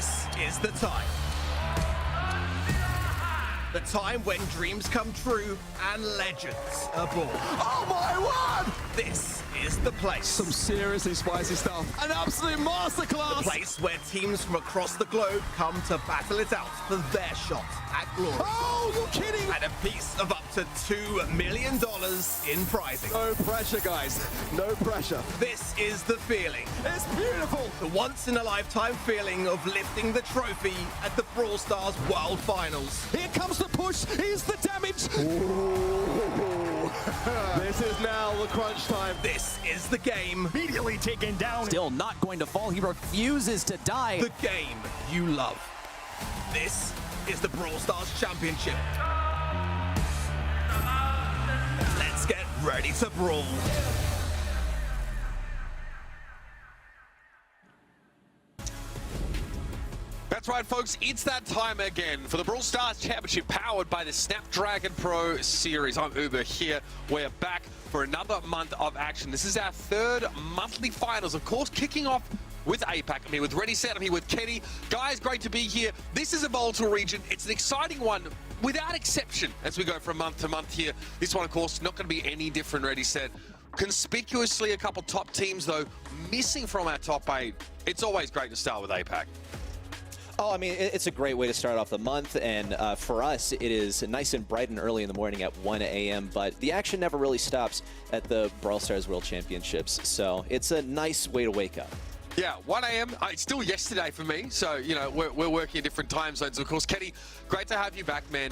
This is the time. The time when dreams come true and legends are born. Oh my word! This is the place. Some seriously spicy stuff. An absolute masterclass! The place where teams from across the globe come to battle it out for their shot at glory. Oh, you're kidding! And a piece of up to $2 million in prizing. No pressure, guys. No pressure. This is the feeling. It's beautiful! The once-in-a-lifetime feeling of lifting the trophy at the Brawl Stars World Finals. Here comes the push. Here's the damage. This is now the crunch time. This is the game. Immediately taken down. Still not going to fall. He refuses to die. The game you love. This is the Brawl Stars Championship. Let's get ready to brawl. That's right, folks. It's that time again for the Brawl Stars Championship powered by the Snapdragon Pro Series. I'm Uber here. We're back for another month of action. This is our third monthly finals, of course, kicking off with APAC. I'm here with Ready Set. I'm here with Kenny. Guys, great to be here. This is a volatile region. It's an exciting one without exception as we go from month to month here. This one, of course, not going to be any different, Ready Set. Conspicuously, a couple top teams, though, missing from our top 8. It's always great to start with APAC. Oh, I mean, it's a great way to start off the month, and for us, it is nice and bright and early in the morning at 1 a.m., but the action never really stops at the Brawl Stars World Championships, so it's a nice way to wake up. Yeah, 1 a.m. It's still yesterday for me, so, you know, we're working in different time zones. Of course, Kenny, great to have you back, man.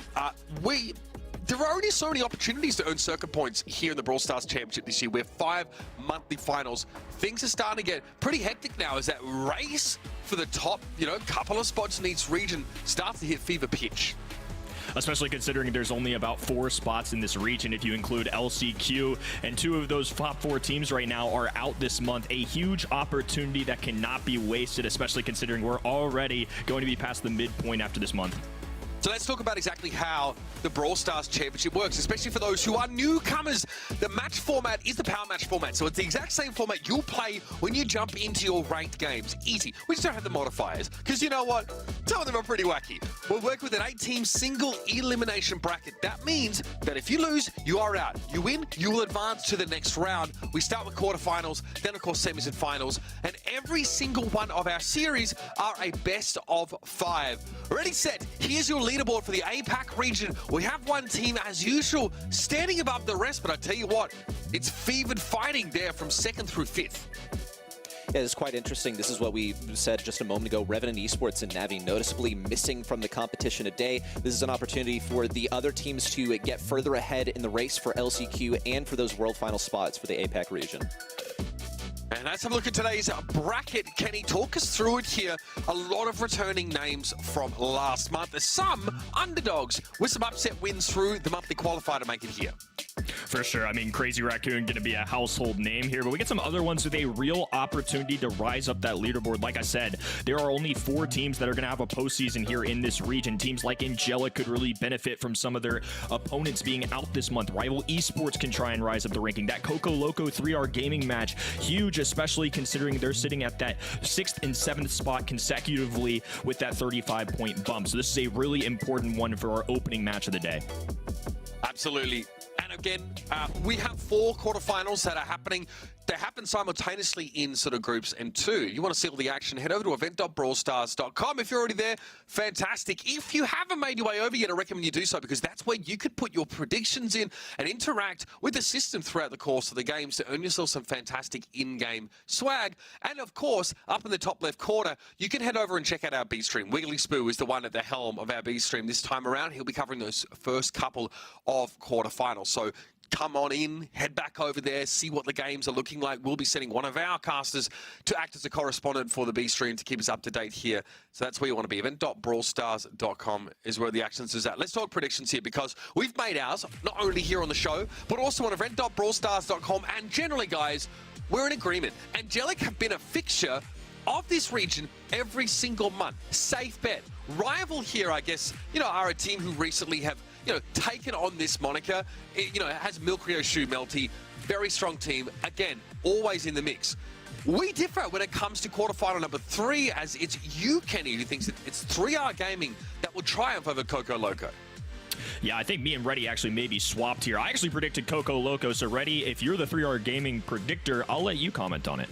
There are only so many opportunities to earn circuit points here in the Brawl Stars Championship this year. We're 5 monthly finals. Things are starting to get pretty hectic now as that race for the top, couple of spots in each region starts to hit fever pitch. Especially considering there's only about 4 spots in this region if you include LCQ, and 2 of those top 4 teams right now are out this month. A huge opportunity that cannot be wasted, especially considering we're already going to be past the midpoint after this month. So let's talk about exactly how the Brawl Stars Championship works, especially for those who are newcomers. The match format is the power match format, so it's the exact same format you'll play when you jump into your ranked games. Easy. We just don't have the modifiers, because you know what? Some of them are pretty wacky. We'll work with an 8-team single elimination bracket. That means that if you lose, you are out. You win, you will advance to the next round. We start with quarterfinals, then of course semis and finals, and every single one of our series are a best of 5. Ready, set. Here's your leaderboard for the APAC region. We have one team, as usual, standing above the rest, but I tell you what, it's fevered fighting there from 2nd through 5th. Yeah, it's quite interesting. This is what we said just a moment ago. Revenant Esports and Navi noticeably missing from the competition today. This is an opportunity for the other teams to get further ahead in the race for LCQ and for those World Final spots for the APAC region. And let's have a look at today's bracket. Kenny, talk us through it here. A lot of returning names from last month. There's some underdogs with some upset wins through the monthly qualifier to make it here. For sure. I mean, Crazy Raccoon going to be a household name here, but we get some other ones with a real opportunity to rise up that leaderboard. Like I said, there are only 4 teams that are going to have a postseason here in this region. Teams like Angelic could really benefit from some of their opponents being out this month. Rival Esports can try and rise up the ranking. That Coco Loco 3R gaming match, huge, especially considering they're sitting at that 6th and 7th spot consecutively with that 35-point bump. So this is a really important one for our opening match of the day. Absolutely. And again, we have 4 quarterfinals that are happening. They happen simultaneously in sort of groups and 2. You want to see all the action, head over to event.brawlstars.com. If you're already there, fantastic. If you haven't made your way over yet, I recommend you do so, because that's where you could put your predictions in and interact with the system throughout the course of the games to earn yourself some fantastic in-game swag. And of course, up in the top left corner, you can head over and check out our B stream. Wiggly Spoo is the one at the helm of our B stream this time around. He'll be covering those first couple of quarterfinals. So come on in, head back over there, see what the games are looking like. We'll be sending one of our casters to act as a correspondent for the B stream to keep us up to date here. So that's where you want to be. Event.brawlstars.com is where the actions is at. Let's talk predictions here, because we've made ours, not only here on the show, but also on event.brawlstars.com. And generally, guys, we're in agreement. Angelic have been a fixture of this region every single month. Safe bet. Rival here, I guess, are a team who recently have taken on this moniker. It has Milk Rio Shoe Melty, very strong team. Again, always in the mix. We differ when it comes to quarterfinal number 3, as it's you, Kenny, who thinks that it's 3R Gaming that will triumph over Coco Loco. Yeah, I think me and Reddy actually maybe swapped here. I actually predicted Coco Loco, so Reddy, if you're the 3R Gaming predictor, I'll let you comment on it.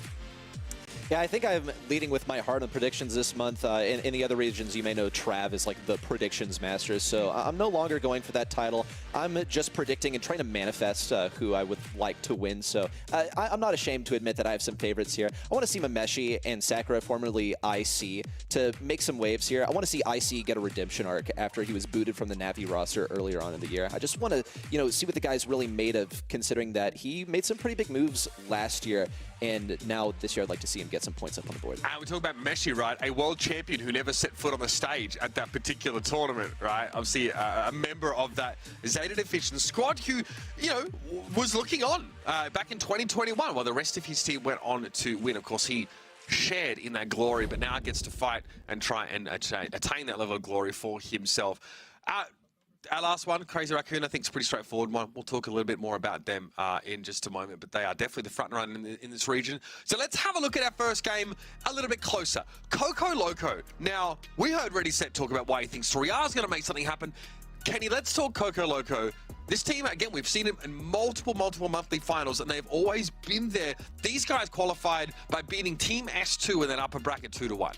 Yeah, I think I'm leading with my heart on predictions this month. In the other regions, you may know Trav is like the predictions master, so I'm no longer going for that title. I'm just predicting and trying to manifest who I would like to win, so I'm not ashamed to admit that I have some favorites here. I want to see Mameshi and Sakura, formerly IC, to make some waves here. I want to see IC get a redemption arc after he was booted from the Navi roster earlier on in the year. I just want to, see what the guy's really made of, considering that he made some pretty big moves last year. And now this year, I'd like to see him get some points up on the board. And we're talking about Meshi, right? A world champion who never set foot on the stage at that particular tournament, right? Obviously, a member of that Zeta Division squad who, was looking on back in 2021 while the rest of his team went on to win. Of course, he shared in that glory, but now gets to fight and try and attain that level of glory for himself. Our last one, Crazy Raccoon, I think is a pretty straightforward one. We'll talk a little bit more about them in just a moment, but they are definitely the front runner in this region. So let's have a look at our first game a little bit closer. Coco Loco. Now, we heard Ready Set talk about why he thinks 3R is going to make something happen. Kenny, let's talk Coco Loco. This team, again, we've seen them in multiple monthly finals, and they've always been there. These guys qualified by beating Team S2 in that upper bracket 2-1.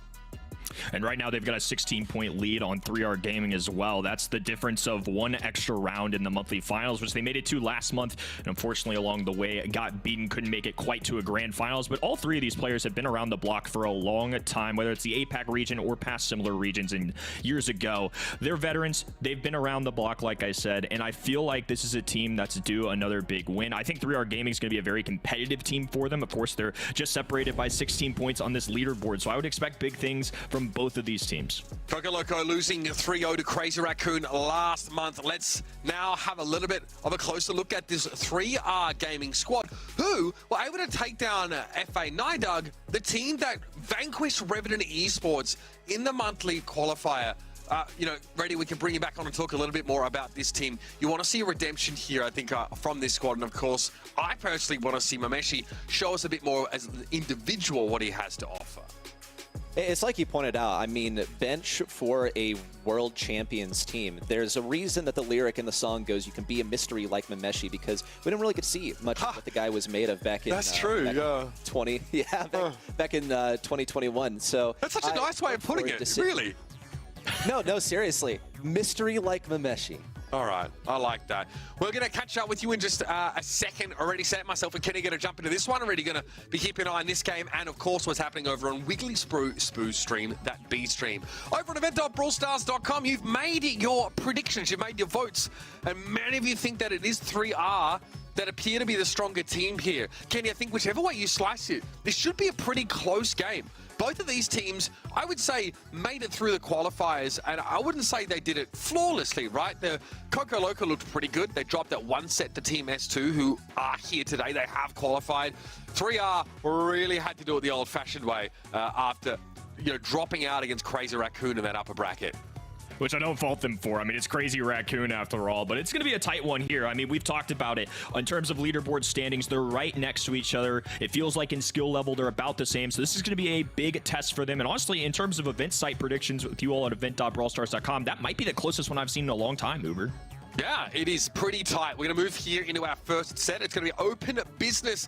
And right now they've got a 16-point lead on 3R Gaming as well. That's the difference of one extra round in the monthly finals, which they made it to last month. And unfortunately, along the way, got beaten, couldn't make it quite to a grand finals. But all three of these players have been around the block for a long time, whether it's the APAC region or past similar regions in years ago. They're veterans. They've been around the block, like I said, and I feel like this is a team that's due another big win. I think 3R Gaming is going to be a very competitive team for them. Of course, they're just separated by 16 points on this leaderboard, so I would expect big things from both of these teams. Coco Loco losing 3-0 to Crazy Raccoon last month. Let's now have a little bit of a closer look at this 3R Gaming squad, who were able to take down FA Nidug, the team that vanquished Revenant Esports in the monthly qualifier. Reddy, we can bring you back on and talk a little bit more about this team. You want to see a redemption here, I think, from this squad. And of course, I personally want to see Mameshi show us a bit more as an individual what he has to offer. It's like you pointed out, I mean, bench for a world champions team. There's a reason that the lyric in the song goes, you can be a mystery like Mameshi, because we didn't really get to see much of what the guy was made of back in That's true, yeah. 20, yeah, back in 2021. So that's such a nice way of putting it, really. No, seriously. Mystery like Mameshi. All right, I like that. We're going to catch up with you in just a second. Already set myself and Kenny going to jump into this one. Already going to be keeping an eye on this game and, of course, what's happening over on Wiggly Spoo's stream, that B stream. Over at event.brawlstars.com, you've made your predictions, you've made your votes, and many of you think that it is 3R that appear to be the stronger team here. Kenny, I think whichever way you slice it, this should be a pretty close game. Both of these teams, I would say, made it through the qualifiers, and I wouldn't say they did it flawlessly, right? The Coco Loco looked pretty good. They dropped that one set to Team S2, who are here today. They have qualified. 3R really had to do it the old-fashioned way after, dropping out against Crazy Raccoon in that upper bracket. Which I don't fault them for. I mean, it's Crazy Raccoon after all, but it's going to be a tight one here. I mean, we've talked about it. In terms of leaderboard standings, they're right next to each other. It feels like in skill level, they're about the same. So this is going to be a big test for them. And honestly, in terms of event site predictions with you all at event.brawlstars.com, that might be the closest one I've seen in a long time, Uber. Yeah, it is pretty tight. We're going to move here into our first set. It's going to be open business.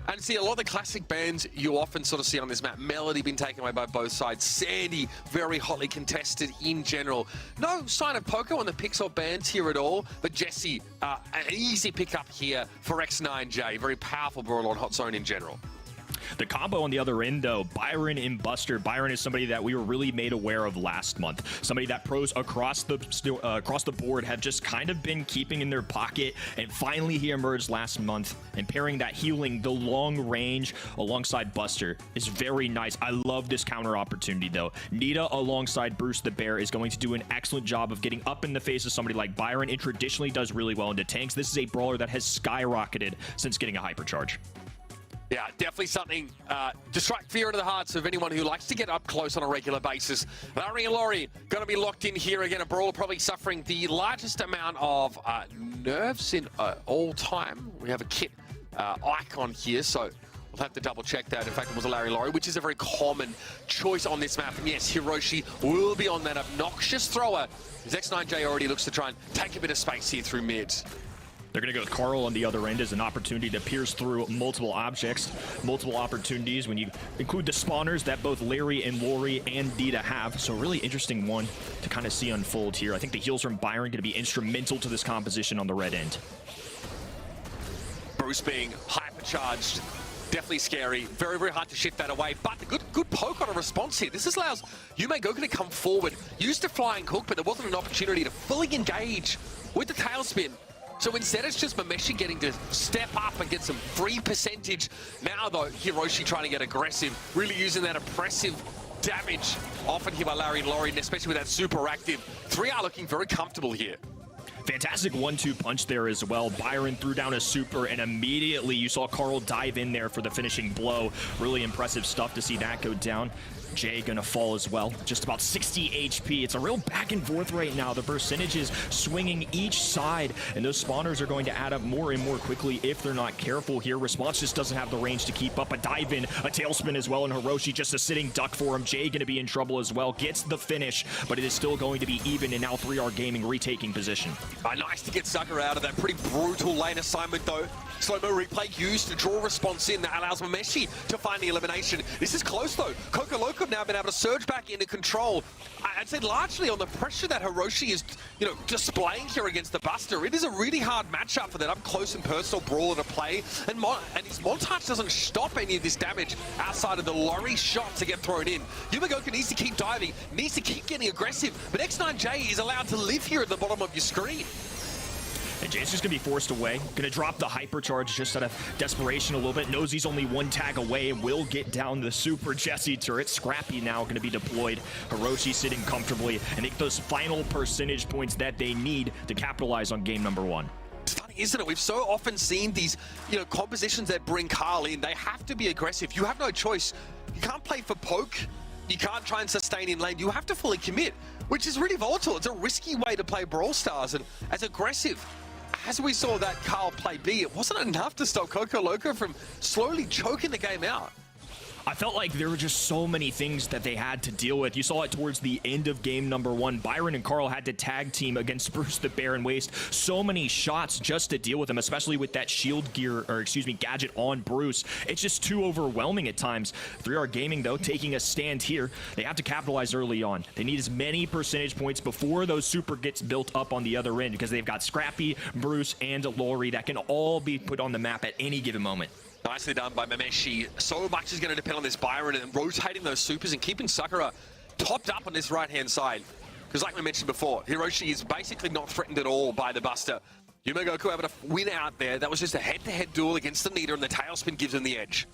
And see, a lot of the classic bands you often sort of see on this map. Melody been taken away by both sides. Sandy, very hotly contested in general. No sign of Poco on the Pixel bands here at all. But Jesse, an easy pickup here for X9J. Very powerful brawler on Hot Zone in general. The combo on the other end, though, Byron and Buster. Byron is somebody that we were really made aware of last month. Somebody that pros across the board have just kind of been keeping in their pocket, and finally he emerged last month. And pairing that healing, the long range alongside Buster is very nice. I love this counter opportunity, though. Nita alongside Bruce the Bear is going to do an excellent job of getting up in the face of somebody like Byron, and traditionally does really well into tanks. This is a brawler that has skyrocketed since getting a hypercharge. Yeah, definitely something to strike fear into the hearts of anyone who likes to get up close on a regular basis. Larry and Laurie going to be locked in here again. A brawler probably suffering the largest amount of nerves in all time. We have a kit icon here, so We'll have to double check that. In fact, it was a Larry Laurie, which is a very common choice on this map. And yes, Hiroshi will be on that obnoxious thrower. His X9J already looks to try and take a bit of space here through mid. They're going to go with Carl on the other end as an opportunity to pierce through multiple objects, multiple opportunities when you include the spawners that both Larry and Lori and Dita have. So a really interesting one to kind of see unfold here. I think the heals from Byron going to be instrumental to this composition on the red end. Bruce being hypercharged. Definitely scary. Very, very hard to shift that away. But the good poke on a response here. This allows Yume Goku to come forward. Used a flying hook, but there wasn't an opportunity to fully engage with the tailspin. So instead, it's just Mameshi getting to step up and get some free percentage. Now, though, Hiroshi trying to get aggressive, really using that oppressive damage offered here by Larry and Laurie, and especially with that super active. 3R looking very comfortable here. Fantastic 1-2 punch there as well. Byron threw down a super, and immediately you saw Carl dive in there for the finishing blow. Really impressive stuff to see that go down. Jay gonna fall as well. Just about 60 HP. It's a real back and forth right now. The percentages swinging each side, and those spawners are going to add up more and more quickly if they're not careful here. Response just doesn't have the range to keep up. A dive in, a tailspin as well, and Hiroshi just a sitting duck for him. Jay gonna be in trouble as well. Gets the finish, but it is still going to be even, and now 3R Gaming retaking position. Nice to get Sucker out of that pretty brutal lane assignment though. Slow-mo replay used to draw response in. That allows Mameshi to find the elimination. This is close though. Coco Loco have now been able to surge back into control. I'd say largely on the pressure that Hiroshi is, displaying here against the Buster. It is a really hard matchup for that up close and personal brawler to play. And his montage doesn't stop any of this damage outside of the Laurie shot to get thrown in. Yume Goku needs to keep diving, needs to keep getting aggressive, but X9J is allowed to live here at the bottom of your screen. And Jay's just going to be forced away. Going to drop the hypercharge just out of desperation a little bit. Knows he's only one tag away and will get down the super Jesse turret. Scrappy now going to be deployed. Hiroshi sitting comfortably and get those final percentage points that they need to capitalize on game number one. It's funny, isn't it? We've so often seen these, compositions that bring Carl in. They have to be aggressive. You have no choice. You can't play for poke. You can't try and sustain in lane. You have to fully commit, which is really volatile. It's a risky way to play Brawl Stars, and as aggressive as we saw that Carl play B, it wasn't enough to stop Coco Loco from slowly choking the game out. I felt like there were just so many things that they had to deal with. You saw it towards the end of game number one. Byron and Carl had to tag team against Bruce the Bear and waste so many shots just to deal with him, especially with that shield gear, or excuse me, gadget on Bruce. It's just too overwhelming at times. 3R Gaming, though, taking a stand here. They have to capitalize early on. They need as many percentage points before those super gets built up on the other end, because they've got Scrappy, Bruce, and Laurie that can all be put on the map at any given moment. Nicely done by Mameshi. So much is going to depend on this Byron and rotating those supers and keeping Sakura topped up on this right-hand side. Because like we mentioned before, Hiroshi is basically not threatened at all by the Buster. Yume Goku able to win out there. That was just a head-to-head duel against the Nita, and the tailspin gives him the edge.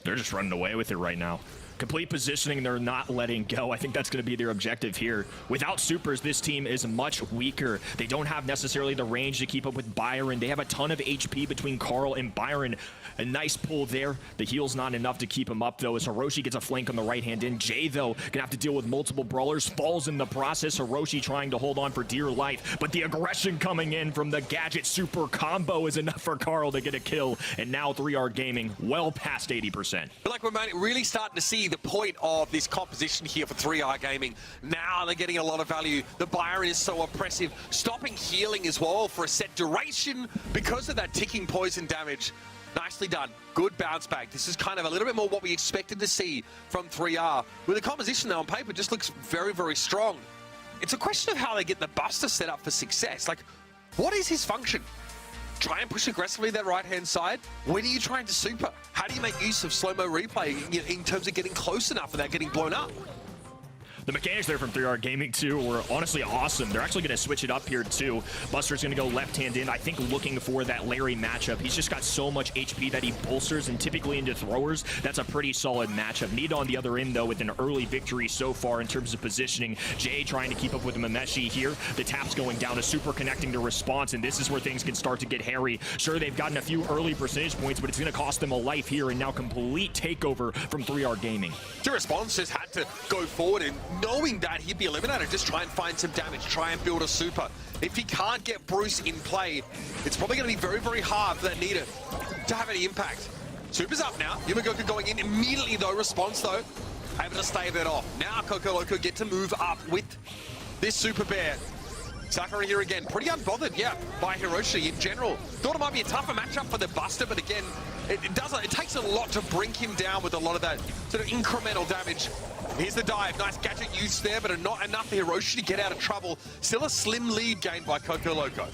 They're just running away with it right now. Complete positioning, they're not letting go. I think that's going to be their objective here. Without supers, this team is much weaker. They don't have necessarily the range to keep up with Byron. They have a ton of HP between Carl and Byron. A nice pull there. The heal's not enough to keep him up, though, as Hiroshi gets a flank on the right-hand end. Jay, though, gonna have to deal with multiple brawlers. Falls in the process. Hiroshi trying to hold on for dear life, but the aggression coming in from the gadget super combo is enough for Carl to get a kill. And now 3R Gaming well past 80%. Like we're really starting to see the point of this composition here for 3R Gaming. Now they're getting a lot of value. The Byron is so oppressive, stopping healing as well for a set duration because of that ticking poison damage. Nicely done. Good bounce back. This is kind of a little bit more what we expected to see from 3R. With the composition though on paper just looks very, very strong. It's a question of how they get the Buster set up for success. Like, what is his function? Try and push aggressively that right-hand side? When are you trying to super? How do you make use of slow-mo replay in terms of getting close enough without getting blown up? The mechanics there from 3R Gaming, too, were honestly awesome. They're actually going to switch it up here, too. Buster's going to go left-hand in, I think looking for that Larry matchup. He's just got so much HP that he bolsters, and typically into throwers, that's a pretty solid matchup. Nita on the other end, though, with an early victory so far in terms of positioning. Jay trying to keep up with Mameshi here. The tap's going down, a super connecting to response, and this is where things can start to get hairy. Sure, they've gotten a few early percentage points, but it's going to cost them a life here, and now complete takeover from 3R Gaming. The response just had to go forward, and knowing that he'd be eliminated, just try and find some damage, try and build a super. If he can't get Bruce in play, it's probably going to be very, very hard for that Nita to have any impact. Super's up now. Yumagoku going in immediately though. Response though. Able to stave that off. Now Coco Loco get to move up with this Super Bear. Sakura here again, pretty unbothered, yeah, by Hiroshi in general. Thought it might be a tougher matchup for the Buster, but again, it takes a lot to bring him down with a lot of that sort of incremental damage. Here's the dive, nice gadget use there, but not enough for Hiroshi to get out of trouble. Still a slim lead gained by Coco Loco.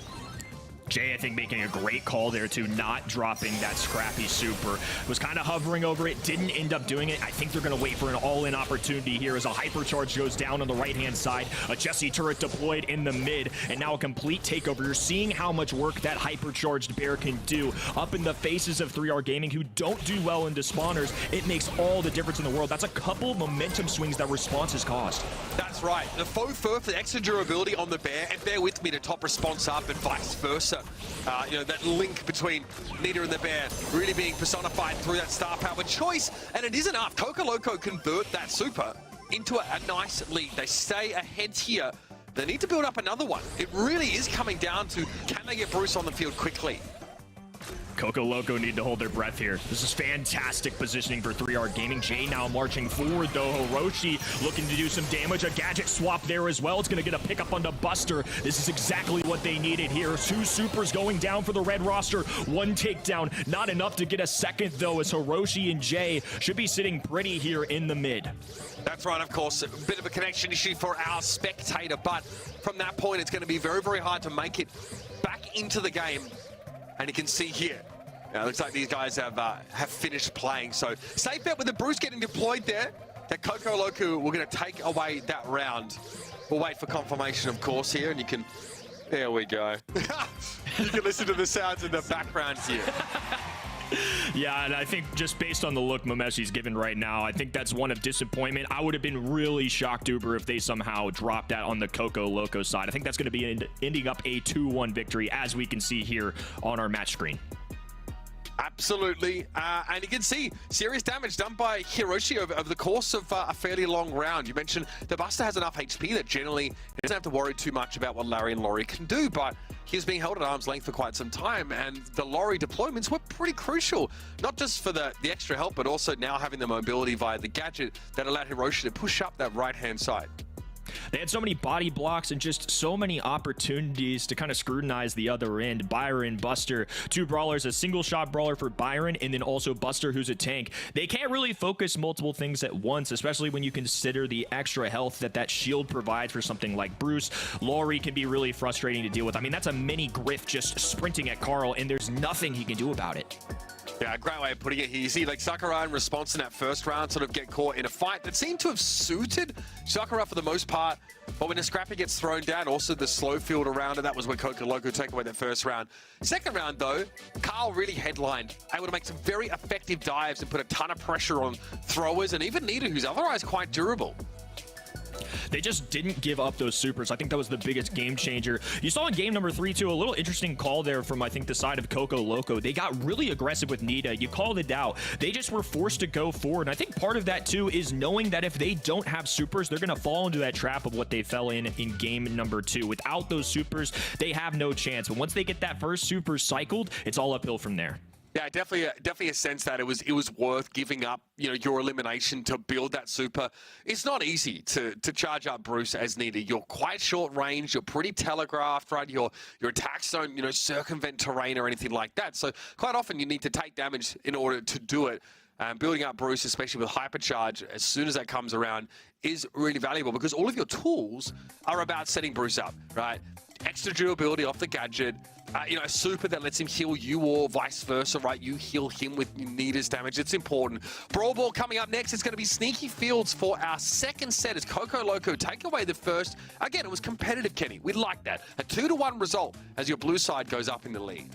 Jay, I think, making a great call there to not dropping that scrappy super. Was kind of hovering over it, didn't end up doing it. I think they're going to wait for an all-in opportunity here as a hypercharge goes down on the right-hand side. A Jesse turret deployed in the mid, and now a complete takeover. You're seeing how much work that hypercharged bear can do up in the faces of 3R Gaming, who don't do well into spawners. It makes all the difference in the world. That's a couple momentum swings that response has caused. That's right. The faux fur for the extra durability on the bear, and bear with me to top response up and vice versa. You know, that link between Nita and the bear really being personified through that star power choice, and it is enough. Coco Loco convert that super into a nice lead. They stay ahead here. They need to build up another one. It really is coming down to, can they get Bruce on the field quickly? Coco Loco need to hold their breath here. This is fantastic positioning for 3R Gaming. Jay now marching forward, though. Hiroshi looking to do some damage. A gadget swap there as well. It's going to get a pickup on the Buster. This is exactly what they needed here. 2 supers going down for the red roster. 1 takedown. Not enough to get a second, though, as Hiroshi and Jay should be sitting pretty here in the mid. That's right, of course. A bit of a connection issue for our spectator, but from that point, it's going to be very, very hard to make it back into the game. And you can see here, it looks like these guys have finished playing. So safe bet with the Bruce getting deployed there, that Coco Loco we're going to take away that round. We'll wait for confirmation, of course, here, and you can, there we go. You can listen to the sounds in the background here. Yeah, and I think just based on the look Momeshi's given right now, I think that's one of disappointment. I would have been really shocked, Uber, if they somehow dropped that on the Coco Loco side. I think that's going to be ending up a 2-1 victory, as we can see here on our match screen. Absolutely, and you can see serious damage done by Hiroshi over the course of a fairly long round. You mentioned the Buster has enough HP that generally he doesn't have to worry too much about what Larry and Laurie can do, but he's being held at arm's length for quite some time, and the Laurie deployments were pretty crucial, not just for the extra help, but also now having the mobility via the gadget that allowed Hiroshi to push up that right-hand side. They had so many body blocks and just so many opportunities to kind of scrutinize the other end. Byron, Buster, 2 brawlers, a single shot brawler for Byron, and then also Buster, who's a tank. They can't really focus multiple things at once, especially when you consider the extra health that shield provides for something like Bruce. Laurie can be really frustrating to deal with. I mean, that's a mini Griff just sprinting at Carl, and there's nothing he can do about it. Yeah, great way of putting it here. You see, like, Sakura in response in that first round sort of get caught in a fight that seemed to have suited Sakura for the most part. But when the scrappy gets thrown down, also the slow field around it, that was when Coco Loco take away that first round. Second round, though, Carl really headlined, able to make some very effective dives and put a ton of pressure on throwers and even Nita, who's otherwise quite durable. They just didn't give up those supers. I think that was the biggest game changer. You saw in game number 3, too, a little interesting call there from, I think, the side of Coco Loco. They got really aggressive with Nita. You called it out. They just were forced to go forward. And I think part of that, too, is knowing that if they don't have supers, they're going to fall into that trap of what they fell in game number 2. Without those supers, they have no chance. But once they get that first super cycled, it's all uphill from there. Yeah, definitely a sense that it was worth giving up, you know, your elimination to build that super. It's not easy to charge up Bruce as needed. You're quite short range. You're pretty telegraphed, right? Your attacks don't, you know, circumvent terrain or anything like that. So quite often you need to take damage in order to do it. Building up Bruce, especially with hypercharge, as soon as that comes around, is really valuable because all of your tools are about setting Bruce up, right? Extra durability off the gadget, you know, a super that lets him heal you or vice versa, right? You heal him with Nita's damage. It's important. Brawl Ball coming up next. It's going to be Sneaky Fields for our second set as Coco Loco take away the first. Again, it was competitive, Kenny. We like that. A 2-1 result as your blue side goes up in the lead.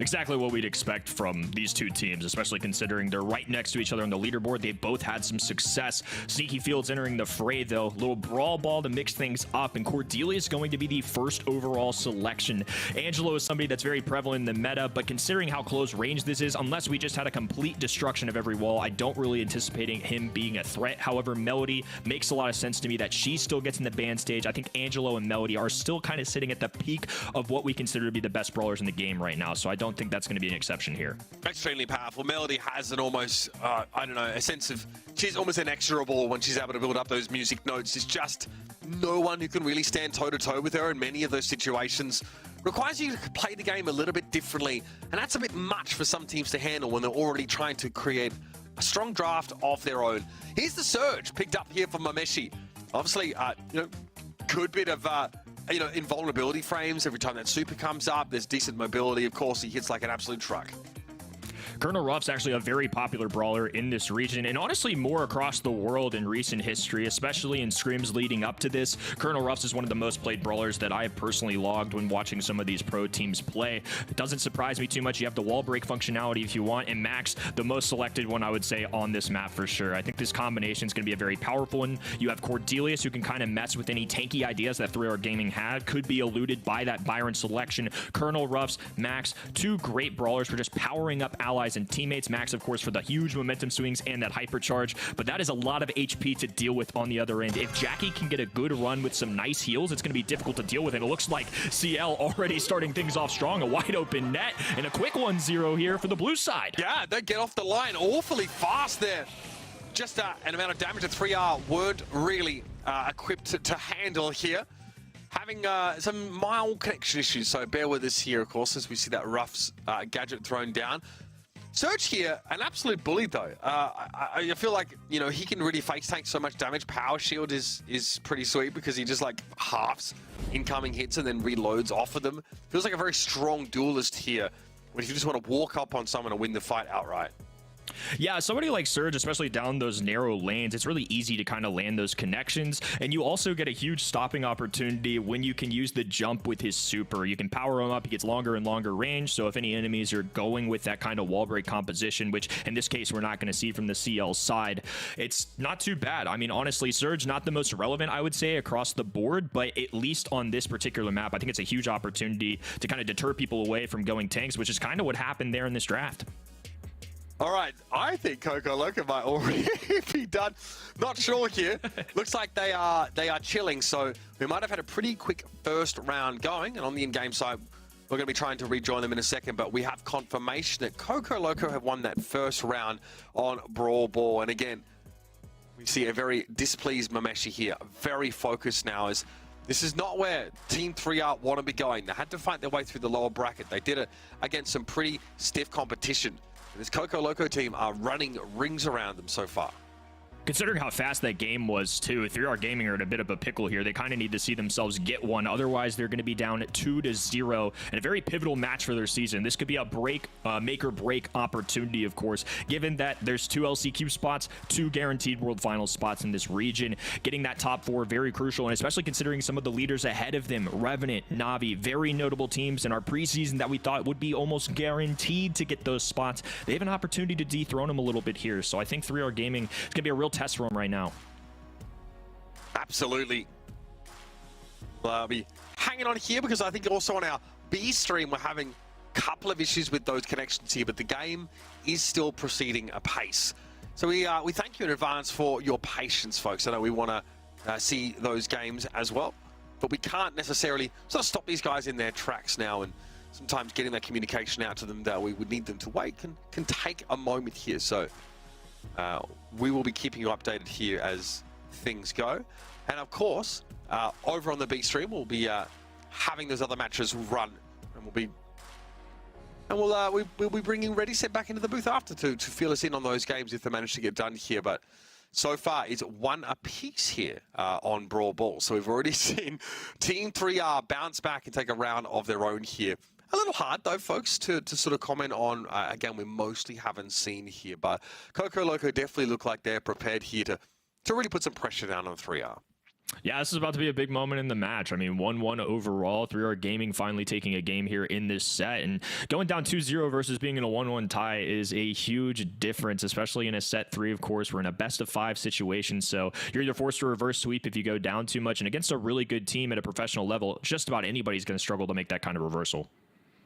Exactly what we'd expect from these two teams, especially considering they're right next to each other on the leaderboard. They've both had some success. Sneaky Fields entering the fray, though. Little brawl ball to mix things up, and Cordelia is going to be the first overall selection. Angelo is somebody that's very prevalent in the meta, but considering how close range this is, unless we just had a complete destruction of every wall, I don't really anticipating him being a threat. However, Melody makes a lot of sense to me that she still gets in the ban stage. I think Angelo and Melody are still kind of sitting at the peak of what we consider to be the best brawlers in the game right now, so I don't don't think that's going to be an exception here. Extremely powerful. Melody has an almost, I don't know, a sense of, she's almost inexorable when she's able to build up those music notes. There's just no one who can really stand toe-to-toe with her in many of those situations. Requires you to play the game a little bit differently, and that's a bit much for some teams to handle when they're already trying to create a strong draft of their own. Here's the surge picked up here from Mameshi. Obviously, good bit of, invulnerability frames every time that super comes up. There's decent mobility. Of course, he hits like an absolute truck. Colonel Ruff's actually a very popular brawler in this region, and honestly more across the world in recent history, especially in scrims leading up to this. Colonel Ruff's is one of the most played brawlers that I have personally logged when watching some of these pro teams play. It doesn't surprise me too much. You have the wall break functionality if you want, and Max, the most selected one I would say on this map for sure. I think this combination is going to be a very powerful one. You have Cordelius, who can kind of mess with any tanky ideas that 3R Gaming had, could be eluded by that Byron selection. Colonel Ruff's, Max, two great brawlers for just powering up allies and teammates. Max, of course, for the huge momentum swings and that hypercharge, but that is a lot of HP to deal with on the other end. If Jackie can get a good run with some nice heals, it's going to be difficult to deal with, and it looks like CL already starting things off strong. A wide open net and a quick 1-0 here for the blue side. Yeah, they get off the line awfully fast there. Just an amount of damage that 3R weren't really equipped to handle here. Having some mild connection issues, so bear with us here, of course, as we see that Ruff's gadget thrown down. Surge here, an absolute bully though. I feel like, he can really face tank so much damage. Power Shield is pretty sweet because he just like halves incoming hits and then reloads off of them. Feels like a very strong duelist here when you just want to walk up on someone and win the fight outright. Yeah, somebody like Surge, especially down those narrow lanes, it's really easy to kind of land those connections, and you also get a huge stopping opportunity when you can use the jump with his super. You can power him up, he gets longer and longer range, so if any enemies are going with that kind of wall break composition, which in this case we're not going to see from the CL side, it's not too bad. I mean, honestly, Surge, not the most relevant, I would say, across the board, but at least on this particular map, I think it's a huge opportunity to kind of deter people away from going tanks, which is kind of what happened there in this draft. All right, I think Coco Loco might already be done. Not sure here. Looks like they are chilling, so we might have had a pretty quick first round going. And on the in-game side, we're going to be trying to rejoin them in a second, but we have confirmation that Coco Loco have won that first round on Brawl Ball. And again, we see a very displeased Mameshi here, very focused now, as this is not where Team 3R want to be going. They had to fight their way through the lower bracket. They did it against some pretty stiff competition. This Coco Loco team are running rings around them so far. Considering how fast that game was, too, 3R Gaming are in a bit of a pickle here. They kind of need to see themselves get one. Otherwise, they're going to be down 2-0 and a very pivotal match for their season. This could be a make or break opportunity, of course, given that there's 2 LCQ spots, 2 guaranteed World Finals spots in this region. Getting that top 4 very crucial, and especially considering some of the leaders ahead of them, Revenant, Na'Vi, very notable teams in our preseason that we thought would be almost guaranteed to get those spots. They have an opportunity to dethrone them a little bit here. So I think 3R Gaming is going to be a real test for them right now. Absolutely. Well, I'll be hanging on here because I think also on our B stream we're having a couple of issues with those connections here, but the game is still proceeding apace. So we thank you in advance for your patience, folks. I know we want to see those games as well, but we can't necessarily sort of stop these guys in their tracks now, and sometimes getting that communication out to them that we would need them to wait can take a moment here. So we will be keeping you updated here as things go. And of course, over on the B stream, we'll be having those other matches run, and we'll be bringing Ready Set back into the booth after to fill us in on those games if they manage to get done here. But so far, it's 1 apiece here on Brawl Ball. So we've already seen Team 3R bounce back and take a round of their own here. A little hard, though, folks, to sort of comment on. Again, we mostly haven't seen here, but Coco Loco definitely look like they're prepared here to really put some pressure down on 3R. Yeah, this is about to be a big moment in the match. I mean, 1-1 overall. 3R Gaming finally taking a game here in this set. And going down 2-0 versus being in a 1-1 tie is a huge difference, especially in a set 3, of course. We're in a best-of-5 situation, so you're either forced to reverse sweep if you go down too much. And against a really good team at a professional level, just about anybody's going to struggle to make that kind of reversal.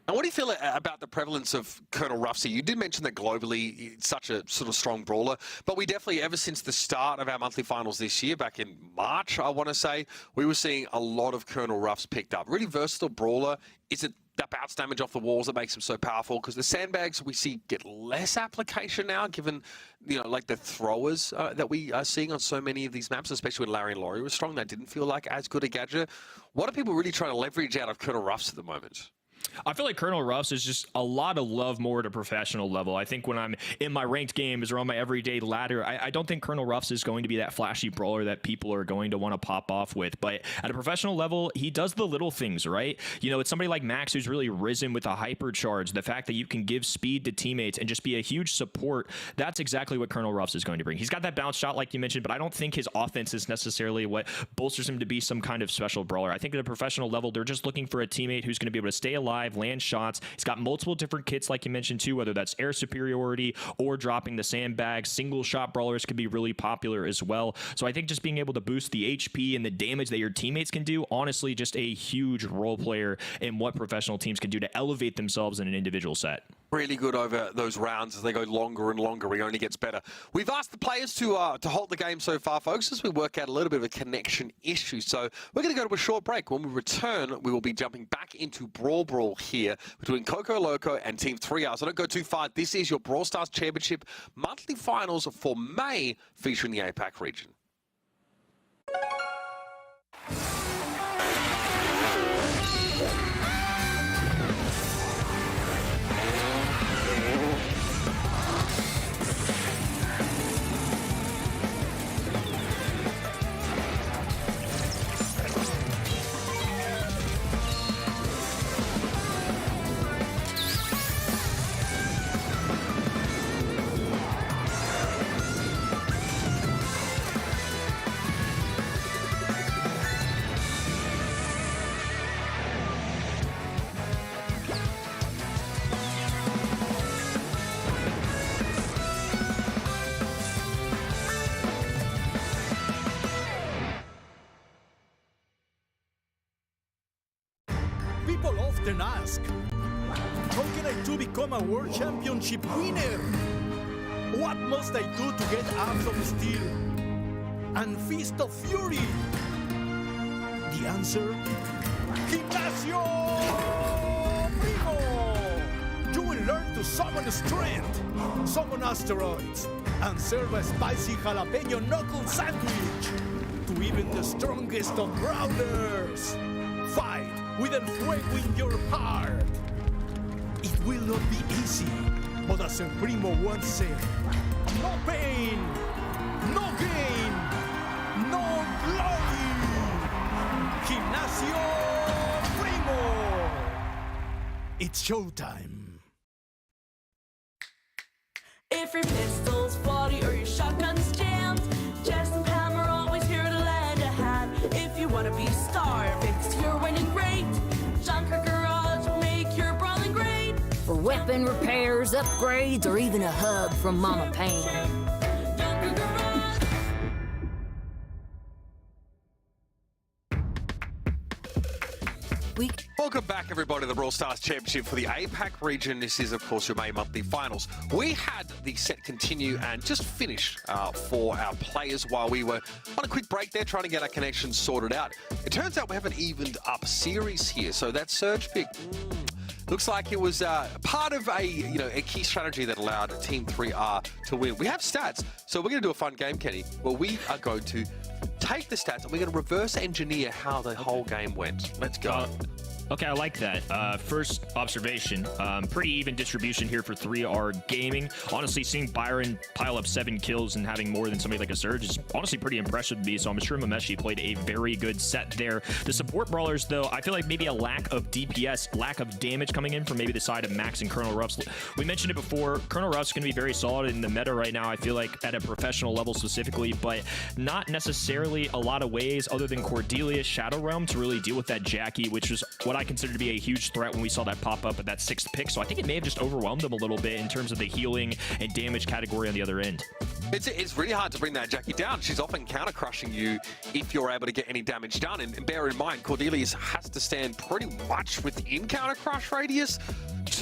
And what do you feel about the prevalence of Colonel Ruffs? You did mention that globally it's such a sort of strong brawler, but we definitely, ever since the start of our monthly finals this year, back in March, I want to say, we were seeing a lot of Colonel Ruffs picked up. Really versatile brawler. Is it that bounce damage off the walls that makes them so powerful, because the sandbags we see get less application now, given, like the throwers that we are seeing on so many of these maps, especially when Larry and Laurie were strong. That didn't feel like as good a gadget. What are people really trying to leverage out of Colonel Ruffs at the moment? I feel like Colonel Ruffs is just a lot of love more at a professional level. I think when I'm in my ranked games or on my everyday ladder, I don't think Colonel Ruffs is going to be that flashy brawler that people are going to want to pop off with. But at a professional level, he does the little things, right? It's somebody like Max who's really risen with a hypercharge. The fact that you can give speed to teammates and just be a huge support, that's exactly what Colonel Ruffs is going to bring. He's got that bounce shot like you mentioned, but I don't think his offense is necessarily what bolsters him to be some kind of special brawler. I think at a professional level, they're just looking for a teammate who's going to be able to stay alive, land shots. He's got multiple different kits, like you mentioned, too, whether that's air superiority or dropping the sandbags. Single shot brawlers can be really popular as well. So I think just being able to boost the HP and the damage that your teammates can do, honestly, just a huge role player in what professional teams can do to elevate themselves in an individual set. Really good over those rounds as they go longer and longer. He only gets better. We've asked the players to hold the game so far, folks, as we work out a little bit of a connection issue. So we're going to go to a short break. When we return, we will be jumping back into Brawl here between Coco Loco and Team 3R. So don't go too far. This is your Brawl Stars Championship monthly finals for May, featuring the APAC region. People often ask, how can I do become a world championship winner? What must I do to get Arms of Steel and Fist of Fury? The answer? Gimnasio Primo! You will learn to summon strength, summon asteroids, and serve a spicy jalapeno knuckle sandwich to even the strongest of brawlers. Fight with El Fuego in your heart. It will not be easy, but as El Primo once said, no pain, no gain, no glory. Gimnasio Primo. It's showtime. If your pistol's faulty or your shotgun's jammed, Jess and Pam are always here to lend a hand. If you want to be star, fix your winning rate, Junker Garage will make your brawling great. For weapon repairs, upgrades, or even a hug from Mama Pam. Junker Garage. Welcome back, everybody, to the Brawl Stars Championship for the APAC region. This is, of course, your May monthly finals. We had the set continue and just finish for our players while we were on a quick break there, trying to get our connections sorted out. It turns out we have an evened up series here, so that surge pick looks like it was part of a key strategy that allowed Team 3R to win. We have stats, so we're going to do a fun game, Kenny, where we are going to take the stats and we're going to reverse engineer how the whole game went. Let's go. Okay, I like that. First observation, pretty even distribution here for 3R Gaming. Honestly, seeing Byron pile up 7 kills and having more than somebody like a Surge is honestly pretty impressive to me, so I'm sure Mameshi played a very good set there. The support brawlers, though, I feel like maybe a lack of DPS, lack of damage coming in from maybe the side of Max and Colonel Ruffs. We mentioned it before, Colonel Ruffs is going to be very solid in the meta right now, I feel like, at a professional level specifically, but not necessarily a lot of ways other than Cordelia's Shadow Realm to really deal with that Jackie, which was what I consider to be a huge threat when we saw that pop up at that 6th pick. So I think it may have just overwhelmed them a little bit in terms of the healing and damage category on the other end. It's really hard to bring that Jackie down. She's often counter crushing you if you're able to get any damage done. And bear in mind, Cordelius has to stand pretty much within counter crush radius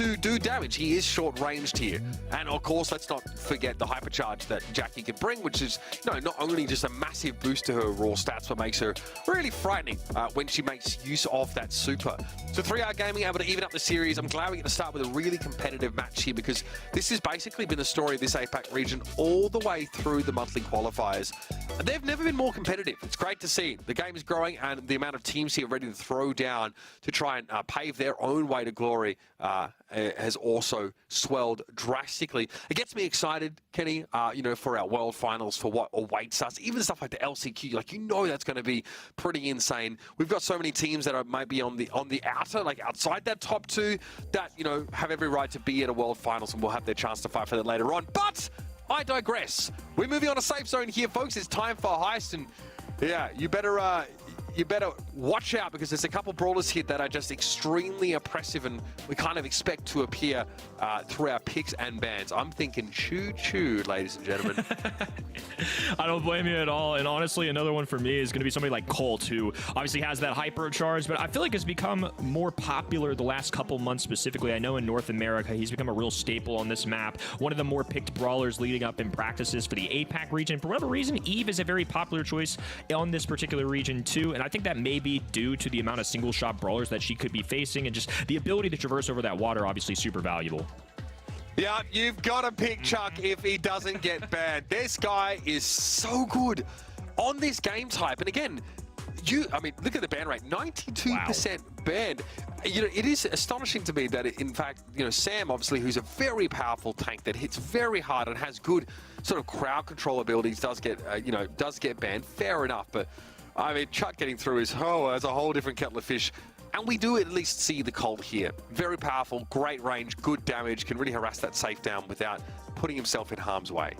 to do damage. He is short-ranged here. And of course, let's not forget the hypercharge that Jackie can bring, which is not only just a massive boost to her raw stats, but makes her really frightening when she makes use of that super. So 3R Gaming able to even up the series. I'm glad we get to start with a really competitive match here, because this has basically been the story of this APAC region all the way through the monthly qualifiers. And they've never been more competitive. It's great to see. The game is growing, and the amount of teams here ready to throw down to try and pave their own way to glory has also swelled drastically. It gets me excited, Kenny, for our World Finals, for what awaits us. Even stuff like the LCQ, that's going to be pretty insane. We've got so many teams that are maybe on the outer, outside that top two, that have every right to be at a World Finals, and will have their chance to fight for that later on. But I digress. We're moving on a safe zone here, folks. It's time for Heist, and yeah, you better watch out, because there's a couple brawlers here that are just extremely oppressive, and we kind of expect to appear through our picks and bans. I'm thinking choo-choo, ladies and gentlemen. I don't blame you at all. And honestly, another one for me is going to be somebody like Colt, who obviously has that hypercharge, but I feel like has become more popular the last couple months specifically. I know in North America, he's become a real staple on this map. One of the more picked brawlers leading up in practices for the APAC region. For whatever reason, Eve is a very popular choice on this particular region too. And I think that may be due to the amount of single shot brawlers that she could be facing, and just the ability to traverse over that water, obviously super valuable. Yeah, you've got to pick Chuck if he doesn't get banned. This guy is so good on this game type. And again, look at the ban rate, 92% banned. It is astonishing to me that, in fact, Sam, obviously, who's a very powerful tank that hits very hard and has good sort of crowd control abilities, does get banned. Fair enough, but Chuck getting through is a whole different kettle of fish. And we do at least see the Colt here. Very powerful, great range, good damage, can really harass that safe down without putting himself in harm's way.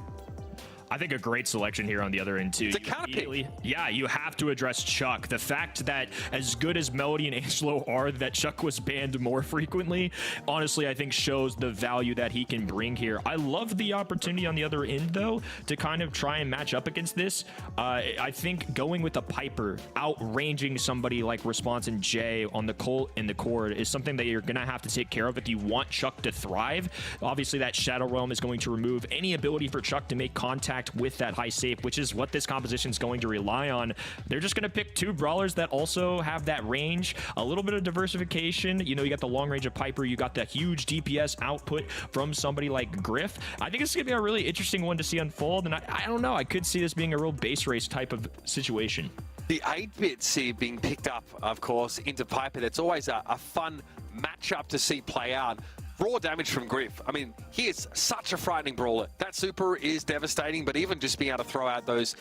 I think a great selection here on the other end, too. It's a counter pick. Yeah, you have to address Chuck. The fact that as good as Melody and Angelo are, that Chuck was banned more frequently, honestly, I think shows the value that he can bring here. I love the opportunity on the other end, though, to kind of try and match up against this. I think going with a Piper, outranging somebody like Response and Jay on the Colt and the Cord is something that you're going to have to take care of if you want Chuck to thrive. Obviously, that Shadow Realm is going to remove any ability for Chuck to make contact with that high safe, which is what this composition is going to rely on. They're just going to pick two brawlers that also have that range, a little bit of diversification. You got the long range of Piper, you got the huge DPS output from somebody like Griff. I think it's going to be a really interesting one to see unfold, and I don't know, I could see this being a real base race type of situation. The 8-bit being picked up, of course, into Piper. That's always a fun matchup to see play out. Raw damage from Griff. He is such a frightening brawler. That super is devastating, but even just being able to throw out those,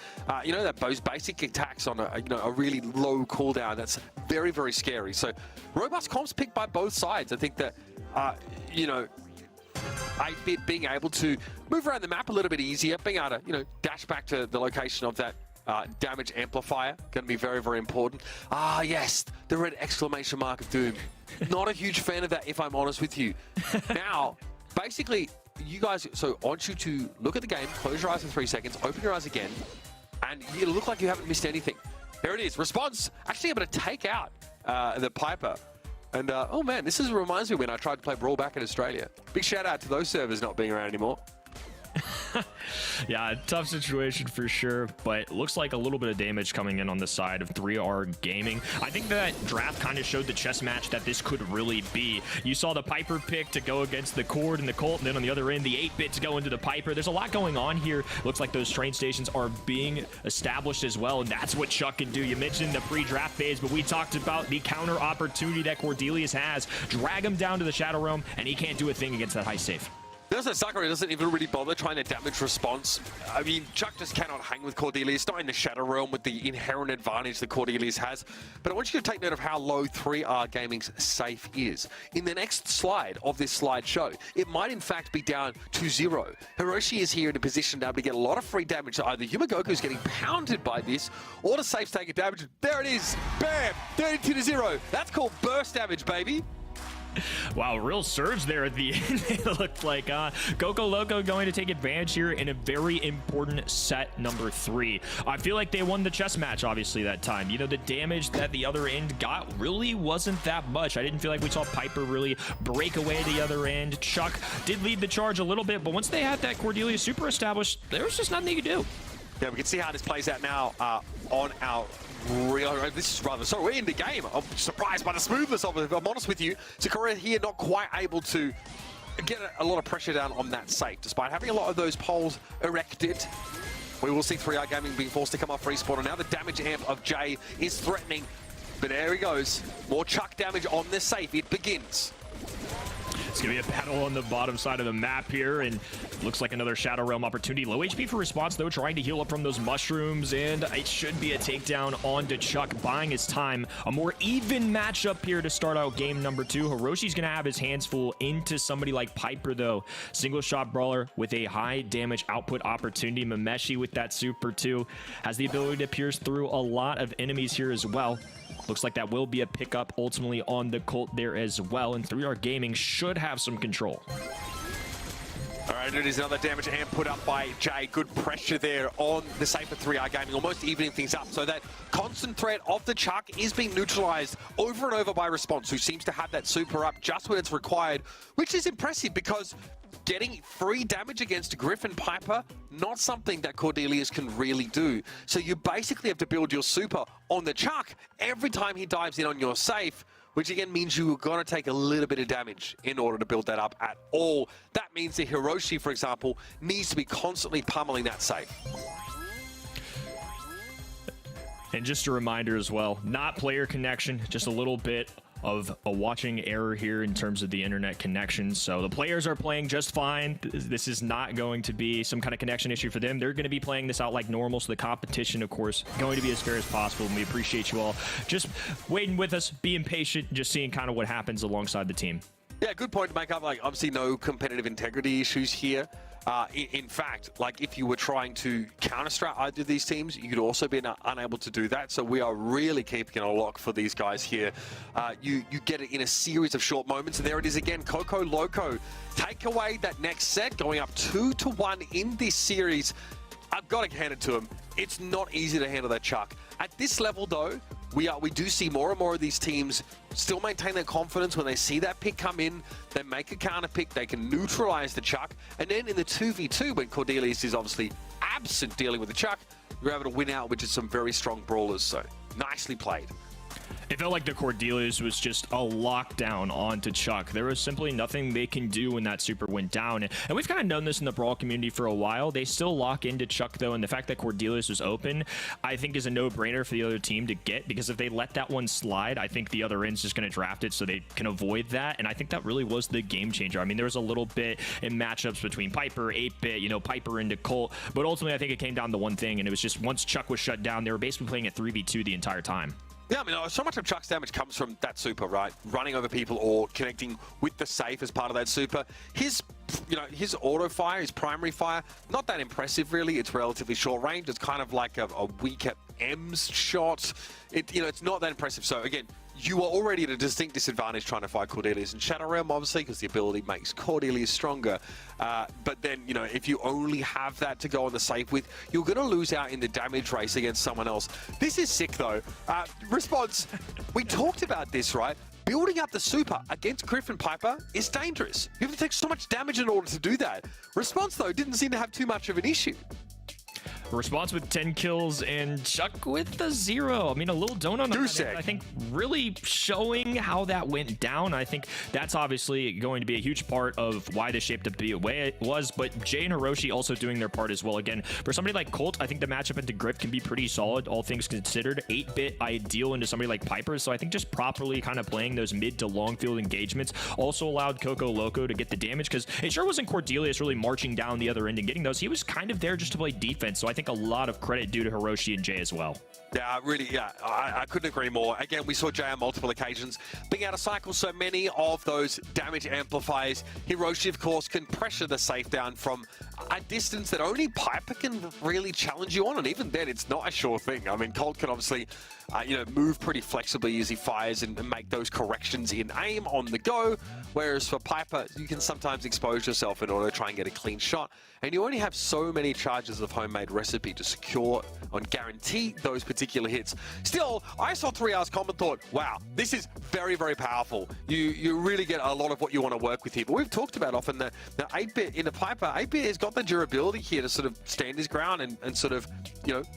those basic attacks on a really low cooldown, that's very, very scary. So robust comps picked by both sides. I think that, 8-bit being able to move around the map a little bit easier, being able to, dash back to the location of that damage amplifier, going to be very, very important. Yes, the red exclamation mark of doom. Not a huge fan of that, if I'm honest with you. Now, basically, you guys, so I want you to look at the game, close your eyes for 3 seconds, open your eyes again, and it'll look like you haven't missed anything. Here it is. Response actually able to take out the Piper. And, oh man, this reminds me when I tried to play Brawl back in Australia. Big shout out to those servers not being around anymore. Yeah, tough situation for sure, but looks like a little bit of damage coming in on the side of 3R Gaming. I think that draft kind of showed the chess match that this could really be. You saw the Piper pick to go against the Cord and the Colt, and then on the other end, the 8-bits go into the Piper. There's a lot going on here. Looks like those train stations are being established as well, and that's what Chuck can do. You mentioned the pre-draft phase, but we talked about the counter opportunity that Cordelius has. Drag him down to the Shadow Realm, and he can't do a thing against that high safe. There's a sucker who doesn't even really bother trying to damage response. Chuck just cannot hang with Cordelius, not in the Shadow Realm with the inherent advantage that Cordelius has. But I want you to take note of how low 3R Gaming's safe is. In the next slide of this slideshow, it might in fact be down to 0. Hiroshi is here in a position to be able to get a lot of free damage. So either Yumagoku is getting pounded by this, or the safe's taking damage. There it is! Bam! 32 to 0. That's called burst damage, baby. Wow, real surge there at the end. It looked like Coco Loco going to take advantage here in a very important set number 3. I feel like they won the chess match, obviously, that time. You know, the damage that the other end got really wasn't that much. I didn't feel like we saw Piper really break away the other end. Chuck did lead the charge a little bit, but once they had that Cordelia super established, there was just nothing you could do. Yeah, we can see how this plays out now on our real. This is rather so we're in the game. I'm surprised by the smoothness of it, if I'm honest with you. Sakura here not quite able to get a lot of pressure down on that safe, despite having a lot of those poles erected. We will see 3R Gaming being forced to come off respawn, and now the damage amp of Jay is threatening. But there he goes. More Chuck damage on this safe. It begins. It's going to be a battle on the bottom side of the map here, and looks like another Shadow Realm opportunity. Low HP for response, though, trying to heal up from those mushrooms, and it should be a takedown onto Chuck, buying his time. A more even matchup here to start out game number 2. Hiroshi's going to have his hands full into somebody like Piper, though. Single shot brawler with a high damage output opportunity. Mameshi with that super, too, has the ability to pierce through a lot of enemies here as well. Looks like that will be a pickup ultimately on the Colt there as well, and 3R Gaming should have some control. All right, it is another damage amp put up by Jay. Good pressure there on the safe of 3R Gaming, almost evening things up. So that constant threat of the Chuck is being neutralized over and over by Response, who seems to have that super up just when it's required, which is impressive because getting free damage against Griffin Piper, not something that Cordelius can really do. So you basically have to build your super on the Chuck every time he dives in on your safe, which again means you're going to take a little bit of damage in order to build that up at all. That means that Hiroshi, for example, needs to be constantly pummeling that safe. And just a reminder as well, not player connection, just a little bit of a watching error here in terms of the internet connection. So the players are playing just fine. This is not going to be some kind of connection issue for them. They're going to be playing this out like normal. So the competition, of course, going to be as fair as possible. And we appreciate you all just waiting with us, being patient, just seeing kind of what happens alongside the team. Yeah, good point to make up. Like, obviously no competitive integrity issues here. In fact, like if you were trying to counter-strat either of these teams, you'd also be unable to do that. So we are really keeping a lock for these guys here. You get it in a series of short moments, and there it is again. Coco Loco take away that next set, going up 2-1 in this series. I've got to hand it to him. It's not easy to handle that Chuck. At this level, though, we do see more and more of these teams still maintain their confidence when they see that pick come in. They make a counter pick, they can neutralize the Chuck, and then in the 2v2, when Cordelius is obviously absent dealing with the Chuck, you're able to win out, which is some very strong brawlers. So nicely played. It felt like the Cordelius was just a lockdown onto Chuck. There was simply nothing they can do when that super went down. And we've kind of known this in the Brawl community for a while. They still lock into Chuck, though, and the fact that Cordelius was open, I think is a no-brainer for the other team to get, because if they let that one slide, I think the other end's just going to draft it so they can avoid that. And I think that really was the game changer. I mean, there was a little bit in matchups between Piper, 8-Bit, you know, Piper into Colt, but ultimately I think it came down to one thing, and it was just once Chuck was shut down, they were basically playing a 3v2 the entire time. Yeah, I mean, so much of Chuck's damage comes from that super, right? Running over people or connecting with the safe as part of that super. His auto fire, his primary fire, not that impressive, really. It's relatively short range. It's kind of like a weak at M's shot. It's not that impressive. So again, you are already at a distinct disadvantage trying to fight Cordelius in Shadow Realm, obviously, because the ability makes Cordelius stronger. But then, if you only have that to go on the safe with, you're going to lose out in the damage race against someone else. This is sick, though. Response, we talked about this, right? Building up the super against Griffin Piper is dangerous. You have to take so much damage in order to do that. Response, though, didn't seem to have too much of an issue. Response with 10 kills and Chuck with a 0. I mean, a little donut on that. I think really showing how that went down. I think that's obviously going to be a huge part of why this shaped up to be the way it was. But Jay and Hiroshi also doing their part as well. Again, for somebody like Colt, I think the matchup into Griff can be pretty solid, all things considered. 8-Bit ideal into somebody like Piper. So I think just properly kind of playing those mid to long field engagements also allowed Coco Loco to get the damage, because it sure wasn't Cordelius really marching down the other end and getting those. He was kind of there just to play defense. So I think a lot of credit due to Hiroshi and Jay as well. Yeah, really, yeah, I couldn't agree more. Again, we saw Jay on multiple occasions being able to cycle so many of those damage amplifiers. Hiroshi, of course, can pressure the safe down from a distance that only Piper can really challenge you on, and even then, it's not a sure thing. I mean, Colt can obviously, move pretty flexibly as he fires and make those corrections in aim on the go, whereas for Piper, you can sometimes expose yourself in order to try and get a clean shot, and you only have so many charges of homemade recipe to secure and guarantee those particular hits. Still, I saw 3 hours comp and thought, wow, this is very, very powerful. You really get a lot of what you want to work with here. But we've talked about often the 8-bit in the Piper. 8-bit has got the durability here to sort of stand his ground and sort of,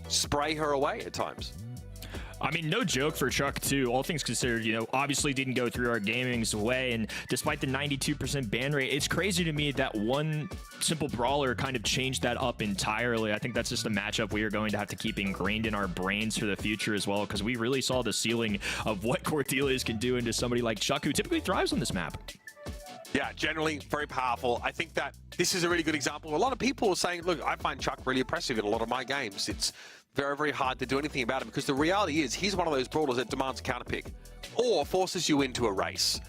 spray her away at times. I mean, no joke for Chuck, too. All things considered, obviously didn't go through our gaming's way. And despite the 92% ban rate, it's crazy to me that one simple brawler kind of changed that up entirely. I think that's just a matchup we are going to have to keep ingrained in our brains for the future as well, because we really saw the ceiling of what Cordelius can do into somebody like Chuck, who typically thrives on this map. Yeah, generally very powerful. I think that this is a really good example. A lot of people are saying, look, I find Chuck really oppressive in a lot of my games. It's very, very hard to do anything about him because the reality is he's one of those brawlers that demands a counter pick or forces you into a race.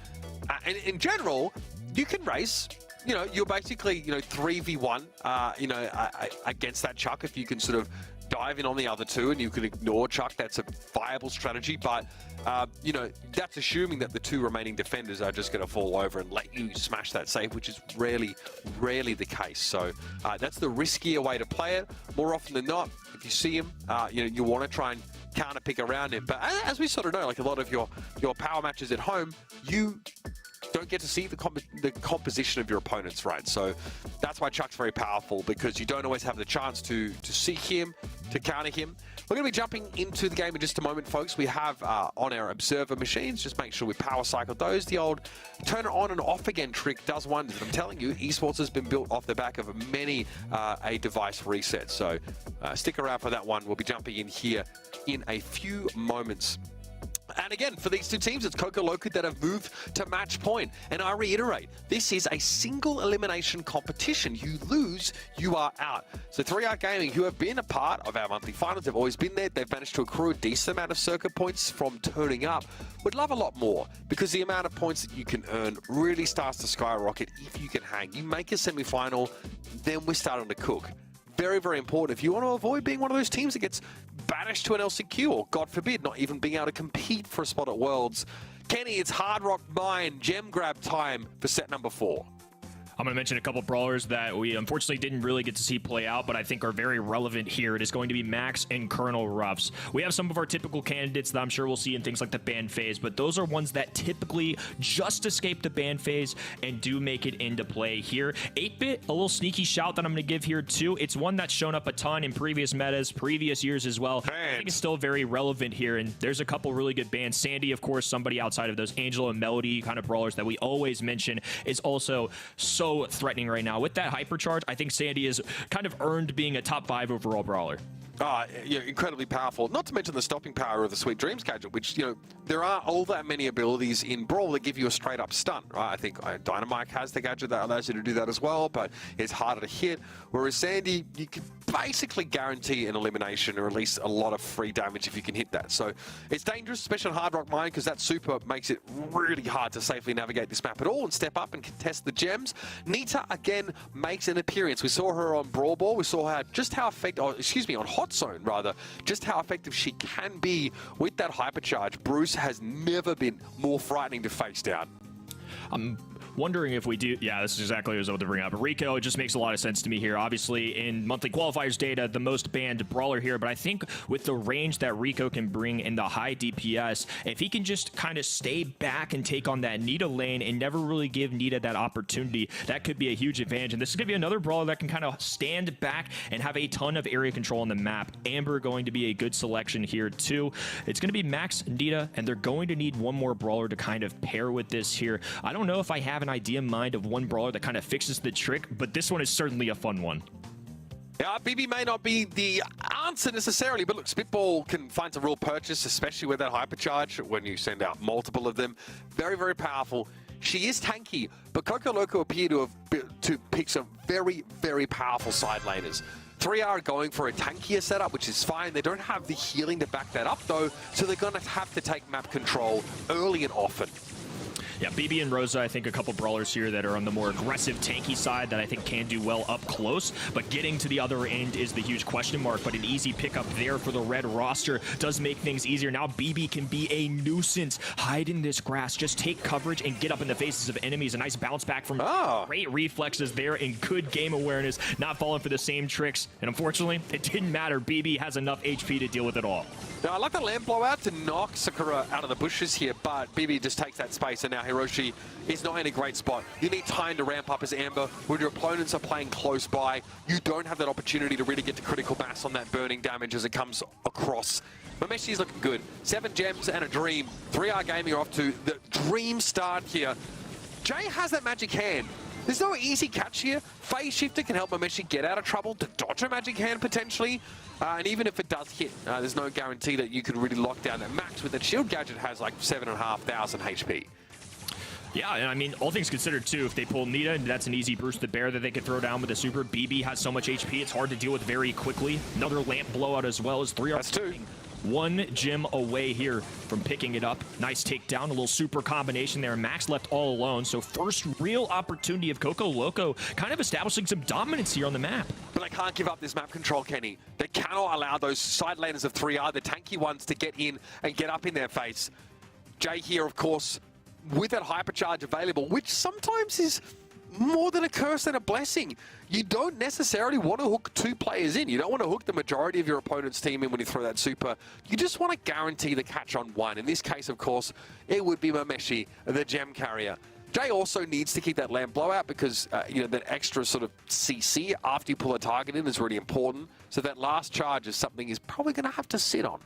And in general, you can race. You're basically, 3v1, against that Chuck if you can sort of dive in on the other two and you can ignore Chuck. That's a viable strategy, but that's assuming that the two remaining defenders are just going to fall over and let you smash that safe, which is rarely the case. So that's the riskier way to play it. More often than not, if you see him, you want to try and counter pick around him. But as we sort of know, like a lot of your power matches at home, you don't get to see the composition of your opponents, right? So that's why Chuck's very powerful, because you don't always have the chance to see him, to counter him. We're going to be jumping into the game in just a moment, folks. We have on our observer machines, just make sure we power cycle those. The old turn it on and off again trick does wonders. I'm telling you, esports has been built off the back of many a device reset. So stick around for that one. We'll be jumping in here in a few moments. And again, for these two teams, it's Coco Loco that have moved to match point. And I reiterate, this is a single elimination competition. You lose, you are out. So 3R Gaming, who have been a part of our monthly finals, they've always been there. They've managed to accrue a decent amount of circuit points from turning up. Would love a lot more, because the amount of points that you can earn really starts to skyrocket if you can hang. You make a semi-final, then we're starting to cook. Very, very important if you want to avoid being one of those teams that gets banished to an LCQ, or God forbid, not even being able to compete for a spot at Worlds. Kenny, it's Hard Rock Mine gem grab time for set number 4. I'm going to mention a couple brawlers that we unfortunately didn't really get to see play out, but I think are very relevant here. It is going to be Max and Colonel Ruffs. We have some of our typical candidates that I'm sure we'll see in things like the ban phase, but those are ones that typically just escape the ban phase and do make it into play here. 8-bit, a little sneaky shout that I'm going to give here too. It's one that's shown up a ton in previous metas, previous years as well. I think it's still very relevant here, and there's a couple really good bans. Sandy, of course, somebody outside of those Angela and Melody kind of brawlers that we always mention, is also so threatening right now. With that hypercharge, I think Sandy has kind of earned being a top 5 overall brawler. Incredibly powerful. Not to mention the stopping power of the Sweet Dreams gadget, which, there are all that many abilities in Brawl that give you a straight up stun, right? I think Dynamite has the gadget that allows you to do that as well, but it's harder to hit. Whereas Sandy, you can basically guarantee an elimination or at least a lot of free damage if you can hit that. So it's dangerous, especially on Hard Rock Mine, because that super makes it really hard to safely navigate this map at all and step up and contest the gems. Nita, again, makes an appearance. We saw her on Brawl Ball. We saw her just how effective, on Hot Zone, rather, just how effective she can be with that hypercharge. Bruce has never been more frightening to face down. I'm wondering if we do. Yeah, this is exactly what I was about to bring up. Rico, it just makes a lot of sense to me here. Obviously, in monthly qualifiers data, the most banned brawler here, but I think with the range that Rico can bring in the high DPS, if he can just kind of stay back and take on that Nita lane and never really give Nita that opportunity, that could be a huge advantage. And this is going to be another brawler that can kind of stand back and have a ton of area control on the map. Amber going to be a good selection here too. It's going to be Max, Nita, and they're going to need one more brawler to kind of pair with this here. I don't know if I have an idea in mind of one brawler that kind of fixes the trick, but this one is certainly a fun one. Yeah, BB may not be the answer necessarily, but look, Spitball can find some real purchase, especially with that hypercharge when you send out multiple of them. Very, very powerful. She is tanky, but Coco Loco appear to pick some very, very powerful side laners. 3R are going for a tankier setup, which is fine. They don't have the healing to back that up, though, so they're going to have to take map control early and often. Yeah, BB and Rosa, I think a couple brawlers here that are on the more aggressive, tanky side that I think can do well up close, but getting to the other end is the huge question mark, but an easy pickup there for the red roster does make things easier. Now BB can be a nuisance. Hide in this grass, just take coverage and get up in the faces of enemies. A nice bounce back from great reflexes there and good game awareness, not falling for the same tricks, and unfortunately, it didn't matter. BB has enough HP to deal with it all. Now, I like the lamp blowout to knock Sakura out of the bushes here, but BB just takes that space, and now Hiroshi is not in a great spot. You need time to ramp up as Amber. When your opponents are playing close by, you don't have that opportunity to really get to critical mass on that burning damage as it comes across. Mameshi is looking good. 7 gems and a dream. 3R Gaming are off to the dream start here. Jay has that magic hand. There's no easy catch here. Phase Shifter can help Mameshi get out of trouble to dodge a magic hand potentially. And even if it does hit, there's no guarantee that you can really lock down that max. With that shield gadget has like 7,500 HP. Yeah, and I mean, all things considered too, if they pull Nita, that's an easy Bruce the Bear that they could throw down with a super. BB has so much HP, it's hard to deal with very quickly. Another lamp blowout as well as 3R. That's 2. 1 gem away here from picking it up. Nice takedown, a little super combination there. Max left all alone, so first real opportunity of Coco Loco kind of establishing some dominance here on the map. But they can't give up this map control, Kenny. They cannot allow those side laners of 3R, the tanky ones, to get in and get up in their face. Jay here, of course, with that hypercharge available, which sometimes is more than a curse than a blessing. You don't necessarily want to hook 2 players in. You don't want to hook the majority of your opponent's team in when you throw that super. You just want to guarantee the catch on 1. In this case, of course, it would be Mameshi, the gem carrier. Jay also needs to keep that lamp blowout because, you know, that extra sort of CC after you pull a target in is really important. So that last charge is something he's probably going to have to sit on.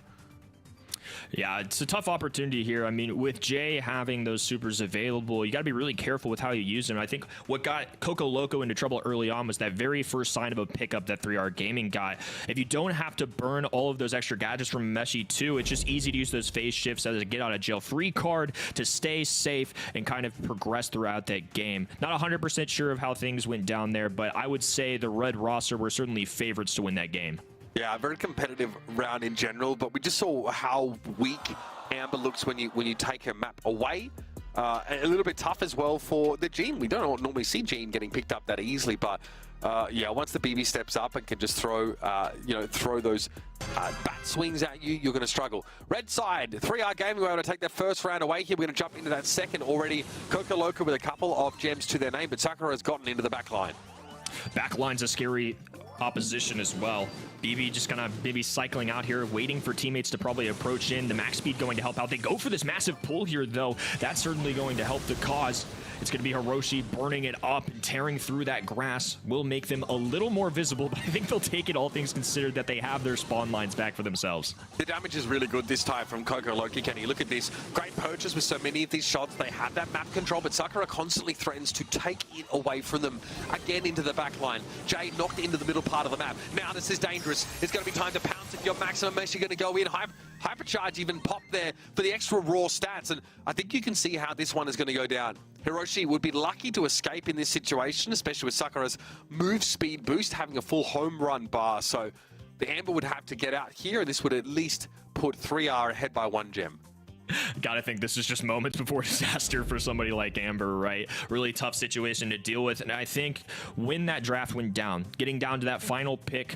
Yeah, it's a tough opportunity here. I mean, with Jay having those supers available, you got to be really careful with how you use them. I think what got Coco Loco into trouble early on was that very first sign of a pickup that 3R Gaming got. If you don't have to burn all of those extra gadgets from Meshi 2, it's just easy to use those phase shifts as a get out of jail free card to stay safe and kind of progress throughout that game. Not 100% sure of how things went down there, but I would say the red roster were certainly favorites to win that game. Yeah, a very competitive round in general, but we just saw how weak Amber looks when you take her map away. A little bit tough as well for the Jean. We don't normally see Jean getting picked up that easily, but yeah, once the BB steps up and can just throw, throw those bat swings at you, you're going to struggle. Red side, 3R Gaming were able to take their first round away here. We're going to jump into that second already. Coco Loco with a couple of gems to their name, but Sakura has gotten into the back line. Back line's a scary opposition as well. BB just kind of maybe cycling out here, waiting for teammates to probably approach in. The max speed going to help out. They go for this massive pull here, though. That's certainly going to help the cause. It's going to be Hiroshi burning it up and tearing through that grass. Will make them a little more visible, but I think they'll take it, all things considered, that they have their spawn lines back for themselves. The damage is really good this time from Coco Loco. Can you look at this? Great purchase with so many of these shots. They have that map control, but Sakura constantly threatens to take it away from them. Again into the back line. Jay knocked into the middle part of the map. Now this is dangerous. It's going to be time to pounce if your maximum mesh. You're going to go in. Hypercharge even popped there for the extra raw stats, and I think you can see how this one is going to go down. Hiroshi would be lucky to escape in this situation, especially with Sakura's move speed boost having a full home run bar. So the Amber would have to get out here, and this would at least put 3R ahead by 1 gem. Gotta think this is just moments before disaster for somebody like Amber, right? Really tough situation to deal with, and I think when that draft went down, getting down to that final pick,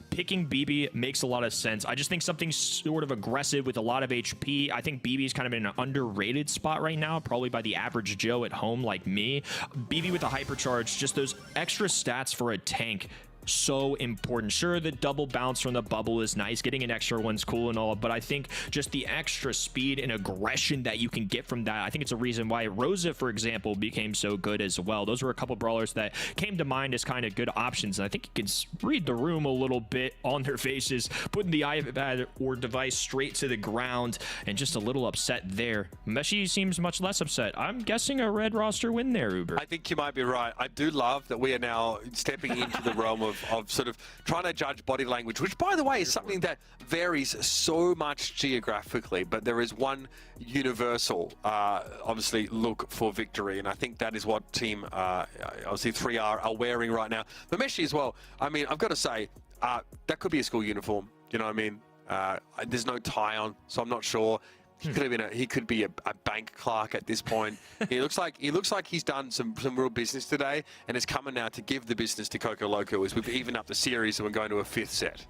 picking BB makes a lot of sense. I just think something sort of aggressive with a lot of HP. I think BB is kind of in an underrated spot right now, probably by the average Joe at home like me. BB with a hypercharge, just those extra stats for a tank. So important. Sure, the double bounce from the bubble is nice. Getting an extra one's cool and all, but I think just the extra speed and aggression that you can get from that, I think it's a reason why Rosa, for example, became so good as well. Those were a couple brawlers that came to mind as kind of good options, and I think you can read the room a little bit on their faces, putting the iPad or device straight to the ground, and just a little upset there. Meshi seems much less upset. I'm guessing a red roster win there, Uber. I think you might be right. I do love that we are now stepping into the realm of sort of trying to judge body language, which, by the way, is something that varies so much geographically, but there is one universal, obviously, look for victory, and I think that is what team, obviously, 3R are wearing right now. But Meshi as well, I mean, I've got to say, that could be a school uniform, you know what I mean? There's no tie on, so I'm not sure. He could be a bank clerk at this point. He looks like he's done some real business today, and is coming now to give the business to Coco Loco as we've evened up the series and we're going to a 5th set.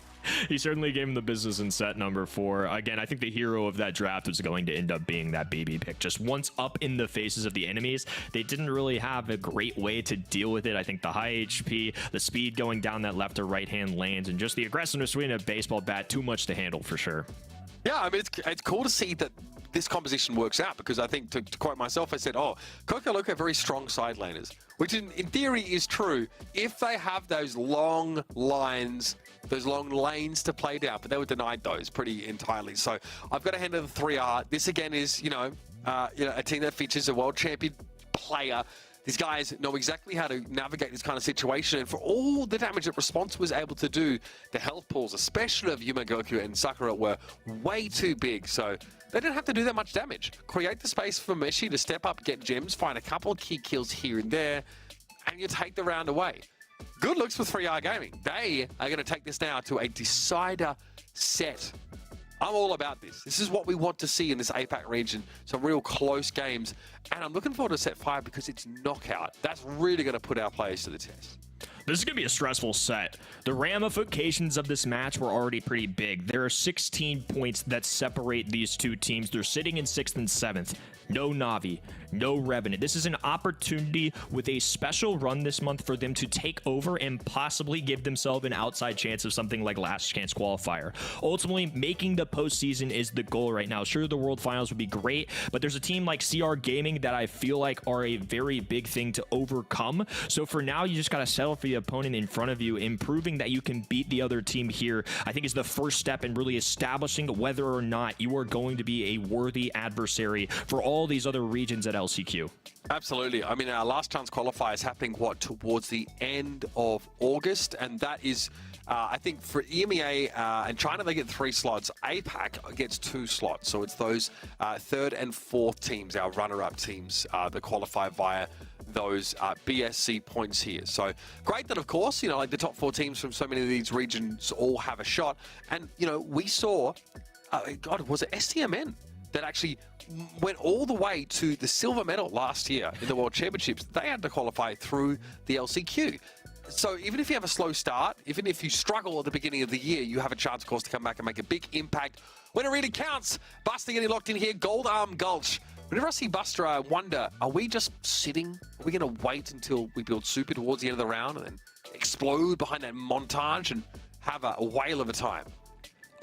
He certainly gave him the business in set number 4. Again, I think the hero of that draft was going to end up being that BB pick. Just once up in the faces of the enemies, they didn't really have a great way to deal with it. I think the high HP, the speed going down that left or right hand lanes, and just the aggressiveness swinging a baseball bat, too much to handle for sure. Yeah, I mean, it's cool to see that this composition works out, because I think, to quote myself, I said, oh, Coco Loco are very strong side laners, which in theory is true if they have those long lines, those long lanes to play down, but they were denied those pretty entirely. So I've got to hand it to 3R. This again is, a team that features a world champion player. These guys know exactly how to navigate this kind of situation, and for all the damage that Response was able to do, the health pools, especially of Yuma Goku and Sakura, were way too big, so they didn't have to do that much damage. Create the space for Meshi to step up, get gems, find a couple of key kills here and there, and you take the round away. Good looks for 3R Gaming. They are going to take this now to a decider set. I'm all about this. This is what we want to see in this APAC region. Some real close games. And I'm looking forward to set 5 because it's knockout. That's really going to put our players to the test. This is going to be a stressful set. The ramifications of this match were already pretty big. There are 16 points that separate these two teams. They're sitting in 6th and 7th. No Na'Vi, no Revenant. This is an opportunity with a special run this month for them to take over and possibly give themselves an outside chance of something like last chance qualifier. Ultimately, making the postseason is the goal right now. Sure, the World Finals would be great, but there's a team like CR Gaming that I feel like are a very big thing to overcome. So for now, you just got to settle for the opponent in front of you. Improving that you can beat the other team here, I think, is the first step in really establishing whether or not you are going to be a worthy adversary for all these other regions at LCQ. Absolutely. I mean, our last chance qualifier is happening, towards the end of August, and that is, I think, for EMEA and China, they get 3 slots. APAC gets 2 slots, so it's those 3rd and 4th teams, our runner-up teams, that qualify via those BSC points here. So great that, of course, like the top 4 teams from so many of these regions all have a shot. And, we saw, was it STMN that actually went all the way to the silver medal last year in the World Championships? They had to qualify through the LCQ. So even if you have a slow start, even if you struggle at the beginning of the year, you have a chance, of course, to come back and make a big impact when it really counts. Buster getting locked in here, Gold Arm Gulch. Whenever I see Buster, I wonder, are we just sitting? Are we going to wait until we build super towards the end of the round and then explode behind that montage and have a whale of a time?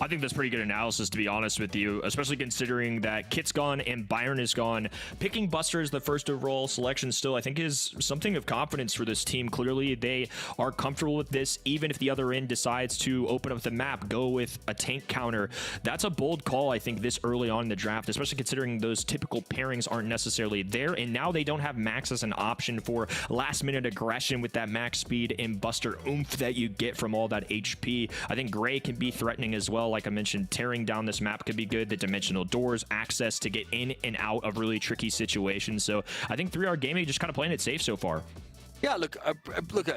I think that's pretty good analysis, to be honest with you, especially considering that Kit's gone and Byron is gone. Picking Buster as the first overall selection still, I think, is something of confidence for this team. Clearly, they are comfortable with this, even if the other end decides to open up the map, go with a tank counter. That's a bold call, I think, this early on in the draft, especially considering those typical pairings aren't necessarily there, and now they don't have Max as an option for last-minute aggression with that max speed and Buster oomph that you get from all that HP. I think Gray can be threatening as well. Like I mentioned, tearing down this map could be good. The dimensional doors, access to get in and out of really tricky situations. So I think 3R Gaming just kind of playing it safe so far. Yeah, look,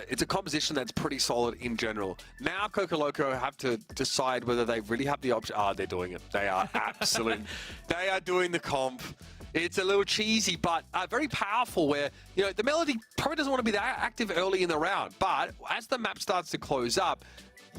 it's a composition that's pretty solid in general. Now Coco Loco have to decide whether they really have the option. They're doing it. They are absolutely. They are doing the comp. It's a little cheesy, but very powerful, where, the Melody probably doesn't want to be that active early in the round, but as the map starts to close up,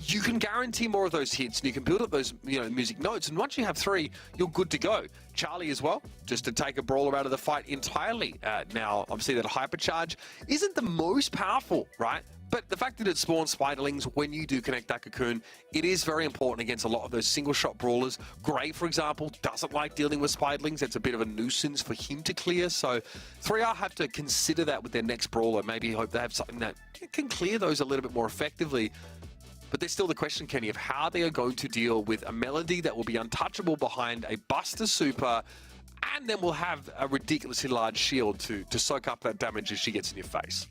you can guarantee more of those hits, and you can build up those, music notes. And once you have 3, you're good to go. Charlie as well, just to take a brawler out of the fight entirely. Now, obviously, that hypercharge isn't the most powerful, right? But the fact that it spawns spiderlings when you do connect that cocoon, it is very important against a lot of those single-shot brawlers. Gray, for example, doesn't like dealing with spiderlings. It's a bit of a nuisance for him to clear. So 3R have to consider that with their next brawler. Maybe hope they have something that can clear those a little bit more effectively. But there's still the question, Kenny, of how they are going to deal with a Melody that will be untouchable behind a Buster Super, and then will have a ridiculously large shield to soak up that damage as she gets in your face.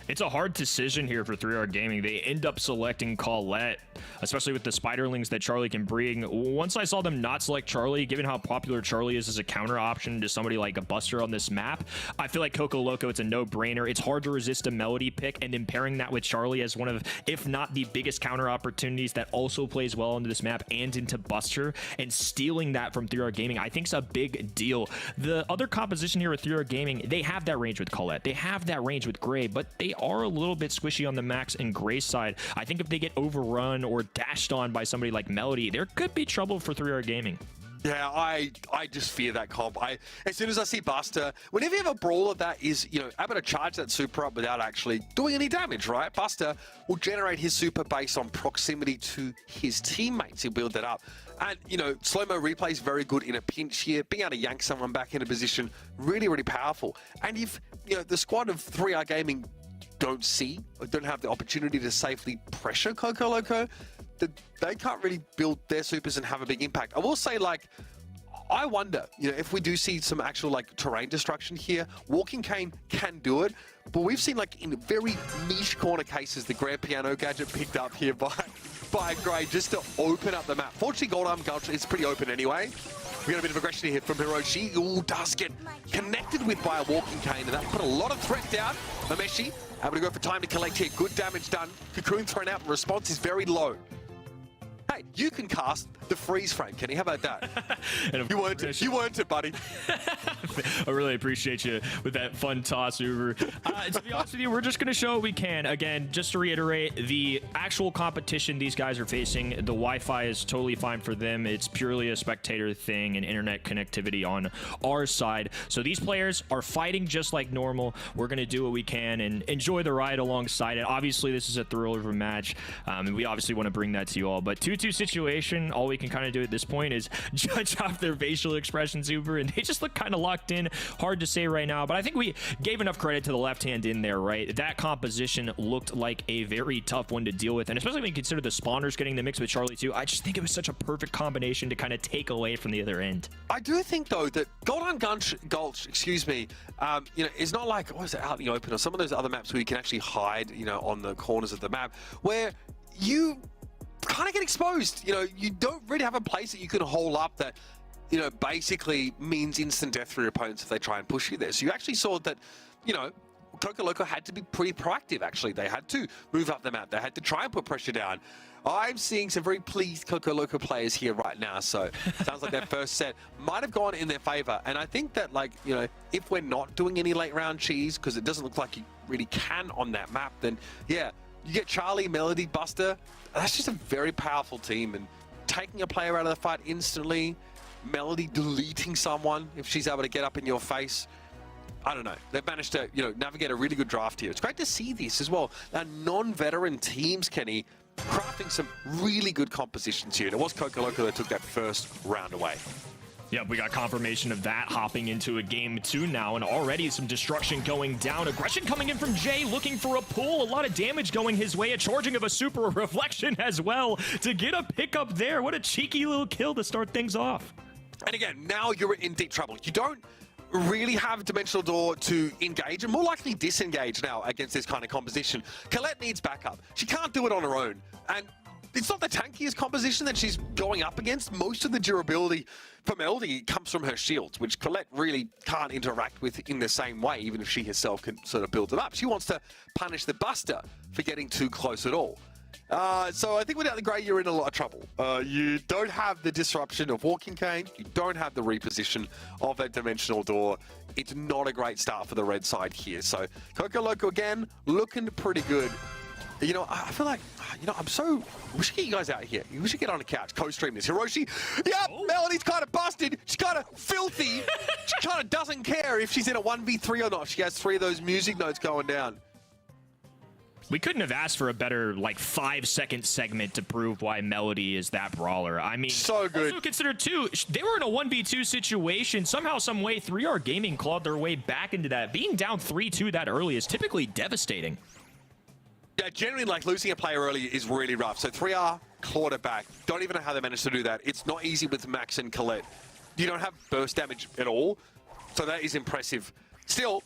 It's a hard decision here for 3R Gaming. They end up selecting Colette, especially with the spiderlings that Charlie can bring. Once I saw them not select Charlie, given how popular Charlie is as a counter option to somebody like a Buster on this map, I feel like Coco Loco, it's a no-brainer. It's hard to resist a Melody pick, and then pairing that with Charlie as one of, if not the biggest counter opportunities that also plays well into this map and into Buster, and stealing that from 3R Gaming, I think is a big deal. The other composition here with 3R Gaming, they have that range with Colette. They have that range with Gray, but they are a little bit squishy on the Max and Gray side. I think if they get overrun or dashed on by somebody like Melody, there could be trouble for 3R Gaming. Yeah, I just fear that comp. As soon as I see Buster, whenever you have a brawler that is, able to charge that super up without actually doing any damage, right? Buster will generate his super based on proximity to his teammates. He'll build that up. And, slow-mo replay is very good in a pinch here. Being able to yank someone back into position, really, really powerful. And if, the squad of 3R Gaming don't see or don't have the opportunity to safely pressure Coco Loco, they can't really build their supers and have a big impact. I will say, I wonder, if we do see some actual terrain destruction here, Walking Cane can do it, but we've seen in very niche corner cases the Grand Piano gadget picked up here by Gray just to open up the map. Fortunately, Gold Arm Gulch is pretty open anyway. We got a bit of aggression here from Hiroshi. Ooh, does get connected with by a Walking Cane, and that put a lot of threat down. Mameshi able to go for time to collect here. Good damage done. Cocoon thrown out, and response is very low. Hey, you can cast the freeze frame, Kenny. How about that? You earned it. You earned it, buddy. I really appreciate you with that fun toss, Uber. To be honest with you, we're just going to show what we can. Again, just to reiterate, the actual competition these guys are facing, the Wi-Fi is totally fine for them. It's purely a spectator thing and internet connectivity on our side. So these players are fighting just like normal. We're going to do what we can and enjoy the ride alongside it. Obviously, this is a thriller of a match, and we obviously want to bring that to you all. But 2-2 situation, all we can kind of do at this point is judge off their facial expressions, Uber, and they just look kind of locked in. Hard to say right now, but I think we gave enough credit to the left hand in there, right? That composition looked like a very tough one to deal with, and especially when you consider the spawners getting the mix with Charlie too. I just think it was such a perfect combination to kind of take away from the other end. I do think though that Golden Gulch, is not like, what is it, out in the open or some of those other maps where you can actually hide, on the corners of the map, where you kind of get exposed. You don't really have a place that you can hole up that, basically means instant death for your opponents if they try and push you there. So you actually saw that, Coco Loco had to be pretty proactive, actually. They had to move up the map. They had to try and put pressure down. I'm seeing some very pleased Coco Loco players here right now, so sounds like that first set might have gone in their favor. And I think that, if we're not doing any late round cheese, because it doesn't look like you really can on that map, then, yeah, you get Charlie, Melody, Buster. That's just a very powerful team, and taking a player out of the fight instantly, Melody deleting someone if she's able to get up in your face. I don't know. They've managed to, navigate a really good draft here. It's great to see this as well. Our non-veteran teams, Kenny, crafting some really good compositions here. And it was Coco Loco that took that first round away. Yep, we got confirmation of that hopping into a game 2 now, and already some destruction going down. Aggression coming in from Jay, looking for a pull. A lot of damage going his way. A charging of a super reflection as well to get a pickup there. What a cheeky little kill to start things off. And again, now you're in deep trouble. You don't really have Dimensional Door to engage, and more likely disengage now against this kind of composition. Colette needs backup. She can't do it on her own. And it's not the tankiest composition that she's going up against. Most of the durability for Melody comes from her shields, which Colette really can't interact with in the same way, even if she herself can sort of build it up. She wants to punish the Buster for getting too close at all. So I think without the Grey, you're in a lot of trouble. You don't have the disruption of Walking Cane. You don't have the reposition of that Dimensional Door. It's not a great start for the red side here. So Coco Loco again, looking pretty good. I feel like, we should get you guys out here. We should get on the couch, co-stream this. Hiroshi, yep, Melody's kind of busted. She's kind of filthy. She kind of doesn't care if she's in a 1v3 or not. She has 3 of those music notes going down. We couldn't have asked for a better, 5-second segment to prove why Melody is that brawler. I mean, so good. Also consider, too, they were in a 1v2 situation. Somehow, some way, 3R Gaming clawed their way back into that. Being down 3-2 that early is typically devastating. Yeah, generally, losing a player early is really rough. So 3R clawed it back. Don't even know how they managed to do that. It's not easy with Max and Colette. You don't have burst damage at all, so that is impressive. Still,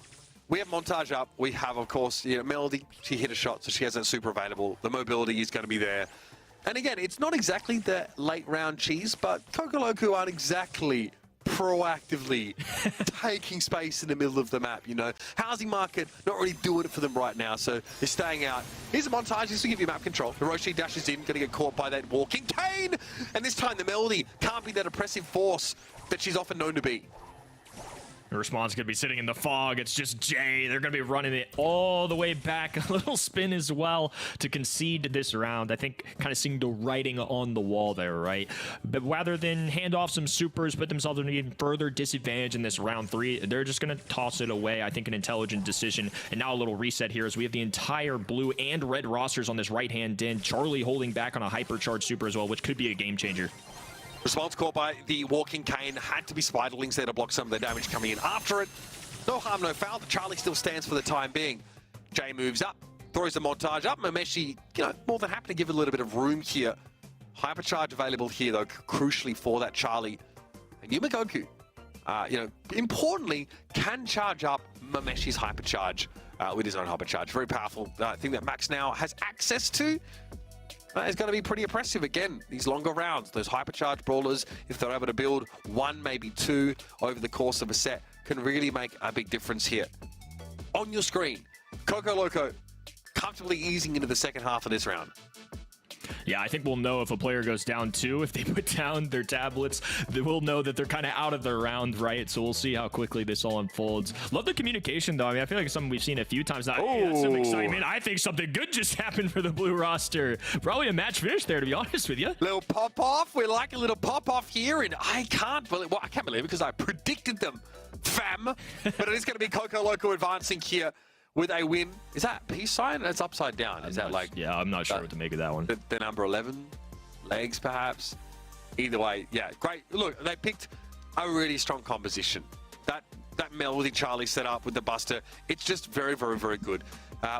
we have Montage up. We have, of course, Melody. She hit a shot, so she has that super available. The mobility is going to be there. And again, it's not exactly the late round cheese, but Coco Loco aren't exactly proactively taking space in the middle of the map, Housing market not really doing it for them right now, so they're staying out. Here's a montage just to give you map control. Hiroshi dashes in, going to get caught by that walking Kane, and this time the Melody can't be that oppressive force that she's often known to be. The response could be sitting in the fog. It's just Jay. They're going to be running it all the way back. A little spin as well to concede this round. I think kind of seeing the writing on the wall there, right? But rather than hand off some supers, put themselves in an even further disadvantage in this round 3, they're just going to toss it away. I think an intelligent decision. And now a little reset here as we have the entire blue and red rosters on this right-hand din. Charlie holding back on a hypercharged super as well, which could be a game changer. Response caught by the walking Kane. Had to be Spiderlings there to block some of the damage coming in after it. No harm, no foul. The Charlie still stands for the time being. Jay moves up, throws the montage up. Mameshi, more than happy to give it a little bit of room here. Hypercharge available here, though, crucially for that Charlie. And Yumagoku, importantly, can charge up Mameshi's hypercharge with his own hypercharge. Very powerful thing that Max now has access to. It's going to be pretty oppressive. Again, these longer rounds, those hypercharged brawlers, if they're able to build 1, maybe 2 over the course of a set, can really make a big difference here. On your screen, Coco Loco comfortably easing into the second half of this round. Yeah, I think we'll know if a player goes down 2. If they put down their tablets, we'll know that they're kind of out of the round, right? So we'll see how quickly this all unfolds. Love the communication, though. I mean, I feel like it's something we've seen a few times now. Hey, that's some excitement. I think something good just happened for the blue roster. Probably a match finish there, to be honest with you. Little pop-off. We like a little pop-off here, and I can't believe it because I predicted them, fam. But it is going to be Coco Loco advancing here with a win. Is that peace sign? That's upside down. Is that like... Yeah, I'm not sure what to make of that one. The number 11? Legs, perhaps? Either way, yeah, great. Look, they picked a really strong composition. That Melody Charlie set up with the Buster, it's just very, very, very good.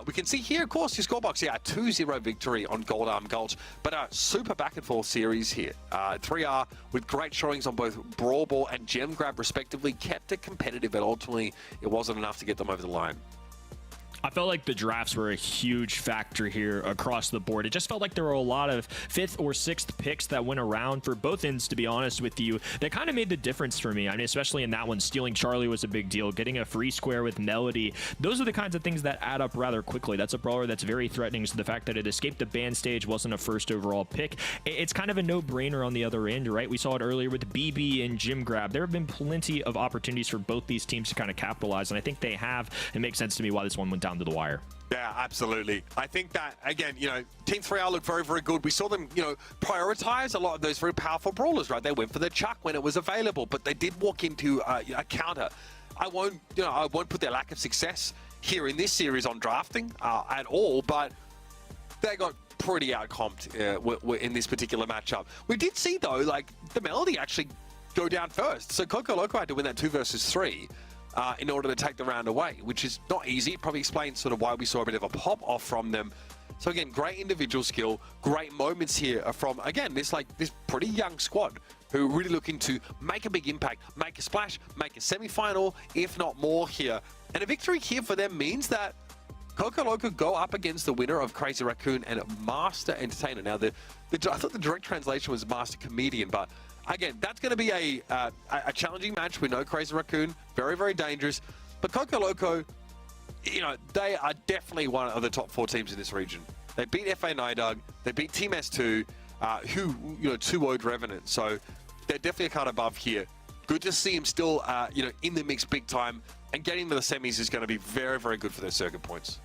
We can see here, of course, your scorebox. Yeah, a 2-0 victory on Gold Arm Gulch, but a super back-and-forth series here. 3R with great showings on both Brawl Ball and Gem Grab, respectively, kept it competitive, but ultimately it wasn't enough to get them over the line. I felt like the drafts were a huge factor here across the board. It just felt like there were a lot of 5th or 6th picks that went around for both ends, to be honest with you. That kind of made the difference for me. I mean, especially in that one, stealing Charlie was a big deal. Getting a free square with Melody. Those are the kinds of things that add up rather quickly. That's a brawler that's very threatening. So the fact that it escaped the ban stage, wasn't a first overall pick, it's kind of a no-brainer on the other end, right? We saw it earlier with BB and Jim Grab. There have been plenty of opportunities for both these teams to kind of capitalize, and I think they have. It makes sense to me why this one went down to the wire. Yeah, absolutely. I think that, again, Team 3R looked very, very good. We saw them, prioritize a lot of those very powerful brawlers, right? They went for the chuck when it was available, but they did walk into a counter. I won't put their lack of success here in this series on drafting at all, but they got pretty outcomped in this particular matchup. We did see, though, the Melody actually go down first. So Coco Loco had to win that 2 versus 3. In order to take the round away, which is not easy. It probably explains sort of why we saw a bit of a pop-off from them. So again, great individual skill, great moments here from, again, this pretty young squad who are really looking to make a big impact, make a splash, make a semi-final, if not more here. And a victory here for them means that Coco Loco go up against the winner of Crazy Raccoon and Master Entertainer. Now, I thought the direct translation was Master Comedian, but again, that's going to be a challenging match. We know Crazy Raccoon, very, very dangerous. But Coco Loco, they are definitely one of the top 4 teams in this region. They beat FA Nidug, they beat Team S2, who, 2-0'd Revenant. So they're definitely a cut above here. Good to see him still, in the mix big time. And getting to the semis is going to be very, very good for their circuit points.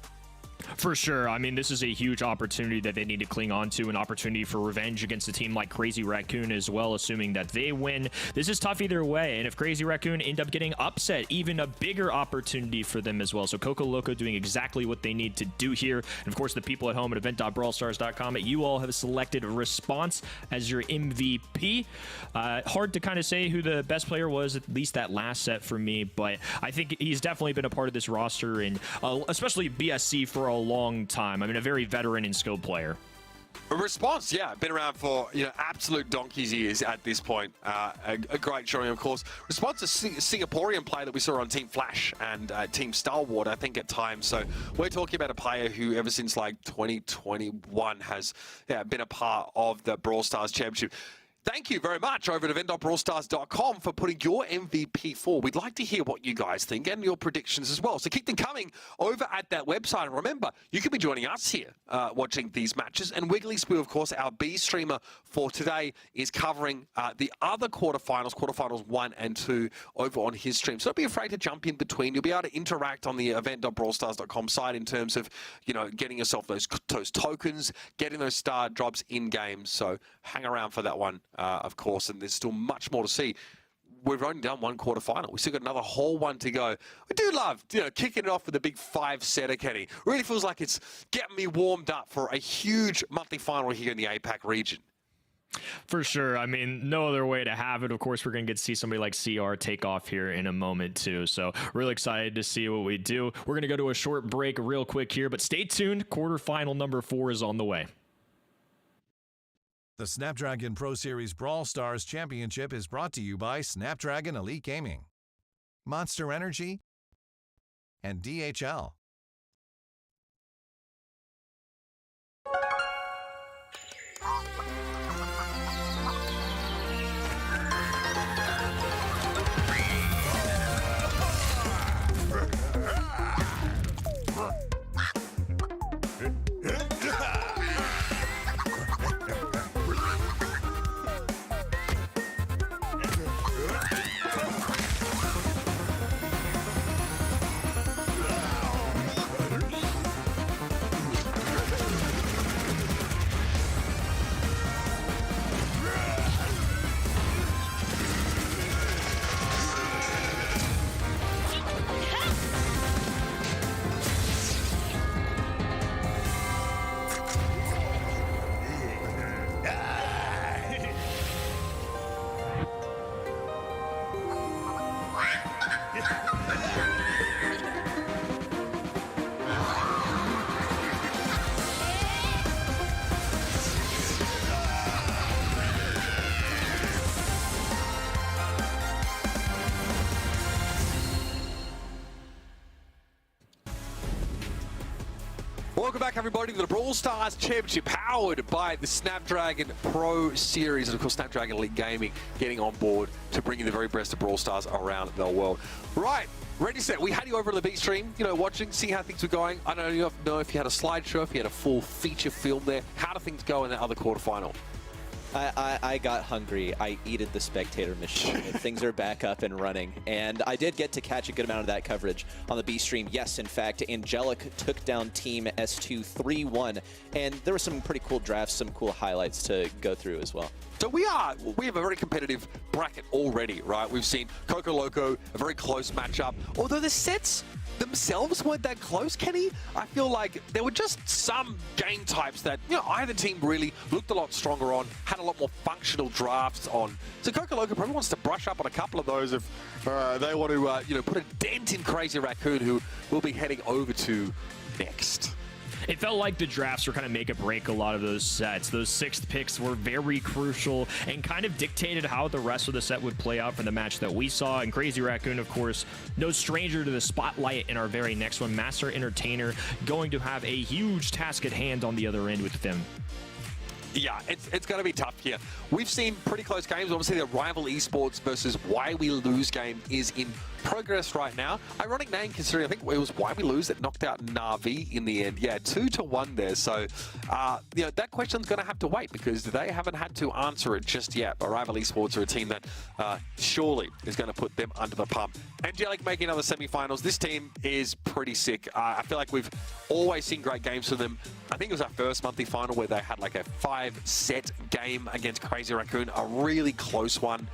For sure. I mean, this is a huge opportunity that they need to cling on to, an opportunity for revenge against a team like Crazy Raccoon as well, assuming that they win. This is tough either way, and if Crazy Raccoon end up getting upset, even a bigger opportunity for them as well. So Coco Loco doing exactly what they need to do here. And of course, the people at home at event.brawlstars.com, you all have selected Response as your MVP. Hard to kind of say who the best player was, at least that last set for me, but I think he's definitely been a part of this roster, and especially BSC for a long time. I mean, a very veteran and skilled player. A response, yeah, been around for absolute donkey's years at this point. A great showing, of course. Response, a Singaporean player that we saw on Team Flash and Team Starward, I think, at times. So we're talking about a player who, ever since like 2021, has been a part of the Brawl Stars Championship. Thank you very much over at event.brawlstars.com for putting your MVP forward. We'd like to hear what you guys think and your predictions as well. So keep them coming over at that website. And remember, you can be joining us here watching these matches. And Wiggly Spoo, of course, our B streamer for today, is covering the other quarterfinals 1 and 2 over on his stream. So don't be afraid to jump in between. You'll be able to interact on the event.brawlstars.com site in terms of, getting yourself those tokens, getting those star drops in games. So hang around for that one. Of course, and there's still much more to see. We've only done one quarterfinal. We've still got another whole one to go. We do love, kicking it off with a big 5-setter, Kenny. Really feels like it's getting me warmed up for a huge monthly final here in the APAC region. For sure. I mean, no other way to have it. Of course, we're going to get to see somebody like CR take off here in a moment, too. So really excited to see what we do. We're going to go to a short break real quick here, but stay tuned. Quarterfinal number 4 is on the way. The Snapdragon Pro Series Brawl Stars Championship is brought to you by Snapdragon Elite Gaming, Monster Energy, and DHL. Welcome back, everybody, to the Brawl Stars Championship, powered by the Snapdragon Pro Series. And, of course, Snapdragon Elite Gaming getting on board to bring you the very best of Brawl Stars around the world. Right, ready, set. We had you over to the B stream, watching, seeing how things were going. I don't know if you had a slideshow, if you had a full feature film there. How do things go in that other quarterfinal? I got hungry. I eated the spectator machine. Things are back up and running. And I did get to catch a good amount of that coverage on the B stream. Yes, in fact, Angelic took down Team S2 3-1. And there were some pretty cool drafts, some cool highlights to go through as well. So we have a very competitive bracket already, right? We've seen Coco Loco, a very close matchup. Although the sets themselves weren't that close, Kenny. I feel like there were just some game types that either team really looked a lot stronger on, had a lot more functional drafts on. So Coco Loco probably wants to brush up on a couple of those if they want to put a dent in Crazy Raccoon, who we'll be heading over to next. It felt like the drafts were kind of make or break a lot of those sets. Those 6th picks were very crucial and kind of dictated how the rest of the set would play out for the match that we saw. And Crazy Raccoon, of course, no stranger to the spotlight in our very next one. Master Entertainer going to have a huge task at hand on the other end with them. Yeah, it's going to be tough here. We've seen pretty close games. Obviously, the Rival Esports versus Why We Lose game is in progress right now. Ironic name, considering I think it was Why We Lose that knocked out Na'Vi in the end. Yeah, 2-1 there. So, that question's going to have to wait because they haven't had to answer it just yet. But Rival Esports are a team that surely is going to put them under the pump. Angelic making another semifinals. This team is pretty sick. I feel like we've always seen great games from them. I think it was our first monthly final where they had like a 5-set game against Crazy Raccoon, a really close one.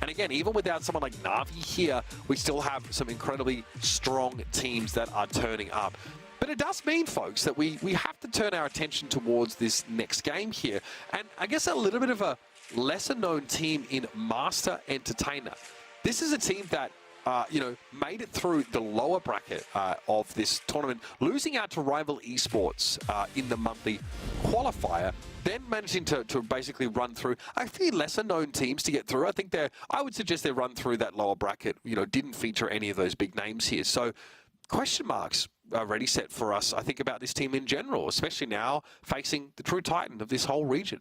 And again, even without someone like Na'Vi here, we still have some incredibly strong teams that are turning up. But it does mean, folks, that we have to turn our attention towards this next game here. And I guess a little bit of a lesser-known team in Master Entertainer. This is a team that made it through the lower bracket of this tournament, losing out to Rival Esports in the monthly qualifier, then managing to basically run through a few lesser known teams to get through. I would suggest they run through that lower bracket, didn't feature any of those big names here. So question marks already set for us, I think, about this team in general, especially now facing the true titan of this whole region.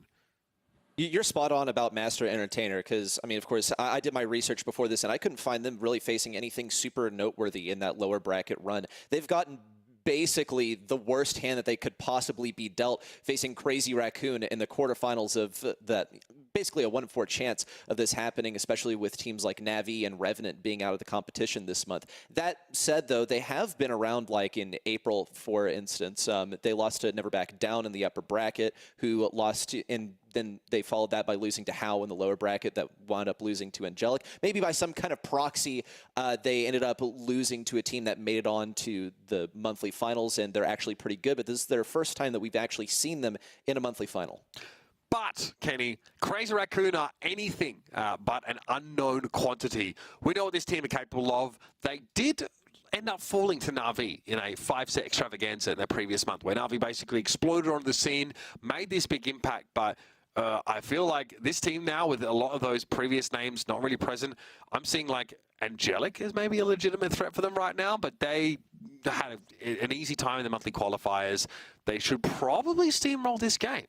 You're spot on about Master Entertainer because, I mean, of course, I did my research before this and I couldn't find them really facing anything super noteworthy in that lower bracket run. They've gotten basically the worst hand that they could possibly be dealt, facing Crazy Raccoon in the quarterfinals of that. Basically a 1 in 4 chance of this happening, especially with teams like Navi and Revenant being out of the competition this month. That said, though, they have been around, like in April, for instance. They lost to Never Back Down in the upper bracket, who lost to, and then they followed that by losing to How in the lower bracket, that wound up losing to Angelic. Maybe by some kind of proxy, they ended up losing to a team that made it on to the monthly finals, and they're actually pretty good, but this is their first time that we've actually seen them in a monthly final. But, Kenny, Crazy Raccoon are anything but an unknown quantity. We know what this team are capable of. They did end up falling to Na'Vi in a 5-set extravaganza in their previous month, where Na'Vi basically exploded onto the scene, made this big impact, but I feel like this team now, with a lot of those previous names not really present, I'm seeing like Angelic is maybe a legitimate threat for them right now, but they had an easy time in the monthly qualifiers. They should probably steamroll this game.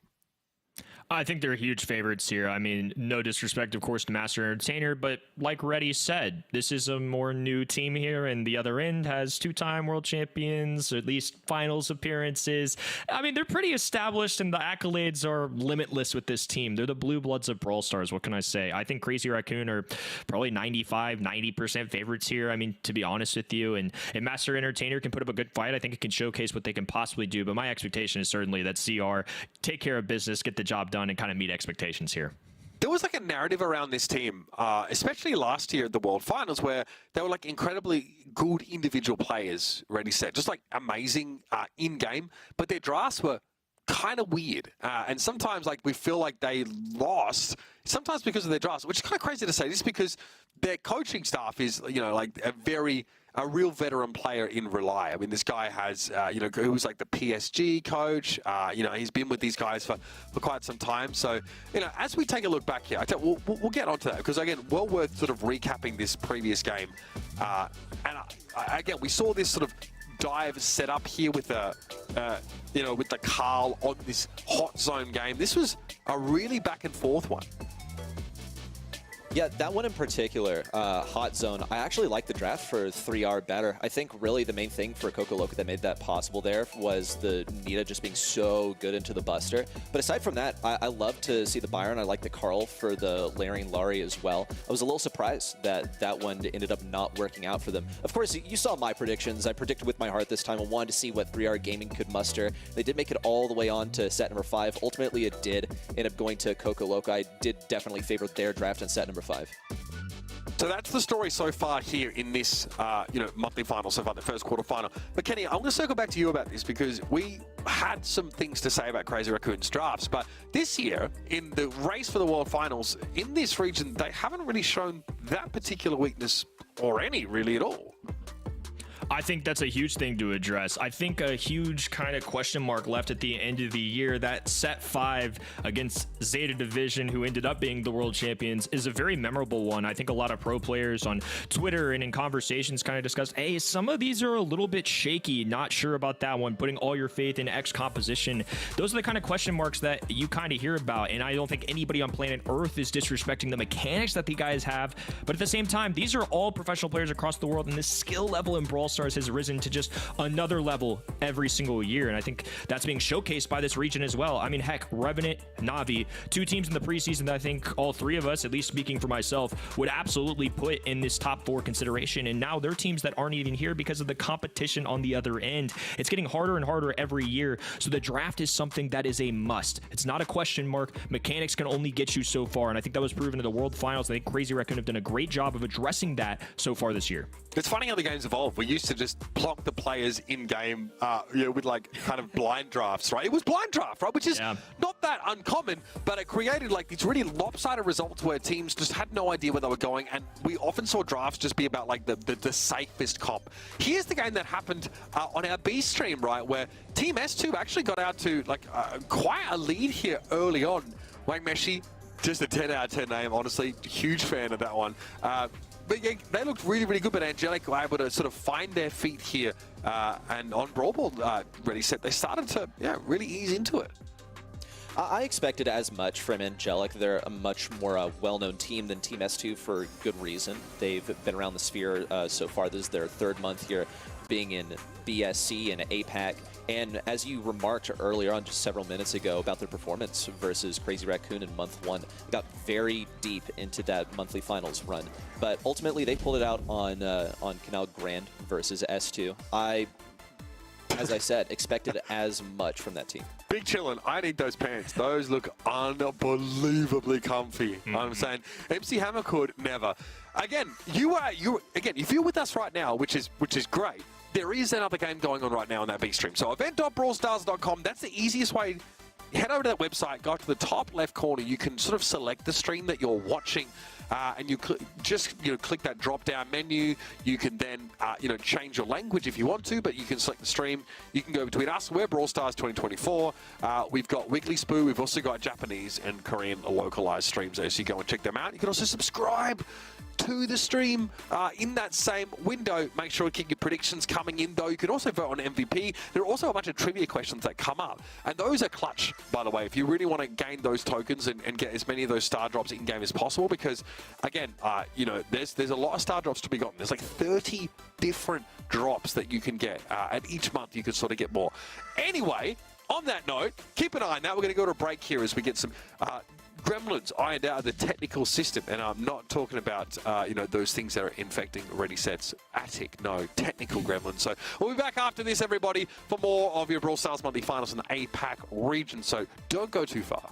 I think they're huge favorites here. I mean, no disrespect, of course, to Master Entertainer, but like Reddy said, this is a more new team here, and the other end has 2-time world champions, or at least finals appearances. I mean, they're pretty established, and the accolades are limitless with this team. They're the blue bloods of Brawl Stars. What can I say? I think Crazy Raccoon are probably 90% favorites here. I mean, to be honest with you, and Master Entertainer can put up a good fight. I think it can showcase what they can possibly do, but my expectation is certainly that CR take care of business, get the job done, and kind of meet expectations here. There was like a narrative around this team, especially last year at the World Finals, where they were like incredibly good individual players, ready, set, just like amazing in-game, but their drafts were kind of weird. And sometimes like we feel like they lost, sometimes because of their drafts, which is kind of crazy to say, just because their coaching staff is, like a real veteran player in Rely. I mean, this guy has, who was like the PSG coach. He's been with these guys for quite some time. So, as we take a look back here, we'll get onto that because, again, well worth sort of recapping this previous game. Again, we saw this sort of dive set up here with with the Carl on this hot zone game. This was a really back and forth one. Yeah, that one in particular, Hot Zone, I actually like the draft for 3R better. I think really the main thing for Coco Loco that made that possible there was the Nita just being so good into the Buster. But aside from that, I love to see the Byron. I like the Carl for the Larian Lari as well. I was a little surprised that that one ended up not working out for them. Of course, you saw my predictions. I predicted with my heart this time. I wanted to see what 3R Gaming could muster. They did make it all the way on to set number 5. Ultimately, it did end up going to Coco Loco. I did definitely favor their draft in set number 5. So that's the story so far here in this, monthly final, so far the first quarterfinal. But Kenny, I'm going to circle back to you about this because we had some things to say about Crazy Raccoon's drafts, but this year in the race for the World Finals in this region, they haven't really shown that particular weakness or any really at all. I think that's a huge thing to address. I think a huge kind of question mark left at the end of the year, that set 5 against Zeta Division, who ended up being the world champions, is a very memorable one. I think a lot of pro players on Twitter and in conversations kind of discussed, hey, some of these are a little bit shaky, not sure about that one, putting all your faith in X composition. Those are the kind of question marks that you kind of hear about, and I don't think anybody on planet Earth is disrespecting the mechanics that the guys have, but at the same time, these are all professional players across the world, and the skill level in Brawl Stars has risen to just another level every single year, and I think that's being showcased by this region as well. I mean, heck, Revenant, Navi, 2 teams in the preseason that I think all 3 of us, at least speaking for myself, would absolutely put in this top 4 consideration, and now they're teams that aren't even here because of the competition on the other end. It's getting harder and harder every year, so the draft is something that is a must. It's not a question mark. Mechanics can only get you so far, and I think that was proven in the World Finals. I think Crazy Raccoon have done a great job of addressing that so far this year. It's funny how the game's evolved. We used to to just plonk the players in game, you know, with like kind of blind drafts, right? It was blind draft, right? Which is not that uncommon, but it created like these really lopsided results where teams just had no idea where they were going, and we often saw drafts just be about like the safest comp. Here's the game that happened on our B stream, right, where Team S2 actually got out to like quite a lead here early on. Wang Meshi, just a 10 out of 10 name, honestly. Huge fan of that one. But yeah, they looked really, really good, but Angelic were able to sort of find their feet here. And on Brawl Ball ready set, they started to really ease into it. I expected as much from Angelic. They're a much more well-known team than Team S2 for good reason. They've been around the sphere so far. This is their 3rd month here being in BSC and APAC. And as you remarked earlier on just several minutes ago about their performance versus Crazy Raccoon in month 1, got very deep into that monthly finals run. But ultimately they pulled it out on Canal Grand versus S2. As I said, expected as much from that team. Big chillin', I need those pants. Those look unbelievably comfy. I'm saying MC Hammer could never. Again, if you're with us right now, which is great, there is another game going on right now on that B stream. So event.brawlstars.com, that's the easiest way. Head over to that website, go to the top left corner. You can sort of select the stream that you're watching, and you click that drop-down menu. You can then change your language if you want to, but you can select the stream. You can go between us. We're Brawl Stars 2024. We've got Wiggly Spoo. We've also got Japanese and Korean localized streams there, so you go and check them out. You can also subscribe to the stream in that same window. Make sure to keep your predictions coming in, though. You can also vote on MVP. There are also a bunch of trivia questions that come up, and those are clutch, by the way, if you really want to gain those tokens and get as many of those star drops in game as possible, because again, there's a lot of star drops to be gotten. There's like 30 different drops that you can get, and each month you can sort of get more. Anyway, on that note, keep an eye on that. We're going to go to a break here as we get some gremlins ironed out of the technical system, and I'm not talking about those things that are infecting Ready Set's attic. No, technical gremlins. So we'll be back after this, everybody, for more of your Brawl Stars monthly finals in the APAC region. So don't go too far.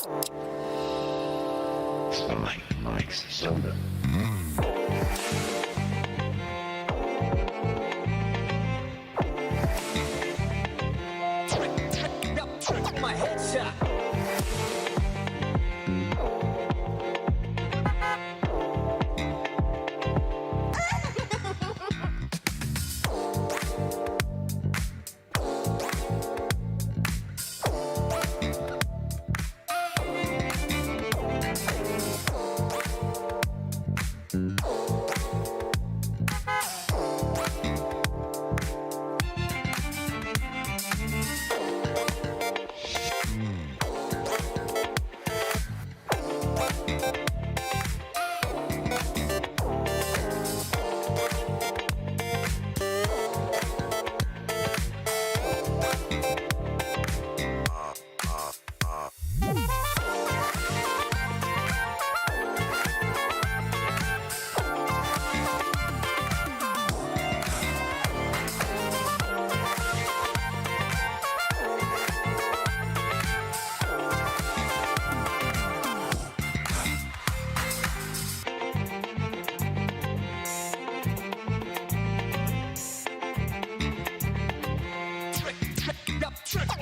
My headshot.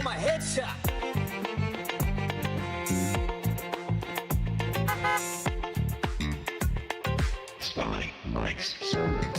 My headshot. Spy Mike's server.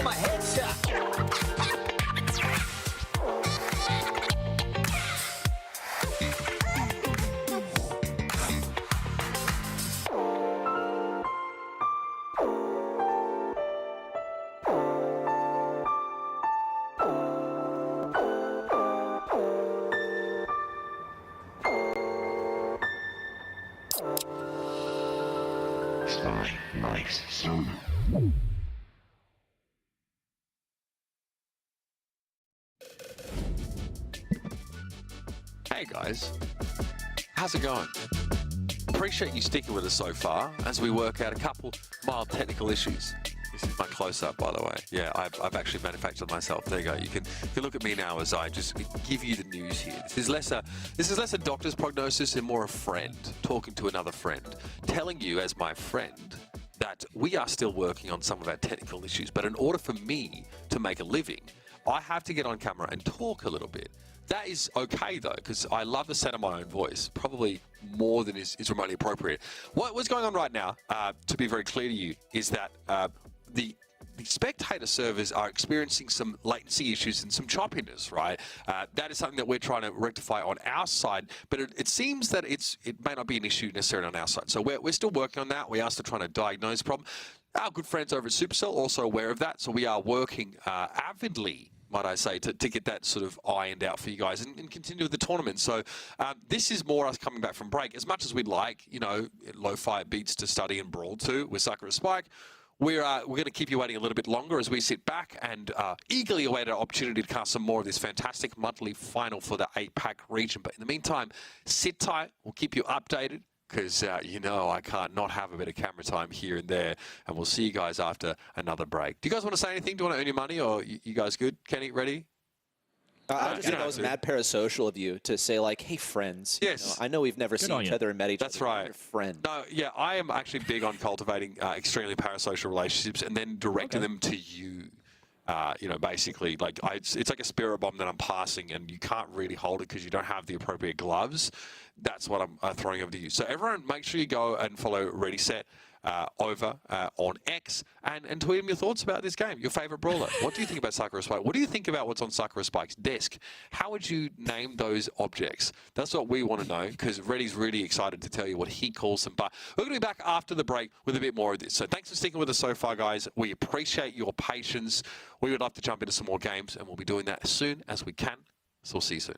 My headshot. Spy Mike's server. Hey guys, how's it going? Appreciate you sticking with us so far as we work out a couple mild technical issues. This is my close-up, by the way. Yeah, I've actually manufactured myself. There you go. You can look at me now as I just give you the news here. This is less a doctor's prognosis and more a friend talking to another friend, telling you as my friend that we are still working on some of our technical issues. But in order for me to make a living, I have to get on camera and talk a little bit. That is okay though, because I love the sound of my own voice, probably more than is remotely appropriate. What's going on right now, to be very clear to you, is that the spectator servers are experiencing some latency issues and some choppiness, right? That is something that we're trying to rectify on our side, but it seems that it may not be an issue necessarily on our side. So we're still working on that. We are still trying to diagnose the problem. Our good friends over at Supercell are also aware of that, so we are working avidly might I say, to get that sort of ironed out for you guys and continue with the tournament. So this is more us coming back from break. As much as we'd like, you know, low-fire beats to study and brawl to with Sakura Spike, we're going to keep you waiting a little bit longer as we sit back and eagerly await our opportunity to cast some more of this fantastic monthly final for the APAC region. But in the meantime, sit tight. We'll keep you updated because, you know, I can't not have a bit of camera time here and there. And we'll see you guys after another break. Do you guys want to say anything? Do you want to earn your money or you guys good? Kenny, ready? I just think that was mad parasocial of you to say, like, hey, friends. Yes. You know, I know we've never seen each other and met each other. That's right. You're friend. No, yeah, I am actually big on cultivating extremely parasocial relationships and then directing them to you. You know, basically, like, it's like a spirit bomb that I'm passing and you can't really hold it because you don't have the appropriate gloves. That's what I'm throwing over to you. So everyone, make sure you go and follow Ready Set over on X and tweet him your thoughts about this game, your favorite brawler. What do you think about Sakura Spike? What do you think about what's on Sakura Spike's desk? How would you name those objects? That's what we want to know because Reddy's really excited to tell you what he calls them. But we're going to be back after the break with a bit more of this. So thanks for sticking with us so far, guys. We appreciate your patience. We would love to jump into some more games and we'll be doing that as soon as we can. So we'll see you soon.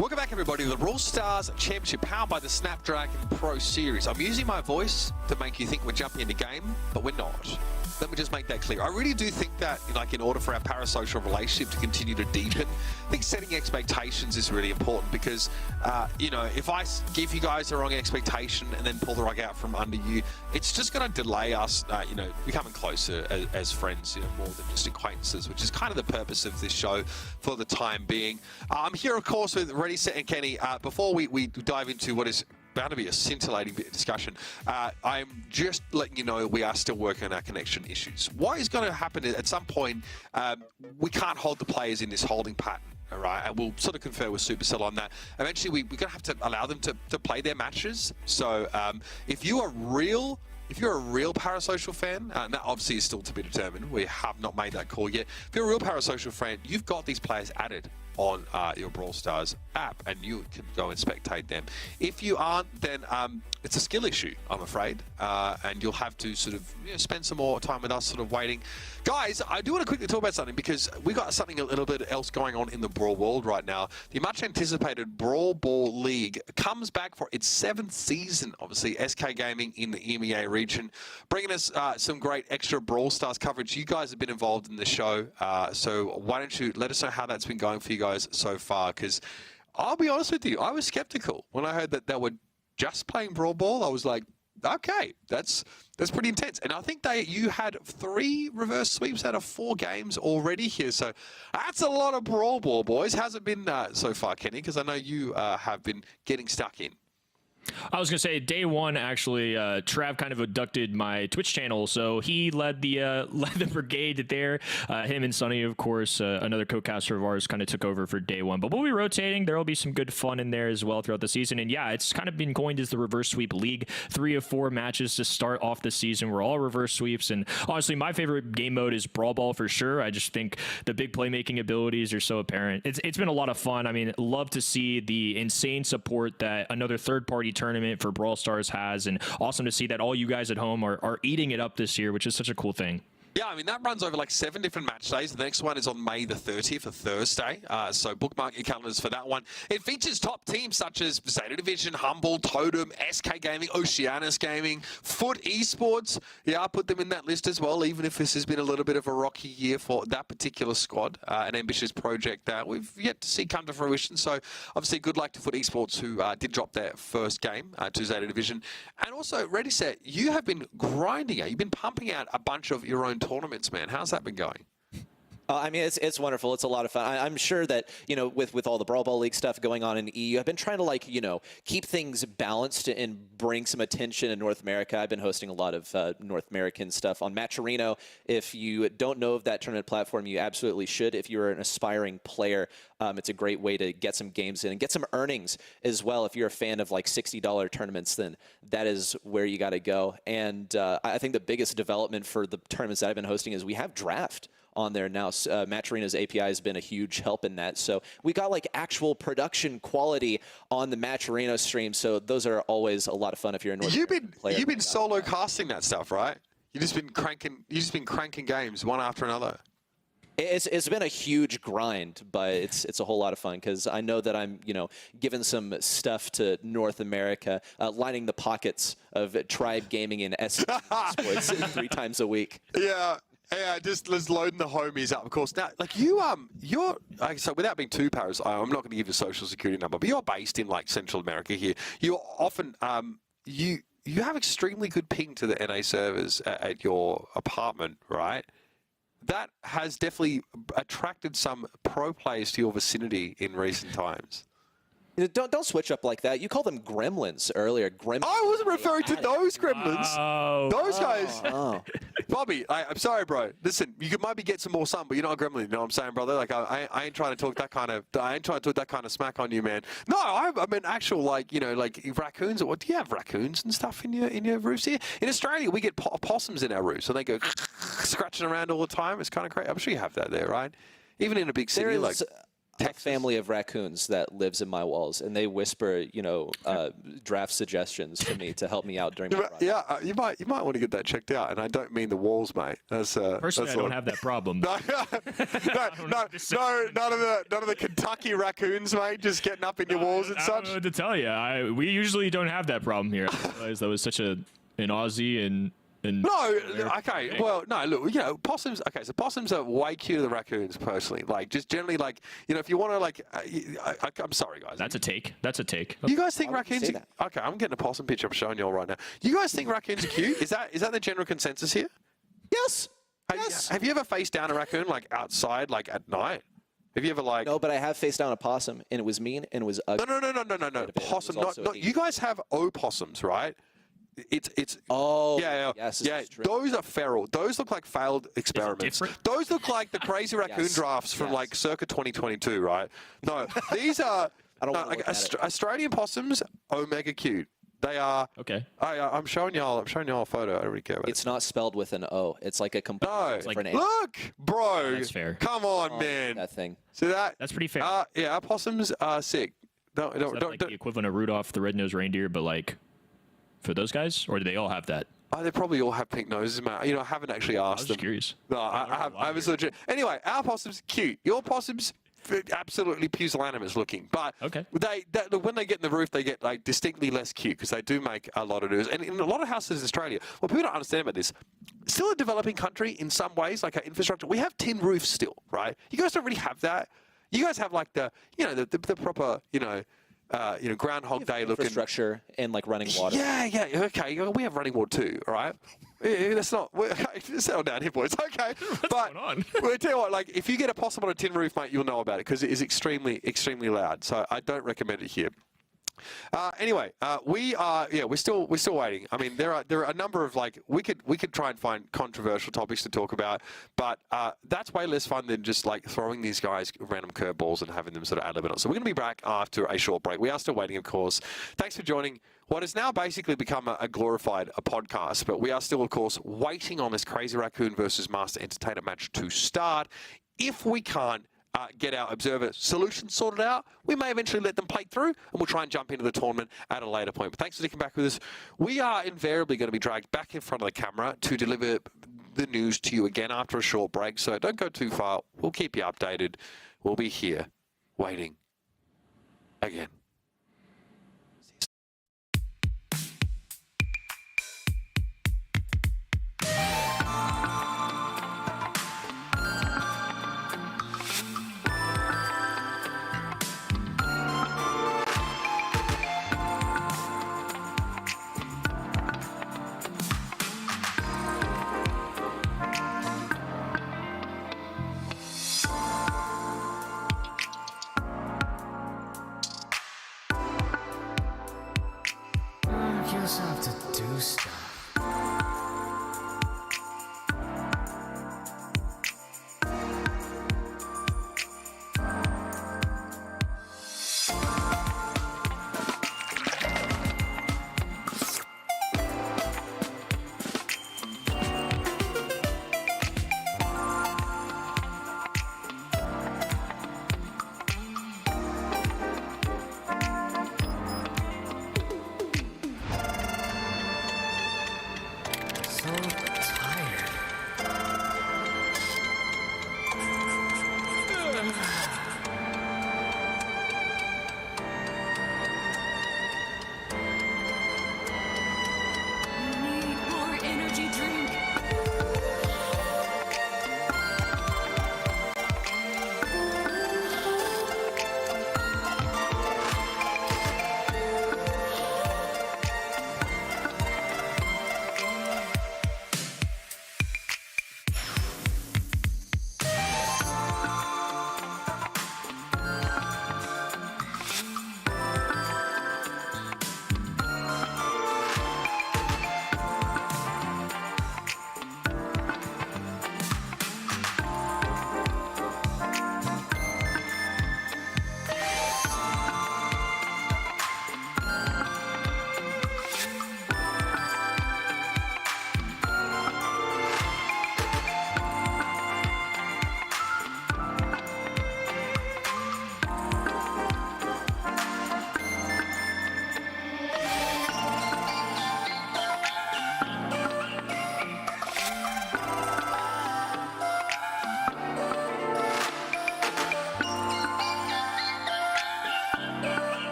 Welcome back, everybody, to the Brawl Stars Championship powered by the Snapdragon Pro Series. I'm using my voice to make you think we're jumping into game, but we're not. Let me just make that clear. I really do think that, like, in order for our parasocial relationship to continue to deepen, I think setting expectations is really important because, you know, if I give you guys the wrong expectation and then pull the rug out from under you, it's just going to delay us, you know, becoming closer as friends, you know, more than just acquaintances, which is kind of the purpose of this show for the time being. I'm here, of course, with Ready, Set, and Kenny. Before we dive into what is bound to be a scintillating bit of discussion, I'm just letting you know we are still working on our connection issues. What is going to happen is at some point, we can't hold the players in this holding pattern. All right, and we'll sort of confer with Supercell on that. Eventually, we're going to have to allow them to play their matches. So if you're a real parasocial fan, and that obviously is still to be determined, we have not made that call yet. If you're a real parasocial fan, you've got these players added on your Brawl Stars app, and you can go and spectate them. If you aren't, then it's a skill issue, I'm afraid, and you'll have to sort of spend some more time with us sort of waiting. Guys, I do want to quickly talk about something because we got something a little bit else going on in the Brawl world right now. The much anticipated Brawl Ball League comes back for its 7th season. Obviously, SK Gaming in the EMEA region, bringing us some great extra Brawl Stars coverage. You guys have been involved in the show, so why don't you let us know how that's been going for you guys so far? Because I'll be honest with you, I was skeptical when I heard that they were just playing Brawl Ball. I was like, okay, that's pretty intense. And I think you had 3 reverse sweeps out of 4 games already here. So that's a lot of Brawl Ball, boys. How's it been so far, Kenny? Because I know you have been getting stuck in. I was going to say, day one, actually, Trav kind of abducted my Twitch channel, so he led the brigade there. Him and Sonny, of course, another co-caster of ours, kind of took over for day one. But we'll be rotating. There will be some good fun in there as well throughout the season. And yeah, it's kind of been coined as the Reverse Sweep League. 3 of 4 matches to start off the season were all reverse sweeps. And honestly, my favorite game mode is Brawl Ball for sure. I just think the big playmaking abilities are so apparent. It's been a lot of fun. I mean, love to see the insane support that another third-party tournament for Brawl Stars has, and awesome to see that all you guys at home are eating it up this year, which is such a cool thing. Yeah, I mean, that runs over like 7 different match days. The next one is on May the 30th, a Thursday. So bookmark your calendars for that one. It features top teams such as Zeta Division, Humble, Totem, SK Gaming, Oceanus Gaming, Foot Esports. Yeah, I put them in that list as well, even if this has been a little bit of a rocky year for that particular squad. An ambitious project that we've yet to see come to fruition. So obviously good luck to Foot Esports, who did drop their first game to Zeta Division. And also, Ready Set, you have been grinding out. You've been pumping out a bunch of your own tournaments, man. How's that been going? I mean, it's wonderful. It's a lot of fun. I'm sure that, you know, with all the Brawl Ball League stuff going on in the EU, I've been trying to, like, you know, keep things balanced and bring some attention in North America. I've been hosting a lot of North American stuff on Matcherino. If you don't know of that tournament platform, you absolutely should. If you're an aspiring player, it's a great way to get some games in and get some earnings as well. If you're a fan of like $60 tournaments, then that is where you got to go. And I think the biggest development for the tournaments that I've been hosting is we have draft on there now. Matcherino's API has been a huge help in that. So we got like actual production quality on the Matcherino stream. So those are always a lot of fun if you're a North American player. You've been solo casting that stuff, right? You've just been cranking games one after another. It's been a huge grind, but it's a whole lot of fun because I know that I'm, you know, giving some stuff to North America, lining the pockets of Tribe Gaming and SPS 3 times a week. Yeah. Yeah, just loading the homies up, of course. Now, like you're so without being too paras, I'm not going to give you a social security number, but you're based in like Central America here. You're often you have extremely good ping to the NA servers at your apartment, right? That has definitely attracted some pro players to your vicinity in recent times. Don't switch up like that. You called them gremlins earlier. Gremlins. I wasn't referring to those gremlins. Oh. Those guys. Oh. Bobby, I'm sorry, bro. Listen, you could maybe get some more sun, but you're not a gremlin. You know what I'm saying, brother? Like, I ain't trying to talk that kind of smack on you, man. No, I mean actual, like, you know, like raccoons. What do you have, raccoons and stuff in your roofs here? In Australia, we get possums in our roofs, and they go scratching around all the time. It's kind of crazy. I'm sure you have that there, right? Even in a big city, like. family of raccoons that lives in my walls, and they whisper, draft suggestions to me to help me out during my project. Yeah, you might want to get that checked out, and I don't mean the walls, mate. Personally, I don't have that problem. No, none of the Kentucky raccoons, mate, just getting up in your walls and I such. don't know what to tell you. We usually don't have that problem here. I realized that was such an Aussie and no, okay. Well, no, look, possums. Okay, so possums are way cuter than raccoons, personally. Like, just generally, like, if you want to, like, I'm sorry, guys. That's a take. You guys think raccoons? Okay, I'm getting a possum picture. I'm showing you all right now. You guys think raccoons are cute? Is that the general consensus here? Yes. Have you ever faced down a raccoon, like, outside, like, at night? Have you ever, like... No, but I have faced down a possum, and it was mean, and it was ugly. No. Possum, not you guys have opossums, right? It's Yes, yeah. Those are feral. Those look like failed experiments. Those look like the crazy raccoon drafts from like circa 2022, right? No, these are Australian possums. Omega cute. They are. Okay. I'm showing y'all a photo. I don't really care about it. It's not spelled with an O. It's like a completely different name. Look, bro. That's fair. Come on, man. That thing. See that? That's pretty fair. Yeah, our possums are sick. That's like the equivalent of Rudolph the Red-Nosed Reindeer, but like for those guys, or do they all have that? They probably all have pink noses, man. I haven't actually asked them. I was just curious. No, I was legit. Anyway, our possums cute. Your possums absolutely pusillanimous looking, but when they get in the roof, they get like distinctly less cute because they do make a lot of noise. And in a lot of houses in Australia, what people don't understand about this, still a developing country in some ways, like our infrastructure. We have tin roofs still, right? You guys don't really have that. You guys have like the proper, Groundhog Day looking infrastructure and like running water. Yeah, okay. We have running water too, all right? That's not. Settle down here, boys. Okay, but we'll tell you what. Like, if you get a possum on a tin roof, mate, you'll know about it because it is extremely, extremely loud. So I don't recommend it here. Anyway, we're still waiting. I mean, there are a number of we could try and find controversial topics to talk about, but that's way less fun than just like throwing these guys random curveballs and having them sort of ad-lib it on. So we're going to be back after a short break. We are still waiting, of course. Thanks for joining what has now basically become a glorified podcast, but we are still, of course, waiting on this Crazy Raccoon versus Master Entertainer match to start. If we can't get our observer solution sorted out, we may eventually let them play through, and we'll try and jump into the tournament at a later point. But thanks for sticking back with us. We are invariably going to be dragged back in front of the camera to deliver the news to you again after a short break, so don't go too far. We'll keep you updated. We'll be here waiting again.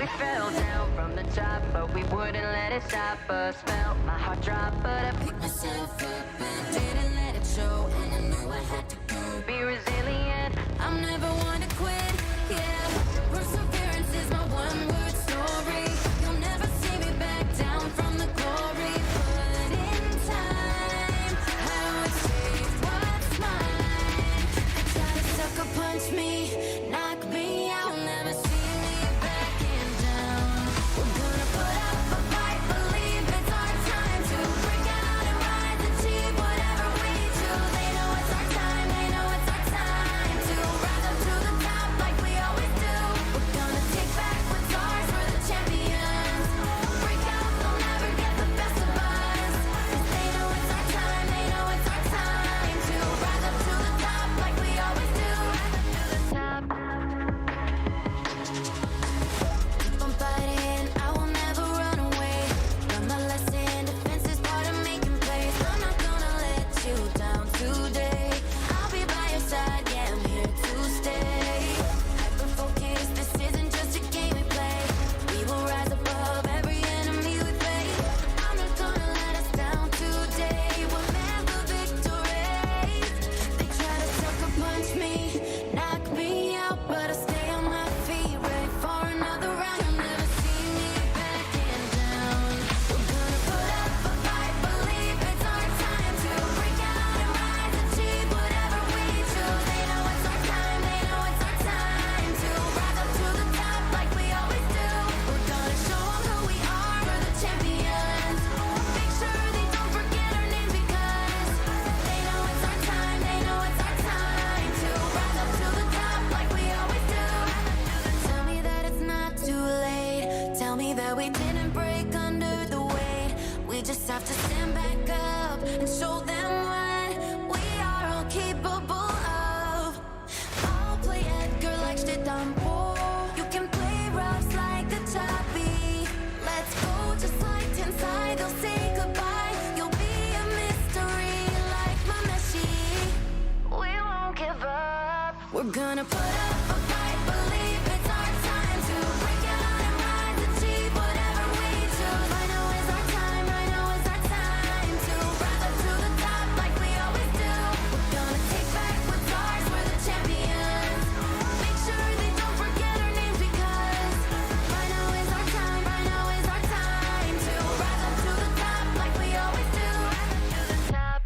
We fell down from the top, but we wouldn't let it stop us. Felt my heart drop, but I picked myself up and didn't let it show. And I knew I had to go. Be resilient, I'm never one to quit. Yeah, perseverance is my one-word story. You'll never see me back down from the glory. Put in time, I would take what's mine. They try to sucker punch me, knock me out, never see me backing down. We're gonna put up a fight, believe it's our time to break out and rise, achieve whatever we choose. They know it's our time, they know it's our time to rise up to the top like we always do. We're gonna take back what's ours, we're the champions. Break out, they'll never get the best of us. 'Cause they know it's our time, they know it's our time to rise up to the top like we always do. Rise up to the top. Keep on fighting, I will never run away. Learn my lesson, defense is part of making plays. I'm not gonna let you down today. I'll be by your side, yeah, I'm here to stay. Hyper-focus, this isn't just a game we play. We will rise above every enemy we face. I'm not gonna let us down today. We're meant for victory. They try to sucker punch me, knock me out, but I stay on my feet, ready for another round. You'll never see me backing down. We're gonna put up a fight, believe it's our time to break out and rise, achieve whatever we choose. They know it's our time, they know it's our time to rise up to the top like we always do. We're gonna show 'em who we are, we're the champions. Make sure they don't forget our name because they know it's our time, they know it's our time to rise up to the top like we always do. Tell me that it's not too late. Tell me that we didn't break under the weight. We just have to stand back up and show them what we are all capable of. I'll play Edgar like Shit You can play rough like a choppy. Let's go just like inside. They'll say goodbye. You'll be a mystery like my Meshi. We won't give up. We're gonna put up a fight, believe it's our time to break out and rise, achieve whatever we choose. I know it's our time, I know it's our time to rise up to the top like we always do. We're gonna take back what's ours, we're the champions. Make sure they don't forget our names because I know it's our time, I know it's our time to rise up to the top like we always do. Rise up to the top.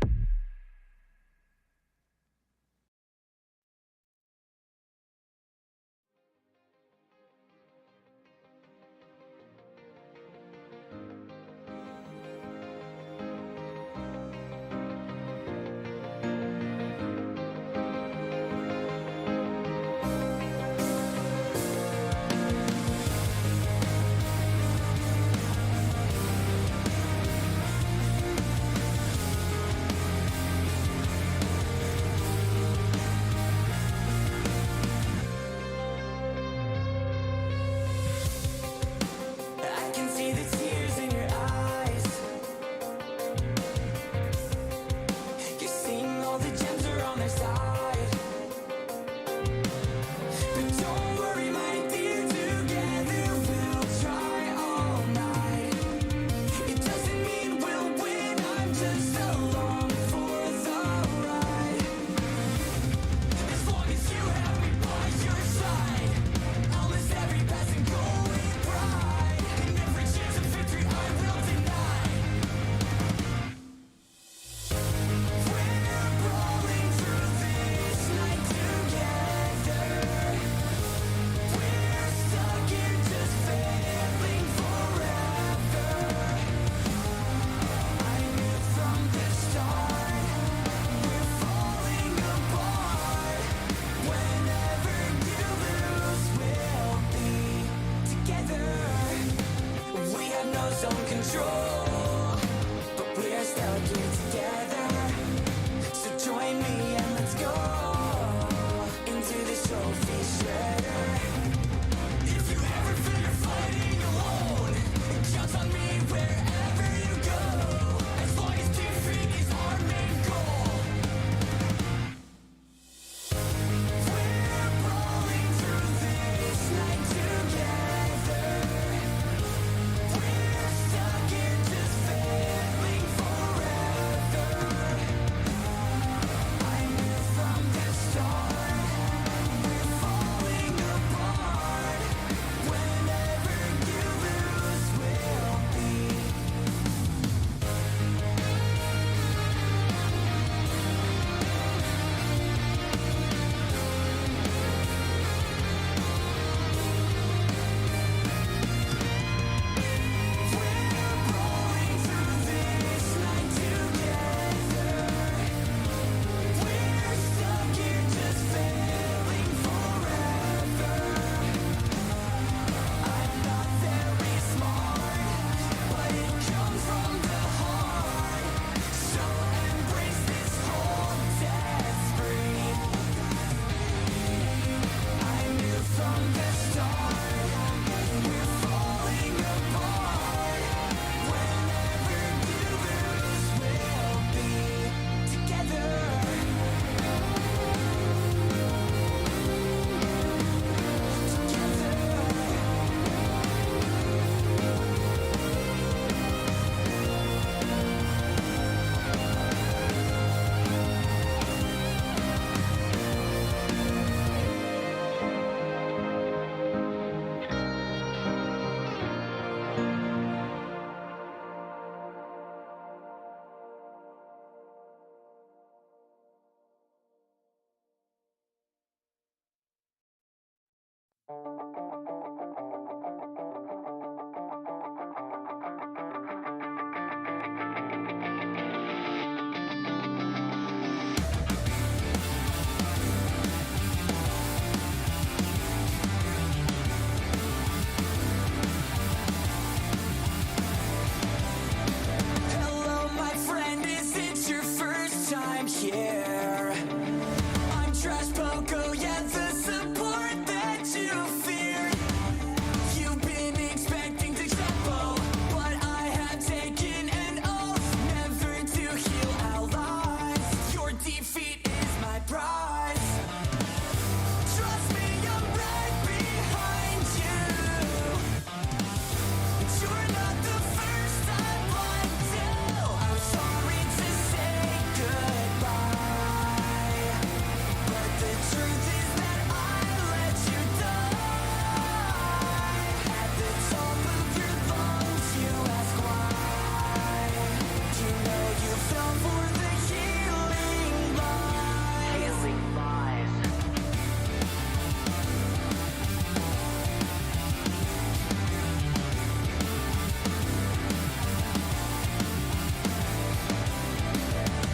here. I'm Trash Poco, yeah, the support that you fear. You've been expecting to tempo, but I have taken an oath never to heal allies. Your defeat is my prize. Trust me, I'm right behind you. You're not the first I've lied to. I'm sorry to say goodbye, but the truth is that I let you die. At the top of your lungs, you ask why. You know you fell for the healing lies.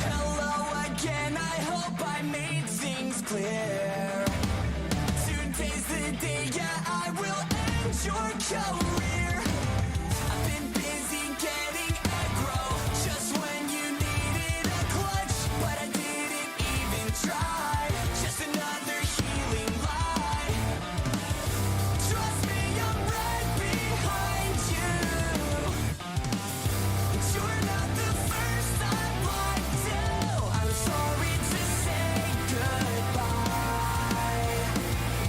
Hello again, I hope I made things clear. Today's the day, yeah, I will end your career. I've been busy getting aggro, just when you needed a clutch, but I didn't even try. Just another healing lie. Trust me, I'm right behind you. You're not the first I've lied to. I'm sorry to say goodbye,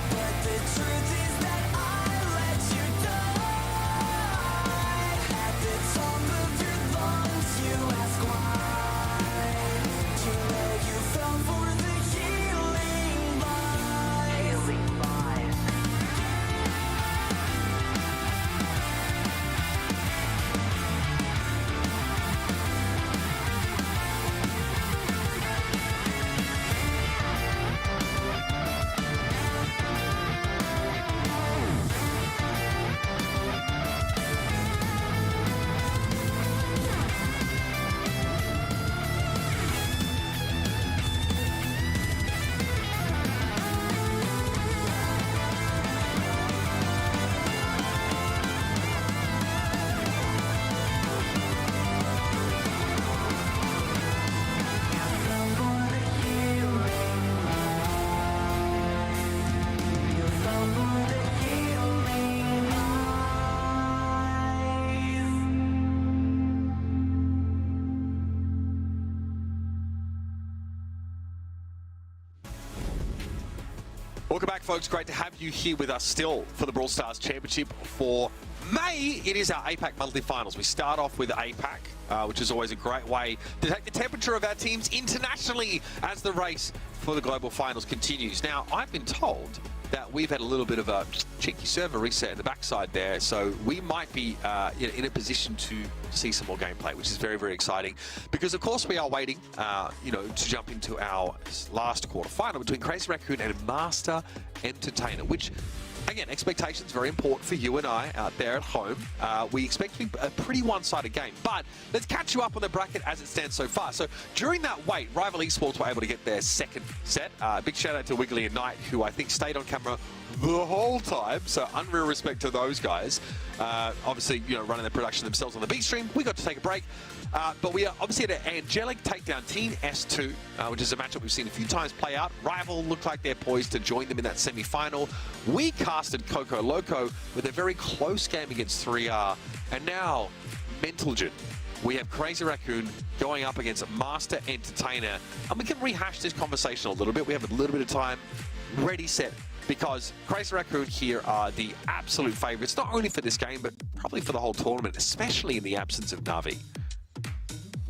but the truth is that I let you die. At the top of your lungs, you ask why. You know you fell for the healing lies. Welcome back, folks. Great to have you here with us still for the Brawl Stars Championship for May. It is our APAC monthly finals. We start off with APAC, which is always a great way to take the temperature of our teams internationally as the race for the global finals continues. Now, I've been told that we've had a little bit of a cheeky server reset in the backside there, so we might be in a position to see some more gameplay, which is very, very exciting, because of course we are waiting to jump into our last quarterfinal between Crazy Raccoon and Master Entertainer, which, again, expectations very important for you and I out there at home. We expect to be a pretty one-sided game, but let's catch you up on the bracket as it stands so far. So during that wait, Rival Esports were able to get their second set. Big shout out to Wiggly and Knight, who I think stayed on camera the whole time, so unreal respect to those guys. Obviously, running the production themselves on the B stream. We got to take a break, but we are obviously at an Angelic takedown Team S2, which is a matchup we've seen a few times play out. Rival looked like they're poised to join them in that semi-final. We casted Coco Loco with a very close game against 3R, and now Mentalgen. We have Crazy Raccoon going up against Master Entertainer, and we can rehash this conversation a little bit. We have a little bit of time. Ready, set, because Crazy Raccoon here are the absolute favourites, not only for this game, but probably for the whole tournament, especially in the absence of Navi.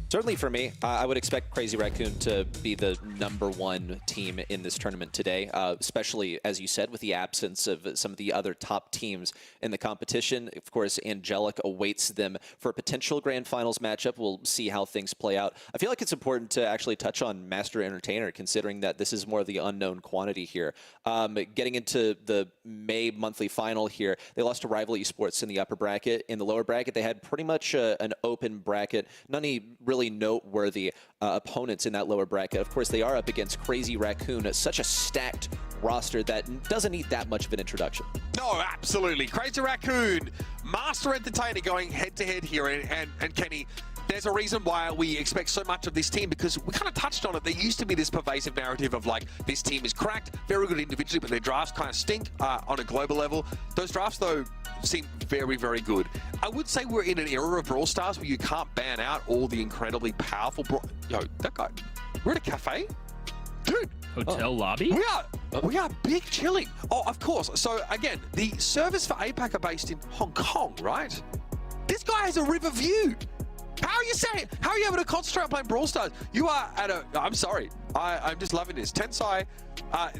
Certainly for me, I would expect Crazy Raccoon to be the #1 team in this tournament today, especially, as you said, with the absence of some of the other top teams in the competition. Of course, Angelic awaits them for a potential Grand Finals matchup. We'll see how things play out. I feel like it's important to actually touch on Master Entertainer, considering that this is more of the unknown quantity here. Getting into the May monthly final here, they lost to Rival Esports in the upper bracket. In the lower bracket, they had pretty much an open bracket. None really noteworthy opponents in that lower bracket. Of course, they are up against Crazy Raccoon, such a stacked roster that doesn't need that much of an introduction. No, absolutely. Crazy Raccoon, Master Entertainer going head-to-head here. And Kenny, there's a reason why we expect so much of this team, because we kind of touched on it. There used to be this pervasive narrative of like, this team is cracked, very good individually, but their drafts kind of stink on a global level. Those drafts, though, seem very, very good. I would say we're in an era of Brawl Stars where you can't ban out all the incredibly powerful Yo, that guy, we're at a cafe? Dude. Hotel lobby? We are big chilling. Oh, of course. So again, the servers for APAC are based in Hong Kong, right? This guy has a river view. How are you able to concentrate on playing Brawl Stars? You are at a, I'm sorry, I'm just loving this. Tensai,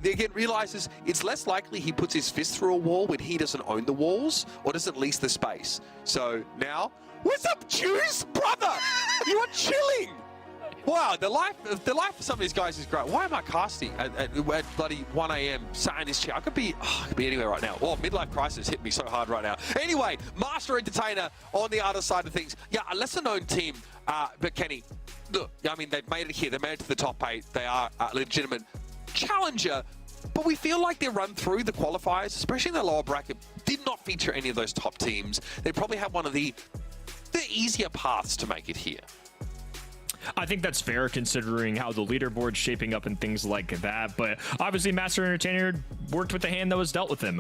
again, realizes it's less likely he puts his fist through a wall when he doesn't own the walls or doesn't lease the space. So now, what's up, juice, brother? You are chilling. Wow, the life for some of these guys is great. Why am I casting at bloody 1 a.m. sat in this chair? I could be anywhere right now. Oh, midlife crisis hit me so hard right now. Anyway, Master Entertainer on the other side of things. Yeah, a lesser-known team, but Kenny, look, I mean, they've made it here. They made it to the top 8. They are a legitimate challenger, but we feel like their run through the qualifiers, especially in the lower bracket, did not feature any of those top teams. They probably have one of the easier paths to make it here. I think that's fair considering how the leaderboard's shaping up and things like that. But obviously, Master Entertainer worked with the hand that was dealt with them.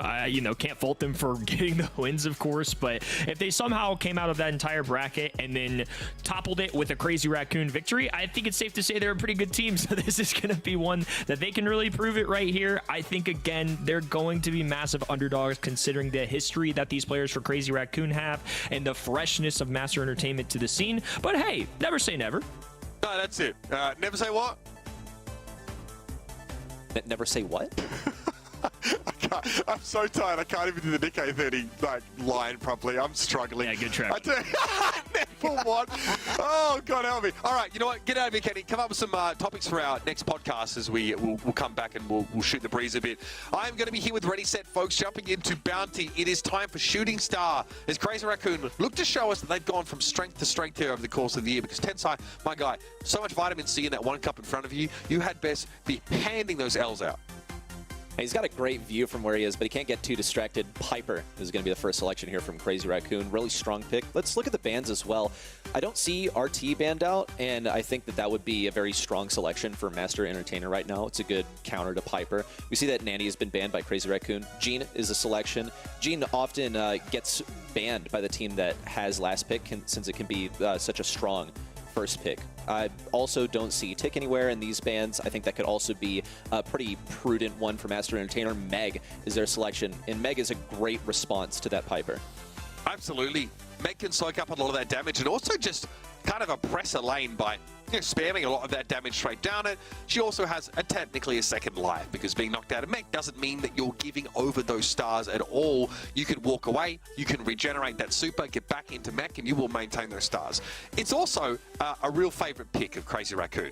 Can't fault them for getting the wins, of course. But if they somehow came out of that entire bracket and then toppled it with a Crazy Raccoon victory, I think it's safe to say they're a pretty good team. So this is going to be one that they can really prove it right here. I think, again, they're going to be massive underdogs considering the history that these players for Crazy Raccoon have and the freshness of Master Entertainment to the scene. But hey, never say never. No, that's it. Never say what? Never say what? I'm so tired. I can't even do the Nick A30 line properly. I'm struggling. Yeah, good track. Never what? Oh, God help me. All right, you know what? Get out of here, Kenny. Come up with some topics for our next podcast as we'll come back and we'll shoot the breeze a bit. I'm going to be here with Ready, Set, folks, jumping into Bounty. It is time for Shooting Star as Crazy Raccoon look to show us that they've gone from strength to strength here over the course of the year, because Tensai, my guy, so much vitamin C in that one cup in front of you. You had best be handing those L's out. He's got a great view from where he is, but he can't get too distracted. Piper is going to be the first selection here from Crazy Raccoon. Really strong pick. Let's look at the bans as well. I don't see RT banned out, and I think that would be a very strong selection for Master Entertainer right now. It's a good counter to Piper. We see that Nanny has been banned by Crazy Raccoon. Jean is a selection. Jean often gets banned by the team that has last pick, since it can be such a strong first pick. I also don't see Tick anywhere in these bans. I think that could also be a pretty prudent one for Master Entertainer. Meg is their selection, and Meg is a great response to that Piper. Absolutely. Meg can soak up a lot of that damage and also just kind of oppress a lane by spamming a lot of that damage straight down it. She also has technically a second life, because being knocked out of mech doesn't mean that you're giving over those stars at all. You can walk away, you can regenerate that super, get back into mech, and you will maintain those stars. It's also a real favorite pick of Crazy Raccoon.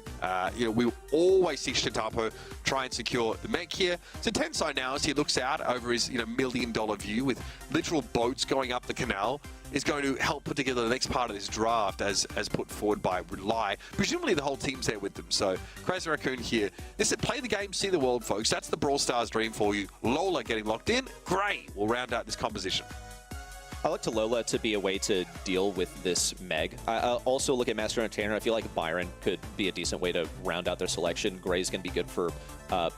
We always see Shitapo try and secure the mech here. So Tensai now, as he looks out over his $1 million view with literal boats going up the canal, is going to help put together the next part of this draft as put forward by Rely. Presumably the whole team's there with them. So Crazy Raccoon here. Listen, play the game, see the world, folks. That's the Brawl Stars dream for you. Lola getting locked in. Great. We'll round out this composition. I look to Lola to be a way to deal with this Meg. I also look at Master Entertainer. I feel like Byron could be a decent way to round out their selection. Gray's going to be good for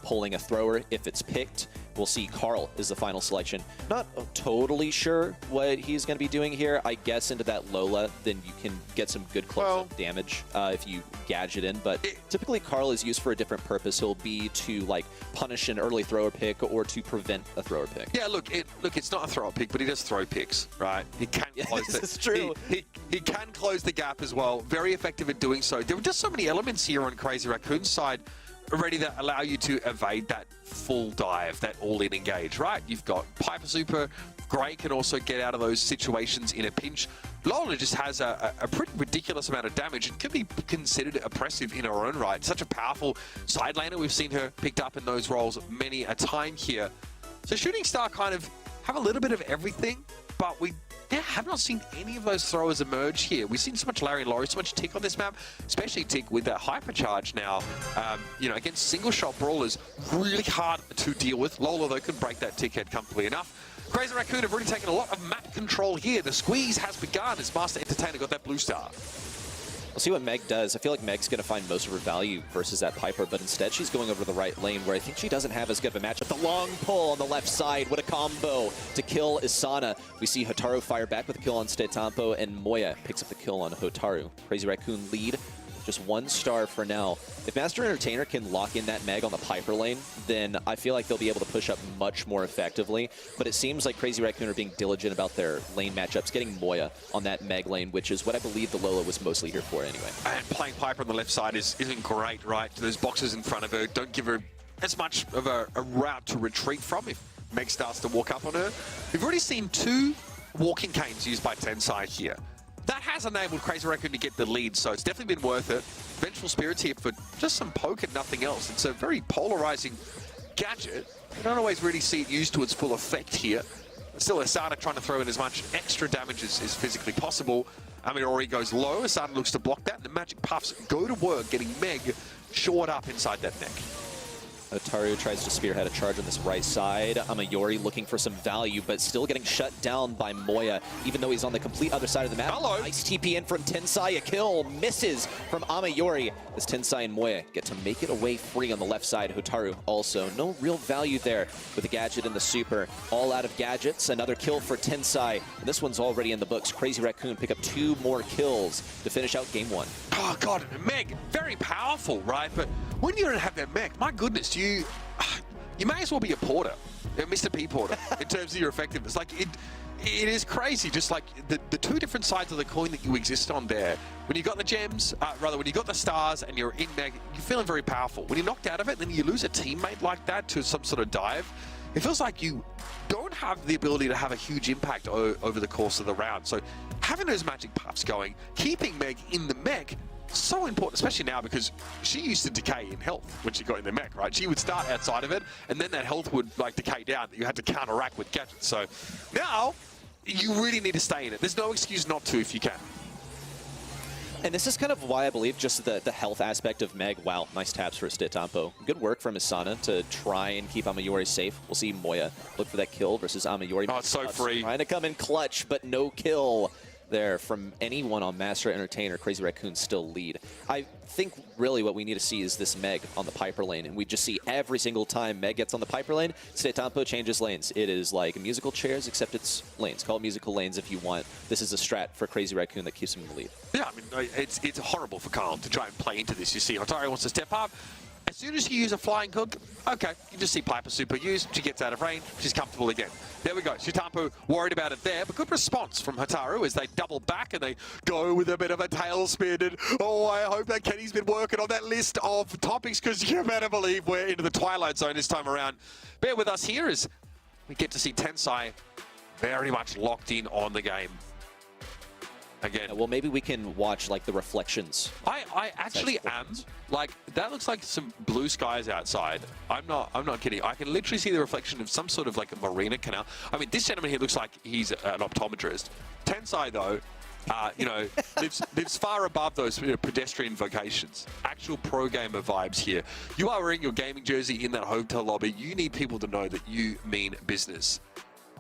pulling a thrower if it's picked. We'll see Carl is the final selection. Not totally sure what he's going to be doing here. I guess into that Lola, then you can get some good close-up damage if you gadget in. But typically Carl is used for a different purpose. He'll be to punish an early thrower pick or to prevent a thrower pick. Yeah, look, it's not a thrower pick, but he does throw picks, right? He can close this is true. He can close the gap as well. Very effective at doing so. There are just so many elements here on Crazy Raccoon's side already that allow you to evade that full dive, that all-in engage, right? You've got Piper Super. Gray can also get out of those situations in a pinch. Lola just has a pretty ridiculous amount of damage and can be considered oppressive in her own right. Such a powerful side laner. We've seen her picked up in those roles many a time here. So Shooting Star kind of have a little bit of everything, but we have not seen any of those throwers emerge here. We've seen so much Larry and Laurie, so much Tick on this map, especially Tick with that hypercharge now. Against single-shot brawlers, really hard to deal with. Lola, though, can break that Tick head comfortably enough. Crazy Raccoon have already taken a lot of map control here. The squeeze has begun as Master Entertainer got that blue star. We'll see what Meg does. I feel like Meg's going to find most of her value versus that Piper, but instead she's going over the right lane where I think she doesn't have as good of a matchup. The long pull on the left side. What a combo to kill Isana. We see Hotaru fire back with a kill on Stetampo, and Moya picks up the kill on Hotaru. Crazy Raccoon lead. Just 1 star for now. If Master Entertainer can lock in that Meg on the Piper lane, then I feel like they'll be able to push up much more effectively. But it seems like Crazy Raccoon are being diligent about their lane matchups, getting Moya on that Meg lane, which is what I believe the Lola was mostly here for anyway. And playing Piper on the left side isn't great, right? Those boxes in front of her don't give her as much of a route to retreat from if Meg starts to walk up on her. We've already seen 2 walking canes used by Tensai here. That has enabled Crazy Raccoon to get the lead, so it's definitely been worth it. Vengeful Spirits here for just some poke and nothing else. It's a very polarizing gadget. You don't always really see it used to its full effect here. Still, Asada trying to throw in as much extra damage as physically possible. Ori goes low. Asada looks to block that, and the Magic Puffs go to work, getting Meg shored up inside that neck. Hotaru tries to spearhead a charge on this right side. Amayori looking for some value, but still getting shut down by Moya, even though he's on the complete other side of the map. Hello. Nice TP in from Tensai. A kill misses from Amayori as Tensai and Moya get to make it away free on the left side. Hotaru also. No real value there with the gadget and the super. All out of gadgets. Another kill for Tensai. And this one's already in the books. Crazy Raccoon pick up 2 more kills to finish out game 1. Oh, God. Meg, very powerful, right? But when you don't have that Meg, my goodness, you may as well be a porter, a Mr. P porter, in terms of your effectiveness. Like, it is crazy, just like the 2 different sides of the coin that you exist on there. When you got the gems, when you got the stars and you're in Meg, you're feeling very powerful. When you're knocked out of it, then you lose a teammate like that to some sort of dive, it feels like you don't have the ability to have a huge impact over the course of the round. So having those Magic Puffs going, keeping Meg in the mech, so important, especially now because she used to decay in health when she got in the mech, right? She would start outside of it, and then that health would like decay down that you had to counteract with gadgets. So now you really need to stay in it. There's no excuse not to if you can. And this is kind of why I believe just the health aspect of Meg. Wow, nice taps for Stetampo. Good work from Isana to try and keep Amayori safe. We'll see Moya look for that kill versus Amayori. Oh, it's so free. Trying to come in clutch, but no kill there from anyone on Master Entertainer. Crazy Raccoon still lead. I think really what we need to see is this Meg on the Piper lane, and we just see every single time Meg gets on the Piper lane, Stetampo changes lanes. It is like musical chairs, except it's lanes. Call it musical lanes if you want. This is a strat for Crazy Raccoon that keeps him in the lead. Yeah, I mean, it's horrible for Carl to try and play into this. You see, Hotaru wants to step up. As soon as you use a flying hook, okay, you just see Piper super used. She gets out of range. She's comfortable again. There we go. Stetampo worried about it there, but good response from Hotaru as they double back and they go with a bit of a tailspin. And oh, I hope that Kenny's been working on that list of topics because you better believe we're into the Twilight Zone this time around. Bear with us here as we get to see Tensai very much locked in on the game. Again. Well, maybe we can watch like the reflections. I actually am. Like, that looks like some blue skies outside. I'm not kidding. I can literally see the reflection of some sort of like a marina canal. I mean, this gentleman here looks like he's an optometrist. Tensai, though, you know, lives far above those pedestrian vocations. Actual pro gamer vibes here. You are wearing your gaming jersey in that hotel lobby. You need people to know that you mean business.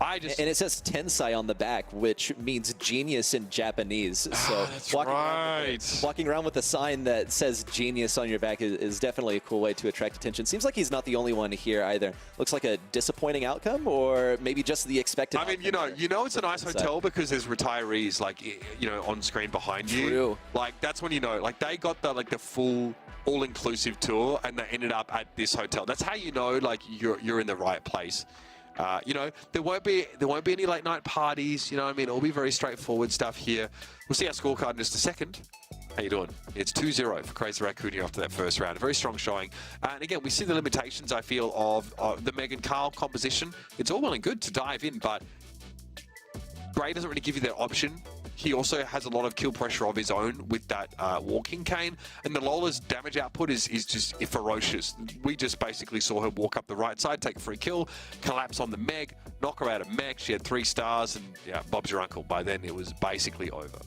And it says Tensai on the back, which means genius in Japanese. So that's walking around with a sign that says genius on your back is definitely a cool way to attract attention. Seems like he's not the only one here either. Looks like a disappointing outcome, or maybe just the expected. I mean, you know, it's a nice hotel because there's retirees like on screen behind you. True. Like that's when you know, like they got the full all-inclusive tour and they ended up at this hotel. That's how you know like you're in the right place. You know, there won't be any late night parties. You know what I mean? It'll be very straightforward stuff here. We'll see our scorecard in just a second. How you doing? It's 2-0 for Crazy Raccoon after that first round. A very strong showing. And again, we see the limitations, I feel, of the Meg and Carl composition. It's all well and good to dive in, but Gray doesn't really give you that option. He also has a lot of kill pressure of his own with that walking cane, and the Lola's damage output is just ferocious. We just basically saw her walk up the right side, take a free kill, collapse on the Meg, knock her out of Meg. She had 3 stars, and yeah, Bob's your uncle. By then, it was basically over.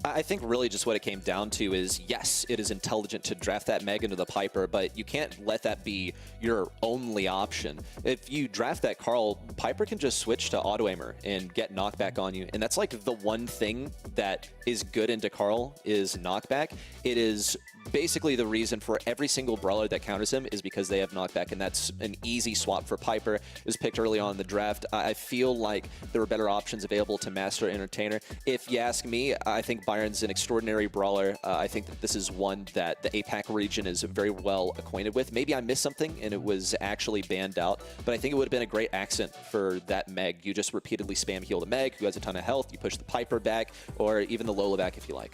I think really just what it came down to is, yes, it is intelligent to draft that Meg into the Piper, but you can't let that be your only option. If you draft that Carl, Piper can just switch to auto-aimer and get knockback on you. And that's like the one thing that is good into Carl is knockback. It is basically the reason for every single brawler that counters him is because they have knockback, and that's an easy swap for Piper. It was picked early on in the draft. I feel like there were better options available to Master Entertainer. If you ask me, I think Byron's an extraordinary brawler. I think that this is one that the APAC region is very well acquainted with. Maybe I missed something and it was actually banned out, but I think it would have been a great accent for that Meg. You just repeatedly spam heal the Meg, who has a ton of health. You push the Piper back, or even the Lola back if you like.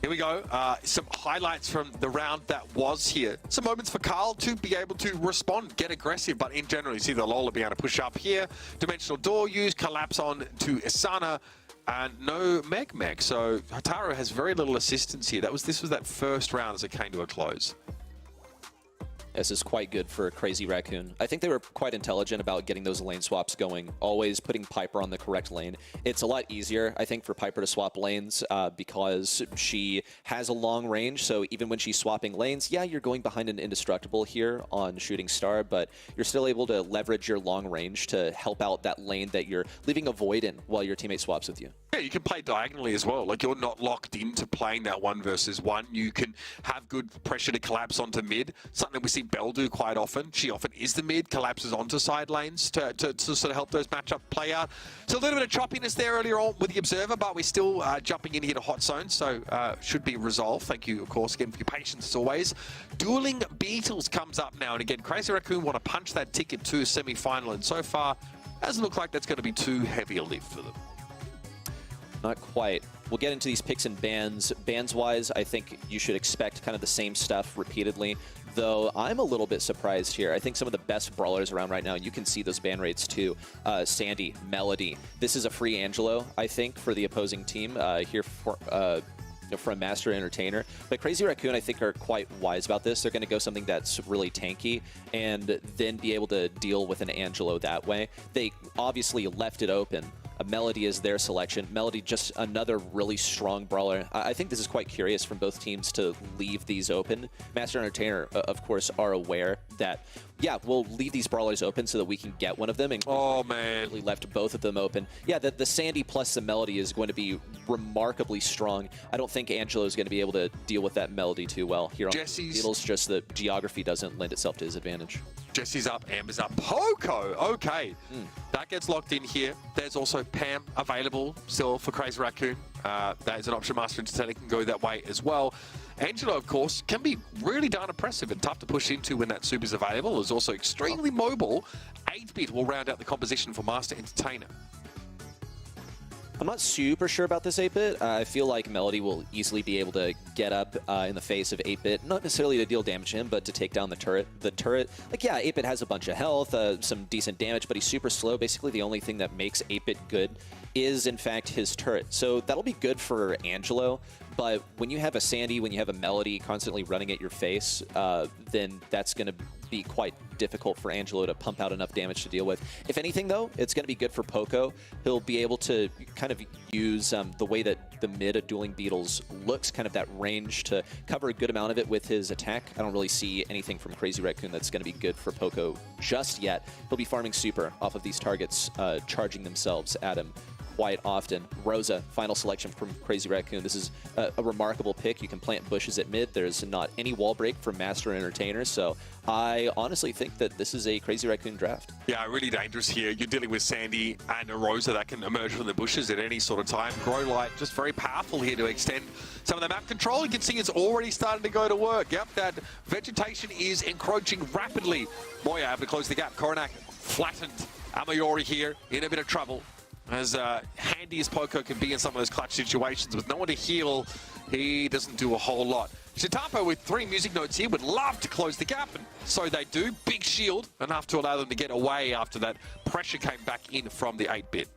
Here we go. Some highlights from the round that was here. Some moments for Carl to be able to respond, get aggressive, but in general, you see the Lola being able to push up here. Dimensional door use, collapse on to Isana, and no Meg. So Hataro has very little assistance here. This was that first round as it came to a close. This is quite good for Crazy Raccoon. I think they were quite intelligent about getting those lane swaps going, always putting Piper on the correct lane. It's a lot easier, I think, for Piper to swap lanes because she has a long range, so even when she's swapping lanes, yeah, you're going behind an indestructible here on Shooting Star, but you're still able to leverage your long range to help out that lane that you're leaving a void in while your teammate swaps with you. Yeah, you can play diagonally as well. Like, you're not locked into playing that 1 versus 1. You can have good pressure to collapse onto mid, something we see Belle do quite often. She often is the mid, collapses onto side lanes to sort of help those matchup play out. So a little bit of choppiness there earlier on with the Observer, but we're still jumping in here to hot zone, so should be resolved. Thank you, of course, again, for your patience as always. Dueling Beetles comes up now, and again, Crazy Raccoon want to punch that ticket to a semi-final, and so far, doesn't look like that's going to be too heavy a lift for them. Not quite. We'll get into these picks and bans. Bans-wise, I think you should expect kind of the same stuff repeatedly, though I'm a little bit surprised here. I think some of the best brawlers around right now, and you can see those ban rates too. Sandy, Melody. This is a free Angelo, I think, for the opposing team here for... from Master Entertainer. But Crazy Raccoon, I think, are quite wise about this. They're going to go something that's really tanky and then be able to deal with an Angelo that way. They obviously left it open. Melody is their selection. Melody, just another really strong brawler. I think this is quite curious from both teams to leave these open. Master Entertainer, of course, are aware that, yeah, we'll leave these brawlers open so that we can get one of them. And oh, man. We left both of them open. Yeah, the Sandy plus the Melody is going to be remarkably strong. I don't think Angelo is going to be able to deal with that Melody too well here on Beatles. Just the geography doesn't lend itself to his advantage. Jesse's up, Amber's up. Poco, okay. That gets locked in here. There's also Pam available still for Crazy Raccoon. That is an option. Master Entertainer can go that way as well. Angelo, of course, can be really darn impressive and tough to push into when that super is available. Is also extremely mobile. 8-bit will round out the composition for Master Entertainer. I'm not super sure about this 8-bit. I feel like Melody will easily be able to get up in the face of 8-bit, not necessarily to deal damage to him, but to take down the turret. Like, yeah, 8-bit has a bunch of health, some decent damage, but he's super slow. Basically, the only thing that makes 8-bit good is, in fact, his turret. So that'll be good for Angelo, but when you have a Sandy, when you have a Melody constantly running at your face, then that's going to be quite difficult for Angelo to pump out enough damage to deal with. If anything, though, it's going to be good for Poco. He'll be able to kind of use the way that the mid of Dueling Beetles looks, kind of that range to cover a good amount of it with his attack. I don't really see anything from Crazy Raccoon that's going to be good for Poco just yet. He'll be farming super off of these targets, charging themselves at him quite often. Rosa, final selection from Crazy Raccoon. This is a remarkable pick. You can plant bushes at mid. There's not any wall break from Master Entertainer, so I honestly think that this is a Crazy Raccoon draft. Yeah, really dangerous here. You're dealing with Sandy and a Rosa that can emerge from the bushes at any sort of time. Grow Light, just very powerful here to extend some of the map control. You can see it's already starting to go to work. Yep, that vegetation is encroaching rapidly. Moya able to close the gap. Coronac flattened. Amayori here in a bit of trouble. As handy as Poco can be in some of those clutch situations, with no one to heal, he doesn't do a whole lot. Chitapo with 3 music notes here would love to close the gap, and so they do. Big shield, enough to allow them to get away after that pressure came back in from the 8-bit.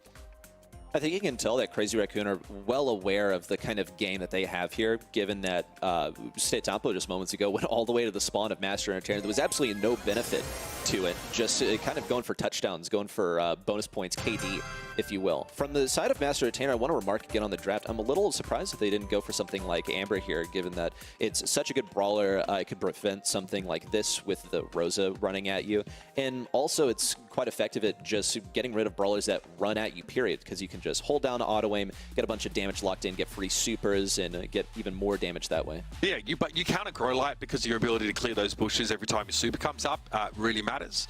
I think you can tell that Crazy Raccoon are well aware of the kind of game that they have here, given that Chitapo just moments ago went all the way to the spawn of Master Entertainer. There was absolutely no benefit to it, just kind of going for touchdowns, going for bonus points, KD, if you will. From the side of Master Entertainer, I want to remark again on the draft, I'm a little surprised that they didn't go for something like Amber here, given that it's such a good brawler. It could prevent something like this with the Rosa running at you. And also, it's quite effective at just getting rid of brawlers that run at you, period, because you can just hold down auto aim, get a bunch of damage locked in, get free supers, and get even more damage that way. Yeah, but you counter grow light because of your ability to clear those bushes every time your super comes up really matters.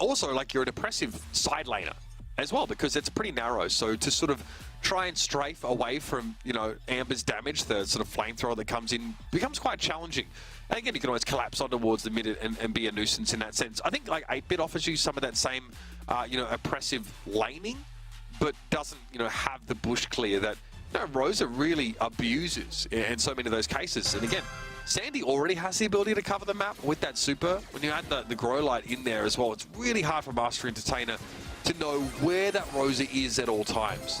Also, like, you're an impressive side laner as well, because it's pretty narrow. So to sort of try and strafe away from, you know, Amber's damage, the sort of flamethrower that comes in, becomes quite challenging. And again, you can always collapse on towards the mid and be a nuisance in that sense. I think like 8-bit offers you some of that same, you know, oppressive laning, but doesn't, you know, have the bush clear that, you know, Rosa really abuses in so many of those cases. And again, Sandy already has the ability to cover the map with that super. When you add the grow light in there as well, it's really hard for Master Entertainer to know where that Rosa is at all times.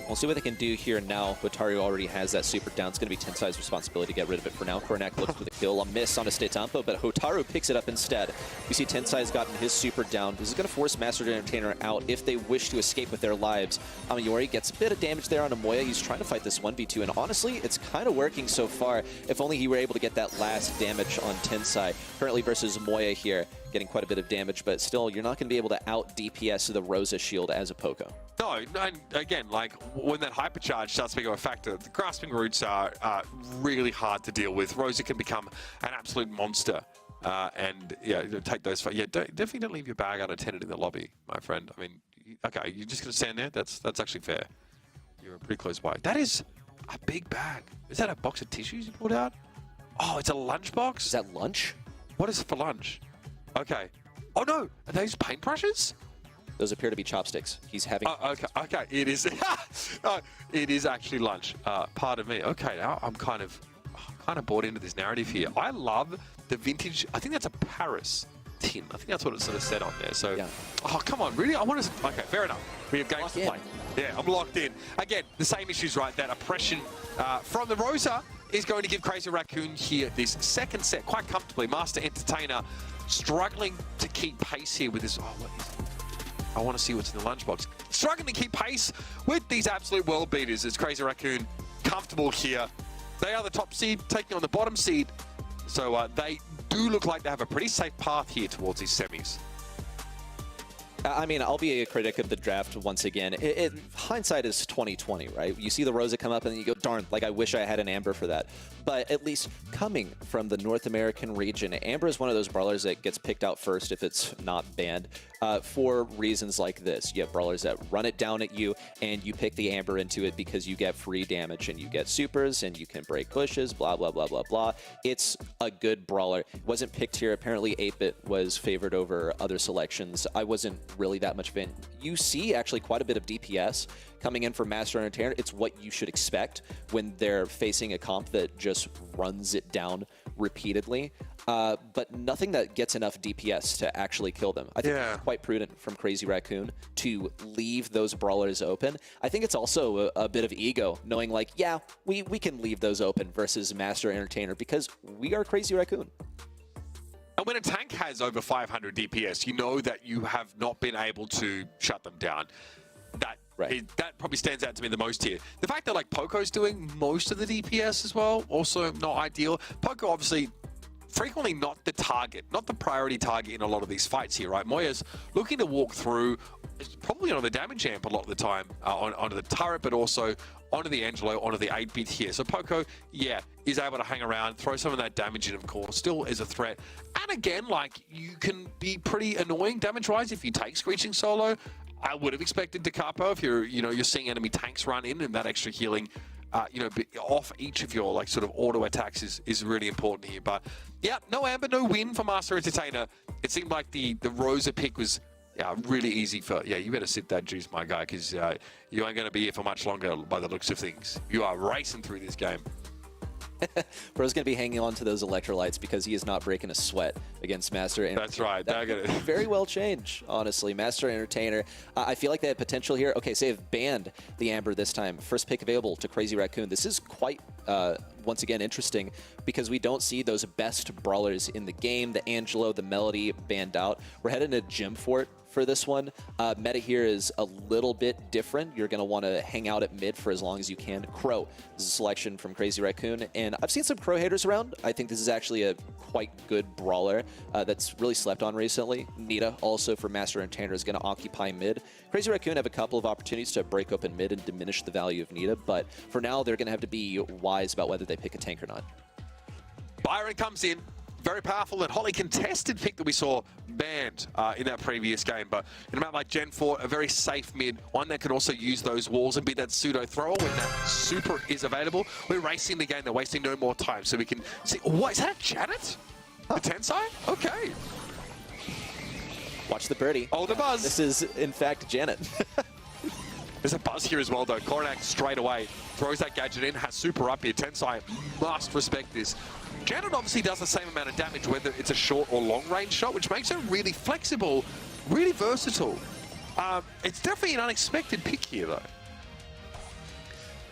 We'll see what they can do here now. Hotaru already has that super down. It's going to be Tensai's responsibility to get rid of it for now. Kornak looks for the kill. A miss on a Stetampo, but Hotaru picks it up instead. We see Tensai's gotten his super down. This is going to force Master Entertainer out if they wish to escape with their lives. Amayori gets a bit of damage there on Amoya. He's trying to fight this 1v2, and honestly, it's kind of working so far. If only he were able to get that last damage on Tensai. Currently versus Amoya here, getting quite a bit of damage, but still, you're not going to be able to out-DPS the Rosa shield as a Poco. No, and again, like, when that hypercharge starts to become a factor, the grasping roots are really hard to deal with. Rosa can become an absolute monster. And, yeah, take those... Yeah, definitely don't leave your bag unattended in the lobby, my friend. I mean, okay, you're just going to stand there? That's actually fair. You're pretty close by. That is a big bag. Is that a box of tissues you pulled out? Oh, it's a lunchbox? Is that lunch? What is it for lunch? Okay. Oh, no. Are those paintbrushes? Those appear to be chopsticks. He's having... okay. It is... it is actually lunch. Pardon me. Okay, now I'm kind of bought into this narrative here. I love the vintage... I think that's a Paris tin. I think that's what it sort of said on there. So, yeah. Oh, come on. Really? I want to... Okay, fair enough. We have games to play. Yeah, I'm locked in. Again, the same issues, right? That oppression from the Rosa is going to give Crazy Raccoon here this second set quite comfortably. Master Entertainer struggling to keep pace here with this... Oh, what is it? I want to see what's in the lunchbox. Struggling to keep pace with these absolute world beaters as Crazy Raccoon comfortable here. They are the top seed, taking on the bottom seed. So they do look like they have a pretty safe path here towards these semis. I mean, I'll be a critic of the draft once again. Hindsight is 20/20, right? You see the Rosa come up and then you go, darn, like I wish I had an Amber for that. But at least coming from the North American region, Amber is one of those brawlers that gets picked out first if it's not banned for reasons like this. You have brawlers that run it down at you and you pick the Amber into it because you get free damage and you get supers and you can break bushes, blah, blah, blah, blah, blah. It's a good brawler. It wasn't picked here. Apparently 8-bit was favored over other selections. I wasn't really that much fan. You see actually quite a bit of DPS coming in for Master Entertainer. It's what you should expect when they're facing a comp that just runs it down repeatedly, but nothing that gets enough DPS to actually kill them. I think it's quite prudent from Crazy Raccoon to leave those brawlers open. I think it's also a bit of ego, knowing like, yeah, we can leave those open versus Master Entertainer because we are Crazy Raccoon. And when a tank has over 500 DPS, you know that you have not been able to shut them down. That probably stands out to me the most here. The fact that like Poco's doing most of the DPS as well, also not ideal. Poco obviously frequently not the target, not the priority target in a lot of these fights here, right? Moya's looking to walk through, probably on the damage amp a lot of the time, onto the turret, but also onto the Angelo, onto the 8-bit here. So Poco, yeah, is able to hang around, throw some of that damage in, of course, still is a threat. And again, like, you can be pretty annoying damage-wise if you take Screeching solo. I would have expected Da Capo if you're seeing enemy tanks run in, and that extra healing, off each of your like sort of auto attacks is really important here. But yeah, no Amber, no win for Master Entertainer. It seemed like the Rosa pick was really easy for. Yeah, you better sip that juice, my guy, because you ain't going to be here for much longer by the looks of things. You are racing through this game. Bro's going to be hanging on to those electrolytes because he is not breaking a sweat against Master Entertainer. That's right. That could very well change, honestly. Master Entertainer, I feel like they have potential here. Okay, so they've banned the Amber this time. First pick available to Crazy Raccoon. This is quite, once again, interesting because we don't see those best brawlers in the game. The Angelo, the Melody banned out. We're heading to Gym Fort for this one. Meta here is a little bit different. You're going to want to hang out at mid for as long as you can. Crow is a selection from Crazy Raccoon, and I've seen some Crow haters around. I think this is actually a quite good brawler that's really slept on recently. Nita, also for Master Entertainer, is going to occupy mid. Crazy Raccoon have a couple of opportunities to break open mid and diminish the value of Nita, but for now, they're going to have to be wise about whether they pick a tank or not. Byron comes in. Very powerful and hotly contested pick that we saw banned in that previous game. But in a map like Gen 4, a very safe mid, one that can also use those walls and be that pseudo thrower when that super is available. We're racing the game. They're wasting no more time. So we can see, what, is that Janet? The Tensai? Okay. Watch the birdie. Oh, the buzz. This is, in fact, Janet. There's a buzz here as well, though. Coronac straight away throws that gadget in, has super up here. Tensai must respect this. Janet obviously does the same amount of damage, whether it's a short or long-range shot, which makes her really flexible, really versatile. It's definitely an unexpected pick here, though.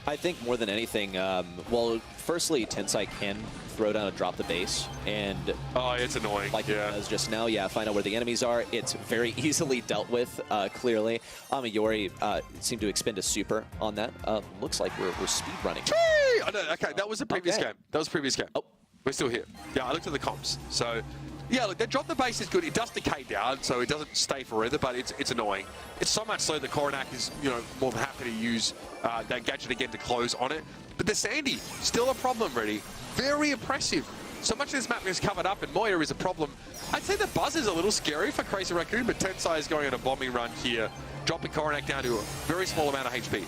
I think more than anything, well, firstly, Tensai can throw down and drop the base, and oh, it's annoying. Like it does just now, yeah, find out where the enemies are. It's very easily dealt with, clearly. Amayori seemed to expend a super on that. Looks like we're speed running. Oh, no, okay, that was the previous game. That was the previous game. Oh. We're still here. Yeah, I looked at the comps. So, yeah, look, they drop the base is good. It does decay down, so it doesn't stay forever, but it's annoying. It's so much so that Coronac is, you know, more than happy to use that gadget again to close on it. But the Sandy, still a problem, really. Very impressive. So much of this map is covered up, and Moya is a problem. I'd say the buzz is a little scary for Crazy Raccoon, but Tensai is going on a bombing run here, dropping Coronac down to a very small amount of HP.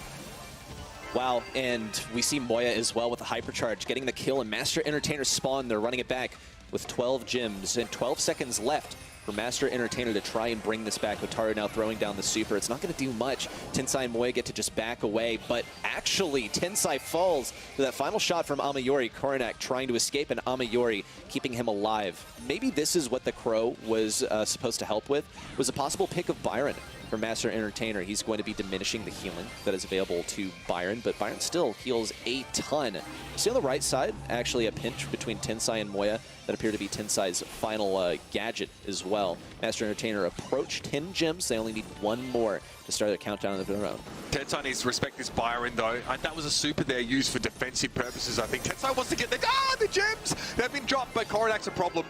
Wow, and we see Moya as well with the hypercharge, getting the kill, and Master Entertainer spawn. They're running it back with 12 gems and 12 seconds left for Master Entertainer to try and bring this back. Otaru now throwing down the super. It's not going to do much. Tensai and Moya get to just back away, but actually Tensai falls to that final shot from Amayori. Coronac trying to escape, and Amayori keeping him alive. Maybe this is what the Crow was supposed to help with, was a possible pick of Byron for Master Entertainer. He's going to be diminishing the healing that is available to Byron, but Byron still heals a ton. See on the right side, actually a pinch between Tensai and Moya that appear to be Tensai's final gadget as well. Master Entertainer approach 10 gems. They only need one more to start their countdown of their own. Tensai needs to respect this Byron, though. That was a super there used for defensive purposes, I think. Tensai wants to get the gems! They've been dropped, but Coronac's a problem.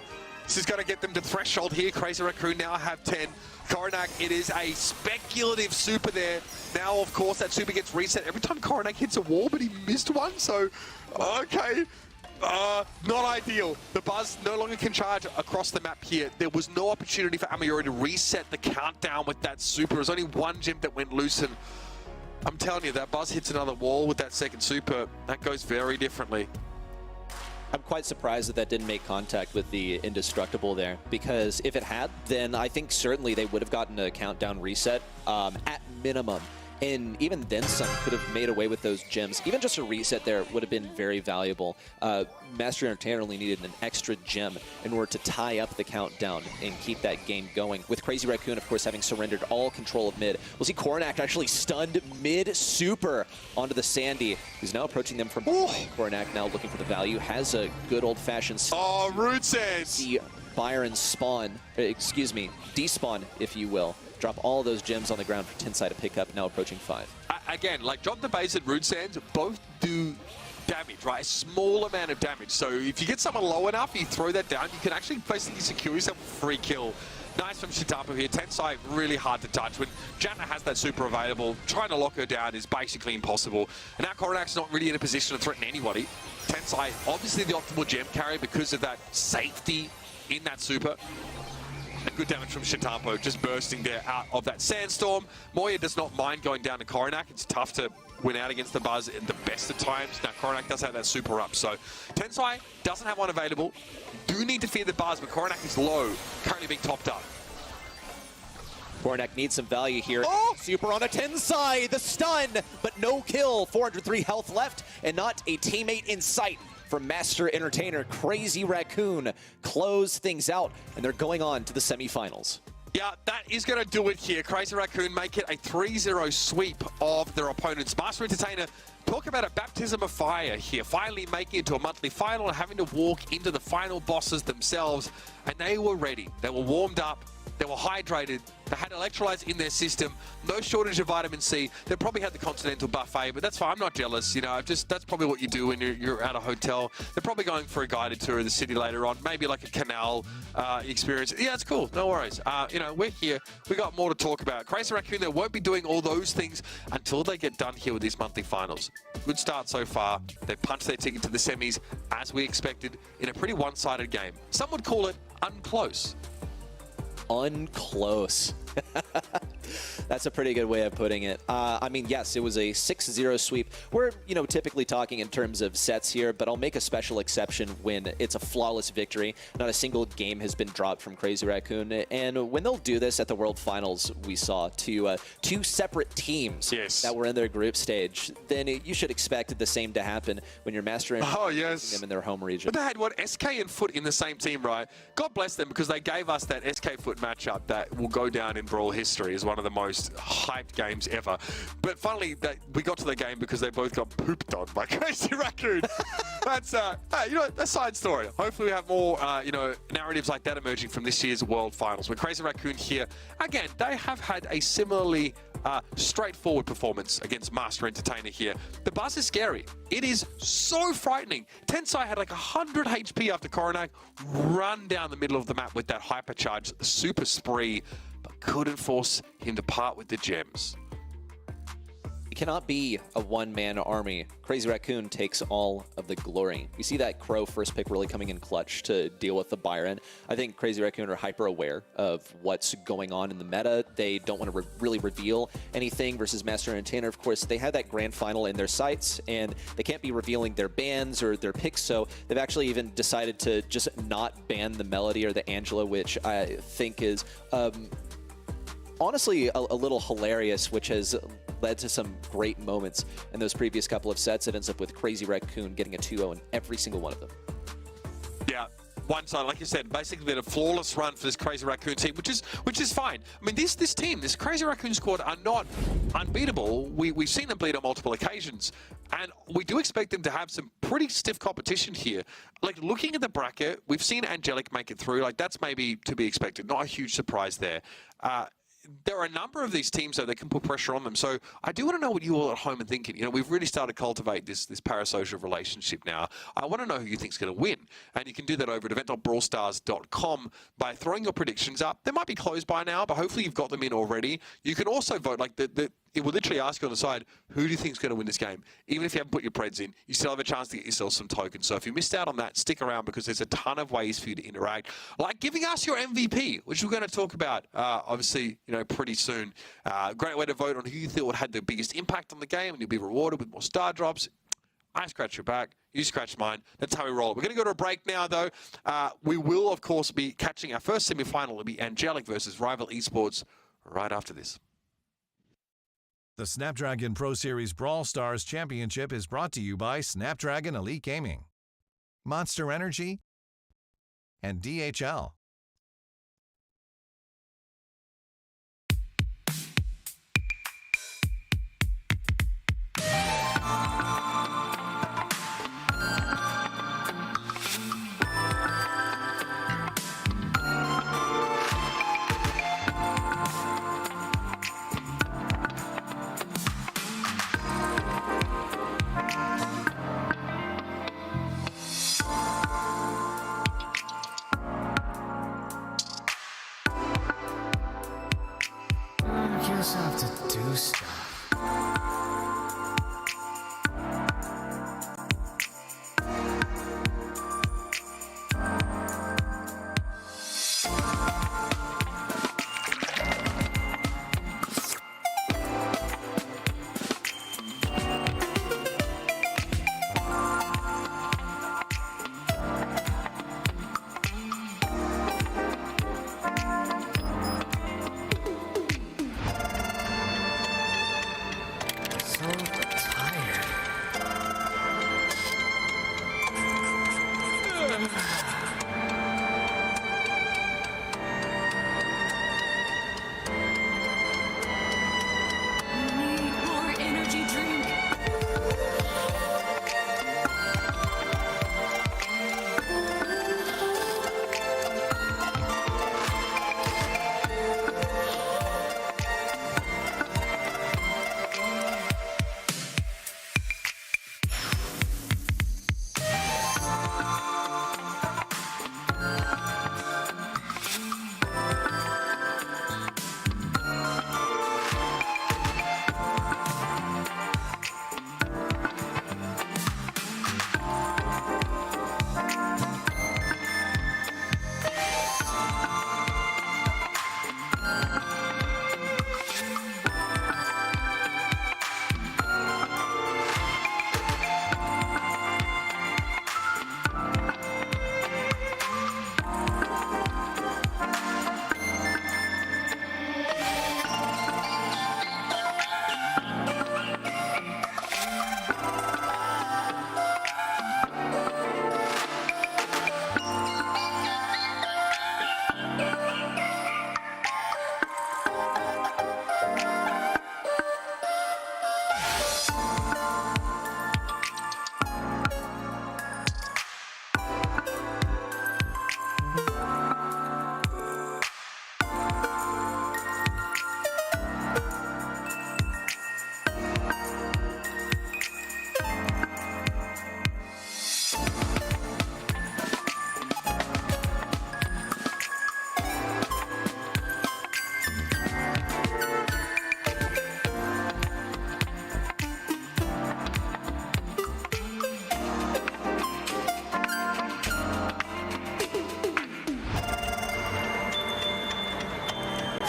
This is going to get them to threshold here. Crazy Raccoon now have 10. Coronac, it is a speculative super there. Now, of course, that super gets reset every time Coronac hits a wall, but he missed one, so, okay. Not ideal. The buzz no longer can charge across the map here. There was no opportunity for Amayori to reset the countdown with that super. There was only one gem that went loose, and I'm telling you, that buzz hits another wall with that second super. That goes very differently. I'm quite surprised that didn't make contact with the Indestructible there, because if it had, then I think certainly they would have gotten a countdown reset at minimum. And even then some could have made away with those gems. Even just a reset there would have been very valuable. Master Entertainer only needed an extra gem in order to tie up the countdown and keep that game going. With Crazy Raccoon, of course, having surrendered all control of mid. We'll see Coronac actually stunned mid-super onto the Sandy, who's now approaching them from behind. Coronac now looking for the value, has a good old-fashioned... Oh, Rude Sands! See Byron spawn, excuse me, despawn, if you will. Drop all those gems on the ground for Tensai to pick up, now approaching 5. Again, like drop the base and Rude Sands, both do damage, right? A small amount of damage. So if you get someone low enough, you throw that down, you can actually basically secure yourself a free kill. Nice from Shitapo here. Tensai really hard to touch. When Janna has that super available, trying to lock her down is basically impossible. And now Coronac's not really in a position to threaten anybody. Tensai, obviously the optimal gem carry because of that safety in that super. And good damage from Shitapo, just bursting there out of that sandstorm. Moya does not mind going down to Coronac. It's tough to win out against the buzz at the best of times. Now Coronac does have that super up, so Tensai doesn't have one available. Do need to fear the buzz, but Coronac is low, currently being topped up. Coronac needs some value here. Oh! Super on a Tensai, the stun, but no kill. 403 health left, and not a teammate in sight from Master Entertainer Crazy Raccoon close things out, and they're going on to the semifinals. Yeah, that is going to do it here. Crazy Raccoon make it a 3-0 sweep of their opponents. Master Entertainer, talk about a baptism of fire here. Finally making it to a monthly final and having to walk into the final bosses themselves. And they were ready. They were warmed up. They were hydrated. They had electrolytes in their system. No shortage of vitamin C. They probably had the continental buffet, but that's fine. I'm not jealous. You know, that's probably what you do when you're at a hotel. They're probably going for a guided tour of the city later on, maybe like a canal experience. Yeah, it's cool. No worries. You know, we're here. We got more to talk about. Crazy Raccoon, they won't be doing all those things until they get done here with these monthly finals. Good start so far. They punched their ticket to the semis as we expected in a pretty one-sided game. Some would call it unclose. Unclose. That's a pretty good way of putting it. I mean, yes, it was a 6-0 sweep. We're, you know, typically talking in terms of sets here, but I'll make a special exception when it's a flawless victory. Not a single game has been dropped from Crazy Raccoon. And when they'll do this at the World Finals, we saw two separate teams that were in their group stage, then you should expect the same to happen when you're mastering them in their home region. But they had, what, SK and Foot in the same team, right? God bless them, because they gave us that SK Foot matchup that will go down in Brawl history as one of the most hyped games ever. But finally, we got to the game because they both got pooped on by Crazy Raccoon. That's, you know, a side story. Hopefully we have more, you know, narratives like that emerging from this year's World Finals. With Crazy Raccoon here, again, they have had a similarly straightforward performance against Master Entertainer here. The buzz is scary. It is so frightening. Tensai had like 100 HP after Coronac, run down the middle of the map with that hypercharged super spree, but couldn't force him to part with the gems. It cannot be a one-man army. Crazy Raccoon takes all of the glory. We see that Crow first pick really coming in clutch to deal with the Byron. I think Crazy Raccoon are hyper-aware of what's going on in the meta. They don't want to really reveal anything versus Master Entertainer. Of course, they had that grand final in their sights, and they can't be revealing their bans or their picks, so they've actually even decided to just not ban the Melody or the Angela, which I think is honestly a little hilarious, which has led to some great moments in those previous couple of sets. It ends up with Crazy Raccoon getting a 2-0 in every single one of them. Yeah, one side, like you said, basically been a flawless run for this Crazy Raccoon team, which is fine. I mean, this team, this Crazy Raccoon squad are not unbeatable. We've seen them bleed on multiple occasions, and we do expect them to have some pretty stiff competition here. Like, looking at the bracket, we've seen Angelic make it through. Like, that's maybe to be expected. Not a huge surprise there. There are a number of these teams, though, that can put pressure on them. So I do want to know what you all at home are thinking. You know, we've really started to cultivate this parasocial relationship now. I want to know who you think's going to win. And you can do that over at event.brawlstars.com by throwing your predictions up. They might be closed by now, but hopefully you've got them in already. You can also vote, like, it will literally ask you on the side, who do you think is going to win this game? Even if you haven't put your preds in, you still have a chance to get yourself some tokens. So if you missed out on that, stick around, because there's a ton of ways for you to interact, like giving us your MVP, which we're going to talk about, obviously, you know, pretty soon. Great way to vote on who you thought had the biggest impact on the game, and you'll be rewarded with more star drops. I scratch your back, you scratch mine. That's how we roll. We're going to go to a break now, though. We will, of course, be catching our first semi-final. It'll be Angelic versus Rival Esports right after this. The Snapdragon Pro Series Brawl Stars Championship is brought to you by Snapdragon Elite Gaming, Monster Energy, and DHL. Have to do stuff.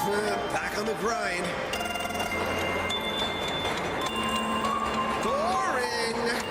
Back on the grind. Boring.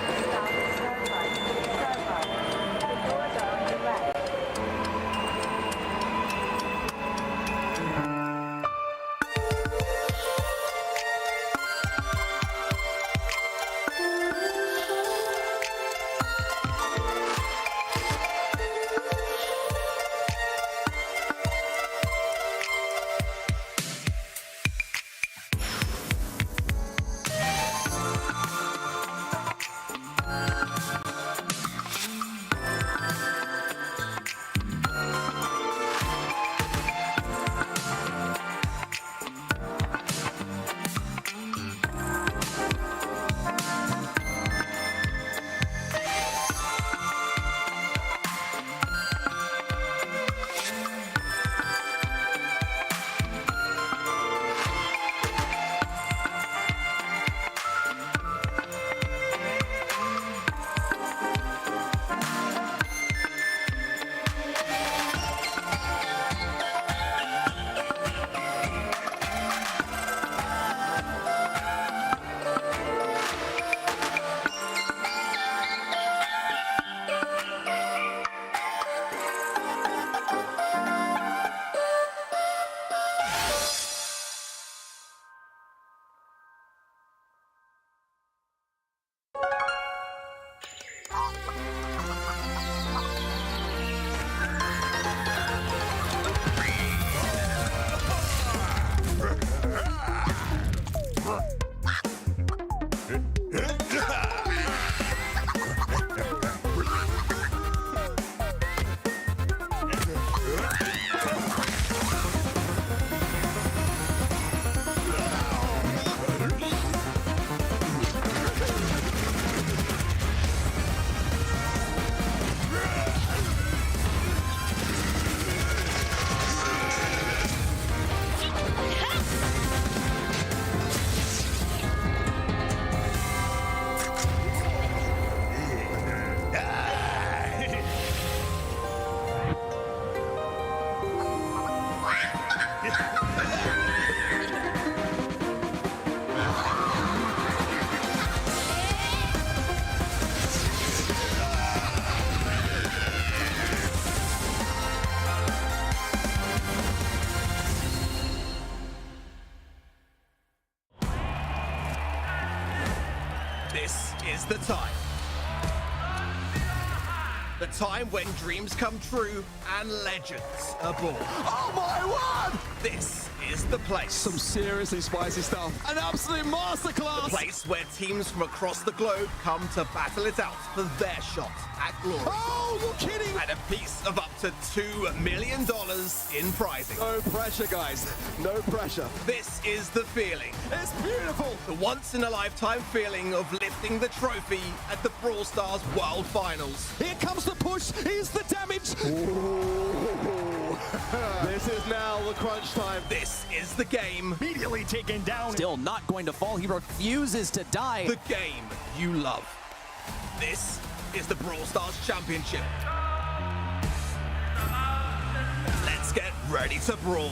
This is the time. The time when dreams come true and legends are born. Oh my word! This is the place. Some seriously spicy stuff. An absolute masterclass! The place where teams from across the globe come to battle it out for their shot at glory. Oh, you're kidding! And a piece of up to $2 million in prizing. No pressure, guys. No pressure. This is the feeling. It's beautiful! The once-in-a-lifetime feeling of lifting the trophy at the Brawl Stars World Finals. Here comes the push. Here's the damage. This is now the crunch time. This is the game. Immediately taken down. Still not going to fall. He refuses to die. The game you love. This is the Brawl Stars Championship. Let's get ready to brawl.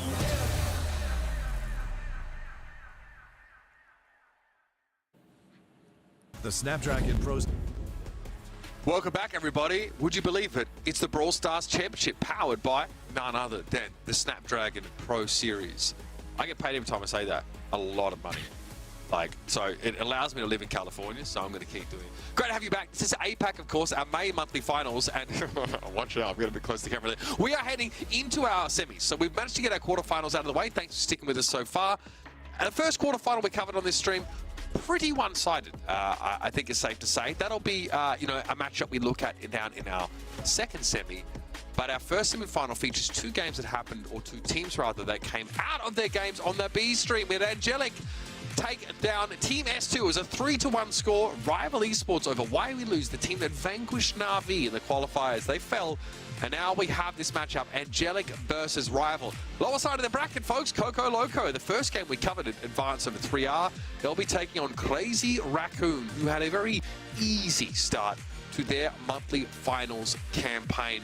The Snapdragon Pros. Welcome back, everybody. Would you believe it? It's the Brawl Stars Championship powered by none other than the Snapdragon Pro Series. I get paid every time I say that. A lot of money. So it allows me to live in California, so I'm going to keep doing it. Great to have you back. This is APAC, of course, our May monthly finals, and watch out, I'm going to be close to the camera there. We are heading into our semis, so we've managed to get our quarterfinals out of the way. Thanks for sticking with us so far. And the first quarterfinal we covered on this stream, pretty one-sided, I think it's safe to say. That'll be, a matchup we look at down in our second semi. But our first semi-final features two games that happened, or two teams rather, that came out of their games on the B stream. We had Angelic take down Team S2. It was a 3-1 score. Rival Esports over Why We Lose, the team that vanquished Na'Vi in the qualifiers. They fell, and now we have this matchup, Angelic versus Rival. Lower side of the bracket, folks, Coco Loco. The first game we covered at Advance over 3R. They'll be taking on Crazy Raccoon, who had a very easy start to their monthly finals campaign.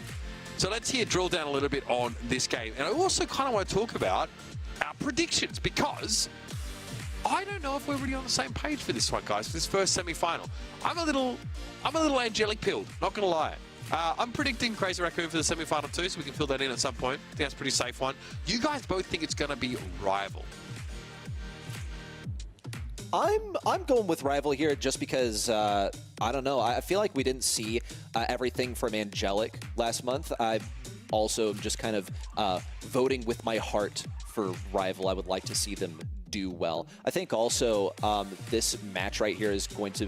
So let's drill down a little bit on this game. And I also kind of want to talk about our predictions, because I don't know if we're really on the same page for this one, guys, for this first semi-final. I'm a little angelic pilled, not gonna lie. I'm predicting Crazy Raccoon for the semi-final too, so we can fill that in at some point. I think that's a pretty safe one. You guys both think it's gonna be Rival. I'm going with Rival here just because, I don't know, I feel like we didn't see everything from Angelic last month. I also just kind of voting with my heart for Rival. I would like to see them do well. I think also this match right here is going to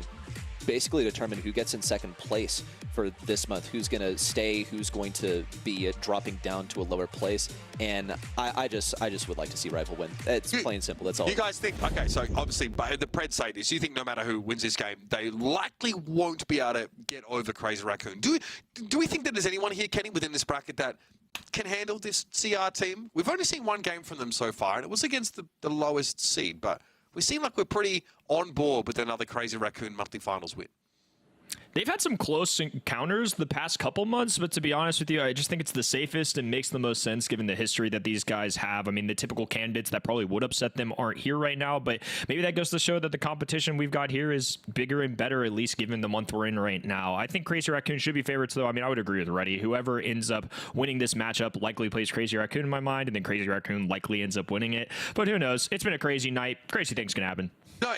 basically determine who gets in second place for this month, who's going to stay, who's going to be dropping down to a lower place, and I just would like to see Rival win. It's plain and simple. That's all. You guys think? Okay, so obviously, but the Preds say this. You think no matter who wins this game, they likely won't be able to get over Crazy Raccoon. Do we think that there's anyone here, Kenny, within this bracket that can handle this CR team? We've only seen one game from them so far, and it was against the lowest seed, but we seem like we're pretty on board with another Crazy Raccoon monthly finals win. They've had some close encounters the past couple months, but to be honest with you, I just think it's the safest and makes the most sense given the history that these guys have. I mean, the typical candidates that probably would upset them aren't here right now, but maybe that goes to show that the competition we've got here is bigger and better, at least given the month we're in right now. I think Crazy Raccoon should be favorites, though. I mean, I would agree with Reddy. Whoever ends up winning this matchup likely plays Crazy Raccoon in my mind, and then Crazy Raccoon likely ends up winning it. But who knows? It's been a crazy night. Crazy things can happen. No,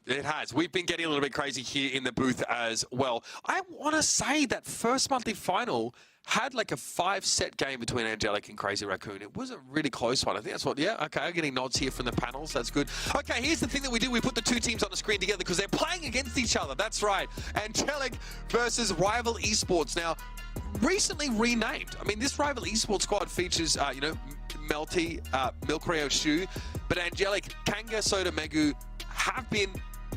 it has. We've been getting a little bit crazy here in the booth as well. I want to say that first monthly final had like a 5-set game between Angelic and Crazy Raccoon. It was a really close one. I think that's what, yeah, okay, I'm getting nods here from the panels. That's good. Okay, here's the thing that we do. We put the two teams on the screen together because they're playing against each other. That's right. Angelic versus Rival Esports. Now, recently renamed. I mean, this Rival Esports squad features, you know, Melty, Milkreo Shu, but Angelic, Kanga, Soda, Megu have been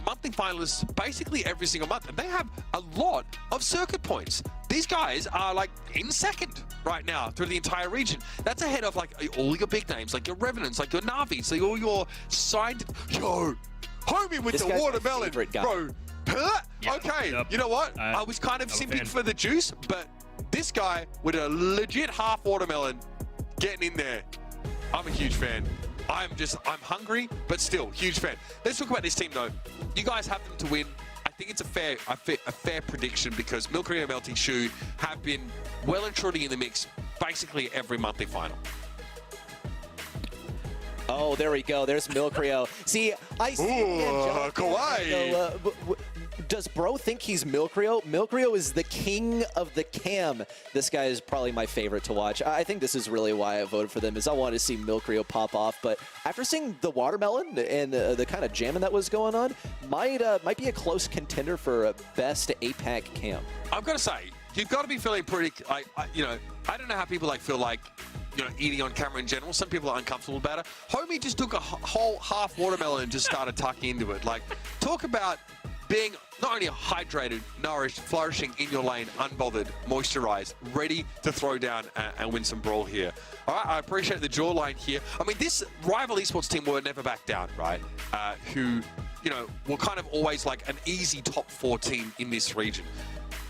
monthly finalists basically every single month, and they have a lot of circuit points. These guys are like in second right now through the entire region. That's ahead of like all your big names, like your Revenants, like your Navis, like all your signed. Yo, homie with this the watermelon, bro. Yeah, okay, yep. You know what? I was kind of simping for the juice, but this guy with a legit half watermelon getting in there. I'm a huge fan. I'm hungry, but still, huge fan. Let's talk about this team, though. You guys have them to win. I think it's a fair prediction because Milkreo, Melty, Shu have been well and truly in the mix basically every monthly final. Oh, there we go. There's Milkreo. See, I see. Kawaii. Does bro think he's Milkreo? Milkreo is the king of the cam. This guy is probably my favorite to watch. I think this is really why I voted for them, is I wanted to see Milkreo pop off. But after seeing the watermelon and the kind of jamming that was going on, might be a close contender for best APAC cam. I've got to say, you've got to be feeling pretty, you know, I don't know how people feel like, you know, eating on camera in general. Some people are uncomfortable about it. Homie just took a whole half watermelon and just started tucking into it. Like, talk about being not only hydrated, nourished, flourishing in your lane, unbothered, moisturized, ready to throw down and win some brawl here. All right, I appreciate the jawline here. I mean, this Rival Esports team were never back down, right? Who, you know, were kind of always like an easy top 4 team in this region.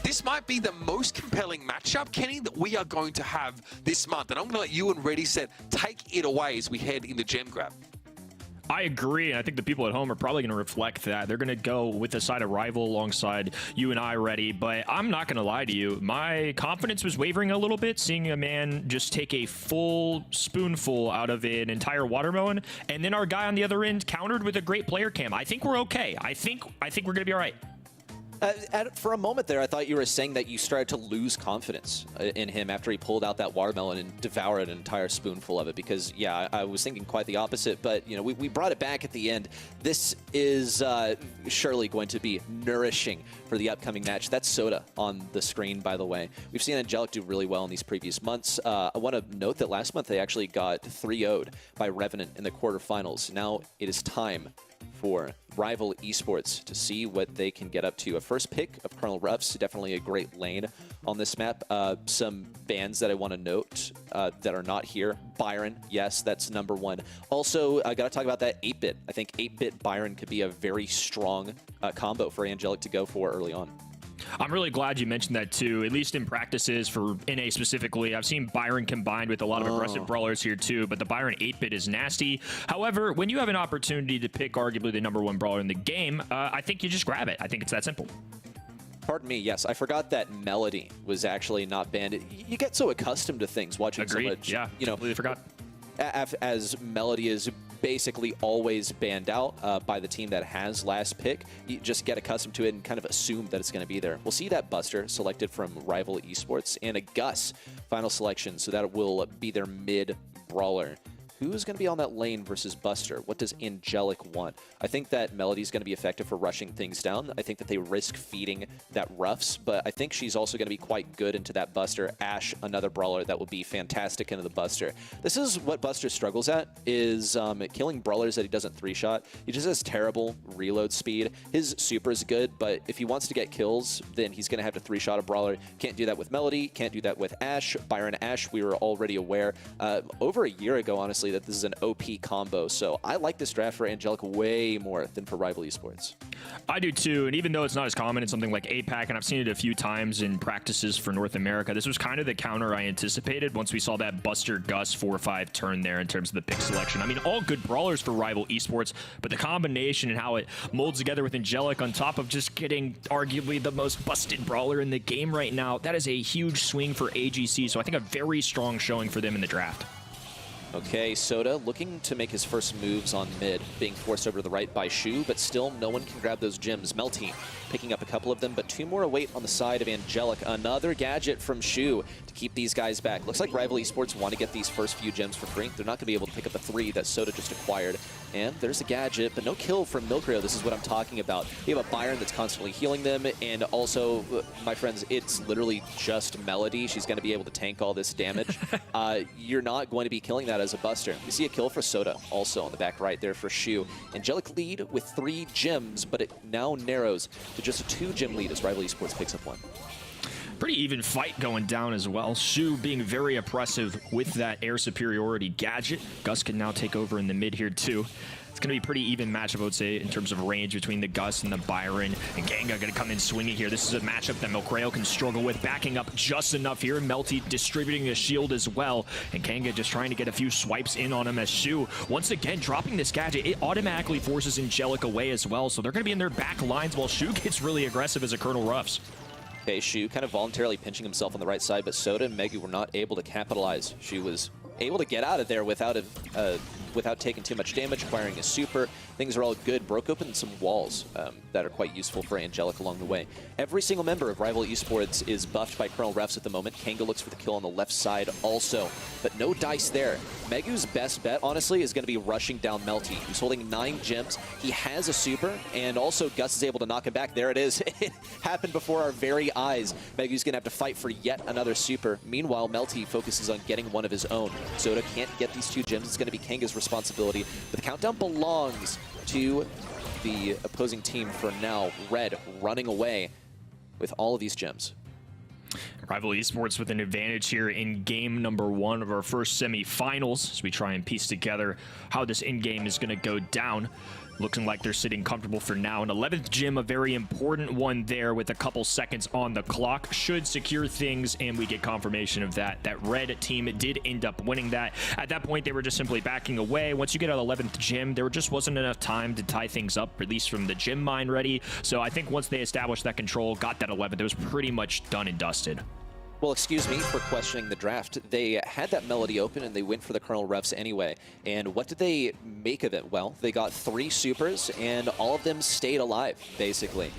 This might be the most compelling matchup, Kenny, that we are going to have this month. And I'm going to let you and Reddy Set take it away as we head into Gem Grab. I agree, and I think the people at home are probably going to reflect that. They're going to go with the side of Rival alongside you and I, Reddy, but I'm not going to lie to you. My confidence was wavering a little bit, seeing a man just take a full spoonful out of an entire watermelon, and then our guy on the other end countered with a great player cam. I think we're okay. I think we're going to be all right. For a moment there, I thought you were saying that you started to lose confidence in him after he pulled out that watermelon and devoured an entire spoonful of it. Because, yeah, I was thinking quite the opposite. But, you know, we brought it back at the end. This is surely going to be nourishing for the upcoming match. That's Soda on the screen, by the way. We've seen Angelic do really well in these previous months. I want to note that last month they actually got 3-0'd by Revenant in the quarterfinals. Now it is time for Rival Esports to see what they can get up to. A first pick of Colonel Ruffs, definitely a great lane on this map. Some bans that I want to note that are not here. Byron, yes, that's number 1. Also, I got to talk about that 8-bit. I think 8-bit Byron could be a very strong combo for Angelic to go for early on. I'm really glad you mentioned that too, at least in practices for NA specifically. I've seen Byron combined with a lot of aggressive brawlers here too, but the Byron 8-bit is nasty. However, when you have an opportunity to pick arguably the #1 brawler in the game, I think you just grab it. I think it's that simple. Pardon me, yes. I forgot that Melody was actually not banned. You get so accustomed to things watching Agreed. so much. Yeah, you know, completely forgot. As Melody is basically always banned out by the team that has last pick, you just get accustomed to it and kind of assume that it's going to be there. We'll see that Buster selected from Rival Esports and a Gus final selection, so that will be their mid brawler. Who's going to be on that lane versus Buster? What does Angelic want? I think that Melody's going to be effective for rushing things down. I think that they risk feeding that Ruffs, but I think she's also going to be quite good into that Buster. Ashe, another brawler that will be fantastic into the Buster. This is what Buster struggles at, is killing brawlers that he doesn't 3-shot. He just has terrible reload speed. His super is good, but if he wants to get kills, then he's going to have to 3-shot a brawler. Can't do that with Melody, can't do that with Ashe. Byron Ashe, we were already aware over a year ago, honestly, that this is an OP combo. So I like this draft for Angelic way more than for Rival Esports. I do too, and even though it's not as common in something like APAC, and I've seen it a few times in practices for North America, this was kind of the counter I anticipated once we saw that Buster Gus 4-5 turn there in terms of the pick selection. I mean, all good brawlers for Rival Esports, but the combination and how it molds together with Angelic on top of just getting arguably the most busted brawler in the game right now, that is a huge swing for AGC, so I think a very strong showing for them in the draft. Okay, Soda looking to make his first moves on mid, being forced over to the right by Shu, but still no one can grab those gems. Melty picking up a couple of them, but 2 more await on the side of Angelic. Another gadget from Shu to keep these guys back. Looks like Rival Esports want to get these first few gems for free. They're not going to be able to pick up the 3 that Soda just acquired. And there's a gadget, but no kill from Milkrio. This is what I'm talking about. You have a Byron that's constantly healing them, and also, my friends, it's literally just Melody. She's going to be able to tank all this damage. You're not going to be killing that as a Buster. We see a kill for Soda also on the back right there for Shu. Angelic lead with 3 gems, but it now narrows to just a 2-gem lead as Rival Esports picks up 1. Pretty even fight going down as well. Shu being very oppressive with that air superiority gadget. Gus can now take over in the mid here too. It's going to be a pretty even matchup, I would say, in terms of range between the Gus and the Byron. And Ganga going to come in swinging here. This is a matchup that Milkrio can struggle with, backing up just enough here. Melty distributing a shield as well. And Ganga just trying to get a few swipes in on him as Shu, once again, dropping this gadget. It automatically forces Angelic away as well. So they're going to be in their back lines while Shu gets really aggressive as a Colonel Ruffs. Okay, Shu kind of voluntarily pinching himself on the right side, but Soda and Megu were not able to capitalize. Shu was able to get out of there without taking too much damage, acquiring a super. Things are all good. Broke open some walls that are quite useful for Angelic along the way. Every single member of Rival Esports is buffed by Colonel Refs at the moment. Kanga looks for the kill on the left side also, but no dice there. Megu's best bet, honestly, is going to be rushing down Melty. He's holding 9 gems. He has a super, and also Gus is able to knock him back. There it is. It happened before our very eyes. Megu's going to have to fight for yet another super. Meanwhile, Melty focuses on getting one of his own. Soda can't get these 2 gems. It's going to be Kanga's responsibility, but the countdown belongs to the opposing team for now. Red running away with all of these gems. Rival Esports with an advantage here in game number 1 of our first semifinals as we try and piece together how this in-game is going to go down. Looking like they're sitting comfortable for now. An 11th gem, a very important one there with a couple seconds on the clock, should secure things, and we get confirmation of that. That red team did end up winning that. At that point, they were just simply backing away. Once you get an 11th gem, there just wasn't enough time to tie things up, at least from the gem mine ready. So I think once they established that control, got that 11th, it was pretty much done and dusted. Well, excuse me for questioning the draft. They had that Melody open and they went for the Colonel Refs anyway. And what did they make of it? Well, they got 3 supers and all of them stayed alive, basically.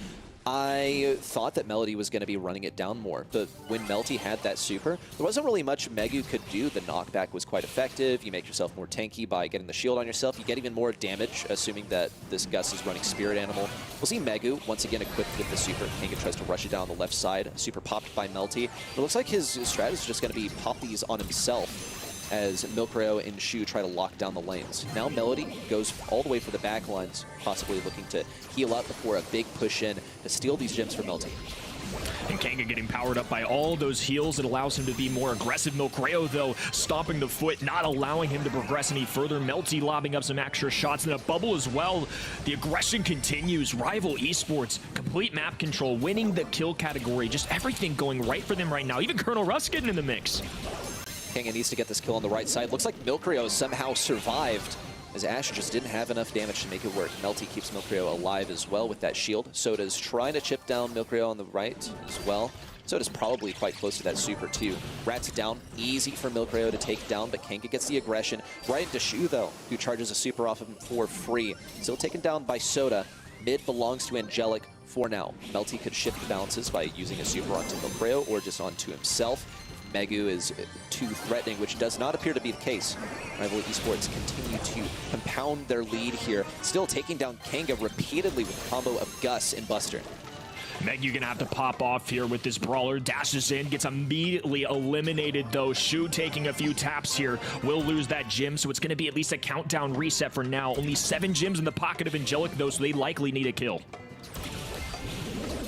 I thought that Melody was going to be running it down more, but when Melty had that super, there wasn't really much Megu could do. The knockback was quite effective. You make yourself more tanky by getting the shield on yourself. You get even more damage, assuming that this Gus is running Spirit Animal. We'll see Megu once again equipped with the super. Kanga tries to rush it down the left side. Super popped by Melty. It looks like his strat is just going to be pop these on himself as Milkrio and Shu try to lock down the lanes. Now Melody goes all the way for the back lines, possibly looking to heal up before a big push in to steal these gems from Melty. And Kanga getting powered up by all those heals. It allows him to be more aggressive. Milcreo, though, stomping the foot, not allowing him to progress any further. Melty lobbing up some extra shots and a bubble as well. The aggression continues. Rival Esports, complete map control, winning the kill category. Just everything going right for them right now. Even Colonel Russ getting in the mix. Kanga needs to get this kill on the right side. Looks like Milcreo somehow survived, as Ash just didn't have enough damage to make it work. Melty keeps Milcreo alive as well with that shield. Soda's trying to chip down Milcreo on the right as well. Soda's probably quite close to that super too. Rat's down, easy for Milcreo to take down, but Kanga gets the aggression. Right into Shu though, who charges a super off of him for free. Still taken down by Soda. Mid belongs to Angelic for now. Melty could shift balances by using a super onto Milcreo or just onto himself. Megu is too threatening, which does not appear to be the case. Rival Esports continue to compound their lead here, still taking down Kanga repeatedly with a combo of Gus and Buster. Megu gonna have to pop off here with this brawler. Dashes in, gets immediately eliminated though. Shu taking a few taps here. Will lose that gym, so it's gonna be at least a countdown reset for now. Only 7 gyms in the pocket of Angelic though, so they likely need a kill.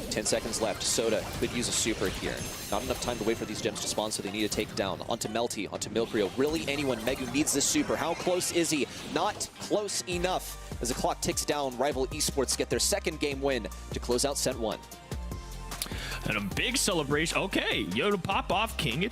10 seconds left. Soda could use a super here. Not enough time to wait for these gems to spawn, so they need to take down. Onto Melty, onto Milcreo. Really anyone. Megu needs this super. How close is he? Not close enough. As the clock ticks down, Rival Esports get their second game win to close out Set 1. And a big celebration. Okay, Yoda pop off King.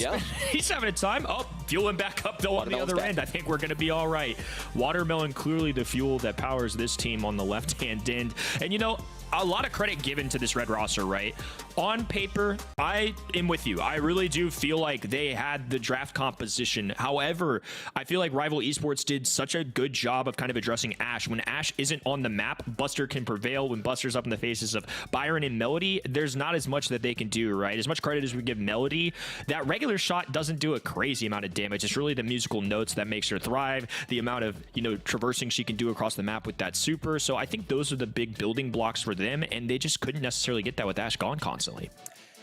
He's having a time. Oh, fueling back up though on the other end. I think we're going to be all right. Watermelon clearly the fuel that powers this team on the left-hand end. And you know, a lot of credit given to this red roster, right? On paper, I am with you. I really do feel like they had the draft composition. However, I feel like Rival Esports did such a good job of kind of addressing Ash. When Ash isn't on the map, Buster can prevail. When Buster's up in the faces of Byron and Melody, there's not as much that they can do, right? As much credit as we give Melody, that regular shot doesn't do a crazy amount of damage. It's really the musical notes that makes her thrive, the amount of, you know, traversing she can do across the map with that super. So I think those are the big building blocks for them, and they just couldn't necessarily get that with Ash gone constantly.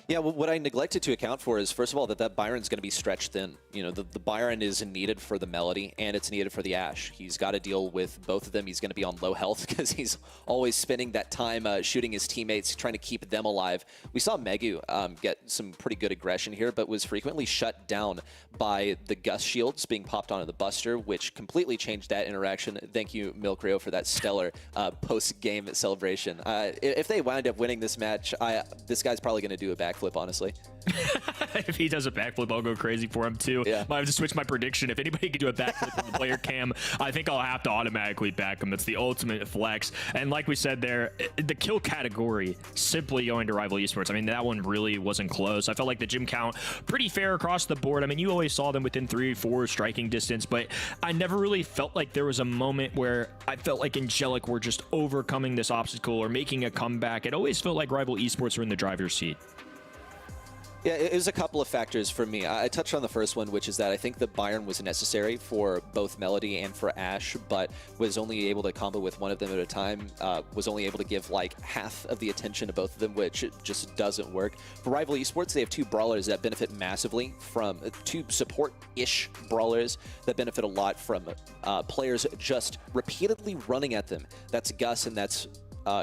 Yeah, well, what I neglected to account for is, first of all, that Byron's going to be stretched thin. You know, the Byron is needed for the Melody, and it's needed for the Ash. He's got to deal with both of them. He's going to be on low health because he's always spending that time shooting his teammates, trying to keep them alive. We saw Megu get some pretty good aggression here, but was frequently shut down by the Gus shields being popped onto the Buster, which completely changed that interaction. Thank you, Milcreo, for that stellar post-game celebration. If they wind up winning this match, this guy's probably going to do a backflip, honestly. If he does a backflip, I'll go crazy for him too. Yeah. Might have to switch my prediction. If anybody can do a backflip on the player cam, I think I'll have to automatically back him. That's the ultimate flex. And like we said there, the kill category simply going to Rival Esports. I mean, that one really wasn't close. I felt like the gym count pretty fair across the board. I mean, you always saw them within 3 or 4 striking distance, but I never really felt like there was a moment where I felt like Angelic were just overcoming this obstacle or making a comeback. It always felt like Rival Esports were in the driver's seat. Yeah, it was a couple of factors for me. I touched on the first one, which is that I think the Byron was necessary for both Melody and for Ash, but was only able to combo with one of them at a time, was only able to give like half of the attention to both of them, which just doesn't work. For Rival Esports, they have 2 brawlers that benefit massively from 2 support-ish brawlers that benefit a lot from players just repeatedly running at them. That's Gus and that's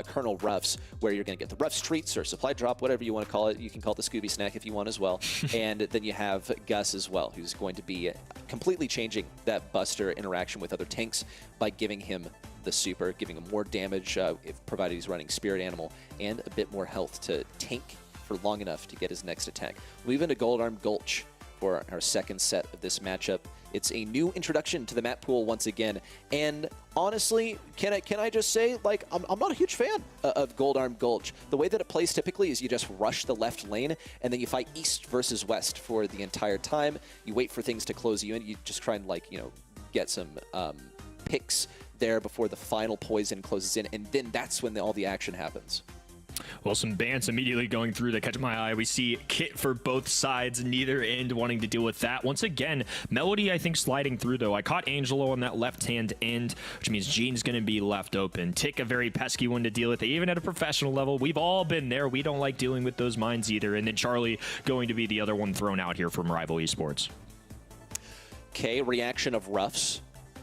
Colonel Ruffs, where you're going to get the Ruffs treats or supply drop, whatever you want to call it. You can call it the Scooby snack if you want as well. And then you have Gus as well, who's going to be completely changing that Buster interaction with other tanks by giving him the super, giving him more damage, if provided he's running Spirit Animal, and a bit more health to tank for long enough to get his next attack. Move into Gold Arm Gulch for our second set of this matchup. It's a new introduction to the map pool once again, and honestly, can I just say, like, I'm not a huge fan of Gold Arm Gulch. The way that it plays typically is you just rush the left lane, and then you fight east versus west for the entire time. You wait for things to close you in. You just try and, like, you know, get some picks there before the final poison closes in, and then that's when all the action happens. Well, some bans immediately going through that catch my eye. We see Kit for both sides, neither end wanting to deal with that. Once again, Melody, I think, sliding through, though. I caught Angelo on that left-hand end, which means Gene's going to be left open. Tick, a very pesky one to deal with, even at a professional level. We've all been there. We don't like dealing with those mines either. And then Charlie going to be the other one thrown out here from Rival Esports. Okay, reaction of Ruffs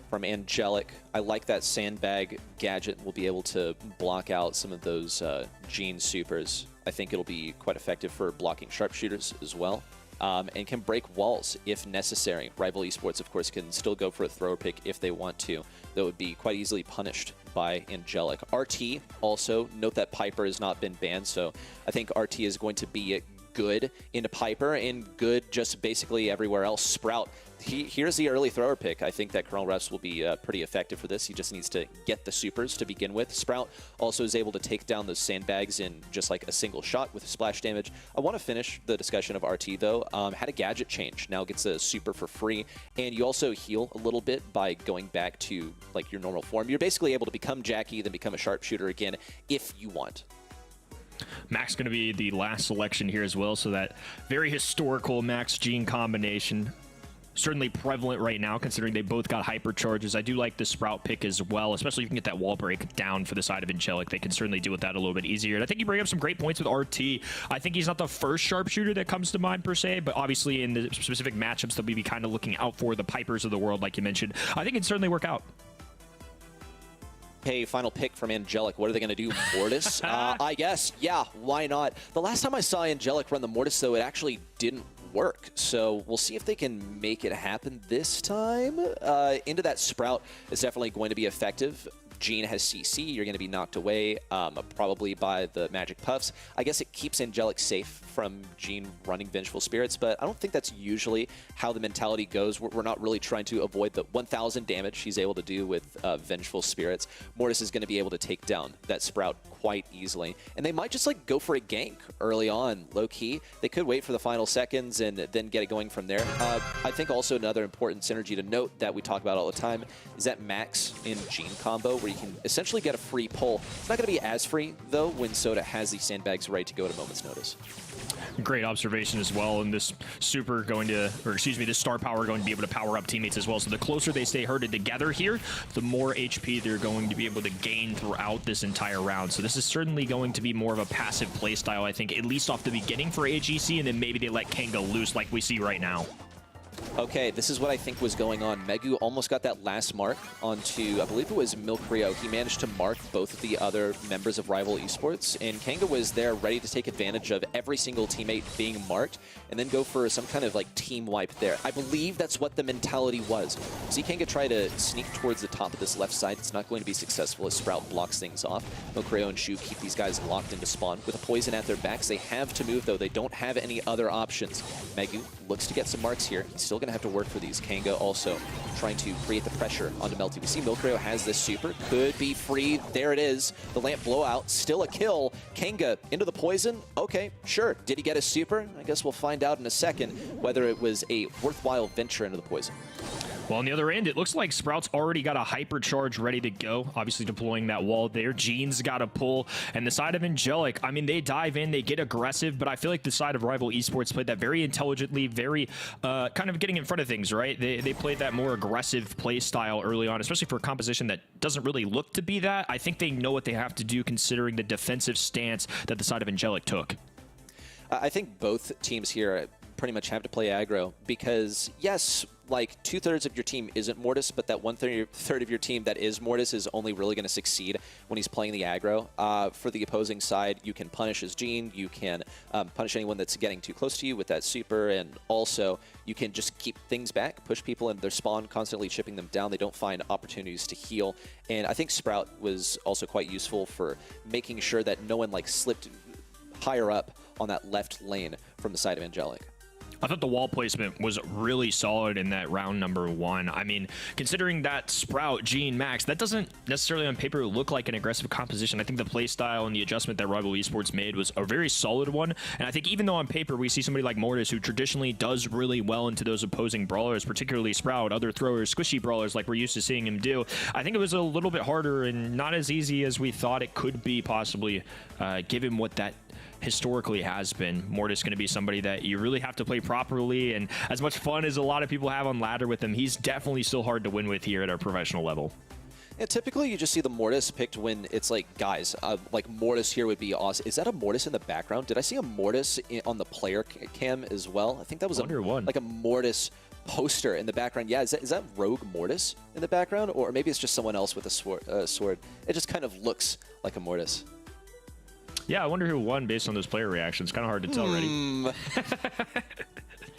from Angelic. I like that sandbag gadget. We'll be able to block out some of those Gene supers. I think it'll be quite effective for blocking sharpshooters as well. And can break walls if necessary. Rival Esports, of course, can still go for a thrower pick if they want to. That would be quite easily punished by Angelic. RT, also, note that Piper has not been banned, so I think RT is going to be good into Piper and good just basically everywhere else. Sprout, here's the early thrower pick. I think that Colonel Refs will be pretty effective for this. He just needs to get the supers to begin with. Sprout also is able to take down those sandbags in just like a single shot with splash damage. I want to finish the discussion of RT though. Had a gadget change, now gets a super for free, and you also heal a little bit by going back to like your normal form. You're basically able to become Jackie, then become a sharpshooter again if you want. Max going to be the last selection here as well, so that very historical Max Gene combination. Certainly prevalent right now, considering they both got hypercharges. I do like the Sprout pick as well, especially if you can get that wall break down for the side of Angelic. They can certainly deal with that a little bit easier. And I think you bring up some great points with RT. I think he's not the first sharpshooter that comes to mind per se, but obviously in the specific matchups that we'd be kind of looking out for, the Pipers of the world, like you mentioned, I think it'd certainly work out. Hey, final pick from Angelic. What are they going to do? Mortis? I guess. Yeah, why not? The last time I saw Angelic run the Mortis, though, it actually didn't work. So we'll see if they can make it happen this time. Into that Sprout is definitely going to be effective. Gene has CC. You're going to be knocked away probably by the Magic Puffs. I guess it keeps Angelic safe from Gene running Vengeful Spirits, but I don't think that's usually how the mentality goes. We're not really trying to avoid the 1,000 damage he's able to do with Vengeful Spirits. Mortis is going to be able to take down that Sprout quite easily. And they might just like go for a gank early on, low-key. They could wait for the final seconds and then get it going from there. I think also another important synergy to note that we talk about all the time is that Max in Gene combo, where you can essentially get a free pull. It's not going to be as free, though, when Soda has these sandbags ready to go at a moment's notice. Great observation as well, and this super going to, or excuse me, this star power going to be able to power up teammates as well. So the closer they stay herded together here, the more HP they're going to be able to gain throughout this entire round. So this is certainly going to be more of a passive playstyle, I think, at least off the beginning for AGC, and then maybe they let Kanga loose like we see right now. Okay, this is what I think was going on. Megu almost got that last mark onto, I believe it was Milk Rio. He managed to mark both of the other members of Rival Esports, and Kanga was there ready to take advantage of every single teammate being marked and then go for some kind of like team wipe there. I believe that's what the mentality was. See Kanga try to sneak towards the top of this left side. It's not going to be successful as Sprout blocks things off. Milk Rio and Shu keep these guys locked into spawn. With a poison at their backs, they have to move though. They don't have any other options. Megu looks to get some marks here. He's still going to have to work for these. Kanga also trying to create the pressure onto Melty. We see Milkrio has this super. Could be free. There it is. The lamp blowout. Still a kill. Kanga into the poison. Okay, sure. Did he get a super? I guess we'll find out in a second whether it was a worthwhile venture into the poison. Well, on the other end, it looks like Sprout's already got a hypercharge ready to go. Obviously deploying that wall there. Gene's got a pull. And the side of Angelic, I mean, they dive in, they get aggressive, but I feel like the side of Rival Esports played that very intelligently, very kind of getting in front of things, right? They played that more aggressive play style early on, especially for a composition that doesn't really look to be that. I think they know what they have to do considering the defensive stance that the side of Angelic took. I think both teams here pretty much have to play aggro because, yes, like 2/3 of your team isn't Mortis, but that 1/3 of your team that is Mortis is only really going to succeed when he's playing the aggro. For the opposing side, you can punish his Gene, you can punish anyone that's getting too close to you with that super, and also you can just keep things back, push people into their spawn, constantly chipping them down. They don't find opportunities to heal, and I think Sprout was also quite useful for making sure that no one like slipped higher up on that left lane from the side of Angelic. I thought the wall placement was really solid in that round number 1. I mean, considering that Sprout, Gene, Max, that doesn't necessarily on paper look like an aggressive composition. I think the play style and the adjustment that Rival Esports made was a very solid one. And I think even though on paper we see somebody like Mortis who traditionally does really well into those opposing brawlers, particularly Sprout, other throwers, squishy brawlers like we're used to seeing him do, I think it was a little bit harder and not as easy as we thought it could be possibly, given what that historically has been. Mortis going to be somebody that you really have to play properly, and as much fun as a lot of people have on ladder with him, he's definitely still hard to win with here at our professional level. Yeah, typically you just see the Mortis picked when it's like, guys, like Mortis here would be awesome. Is that a Mortis in the background? Did I see a Mortis on the player cam as well? I think that was like a Mortis poster in the background. Yeah, is that Rogue Mortis in the background? Or maybe it's just someone else with a sword. It just kind of looks like a Mortis. Yeah, I wonder who won based on those player reactions. Kind of hard to tell already.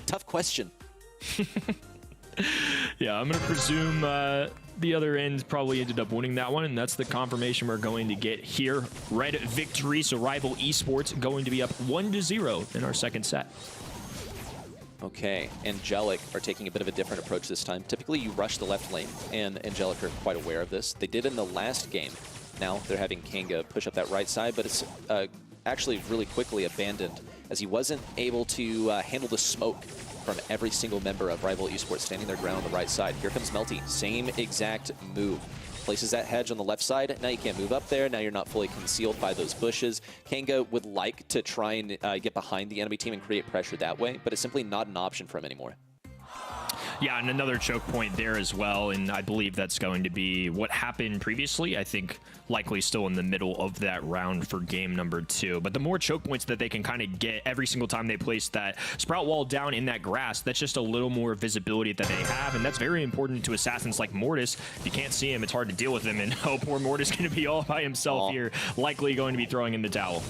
Tough question. Yeah, I'm going to presume the other end probably ended up winning that one, and that's the confirmation we're going to get here. Red victory, so Rival Esports going to be up 1-0 in our second set. Okay, Angelic are taking a bit of a different approach this time. Typically, you rush the left lane, and Angelic are quite aware of this. They did in the last game. Now they're having Kanga push up that right side, but it's actually really quickly abandoned as he wasn't able to handle the smoke from every single member of Rival Esports standing their ground on the right side. Here comes Melty, same exact move. Places that hedge on the left side. Now you can't move up there. Now you're not fully concealed by those bushes. Kanga would like to try and get behind the enemy team and create pressure that way, but it's simply not an option for him anymore. Yeah, and another choke point there as well, and I believe that's going to be what happened previously. I think likely still in the middle of that round for game number 2. But the more choke points that they can kind of get every single time they place that Sprout wall down in that grass, that's just a little more visibility that they have, and that's very important to assassins like Mortis. If you can't see him, it's hard to deal with him, and oh, poor Mortis going to be all by himself here, likely going to be throwing in the towel.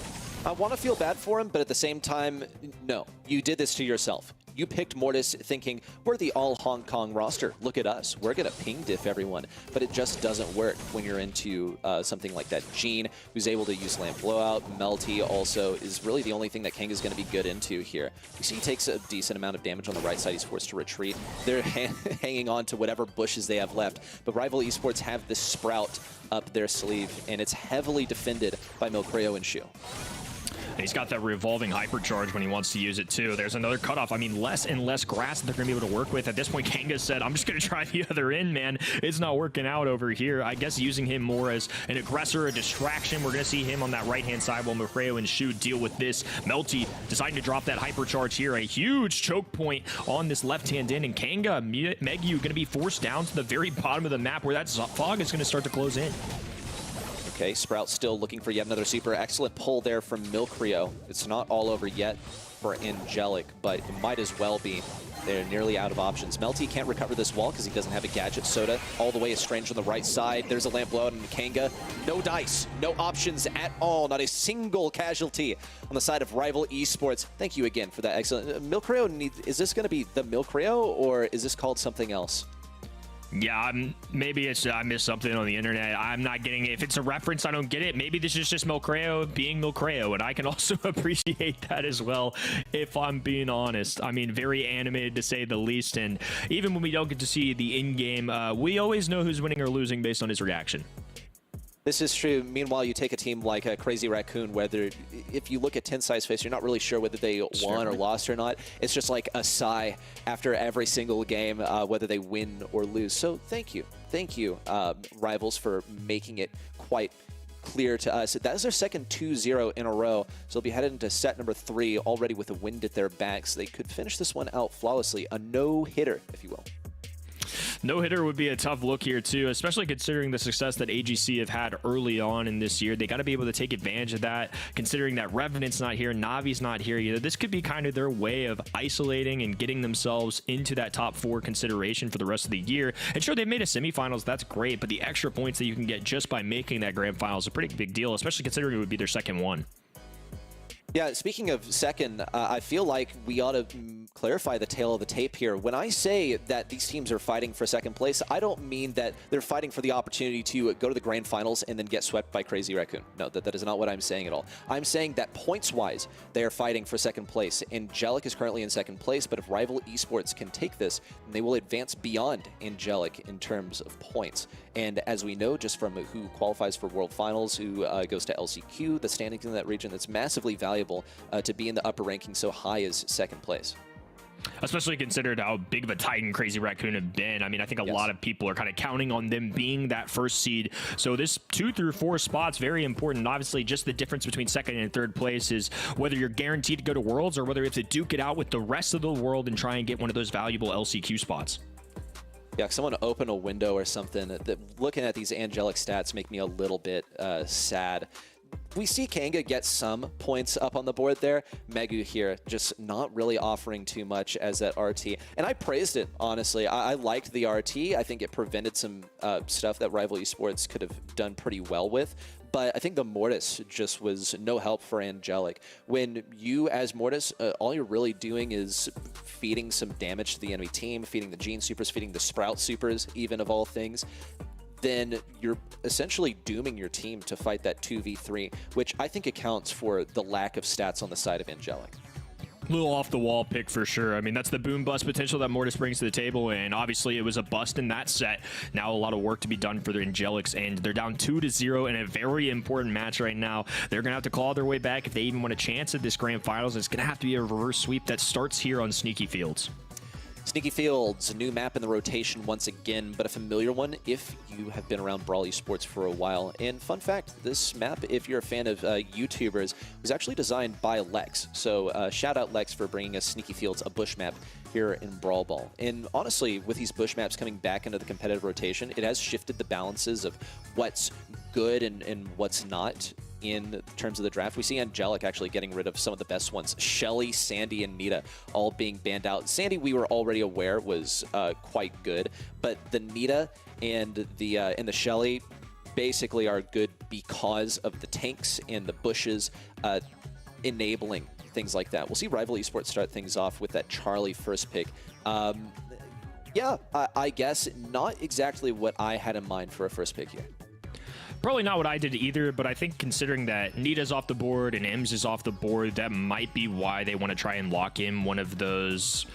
I want to feel bad for him, but at the same time, no. You did this to yourself. You picked Mortis thinking, we're the all Hong Kong roster. Look at us. We're going to ping diff everyone. But it just doesn't work when you're into something like that. Gene, who's able to use Lamp Blowout. Melty also is really the only thing that Kanga's going to be good into here. You see he takes a decent amount of damage on the right side. He's forced to retreat. They're hanging on to whatever bushes they have left. But Rival Esports have this Sprout up their sleeve, and it's heavily defended by Milcreo and Shu. And he's got that revolving hypercharge when he wants to use it too. There's another cutoff. I mean, less and less grass that they're going to be able to work with. At this point, Kanga said, I'm just going to try the other end, man. It's not working out over here. I guess using him more as an aggressor, a distraction. We're going to see him on that right-hand side while Milcreo and Shu deal with this. Melty deciding to drop that hypercharge here. A huge choke point on this left-hand end. And Kanga, Megu going to be forced down to the very bottom of the map where that fog is going to start to close in. Okay, Sprout still looking for yet another super. Excellent pull there from Milcreo. It's not all over yet for Angelic, but it might as well be. They're nearly out of options. Melty can't recover this wall because he doesn't have a gadget. Soda all the way estranged on the right side. There's a lamp blowout on Kanga. No dice, no options at all. Not a single casualty on the side of Rival Esports. Thank you again for that excellent. Milcreo, is this going to be the Milcreo or is this called something else? Yeah, maybe it's I missed something on the internet. I'm not getting it. If it's a reference, I don't get it. Maybe this is just Milcreo being Milcreo, and I can also appreciate that as well, if I'm being honest. I mean, very animated to say the least, and even when we don't get to see the in-game, we always know who's winning or losing based on his reaction. This is true. Meanwhile, you take a team like a Crazy Raccoon, whether if you look at Tensai's face, you're not really sure whether they won or lost or not. It's just like a sigh after every single game, whether they win or lose. So thank you. Thank you, Rivals, for making it quite clear to us. That is their second 2-0 in a row. So they'll be headed into set number 3 already with a wind at their backs. They could finish this one out flawlessly. A no-hitter, if you will. No-hitter would be a tough look here, too, especially considering the success that AGC have had early on in this year. They got to be able to take advantage of that, considering that Revenant's not here, Navi's not here either. This could be kind of their way of isolating and getting themselves into that top 4 consideration for the rest of the year. And sure, they made a semifinals. That's great, but the extra points that you can get just by making that grand final is a pretty big deal, especially considering it would be their second one. Yeah, speaking of second, I feel like we ought to clarify the tale of the tape here. When I say that these teams are fighting for second place, I don't mean that they're fighting for the opportunity to go to the grand finals and then get swept by Crazy Raccoon. No, that is not what I'm saying at all. I'm saying that points-wise, they are fighting for second place. Angelic is currently in second place, but if Rival Esports can take this, they will advance beyond Angelic in terms of points. And as we know, just from who qualifies for World Finals, who goes to LCQ, the standings in that region, that's massively valuable to be in the upper ranking so high as second place. Especially considered how big of a Titan Crazy Raccoon have been. I mean, I think a lot of people are kind of counting on them being that first seed. So this 2 through 4 spots, very important. Obviously, just the difference between second and third place is whether you're guaranteed to go to Worlds or whether you have to duke it out with the rest of the world and try and get one of those valuable LCQ spots. Yeah, someone open a window or something. Looking at these Angelic stats make me a little bit sad. We see Kanga get some points up on the board there. Megu here just not really offering too much as that RT. And I praised it, honestly. I liked the RT. I think it prevented some stuff that Rival Esports could have done pretty well with. but I think the Mortis just was no help for Angelic. When you, as Mortis, all you're really doing is feeding some damage to the enemy team, feeding the Gene Supers, feeding the Sprout Supers, even of all things, then you're essentially dooming your team to fight that 2v3, which I think accounts for the lack of stats on the side of Angelic. Little off the wall pick for sure. I mean, that's the boom bust potential that Mortis brings to the table, and obviously it was a bust in that set. Now a lot of work to be done for the Angelics, and they're down 2-0 in a very important match right now. They're gonna have to claw their way back if they even want a chance at this grand finals. It's gonna have to be a reverse sweep that starts here on Sneaky Fields. Sneaky Fields, a new map in the rotation once again, but a familiar one if you have been around Brawl Esports for a while. And fun fact, this map, if you're a fan of YouTubers, was actually designed by Lex. So shout out Lex for bringing us Sneaky Fields, a bush map here in Brawl Ball. And honestly, with these bush maps coming back into the competitive rotation, it has shifted the balances of what's good and what's not in terms of the draft. We see Angelic actually getting rid of some of the best ones. Shelly, Sandy, and Nita all being banned out. Sandy, we were already aware was quite good, but the Nita and the Shelly basically are good because of the tanks and the bushes enabling things like that. We'll see Rival Esports start things off with that Charlie first pick. Yeah, I guess not exactly what I had in mind for a first pick here. Probably not what I did either, but I think considering that Nita's off the board and Ems is off the board, that might be why they want to try and lock in one of those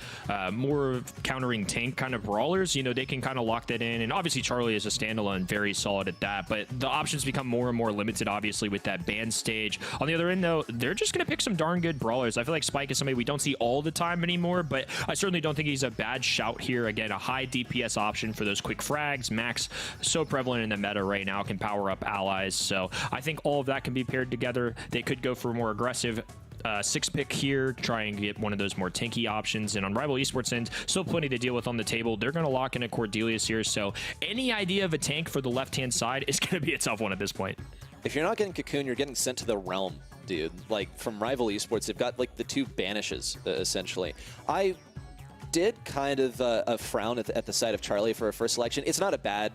more countering tank kind of brawlers. You know, they can kind of lock that in, and obviously Charlie is a standalone, very solid at that, but the options become more and more limited, obviously, with that ban stage. On the other end, though, they're just going to pick some darn good brawlers. I feel like Spike is somebody we don't see all the time anymore, but I certainly don't think he's a bad shout here. Again, a high DPS option for those quick frags. Max, so prevalent in the meta right now, can power up allies, so I think all of that can be paired together. They could go for a more aggressive 6-pick here, try and get one of those more tanky options, and on Rival Esports end, still plenty to deal with on the table. They're going to lock in a Cordelius here, so any idea of a tank for the left-hand side is going to be a tough one at this point. If you're not getting Cocoon, you're getting sent to the Realm, dude. Like, from Rival Esports, they've got, like, the two banishes, essentially. I did kind of frown at the sight of Charlie for a first selection. It's not a bad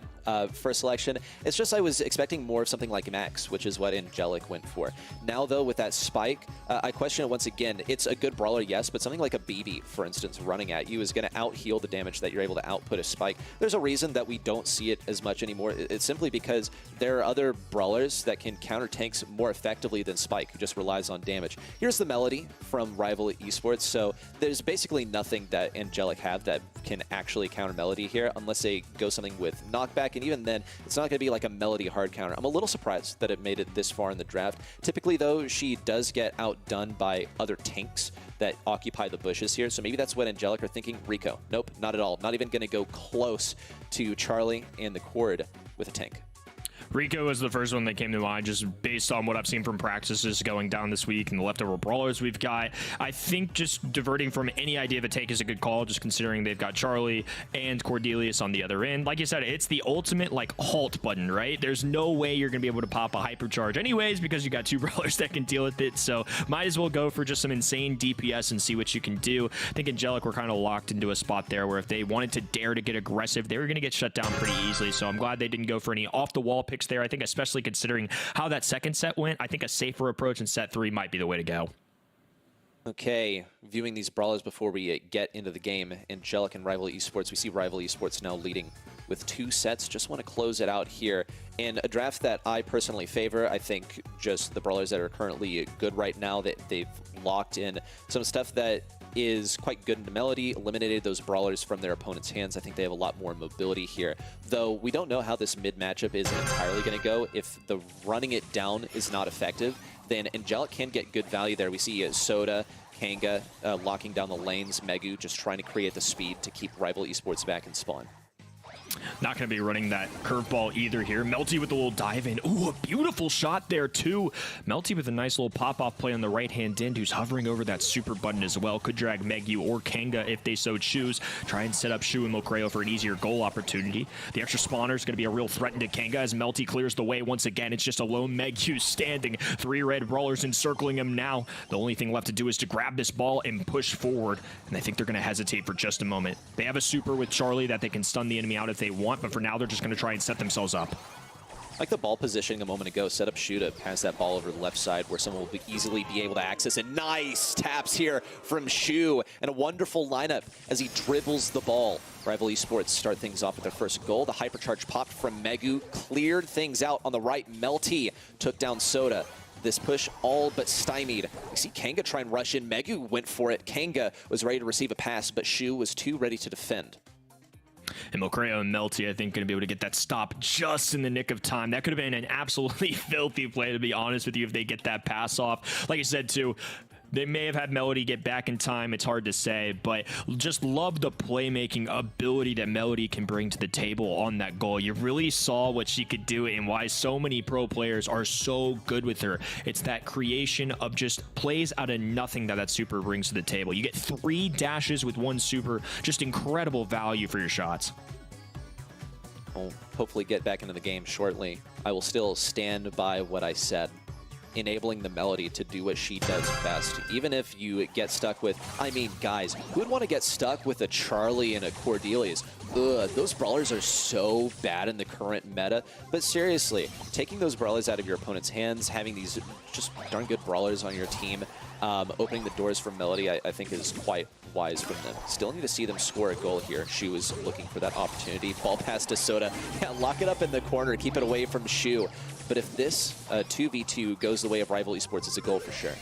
first selection. It's just I was expecting more of something like Max, which is what Angelic went for. Now, though, with that Spike, I question it once again. It's a good brawler, yes, but something like a BB, for instance, running at you is going to out-heal the damage that you're able to output a Spike. There's a reason that we don't see it as much anymore. It's simply because there are other brawlers that can counter tanks more effectively than Spike, who just relies on damage. Here's the Melody from Rival Esports. So there's basically nothing that Angelic have that can actually counter Melody here, unless they go something with knockback, and even then, it's not going to be like a Melody hard counter. I'm a little surprised that it made it this far in the draft. Typically, though, she does get outdone by other tanks that occupy the bushes here, so maybe that's what Angelic are thinking. Rico, nope, not at all. Not even going to go close to Charlie and the Cord with a tank. Rico was the first one that came to mind, just based on what I've seen from practices going down this week and the leftover brawlers we've got. I think just diverting from any idea of a take is a good call, just considering they've got Charlie and Cordelius on the other end. Like you said, it's the ultimate, like, halt button, right? There's no way you're going to be able to pop a hypercharge anyways, because you got two brawlers that can deal with it, so might as well go for just some insane DPS and see what you can do. I think Angelic were kind of locked into a spot there where if they wanted to dare to get aggressive, they were going to get shut down pretty easily, so I'm glad they didn't go for any off-the-wall picks there. I think especially considering how that second set went, I think a safer approach in set 3 might be the way to go. Okay, viewing these brawlers before we get into the game, Angelic and Rival Esports. We see Rival Esports now leading with 2 sets. Just want to close it out here. In a draft that I personally favor, I think just the brawlers that are currently good right now, that they've locked in some stuff that is quite good in the Melody, eliminated those brawlers from their opponent's hands. I think they have a lot more mobility here. Though we don't know how this mid matchup is entirely going to go. If the running it down is not effective, then Angelic can get good value there. We see Soda, Kanga locking down the lanes, Megu just trying to create the speed to keep Rival Esports back in spawn. Not going to be running that curveball either here. Melty with a little dive in. Ooh, a beautiful shot there too. Melty with a nice little pop-off play on the right-hand end, who's hovering over that super button as well. Could drag Megu or Kanga if they so choose. Try and set up Shu and Mokrayo for an easier goal opportunity. The extra spawner is going to be a real threat to Kanga as Melty clears the way once again. It's just a lone Megu standing. 3 red brawlers encircling him now. The only thing left to do is to grab this ball and push forward. And I think they're going to hesitate for just a moment. They have a super with Charlie that they can stun the enemy out if they want, but for now they're just going to try and set themselves up. Like the ball positioning a moment ago, set up Shu to pass that ball over the left side where someone will easily be able to access it. Nice taps here from Shu, and a wonderful lineup as he dribbles the ball. Rival Esports start things off with their first goal. The hypercharge popped from Megu, cleared things out on the right. Melty took down Soda. This push all but stymied. We see Kanga try and rush in. Megu went for it. Kanga was ready to receive a pass, but Shu was too ready to defend. And Mocreo and Melty, I think, going to be able to get that stop just in the nick of time. That could have been an absolutely filthy play, to be honest with you, if they get that pass off. Like I said, too, they may have had Melody get back in time. It's hard to say, but just love the playmaking ability that Melody can bring to the table on that goal. You really saw what she could do and why so many pro players are so good with her. It's that creation of just plays out of nothing that super brings to the table. You get 3 dashes with 1 super, just incredible value for your shots. We'll hopefully get back into the game shortly. I will still stand by what I said. Enabling the Melody to do what she does best. Even if you get stuck with, I mean, guys, who would want to get stuck with a Charlie and a Cordelius? Ugh, those brawlers are so bad in the current meta. But seriously, taking those brawlers out of your opponent's hands, having these just darn good brawlers on your team, opening the doors for Melody, I think is quite wise from them. Still need to see them score a goal here. Shu was looking for that opportunity. Ball pass to Soda. Yeah, lock it up in the corner, keep it away from Shu. But if this 2v2 goes the way of Rival Esports, it's a goal for sure.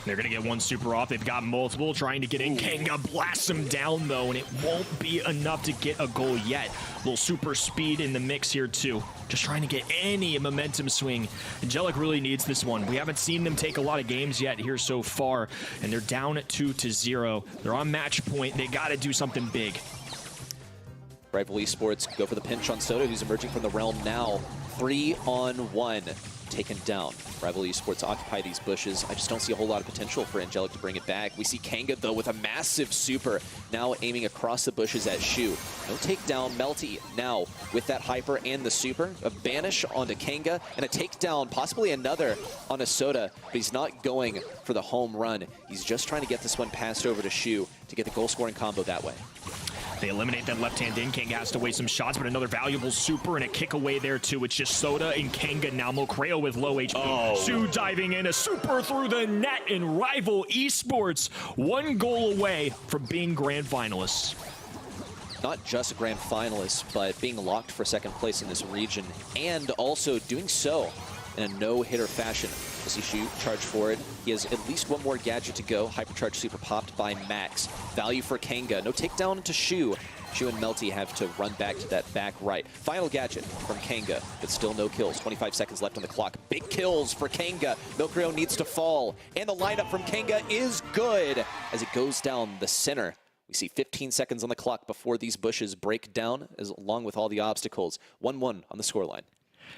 They're going to get 1 super off. They've got multiple trying to get in. Kanga blasts them down, though, and it won't be enough to get a goal yet. Little super speed in the mix here, too. Just trying to get any momentum swing. Angelic really needs this one. We haven't seen them take a lot of games yet here so far, and they're down at 2-0. They're on match point. They got to do something big. Rival Esports go for the pinch on Soda, who's emerging from the realm now. 3-on-1 taken down. Rival Esports occupy these bushes. I just don't see a whole lot of potential for Angelic to bring it back. We see Kanga, though, with a massive super, now aiming across the bushes at Shu. No takedown. Melty now with that hyper and the super. A banish onto Kanga, and a takedown, possibly another on a Soda, but he's not going for the home run. He's just trying to get this one passed over to Shu to get the goal-scoring combo that way. They eliminate that left hand in. Kanga has to waste some shots, but another valuable super and a kick away there, too. It's just Soda and Kanga now. Mocreo with low HP. Oh. Sue diving in, a super through the net, and Rival Esports 1 goal away from being grand finalists. Not just a grand finalist, but being locked for 2nd place in this region, and also doing so in a no-hitter fashion. We'll see Shu charge forward. He has at least 1 more gadget to go. Hypercharge super popped by Max. Value for Kanga. No takedown to Shu. Shu and Melty have to run back to that back right. Final gadget from Kanga, but still no kills. 25 seconds left on the clock. Big kills for Kanga. Milkreo needs to fall, and the lineup from Kanga is good as it goes down the center. We see 15 seconds on the clock before these bushes break down, along with all the obstacles. 1-1 on the scoreline.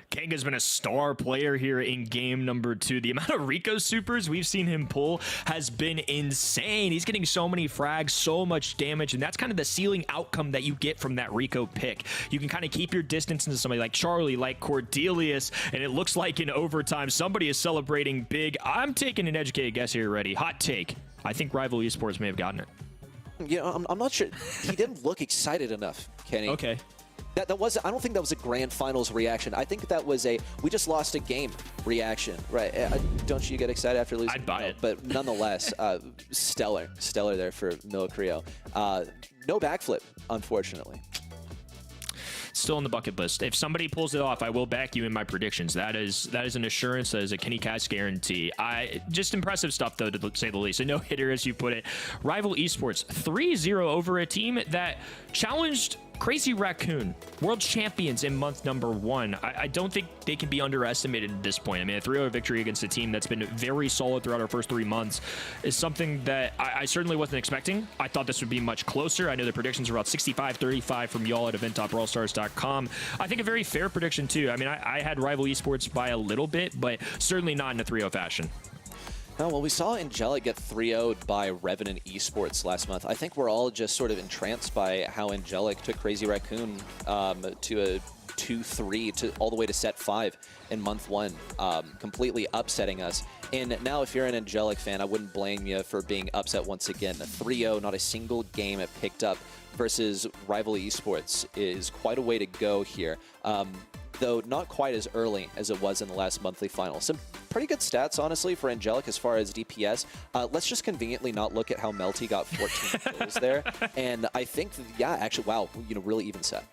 Kanga's been a star player here in game number 2. The amount of Rico supers we've seen him pull has been insane. He's getting so many frags, so much damage, and that's kind of the ceiling outcome that you get from that Rico pick. You can kind of keep your distance into somebody like Charlie, like Cordelius, and it looks like in overtime somebody is celebrating big. I'm taking an educated guess here, Ready. Hot take. I think Rival Esports may have gotten it. Yeah, I'm not sure. He didn't look excited enough, Kenny. Okay. That was, I don't think that was a grand finals reaction. I think that was a, we just lost a game reaction, right? Don't you get excited after losing? I'd buy it. But nonetheless, stellar there for Milkreo. No backflip, unfortunately. Still on the bucket list. If somebody pulls it off, I will back you in my predictions. That is an assurance. That is a Kenny Cass guarantee. Just impressive stuff, though, to say the least. A no-hitter, as you put it. Rival Esports 3-0 over a team that challenged Crazy Raccoon, world champions in month number 1. I don't think they can be underestimated at this point. I mean, a 3-0 victory against a team that's been very solid throughout our first 3 months is something that I certainly wasn't expecting. I thought this would be much closer. I know the predictions are about 65-35 from y'all at event.brawlstars.com. I think a very fair prediction, too. I mean, I had Rival Esports by a little bit, but certainly not in a 3-0 fashion. Oh, well, we saw Angelic get 3-0'd by Revenant Esports last month. I think we're all just sort of entranced by how Angelic took Crazy Raccoon to a 2-3 all the way to set 5 in month 1, completely upsetting us. And now if you're an Angelic fan, I wouldn't blame you for being upset once again. The 3-0, not a single game it picked up versus Rival Esports is quite a way to go here. though not quite as early as it was in the last monthly final. Some pretty good stats, honestly, for Angelic as far as DPS. Let's just conveniently not look at how Melty got 14 kills there. And I think, yeah, actually, wow, really even set.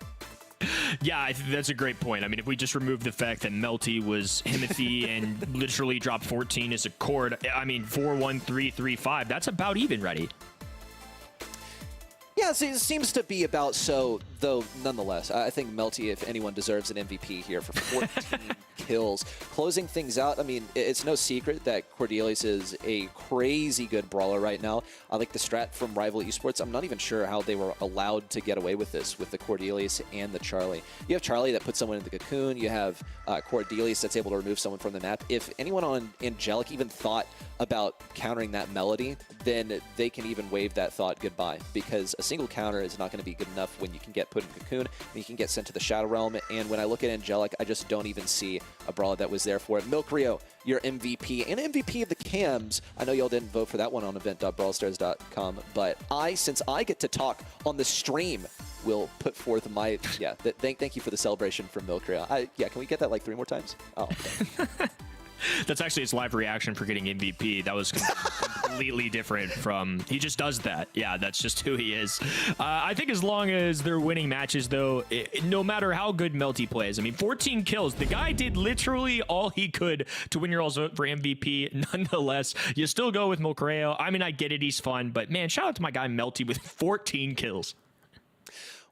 Yeah, I think that's a great point. I mean, if we just remove the fact that Melty was Himothy and literally dropped 14 as a cord, I mean, 4-1-3-3-5, that's about even, ready. Yeah, it seems to be about so, though nonetheless, I think Melty, if anyone, deserves an MVP here for 14 kills. Closing things out, I mean, it's no secret that Cordelius is a crazy good brawler right now. I like the strat from Rival Esports. I'm not even sure how they were allowed to get away with this with the Cordelius and the Charlie. You have Charlie that puts someone in the cocoon. You have Cordelius that's able to remove someone from the map. If anyone on Angelic even thought about countering that Melody, then they can even wave that thought goodbye, because a single counter is not going to be good enough when you can get put in cocoon and you can get sent to the Shadow Realm. And when I look at Angelic, I just don't even see a brawler that was there for it. Milk Rio, your MVP and MVP of the cams. I know y'all didn't vote for that one on event.brawlstars.com, but since I get to talk on the stream, will put forth my, thank you for the celebration from Milk Rio. Can we get that like 3 more times? Oh, okay. That's actually his live reaction for getting MVP. That was completely different from... He just does that. Yeah, that's just who he is. I think as long as they're winning matches, though, no matter how good Melty plays, I mean, 14 kills. The guy did literally all he could to win your all's vote for MVP. Nonetheless, you still go with Molcreo. I mean, I get it. He's fun. But, man, shout out to my guy Melty with 14 kills.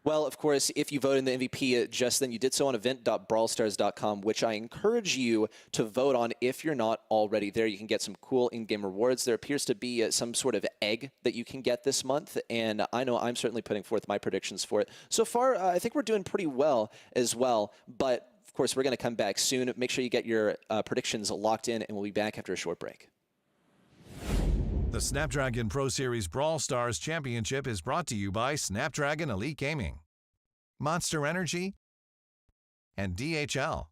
Well, of course, if you vote in the MVP just then, you did so on event.brawlstars.com, which I encourage you to vote on if you're not already there. You can get some cool in-game rewards. There appears to be some sort of egg that you can get this month, and I know I'm certainly putting forth my predictions for it. So far, I think we're doing pretty well as well, but of course, we're going to come back soon. Make sure you get your predictions locked in, and we'll be back after a short break. The Snapdragon Pro Series Brawl Stars Championship is brought to you by Snapdragon Elite Gaming, Monster Energy, and DHL.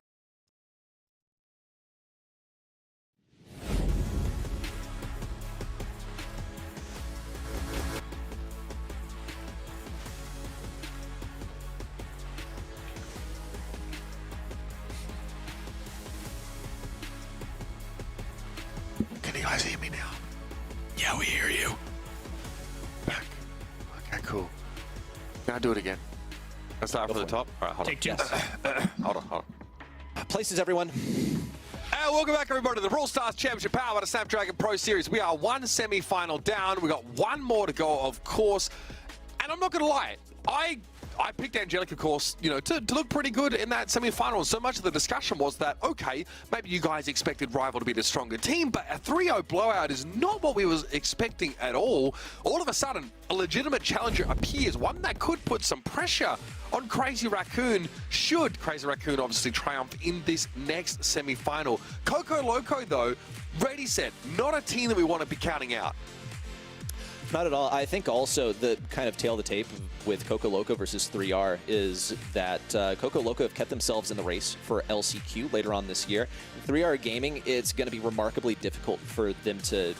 Can you guys hear me now? Yeah, we hear you. Back. Okay, cool. Can I do it again? Let's start from the top. All right, hold on. Take 2. Hold on. Places, everyone. Welcome back, everybody, to the Brawl Stars Championship powered by the Snapdragon Pro Series. We are 1 semi-final down. We got 1 more to go, of course. And I'm not going to lie. I picked Angelic, of course, to look pretty good in that semi-final. So much of the discussion was that, okay, maybe you guys expected Rival to be the stronger team, but a 3-0 blowout is not what we was expecting at all. All of a sudden, a legitimate challenger appears, one that could put some pressure on Crazy Raccoon, should Crazy Raccoon obviously triumph in this next semi-final. Coco Loco, though, ready, set, not a team that we want to be counting out. Not at all. I think also the kind of tail of the tape with Coco Loco versus 3R is that Coco Loco have kept themselves in the race for LCQ later on this year. 3R Gaming, it's going to be remarkably difficult for them to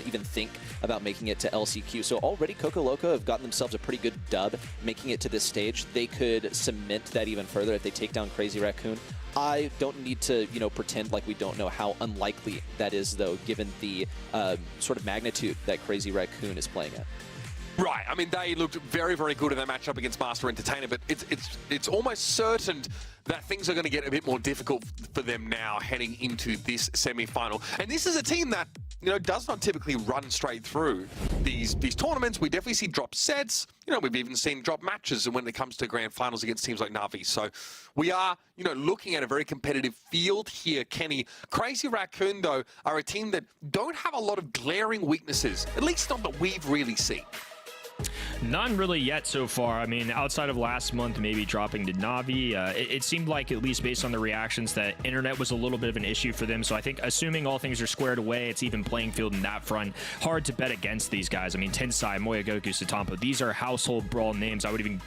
even think about making it to LCQ. So already Coco Loco have gotten themselves a pretty good dub making it to this stage. They could cement that even further if they take down Crazy Raccoon. I don't need to, pretend like we don't know how unlikely that is, though, given the sort of magnitude that Crazy Raccoon is playing at. Right. I mean, they looked very, very good in their matchup against Master Entertainer, but it's almost certain that things are going to get a bit more difficult for them now heading into this semi-final. And this is a team that, does not typically run straight through these tournaments. We definitely see drop sets. We've even seen drop matches when it comes to grand finals against teams like Na'Vi. So we are, looking at a very competitive field here, Kenny. Crazy Raccoon, though, are a team that don't have a lot of glaring weaknesses, at least not that we've really seen. None really yet so far. I mean, outside of last month, maybe dropping to Na'Vi, it seemed like, at least based on the reactions, that internet was a little bit of an issue for them. So I think, assuming all things are squared away, it's even playing field in that front. Hard to bet against these guys. I mean, Tensai, Moyagoku, Satompo, these are household brawl names. I would even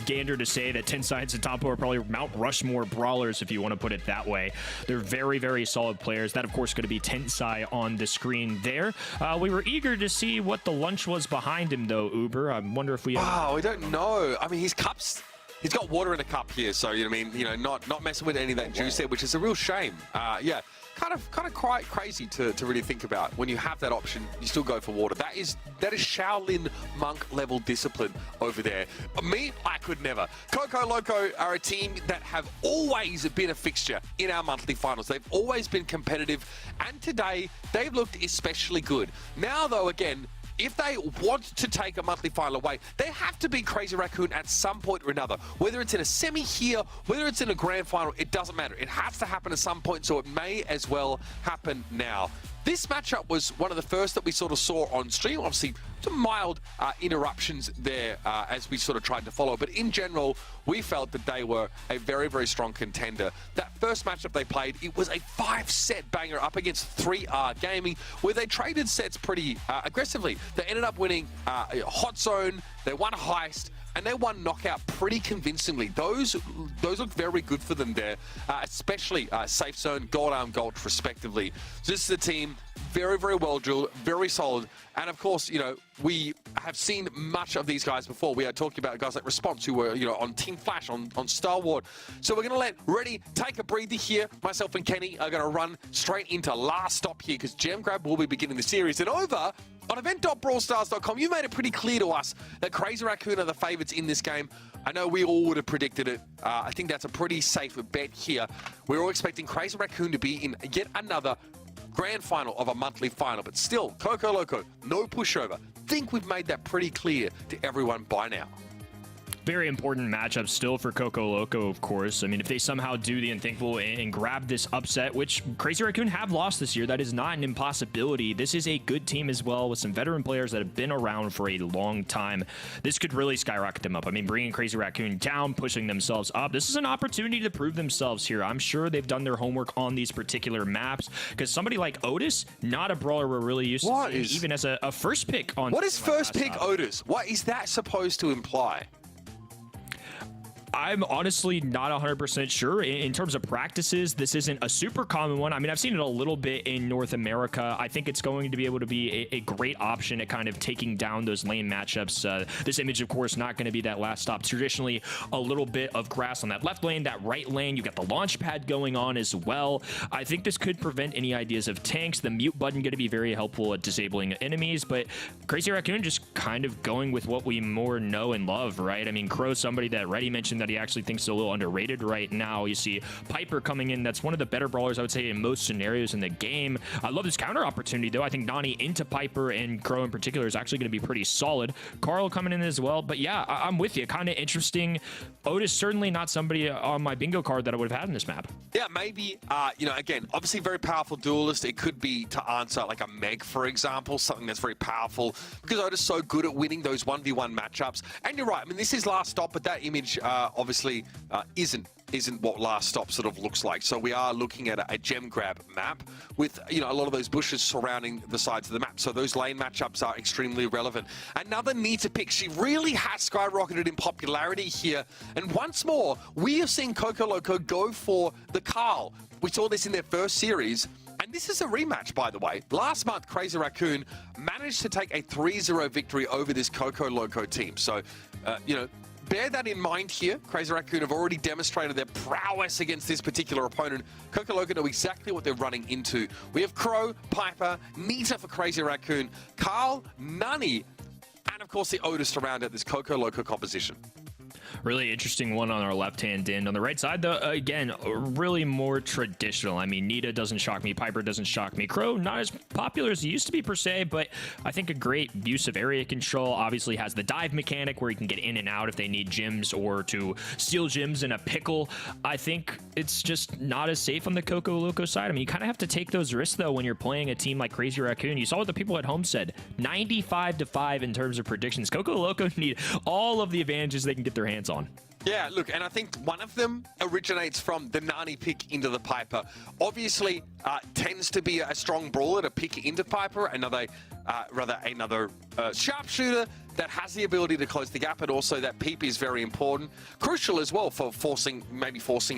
gander to say that Tensai and Satompo are probably Mount Rushmore brawlers, if you want to put it that way. They're very, very solid players. That, of course, going to be Tensai on the screen there. We were eager to see what the lunch was behind him, though, Uber. I wonder if we... Wow, we don't know. I mean, his cups He's got water in a cup here, so you know what I mean. You know, not messing with any of that juice there, which is a real shame. Yeah, kind of quite crazy to really think about. When you have that option, you still go for water. That is Shaolin monk level discipline over there. Me, I could never. Coco Loco are a team that have always been a fixture in our monthly finals. They've always been competitive, and today they've looked especially good. Now, though, again, if they want to take a monthly final away, they have to beat Crazy Raccoon at some point or another. Whether it's in a semi here, whether it's in a grand final, it doesn't matter. It has to happen at some point, so it may as well happen now. This matchup was one of the first that we sort of saw on stream. Obviously, some mild interruptions there as we sort of tried to follow. But in general, we felt that they were a very, very strong contender. That first matchup they played, it was a 5-set banger up against 3R Gaming, where they traded sets pretty aggressively. They ended up winning Hot Zone, they won Heist, and they won Knockout pretty convincingly. Those look very good for them there, especially Safe Zone, Gold Arm, Gold, respectively. So this is a team very, very well drilled, very solid. And of course, you know, we have seen much of these guys before. We are talking about guys like Response, who were, you know, on Team Flash, on Star Wars. So we're going to let Reddy take a breather here. Myself and Kenny are going to run straight into last stop here, because Gem Grab will be beginning the series. And over on event.brawlstars.com, you made it pretty clear to us that Crazy Raccoon are the favorites in this game. I know we all would have predicted it. I think that's a pretty safe bet here. We're all expecting Crazy Raccoon to be in yet another grand final of a monthly final, but still, Coco Loco, no pushover. Think we've made that pretty clear to everyone by now. Very important matchup still for Coco Loco, of course. I mean, if they somehow do the unthinkable and grab this upset, which Crazy Raccoon have lost this year, that is not an impossibility. This is a good team as well, with some veteran players that have been around for a long time. This could really skyrocket them up. I mean, bringing Crazy Raccoon down, pushing themselves up. This is an opportunity to prove themselves here. I'm sure they've done their homework on these particular maps, because somebody like Otis, not a brawler we're really used to seeing, even as a first pick on... What is first pick Otis? What is that supposed to imply? I'm honestly not 100% sure. In terms of practices, this isn't a super common one. I mean, I've seen it a little bit in North America. I think it's going to be able to be a great option at kind of taking down those lane matchups. This image, of course, not going to be that last stop. Traditionally, a little bit of grass on that left lane, that right lane. You got the launch pad going on as well. I think this could prevent any ideas of tanks. The mute button going to be very helpful at disabling enemies, but Crazy Raccoon just kind of going with what we more know and love, right? I mean, Crow, somebody that Reddy mentioned that he actually thinks is a little underrated right now. You see Piper coming in. That's one of the better brawlers, I would say, in most scenarios in the game. I love this counter opportunity, though. I think Nani into Piper and Crow in particular is actually going to be pretty solid. Carl coming in as well. But yeah, I'm with you. Kind of interesting. Otis certainly not somebody on my bingo card that I would have had in this map. Yeah, maybe, you know, again, obviously very powerful duelist. It could be to answer like a Meg, for example, something that's very powerful, because Otis is so good at winning those 1v1 matchups. And you're right. I mean, this is last stop, but that image obviously isn't what last stop sort of looks like. So we are looking at a gem grab map with, you know, a lot of those bushes surrounding the sides of the map. So those lane matchups are extremely relevant. Another Nita pick. She really has skyrocketed in popularity here. And once more, we have seen Coco Loco go for the Carl. We saw this in their first series. And this is a rematch, by the way. Last month, Crazy Raccoon managed to take a 3-0 victory over this Coco Loco team. So, you know, bear that in mind here. Crazy Raccoon have already demonstrated their prowess against this particular opponent. Coco Loco know exactly what they're running into. We have Crow, Piper, Nita for Crazy Raccoon, Carl, Nani, and of course the Otis to round out this Coco Loco composition. Really interesting one on our left-hand end. On the right side, though, again, really more traditional. I mean, Nita doesn't shock me. Piper doesn't shock me. Crow, not as popular as he used to be, per se, but I think a great use of area control. Obviously has the dive mechanic where you can get in and out if they need gems or to steal gems in a pickle. I think it's just not as safe on the Coco Loco side. I mean, you kind of have to take those risks, though, when you're playing a team like Crazy Raccoon. You saw what the people at home said. 95-5 in terms of predictions. Coco Loco need all of the advantages they can get their hands on. Yeah, look, and I think one of them originates from the Nani pick into the Piper. Obviously, tends to be a strong brawler to pick into Piper, another sharpshooter that has the ability to close the gap, and also that peep is very important. Crucial as well for forcing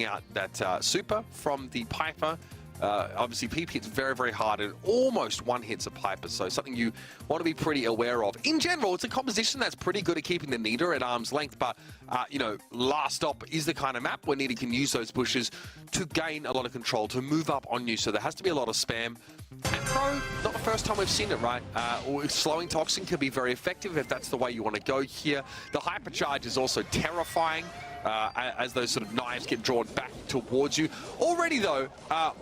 out that super from the Piper. Obviously, PP hits very, very hard and almost one hits a Piper, so something you want to be pretty aware of. In general, it's a composition that's pretty good at keeping the Nita at arm's length, but, you know, last stop is the kind of map where Nita can use those bushes to gain a lot of control, to move up on you, so there has to be a lot of spam. And Pro, not the first time we've seen it, right? Slowing Toxin can be very effective if that's the way you want to go here. The hypercharge is also terrifying as those sort of knives get drawn back towards you. Already, though,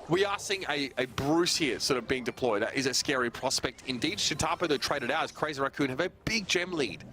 we are seeing a Bruce here sort of being deployed. That is a scary prospect indeed. Shitapo, though, traded out as Crazy Raccoon have a big gem lead.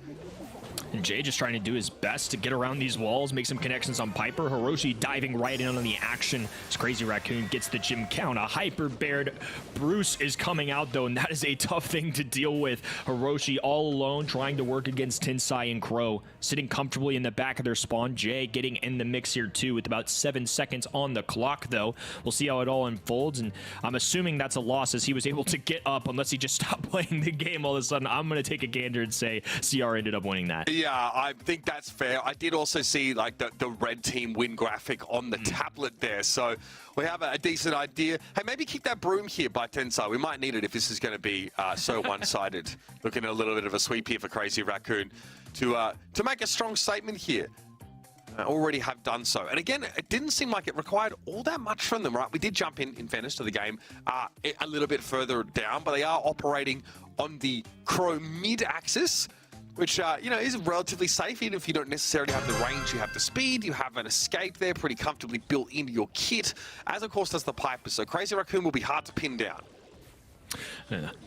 And Jay just trying to do his best to get around these walls, make some connections on Piper. Hiroshi diving right in on the action as Crazy Raccoon gets the gym count. A hyper bared Bruce is coming out, though, and that is a tough thing to deal with. Hiroshi all alone trying to work against Tensai and Crow. Sitting comfortably in the back of their spawn. Jay getting in the mix here, too, with about 7 seconds on the clock, though. We'll see how it all unfolds, and I'm assuming that's a loss as he was able to get up, unless he just stopped playing the game all of a sudden. I'm going to take a gander and say CR ended up winning that. Yeah, I think that's fair. I did also see like the red team win graphic on the tablet there, so we have a decent idea. Hey, maybe keep that broom here by Tensai. We might need it if this is going to be so one-sided. Looking at a little bit of a sweep here for Crazy Raccoon to make a strong statement here. Already have done so. And again, it didn't seem like it required all that much from them, right? We did jump in fairness to the game, a little bit further down, but they are operating on the Crow mid-axis, which, you know, is relatively safe. Even if you don't necessarily have the range, you have the speed, you have an escape there pretty comfortably built into your kit, as of course does the Piper. So Crazy Raccoon will be hard to pin down.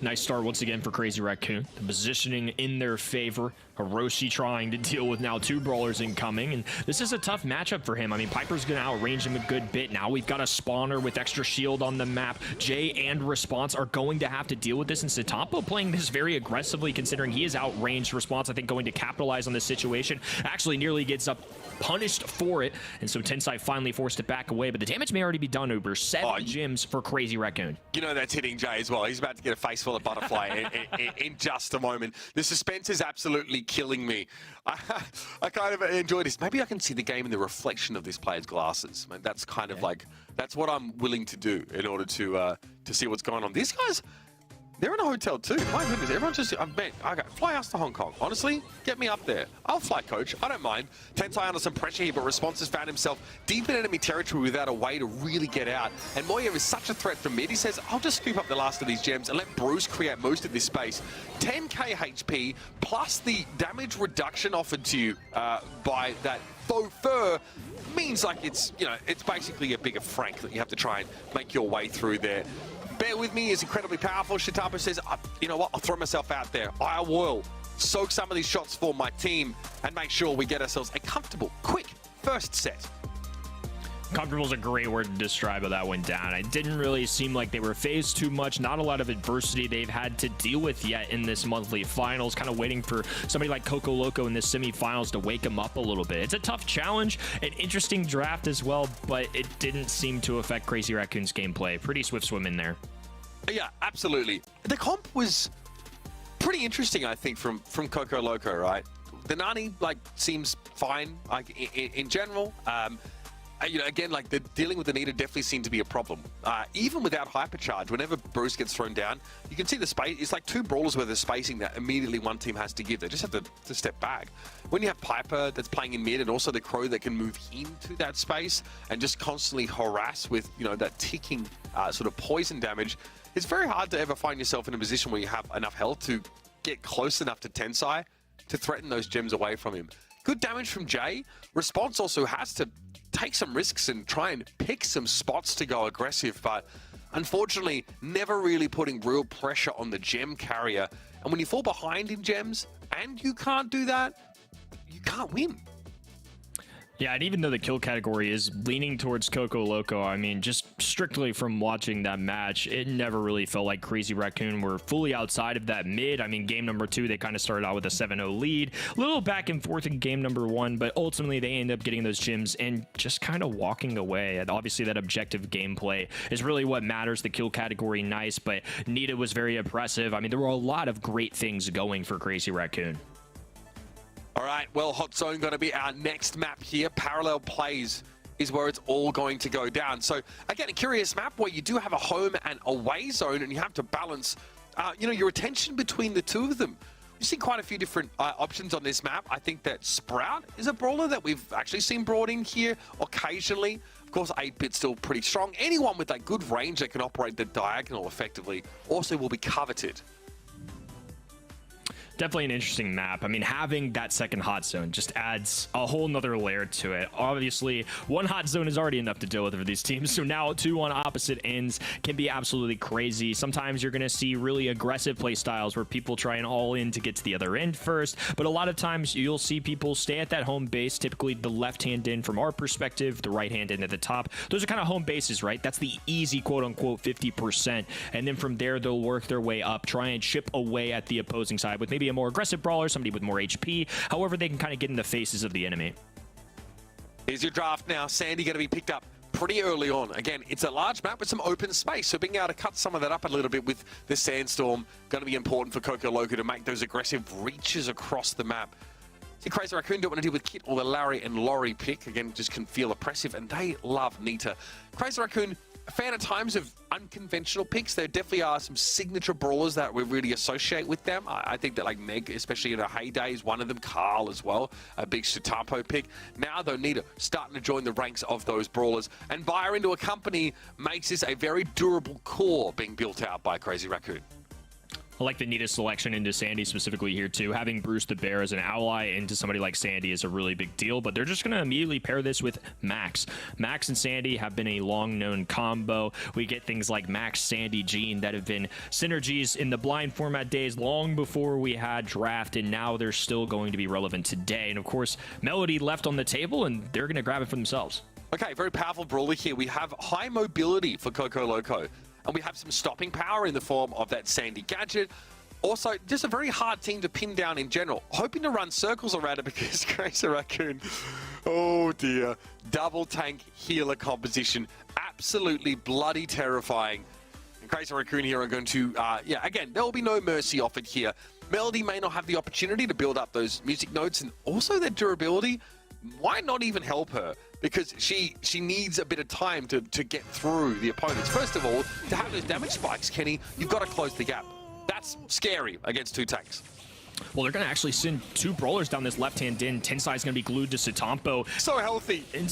Nice start once again for Crazy Raccoon. The positioning in their favor. Hiroshi trying to deal with now 2 brawlers incoming, and this is a tough matchup for him. I mean, Piper's going to outrange him a good bit. Now we've got a spawner with extra shield on the map. Jay and Response are going to have to deal with this, and Satapo playing this very aggressively, considering he is outranged. Response, I think, going to capitalize on this situation. Actually nearly gets up punished for it, and so Tensai finally forced to back away, but the damage may already be done, Uber. 7 gyms for Crazy Raccoon. You know that's hitting Jay as well. He's about to get a face full of butterfly in just a moment. The suspense is absolutely killing me. I kind of enjoy this. Maybe I can see the game in the reflection of this player's glasses. I mean, that's kind of like, that's what I'm willing to do in order to see what's going on. These guys, they're in a hotel too. My goodness, everyone just, man, okay, fly us to Hong Kong. Honestly, get me up there. I'll fly, coach. I don't mind. Tensai under some pressure here, but Response has found himself deep in enemy territory without a way to really get out. And Moya is such a threat from mid. He says, I'll just scoop up the last of these gems and let Bruce create most of this space. 10k HP plus the damage reduction offered to you by that faux fur means like it's, you know, it's basically a bigger Frank that you have to try and make your way through there. Bear with me is incredibly powerful. Shitapo says, you know what, I'll throw myself out there. I will soak some of these shots for my team and make sure we get ourselves a comfortable, quick first set. Comfortable is a great word to describe how that went down. It didn't really seem like they were phased too much. Not a lot of adversity they've had to deal with yet in this monthly finals. Kind of waiting for somebody like Coco Loco in the semifinals to wake them up a little bit. It's a tough challenge, an interesting draft as well, but it didn't seem to affect Crazy Raccoon's gameplay. Pretty swift swim in there. Yeah, absolutely. The comp was pretty interesting, I think, from Coco Loco, right? The Nani, like, seems fine, like, in general. You know, again, like, the dealing with the Nita definitely seemed to be a problem. Even without hypercharge, whenever Bruce gets thrown down, you can see the space. It's like 2 brawlers worth of spacing that immediately one team has to give. They just have to step back. When you have Piper that's playing in mid and also the Crow that can move into that space and just constantly harass with, you know, that ticking sort of poison damage, it's very hard to ever find yourself in a position where you have enough health to get close enough to Tensai to threaten those gems away from him. Good damage from Jay. Response also has to take some risks and try and pick some spots to go aggressive, but unfortunately never really putting real pressure on the gem carrier. And when you fall behind in gems and you can't do that, you can't win. Yeah, and even though the kill category is leaning towards Coco Loco, I mean, just strictly from watching that match, it never really felt like Crazy Raccoon were fully outside of that mid. I mean, game number 2, they kind of started out with a 7-0 lead. A little back and forth in game number 1, but ultimately they end up getting those gems and just kind of walking away. And obviously that objective gameplay is really what matters. The kill category, nice, but Nita was very impressive. I mean, there were a lot of great things going for Crazy Raccoon. All right, well, Hot Zone going to be our next map here. Parallel plays is where it's all going to go down. So again, a curious map where you do have a home and away zone, and you have to balance, your attention between the two of them. We've seen quite a few different options on this map. I think that Sprout is a brawler that we've actually seen brought in here occasionally. Of course, 8-Bit's still pretty strong. Anyone with that good range that can operate the diagonal effectively also will be coveted. Definitely an interesting map. I mean, having that second hot zone just adds a whole nother layer to it. Obviously, one hot zone is already enough to deal with for these teams, so now two on opposite ends can be absolutely crazy. Sometimes you're going to see really aggressive play styles where people try and all in to get to the other end first, but a lot of times you'll see people stay at that home base, typically the left hand end from our perspective, the right hand end at the top. Those are kind of home bases, right? That's the easy quote-unquote 50%, and then from there they'll work their way up, try and chip away at the opposing side with maybe a more aggressive brawler, somebody with more HP. However, they can kind of get in the faces of the enemy. Here's your draft now. Sandy going to be picked up pretty early on. Again, it's a large map with some open space, so being able to cut some of that up a little bit with the Sandstorm going to be important for Coco Loco to make those aggressive reaches across the map. See, Crazy Raccoon don't want to deal with Kit or the Larry and Laurie pick. Again, just can feel oppressive, and they love Nita. Crazy Raccoon, a fan at times of unconventional picks. There definitely are some signature brawlers that we really associate with them. I think that like Meg, especially in her heyday, is one of them. Carl as well, a big Shitapo pick. Now though, Nita starting to join the ranks of those brawlers and buy her into a company makes this a very durable core being built out by Crazy Raccoon. I like the Nita selection into Sandy specifically here too. Having Bruce the Bear as an ally into somebody like Sandy is a really big deal, but they're just going to immediately pair this with Max. Max and Sandy have been a long-known combo. We get things like Max, Sandy, Jean that have been synergies in the blind format days long before we had draft, and now they're still going to be relevant today. And of course, Melody left on the table, and they're going to grab it for themselves. Okay, very powerful brawler here. We have high mobility for Coco Loco. And we have some stopping power in the form of that Sandy gadget. Also, just a very hard team to pin down in general. Hoping to run circles around it because Crazy Raccoon, oh dear, double tank healer composition. Absolutely bloody terrifying. And Crazy Raccoon here are going to, again, there will be no mercy offered here. Melody may not have the opportunity to build up those music notes, and also their durability. Why not even help her? Because she needs a bit of time to get through the opponents. First of all, to have those damage spikes, Kenny, you've got to close the gap. That's scary against two tanks. Well, they're going to actually send two brawlers down this left-hand din. Tensai's going to be glued to Satompo. So healthy. And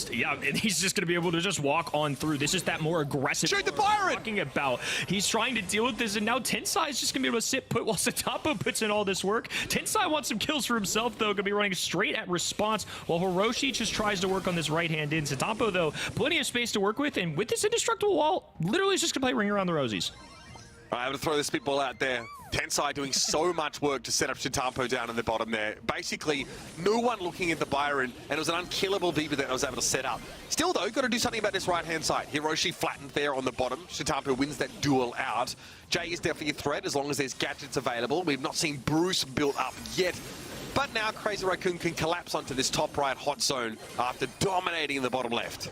he's just going to be able to just walk on through. This is that more aggressive... Shoot the Byron! Talking about. He's trying to deal with this, and now Tensai's just going to be able to sit put while Satompo puts in all this work. Tensai wants some kills for himself, though. Going to be running straight at response, while Hiroshi just tries to work on this right-hand din. Satompo, though, plenty of space to work with, and with this indestructible wall, literally is just going to play Ring Around the Rosies. All right, I'm going to throw the spitball out there. Tensai doing so much work to set up Shitampo down in the bottom there. Basically, no one looking at the Byron, and it was an unkillable Viva that I was able to set up. Still, though, got to do something about this right-hand side. Hiroshi flattened there on the bottom. Shitampo wins that duel out. Jay is definitely a threat as long as there's gadgets available. We've not seen Bruce built up yet. But now Crazy Raccoon can collapse onto this top right hot zone after dominating the bottom left.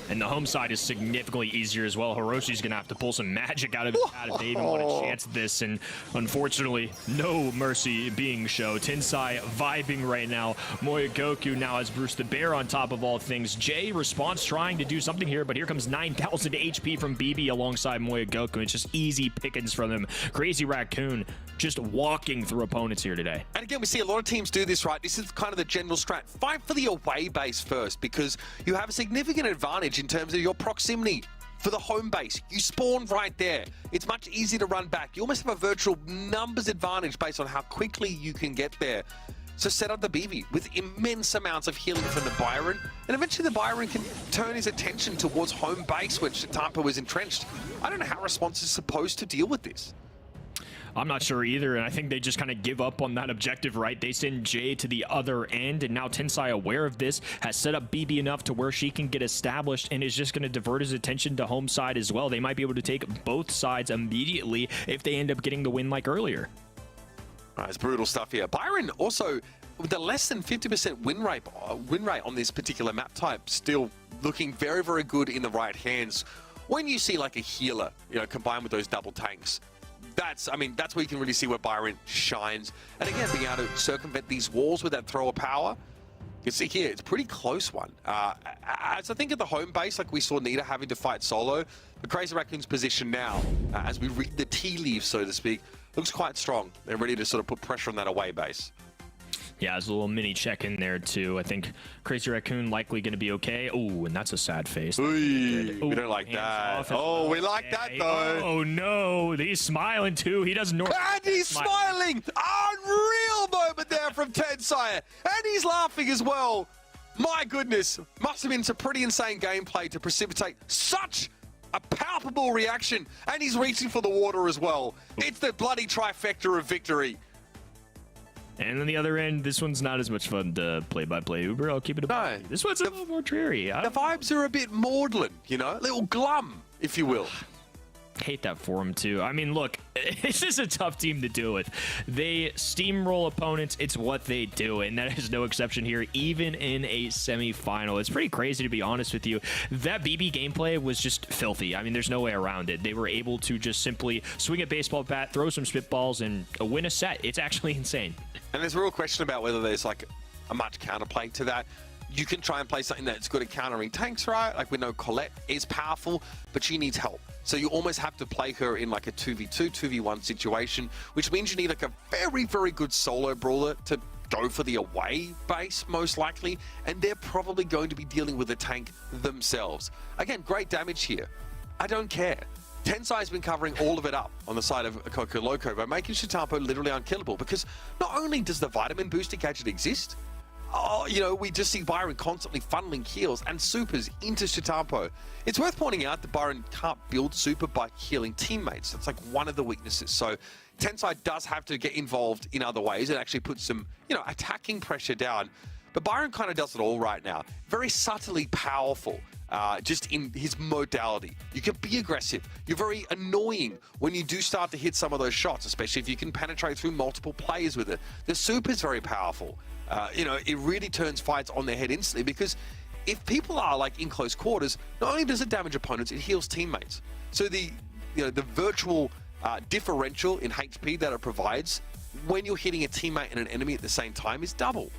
And the home side is significantly easier as well. Hiroshi's going to have to pull some magic out of his hat if they even want a chance at this. And unfortunately, no mercy being shown. Tensai vibing right now. Moyogoku now has Bruce the Bear on top of all things. Jay response trying to do something here, but here comes 9,000 HP from BB alongside Moyogoku. It's just easy pickings from him. Crazy Raccoon just walking through opponents here today. And again, we see a lot of teams do this, right? This is kind of the general strat. Fight for the away base first because you have a significant advantage in terms of your proximity for the home base. You spawn right there. It's much easier to run back. You almost have a virtual numbers advantage based on how quickly you can get there. So set up the BB with immense amounts of healing from the Byron, and eventually the Byron can turn his attention towards home base, which Tampa was entrenched. I don't know how Response is supposed to deal with this. I'm not sure either, and I think they just kind of give up on that objective, right? They send Jay to the other end, and now Tensai, aware of this, has set up BB enough to where she can get established and is just going to divert his attention to home side as well. They might be able to take both sides immediately if they end up getting the win like earlier. All right, it's brutal stuff here. Byron also, with the less than 50% win rate on this particular map type, still looking very, very good in the right hands. When you see like a healer, combined with those double tanks, that's where you can really see where Byron shines. And again, being able to circumvent these walls with that throw of power, You can see here, it's a pretty close one. As I think at the home base, like we saw Nita having to fight solo, the Crazy Raccoon's position now, as we read the tea leaves, so to speak, looks quite strong. They're ready to sort of put pressure on that away base. Yeah, there's a little mini check in there too. I think Crazy Raccoon likely going to be okay. Oh, and that's a sad face. We don't like that. Oh, we like that though. Oh no, he's smiling too. He doesn't normally. And he's smiling. Unreal moment there from Tensire. And he's laughing as well. My goodness, must have been some pretty insane gameplay to precipitate such a palpable reaction. And he's reaching for the water as well. It's the bloody trifecta of victory. And on the other end, this one's not as much fun to play-by-play Uber. I'll keep it No. This one's a little more dreary. The vibes are a bit maudlin, you know, a little glum, if you will. Hate that for him too. I mean, look, this is a tough team to deal with. They steamroll opponents. It's what they do, and that is no exception here, even in a semifinal. It's pretty crazy, to be honest with you. That BB gameplay was just filthy. I mean, there's no way around it. They were able to just simply swing a baseball bat, throw some spitballs, and win a set. It's actually insane. And there's a real question about whether there's like a much counterplay to that. You can try and play something that's good at countering tanks, right? Like we know Colette is powerful, but she needs help. So you almost have to play her in like a 2v2, 2v1 situation, which means you need like a very, very good solo brawler to go for the away base, most likely. And they're probably going to be dealing with a tank themselves. Again, great damage here. I don't care. Tensai's been covering all of it up on the side of Coco Loco by making Shitampo literally unkillable, because not only does the vitamin booster gadget exist, you know, we just see Byron constantly funneling heals and supers into Shitampo. It's worth pointing out that Byron can't build super by healing teammates. That's like one of the weaknesses. So Tensai does have to get involved in other ways and actually put some, you know, attacking pressure down. But Byron kind of does it all right now. Very subtly powerful. Just in his modality. You can be aggressive. You're very annoying when you do start to hit some of those shots, especially if you can penetrate through multiple players with it. The super is very powerful. You know, it really turns fights on their head instantly, because if people are like in close quarters, not only does it damage opponents, it heals teammates. So the virtual differential in HP that it provides when you're hitting a teammate and an enemy at the same time is double.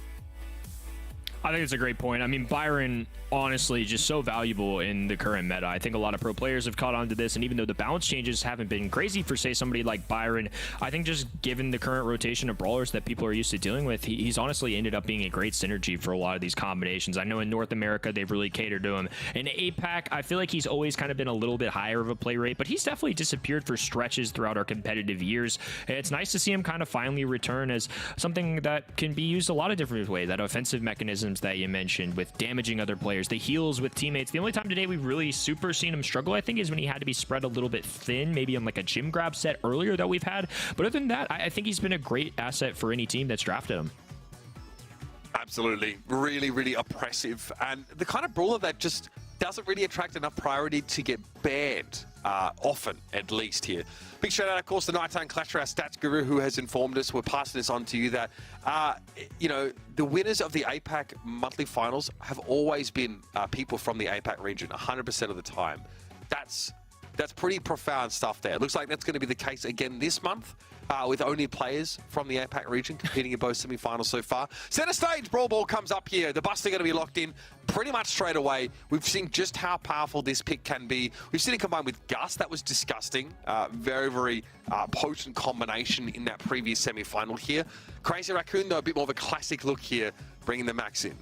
I think it's a great point. I mean, Byron, honestly, just so valuable in the current meta. I think a lot of pro players have caught on to this, and even though the balance changes haven't been crazy for, say, somebody like Byron, I think just given the current rotation of brawlers that people are used to dealing with, he's honestly ended up being a great synergy for a lot of these combinations. I know in North America, they've really catered to him. In APAC, I feel like he's always kind of been a little bit higher of a play rate, but he's definitely disappeared for stretches throughout our competitive years. It's nice to see him kind of finally return as something that can be used a lot of different ways. That offensive mechanisms that you mentioned with damaging other players, the heals with teammates. The only time today we've really super seen him struggle, I think, is when he had to be spread a little bit thin, maybe on like a gym grab set earlier that we've had. But other than that, I think he's been a great asset for any team that's drafted him. Absolutely. Really, really oppressive. And the kind of brawler that just doesn't really attract enough priority to get banned, often, at least here. Big shout out, of course, to Nighttime Clash, our stats guru, who has informed us. We're passing this on to you that, you know, the winners of the APAC monthly finals have always been people from the APAC region, 100% of the time. That's pretty profound stuff there. It looks like that's going to be the case again this month, with only players from the APAC region competing in both semifinals so far. Center stage, Brawl Ball comes up here. The Buster going to be locked in pretty much straight away. We've seen just how powerful this pick can be. We've seen it combined with Gus. That was disgusting. Very, very potent combination in that previous semifinal here. Crazy Raccoon, though, a bit more of a classic look here, bringing the Max in.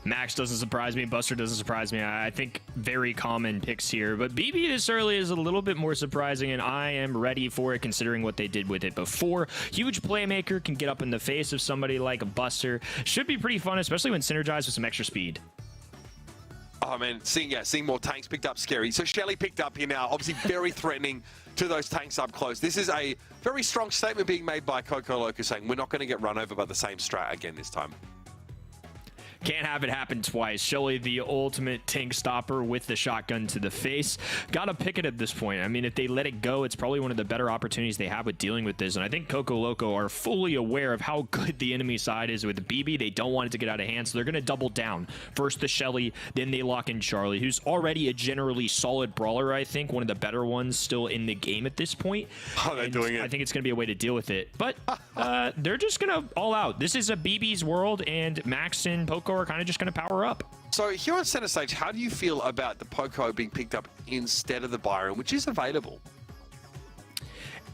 Max doesn't surprise me. Buster doesn't surprise me. I think very common picks here. But BB this early is a little bit more surprising, and I am ready for it considering what they did with it before. Huge playmaker, can get up in the face of somebody like a Buster. Should be pretty fun, especially when synergized with some extra speed. Oh, man, seeing more tanks picked up, scary. So Shelly picked up here now, obviously very threatening to those tanks up close. This is a very strong statement being made by Coco Loco, saying we're not going to get run over by the same strat again this time. Can't have it happen twice. Shelly, the ultimate tank stopper with the shotgun to the face. Gotta pick it at this point. I mean, if they let it go, it's probably one of the better opportunities they have with dealing with this. And I think Coco Loco are fully aware of how good the enemy side is with BB. They don't want it to get out of hand, so they're going to double down. First the Shelly, then they lock in Charlie, who's already a generally solid brawler, I think. One of the better ones still in the game at this point. Oh, they're doing it. I think it's going to be a way to deal with it. But they're just going to all out. This is a BB's world, and Max and Poco are kind of just going to power up. So here on center stage, how do you feel about the Poco being picked up instead of the Byron, which is available?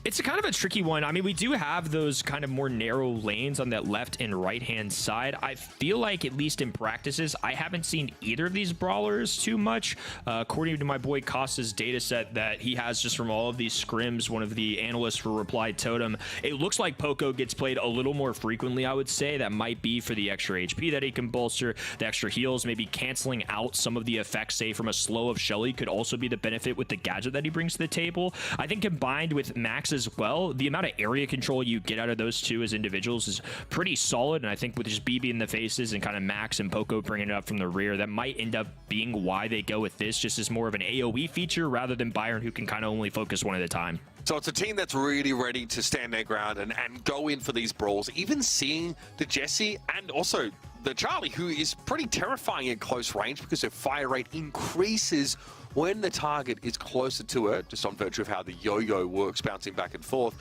It's a kind of a tricky one. I mean, we do have those kind of more narrow lanes on that left and right hand side. I feel like, at least in practices, I haven't seen either of these brawlers too much. According to my boy Costa's data set that he has just from all of these scrims, one of the analysts for Reply Totem, it looks like Poco gets played a little more frequently, I would say. That might be for the extra HP that he can bolster, the extra heals, maybe canceling out some of the effects, say, from a slow of Shelly could also be the benefit with the gadget that he brings to the table. I think combined with Max as well, the amount of area control you get out of those two as individuals is pretty solid, and I think with just BB in the faces and kind of Max and Poco bringing it up from the rear, that might end up being why they go with this, just as more of an AoE feature rather than Byron, who can kind of only focus one at a time. So it's a team that's really ready to stand their ground and go in for these brawls. Even seeing the Jesse and also the Charlie, who is pretty terrifying at close range because her fire rate increases when the target is closer to her, just on virtue of how the yo-yo works, bouncing back and forth.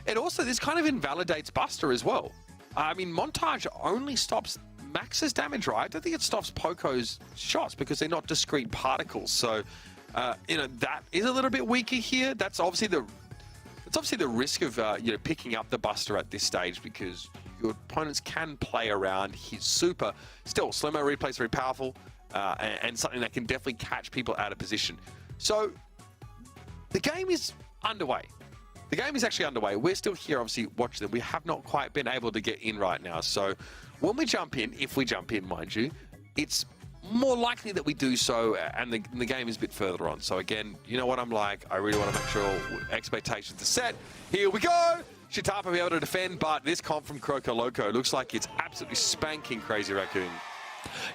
And also, this kind of invalidates Buster as well. I mean, Montage only stops Max's damage, right? I don't think it stops Poco's shots because they're not discrete particles. So, you know, that is a little bit weaker here. That's obviously the risk of picking up the Buster at this stage, because your opponents can play around his super. Still, slow-mo replay is very powerful. And something that can definitely catch people out of position. So the game is underway. The game is actually underway. We're still here, obviously, watching them. We have not quite been able to get in right now. So when we jump in, if we jump in, mind you, it's more likely that we do so, and the game is a bit further on. So again, you know what I'm like. I really want to make sure expectations are set. Here we go. Chitapa will be able to defend, but this comp from Coco Loco looks like it's absolutely spanking Crazy Raccoon.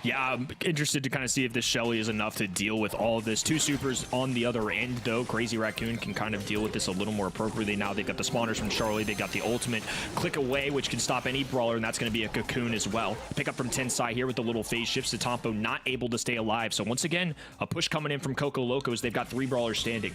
Yeah, I'm interested to kind of see if this Shelly is enough to deal with all of this. Two supers on the other end, though. Crazy Raccoon can kind of deal with this a little more appropriately now. They've got the spawners from Charlie. They got the ultimate click away, which can stop any brawler, and that's going to be a cocoon as well. Pick up from Tensai here with the little phase shifts. Tatompo not able to stay alive. So once again, a push coming in from Coco Locos. They've got 3 brawlers standing.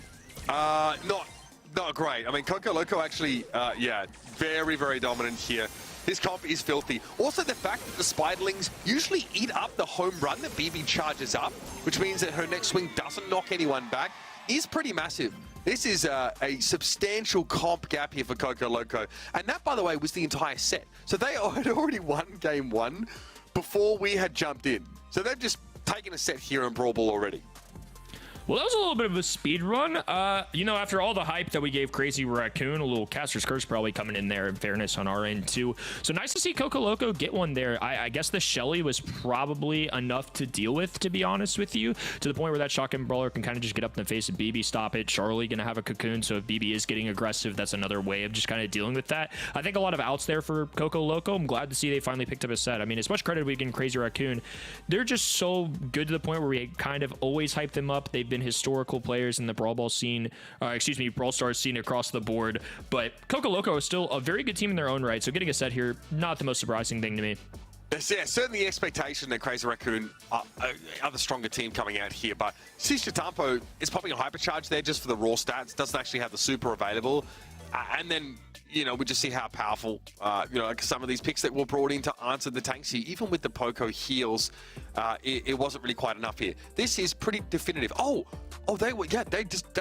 Not great. I mean, Coco Loco actually, yeah, very, very dominant here. This comp is filthy. Also, the fact that the Spiderlings usually eat up the home run that BB charges up, which means that her next swing doesn't knock anyone back, is pretty massive. This is a substantial comp gap here for Coco Loco. And that, by the way, was the entire set. So they had already won game 1 before we had jumped in. So they've just taken a set here in Brawl Ball already. Well, that was a little bit of a speed run. You know, after all the hype that we gave Crazy Raccoon, a little Caster's Curse probably coming in there, in fairness, on our end, too. So nice to see Coco Loco get one there. I guess the Shelly was probably enough to deal with, to be honest with you, to the point where that shotgun brawler can kind of just get up in the face of BB, stop it. Charlie going to have a cocoon, so if BB is getting aggressive, that's another way of just kind of dealing with that. I think a lot of outs there for Coco Loco. I'm glad to see they finally picked up a set. I mean, as much credit we give Crazy Raccoon, they're just so good to the point where we kind of always hype them up. They've been historical players in the Brawl Ball scene, Brawl Stars scene across the board, but Coco Loco is still a very good team in their own right, so getting a set here, not the most surprising thing to me. Yeah, certainly the expectation that Crazy Raccoon are the stronger team coming out here, but see Chitapa is popping a hypercharge there just for the raw stats, doesn't actually have the super available, and then, you know, we just see how powerful, you know, like some of these picks that were brought in to answer the tanks here. Even with the Poco heals, it wasn't really quite enough here. This is pretty definitive. Oh, they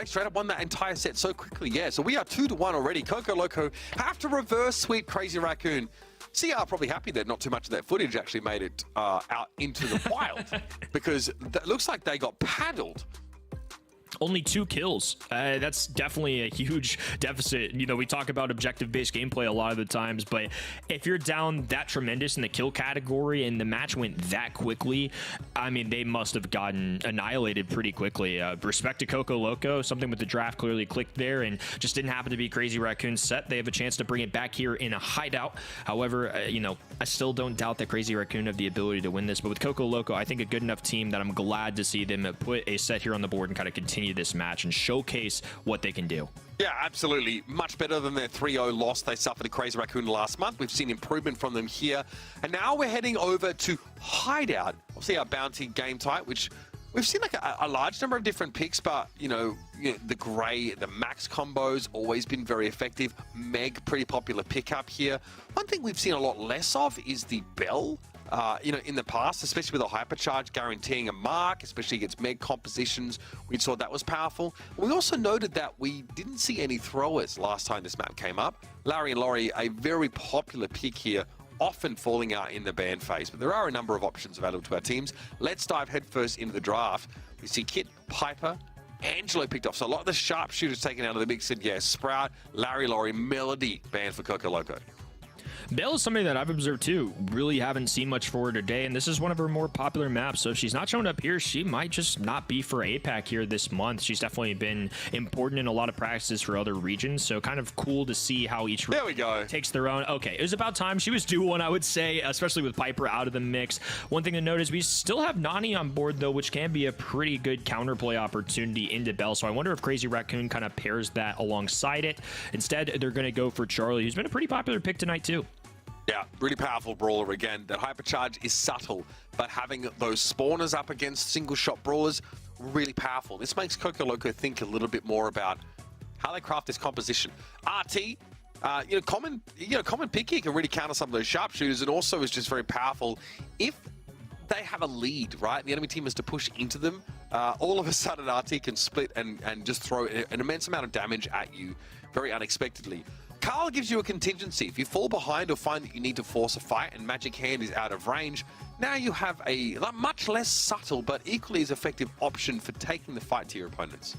straight up won that entire set so quickly. Yeah, so we are 2-1 already. Coco Loco have to reverse sweep Crazy Raccoon. CR probably happy that not too much of that footage actually made it out into the wild, because it looks like they got paddled. only 2 kills. That's definitely a huge deficit. You know, we talk about objective-based gameplay a lot of the times, but if you're down that tremendous in the kill category and the match went that quickly, I mean, they must have gotten annihilated pretty quickly. Respect to Coco Loco, something with the draft clearly clicked there and just didn't happen to be Crazy Raccoon's set. They have a chance to bring it back here in a hideout. However, you know, I still don't doubt that Crazy Raccoon have the ability to win this, but with Coco Loco, I think a good enough team that I'm glad to see them put a set here on the board and kind of continue this match and showcase what they can do. Yeah, absolutely. Much better than their 3-0 loss they suffered at Crazy Raccoon last month. We've seen improvement from them here. And now we're heading over to Hideout. Obviously our bounty game type, which we've seen like a large number of different picks, but, you know, the Grey, the Max combos, always been very effective. Meg, pretty popular pickup here. One thing we've seen a lot less of is the Bell. You know, in the past, especially with a hypercharge guaranteeing a mark, especially against Meg compositions, we saw that was powerful. We also noted that we didn't see any throwers last time this map came up. Larry and Laurie, a very popular pick here, often falling out in the ban phase, but there are a number of options available to our teams. Let's dive headfirst into the draft. We see Kit, Piper, Angelo picked off, so a lot of the sharpshooters taken out of the mix. And yeah, Sprout, Larry, Laurie, Melody banned for Coco Loco. Belle is somebody that I've observed too. Really haven't seen much for her today, and this is one of her more popular maps. So if she's not showing up here, she might just not be for APAC here this month. She's definitely been important in a lot of practices for other regions. So kind of cool to see how each there we go takes their own. Okay, it was about time she was due one, I would say, especially with Piper out of the mix. One thing to note is we still have Nani on board though, which can be a pretty good counterplay opportunity into Belle. So I wonder if Crazy Raccoon kind of pairs that alongside it. Instead, they're going to go for Charlie, who's been a pretty popular pick tonight too. Yeah, really powerful brawler again. That hypercharge is subtle, but having those spawners up against single shot brawlers, really powerful. This makes Coco Loco think a little bit more about how they craft this composition. RT, common pick here can really counter some of those sharpshooters, and also is just very powerful if they have a lead, right? The enemy team has to push into them. All of a sudden, RT can split and just throw an immense amount of damage at you very unexpectedly. Carl gives you a contingency. If you fall behind or find that you need to force a fight and Magic Hand is out of range, now you have a much less subtle but equally as effective option for taking the fight to your opponents.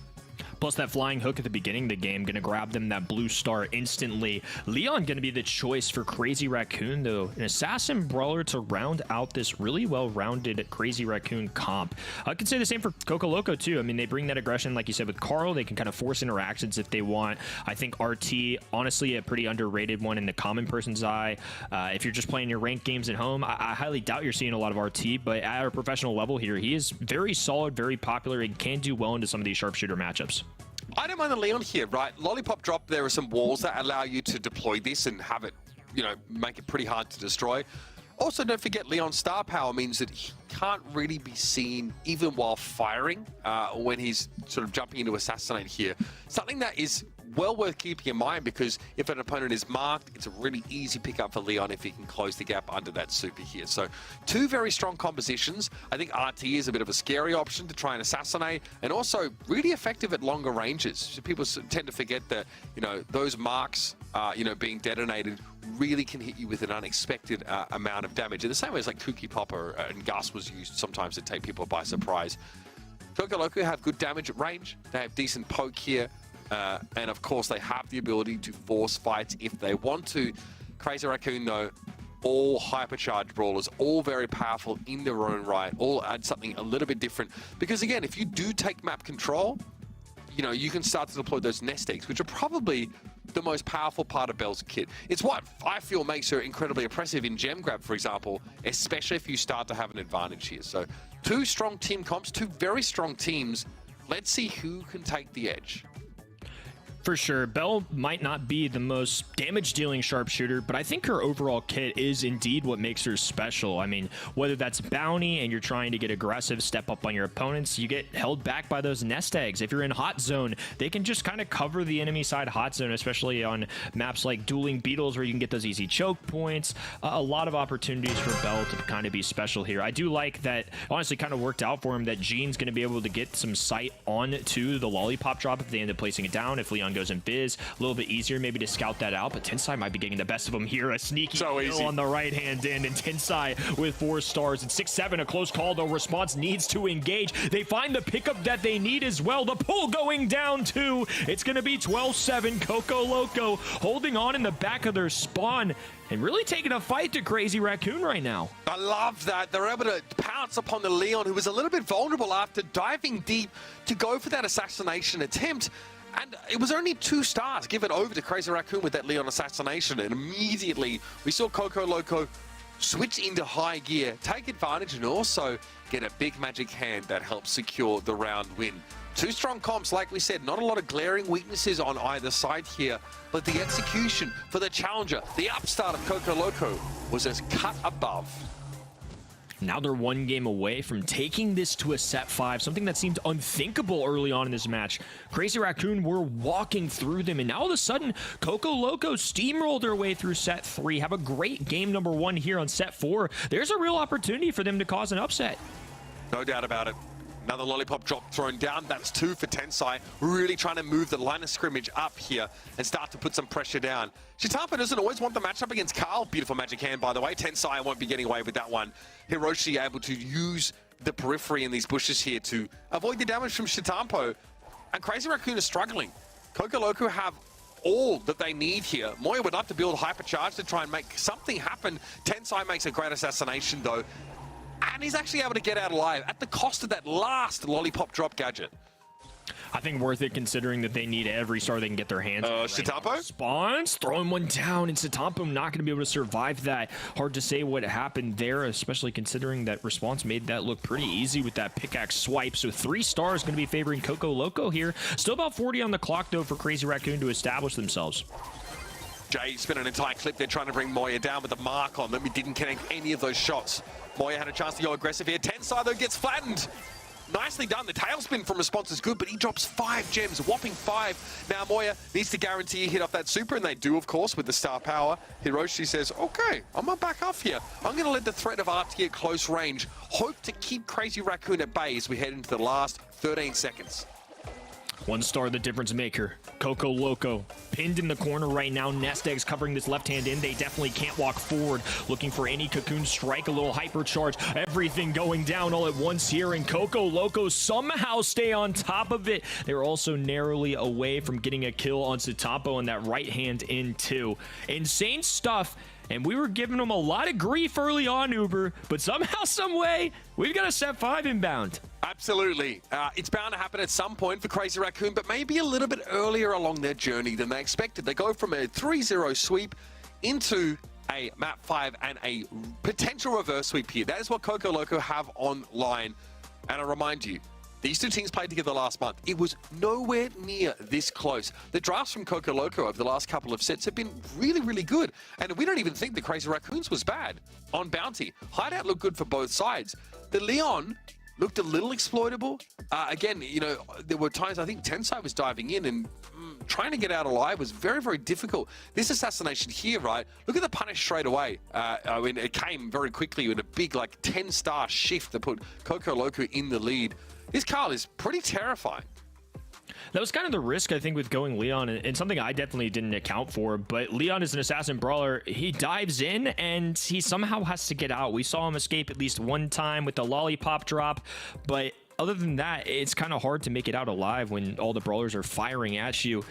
Plus that flying hook at the beginning of the game, going to grab them that blue star instantly. Leon going to be the choice for Crazy Raccoon, though. An assassin brawler to round out this really well-rounded Crazy Raccoon comp. I could say the same for Coco Loco, too. I mean, they bring that aggression, like you said, with Carl. They can kind of force interactions if they want. I think RT, honestly, a pretty underrated one in the common person's eye. If you're just playing your ranked games at home, I highly doubt you're seeing a lot of RT, but at a professional level here, he is very solid, very popular, and can do well into some of these sharpshooter matchups. I don't mind the Leon here, right? Lollipop Drop, there are some walls that allow you to deploy this and have it, you know, make it pretty hard to destroy. Also, don't forget Leon's star power means that he can't really be seen even while firing when he's sort of jumping into assassinate here. Something that is well worth keeping in mind, because if an opponent is marked, it's a really easy pickup for Leon if he can close the gap under that super here. So 2 very strong compositions. I think RT is a bit of a scary option to try and assassinate, and also really effective at longer ranges. So people tend to forget that, you know, those marks, being detonated really can hit you with an unexpected amount of damage. In the same way as like Kooky Popper and Gus was used sometimes to take people by surprise. Coco Loco have good damage at range. They have decent poke here. And of course, they have the ability to force fights if they want to. Crazy Raccoon, though, all hypercharged brawlers, all very powerful in their own right, all add something a little bit different. Because again, if you do take map control, you know, you can start to deploy those nest eggs, which are probably the most powerful part of Belle's kit. It's what I feel makes her incredibly oppressive in gem grab, for example, especially if you start to have an advantage here. So 2 strong team comps, 2 very strong teams. Let's see who can take the edge. For sure, Belle might not be the most damage-dealing sharpshooter, but I think her overall kit is indeed what makes her special. I mean, whether that's bounty and you're trying to get aggressive, step up on your opponents, you get held back by those nest eggs. If you're in hot zone, they can just kind of cover the enemy side hot zone, especially on maps like Dueling Beetles, where you can get those easy choke points. A lot of opportunities for Belle to kind of be special here. I do like that, honestly, kind of worked out for him that Jean's going to be able to get some sight on to the lollipop drop if they end up placing it down. If Leon goes in Biz. A little bit easier maybe to scout that out, but Tensai might be getting the best of him here. A sneaky kill on the right-hand end, and Tensai with 4 stars. And 6-7, a close call, though. Response needs to engage. They find the pickup that they need as well. The pull going down, too. It's going to be 12-7. Coco Loco holding on in the back of their spawn and really taking a fight to Crazy Raccoon right now. I love that. They're able to pounce upon the Leon, who was a little bit vulnerable after diving deep to go for that assassination attempt. And it was only 2 stars given over to Crazy Raccoon with that Leon assassination. And immediately we saw Coco Loco switch into high gear, take advantage, and also get a big magic hand that helps secure the round win. 2 strong comps, like we said, not a lot of glaring weaknesses on either side here, but the execution for the challenger, the upstart of Coco Loco, was as cut above. Now they're 1 game away from taking this to a set 5, something that seemed unthinkable early on in this match. Crazy Raccoon were walking through them, and now all of a sudden, Coco Loco steamrolled their way through set 3. Have a great game number 1 here on set 4. There's a real opportunity for them to cause an upset. No doubt about it. Another lollipop drop thrown down. That's 2 for Tensai. Really trying to move the line of scrimmage up here and start to put some pressure down. Shitapa doesn't always want the matchup against Carl. Beautiful magic hand, by the way. Tensai won't be getting away with that one. Hiroshi able to use the periphery in these bushes here to avoid the damage from Shitampo. And Crazy Raccoon is struggling. Coco Loco have all that they need here. Moya would love to build hypercharge to try and make something happen. Tensai makes a great assassination, though. And he's actually able to get out alive at the cost of that last lollipop drop gadget. I think worth it considering that they need every star they can get their hands on. Shitampo? Spawns, throwing one down, and Shitampo not going to be able to survive that. Hard to say what happened there, especially considering that Response made that look pretty easy with that pickaxe swipe. So 3 stars going to be favoring Coco Loco here. Still about 40 on the clock, though, for Crazy Raccoon to establish themselves. Jay spent an entire clip there trying to bring Moya down with a mark on them. He didn't connect any of those shots. Moya had a chance to go aggressive here. Tensai, though, gets flattened. Nicely done. The tailspin from Response is good, but he drops 5 gems, a whopping 5. Now Moya needs to guarantee a hit off that super, and they do, of course, with the star power. Hiroshi says, okay, I'm going to back off here. I'm going to let the threat of RT at close range hope to keep Crazy Raccoon at bay as we head into the last 13 seconds. 1 star, the difference maker. Coco Loco pinned in the corner right now. Nest Egg's covering this left-hand end. They definitely can't walk forward. Looking for any cocoon strike, a little hypercharge. Everything going down all at once here, and Coco Loco somehow stay on top of it. They're also narrowly away from getting a kill on Shitampo on that right-hand end too. Insane stuff. And we were giving them a lot of grief early on, Uber, but somehow, some way, we've got a set 5 inbound. Absolutely. It's bound to happen at some point for Crazy Raccoon, but maybe a little bit earlier along their journey than they expected. They go from a 3-0 sweep into a map 5 and a potential reverse sweep here. That is what Coco Loco have online. And I remind you, these 2 teams played together last month. It was nowhere near this close. The drafts from Coco Loco over the last couple of sets have been really, really good. And we don't even think the Crazy Raccoons was bad on Bounty. Hideout looked good for both sides. The Leon looked a little exploitable. Again, you know, there were times I think Tensai was diving in and trying to get out alive was very, very difficult. This assassination here, right? Look at the punish straight away. I mean, it came very quickly with a big, like, 10-star shift that put Coco Loco in the lead. This Carl is pretty terrifying. That was kind of the risk, I think, with going Leon, and something I definitely didn't account for. But Leon is an assassin brawler. He dives in, and he somehow has to get out. We saw him escape at least one time with the lollipop drop, but other than that, it's kind of hard to make it out alive when all the brawlers are firing at you.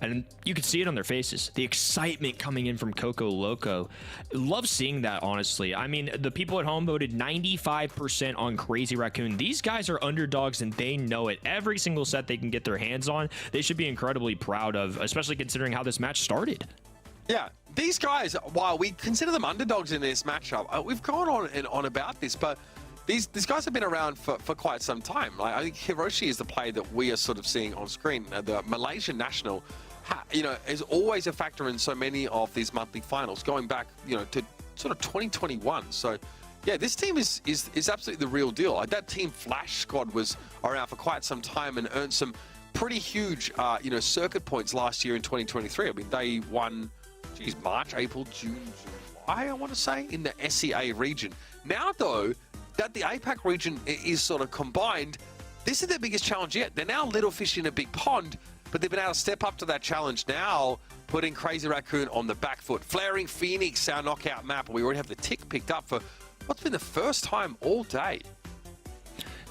And you can see it on their faces. The excitement coming in from Coco Loco. Love seeing that, honestly. I mean, the people at home voted 95% on Crazy Raccoon. These guys are underdogs, and they know it. Every single set they can get their hands on, they should be incredibly proud of, especially considering how this match started. Yeah, these guys, while we consider them underdogs in this matchup, we've gone on and on about this, but these guys have been around for quite some time. Like, I think Hiroshi is the player that we are sort of seeing on screen. The Malaysian national, you know, is always a factor in so many of these monthly finals, going back, you know, to sort of 2021. So, yeah, this team is absolutely the real deal. Like, that Team Flash squad was around for quite some time and earned some pretty huge, you know, circuit points last year in 2023. I mean, they won, geez, March, April, June, July, I want to say, in the SEA region. Now, though, that the APAC region is sort of combined, this is their biggest challenge yet. They're now little fish in a big pond, but they've been able to step up to that challenge now, putting Crazy Raccoon on the back foot. Flaring Phoenix, our knockout map. We already have the tick picked up for what's been the first time all day.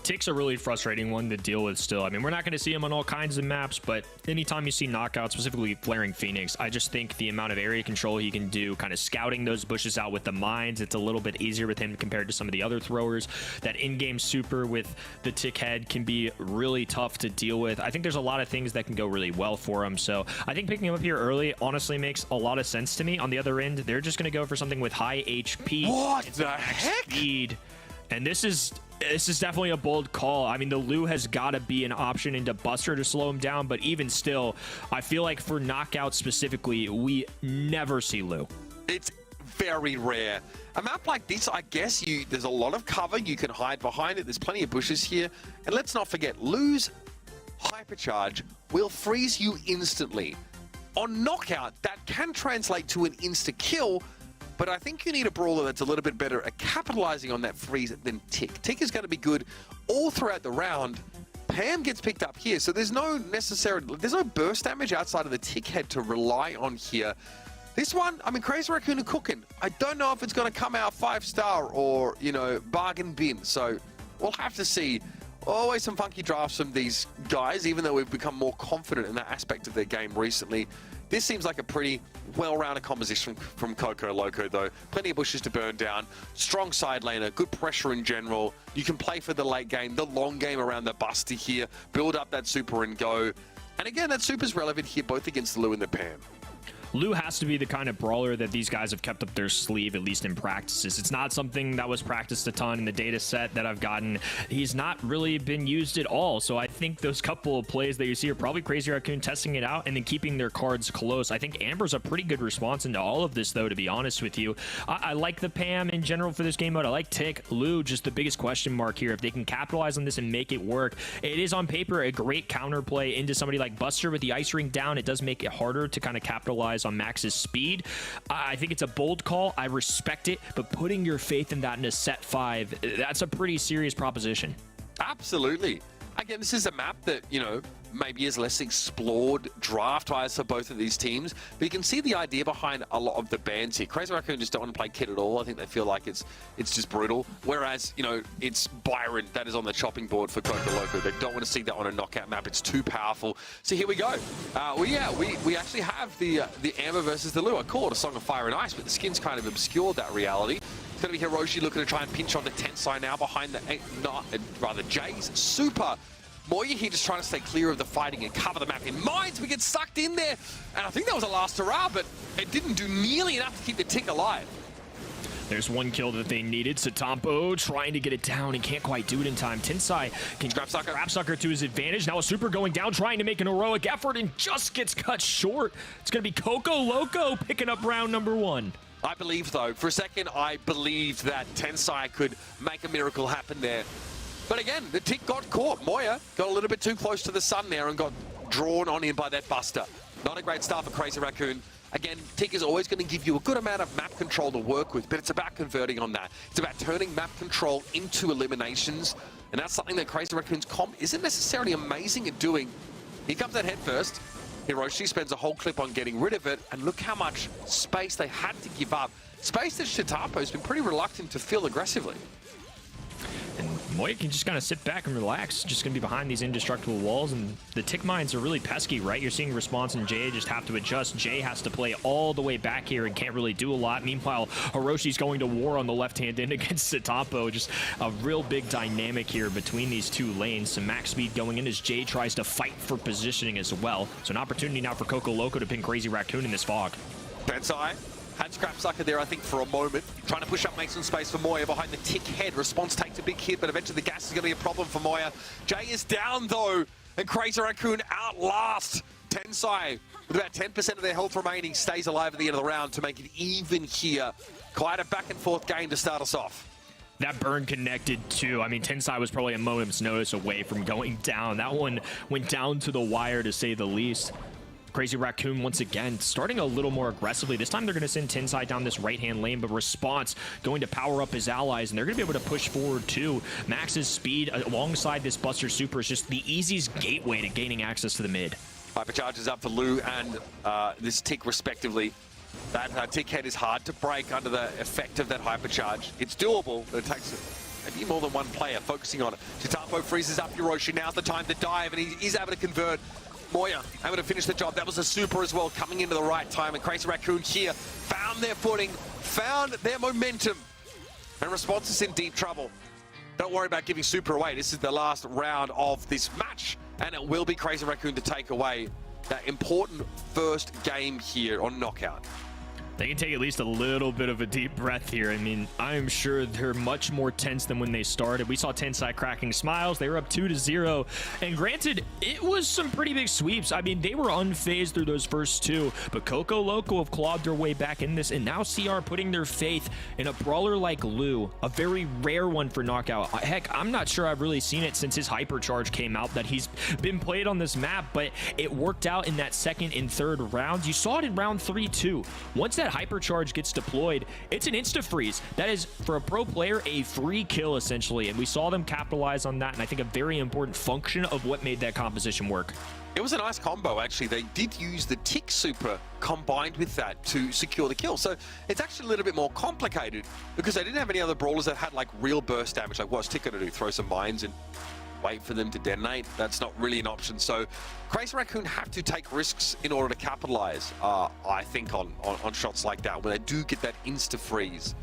Tick's a really frustrating one to deal with still. I mean, we're not going to see him on all kinds of maps, but anytime you see knockouts, specifically Flaring Phoenix, I just think the amount of area control he can do, kind of scouting those bushes out with the mines, it's a little bit easier with him compared to some of the other throwers. That in-game super with the tick head can be really tough to deal with. I think there's a lot of things that can go really well for him, so I think picking him up here early honestly makes a lot of sense to me. On the other end, they're just going to go for something with high HP. What the heck? Speed. And this is definitely a bold call. I mean, the Lu has got to be an option into Buster to slow him down, but even still, I feel like for knockouts specifically, we never see Lu. It's very rare. A map like this, I guess there's a lot of cover. You can hide behind it. There's plenty of bushes here. And let's not forget, Lu's hypercharge will freeze you instantly. On knockout, that can translate to an insta-kill, but I think you need a brawler that's a little bit better at capitalizing on that freeze than Tick. Tick is going to be good all throughout the round. Pam gets picked up here, so there's no burst damage outside of the Tick head to rely on here. This one, I mean, Crazy Raccoon and cooking. I don't know if it's going to come out 5-star or, you know, bargain bin, so we'll have to see. Always some funky drafts from these guys, even though we've become more confident in that aspect of their game recently. This seems like a pretty well-rounded composition from Coco Loco, though. Plenty of bushes to burn down. Strong side laner, good pressure in general. You can play for the late game, the long game around the Buster here. Build up that super and go. And again, that super's relevant here, both against the Lu and the Pam. Lu has to be the kind of brawler that these guys have kept up their sleeve, at least in practices. It's not something that was practiced a ton in the data set that I've gotten. He's not really been used at all. So I think those couple of plays that you see are probably Crazy Raccoon testing it out and then keeping their cards close. I think Amber's a pretty good response into all of this, though, to be honest with you. I like the Pam in general for this game mode. I like Tick. Lu, just the biggest question mark here. If they can capitalize on this and make it work, it is on paper a great counterplay into somebody like Buster with the ice ring down. It does make it harder to kind of capitalize on Max's speed. I think it's a bold call. I respect it, but putting your faith in that in a set 5, that's a pretty serious proposition. Absolutely. Again, this is a map that, you know, maybe is less explored draft-wise for both of these teams, but you can see the idea behind a lot of the bans here. Crazy Raccoon just don't want to play Kid at all. I think they feel like it's just brutal. Whereas, you know, it's Byron that is on the chopping board for Coco Loco. They don't want to see that on a knockout map. It's too powerful. So here we go. We actually have the Amber versus the Lu. I call it a Song of Fire and Ice, but the skin's kind of obscured that reality. It's going to be Hiroshi looking to try and pinch on the Tensai now behind the Jay's super. Moya here just trying to stay clear of the fighting and cover the map in mines. We get sucked in there. And I think that was a last hurrah, but it didn't do nearly enough to keep the Tick alive. There's one kill that they needed. Satompo trying to get it down and can't quite do it in time. Tensai can grab Sucker to his advantage. Now a super going down, trying to make an heroic effort and just gets cut short. It's going to be Coco Loco picking up round number 1. I believe, though, for a second, I believed that Tensai could make a miracle happen there. But again, the Tick got caught. Moya got a little bit too close to the sun there and got drawn on in by that Buster. Not a great start for Crazy Raccoon. Again, Tick is always going to give you a good amount of map control to work with, but it's about converting on that. It's about turning map control into eliminations, and that's something that Crazy Raccoon's comp isn't necessarily amazing at doing. Here comes that head first. Hiroshi spends a whole clip on getting rid of it, and look how much space they had to give up. Space that Shitapo's been pretty reluctant to fill aggressively. And Moya can just kind of sit back and relax, just going to be behind these indestructible walls, and the Tick mines are really pesky, right? You're seeing Response and Jay just have to adjust. Jay has to play all the way back here and can't really do a lot. Meanwhile, Hiroshi's going to war on the left-hand end against Satompo. Just a real big dynamic here between these two lanes. Some max speed going in as Jay tries to fight for positioning as well. So an opportunity now for Coco Loco to pin Crazy Raccoon in this fog. Tensai had Scrap Sucker there, I think, for a moment. Trying to push up, make some space for Moya behind the Tick head. Response takes a big hit, but eventually the gas is going to be a problem for Moya. Jay is down, though, and Crazy Raccoon outlast Tensai. With about 10% of their health remaining, stays alive at the end of the round to make it even here. Quite a back-and-forth game to start us off. That burn connected too. I mean, Tensai was probably a moment's notice away from going down. That one went down to the wire, to say the least. Crazy Raccoon once again starting a little more aggressively. This time they're going to send Tensai down this right-hand lane, but Response going to power up his allies, and they're going to be able to push forward too. Max's speed alongside this Buster Super is just the easiest gateway to gaining access to the mid. Hypercharges up for Lou and this tick respectively. That tick head is hard to break under the effect of that hypercharge. It's doable, but it takes maybe more than one player focusing on it. Chitapo freezes up Hiroshi. Now's the time to dive, and he's able to convert. Moya able to finish the job. That was a super as well, coming into the right time. And Crazy Raccoon here found their footing, found their momentum. And Response is in deep trouble. Don't worry about giving super away. This is the last round of this match. And it will be Crazy Raccoon to take away that important first game here on Knockout. They can take at least a little bit of a deep breath here. I mean, I'm sure they're much more tense than when they started. We saw Tensai cracking smiles. They were up 2-0. And granted, it was some pretty big sweeps. I mean, they were unfazed through those first two. But Coco Loco have clawed their way back in this. And now CR putting their faith in a brawler like Lou. A very rare one for Knockout. Heck, I'm not sure I've really seen it since his Hypercharge came out that he's been played on this map. But it worked out in that second and third rounds. You saw it in round 3 too. Once that Hypercharge gets deployed, it's an insta freeze. That is, for a pro player, a free kill essentially, and we saw them capitalize on that, and I think a very important function of what made that composition work. It was a nice combo, actually. They did use the tick super combined with that to secure the kill. So it's actually a little bit more complicated because they didn't have any other brawlers that had like real burst damage. Like, what's Tick gonna do? Throw some mines and wait for them to detonate? That's not really an option. So Crazy Raccoon have to take risks in order to capitalize, I think, on shots like that when they do get that insta freeze.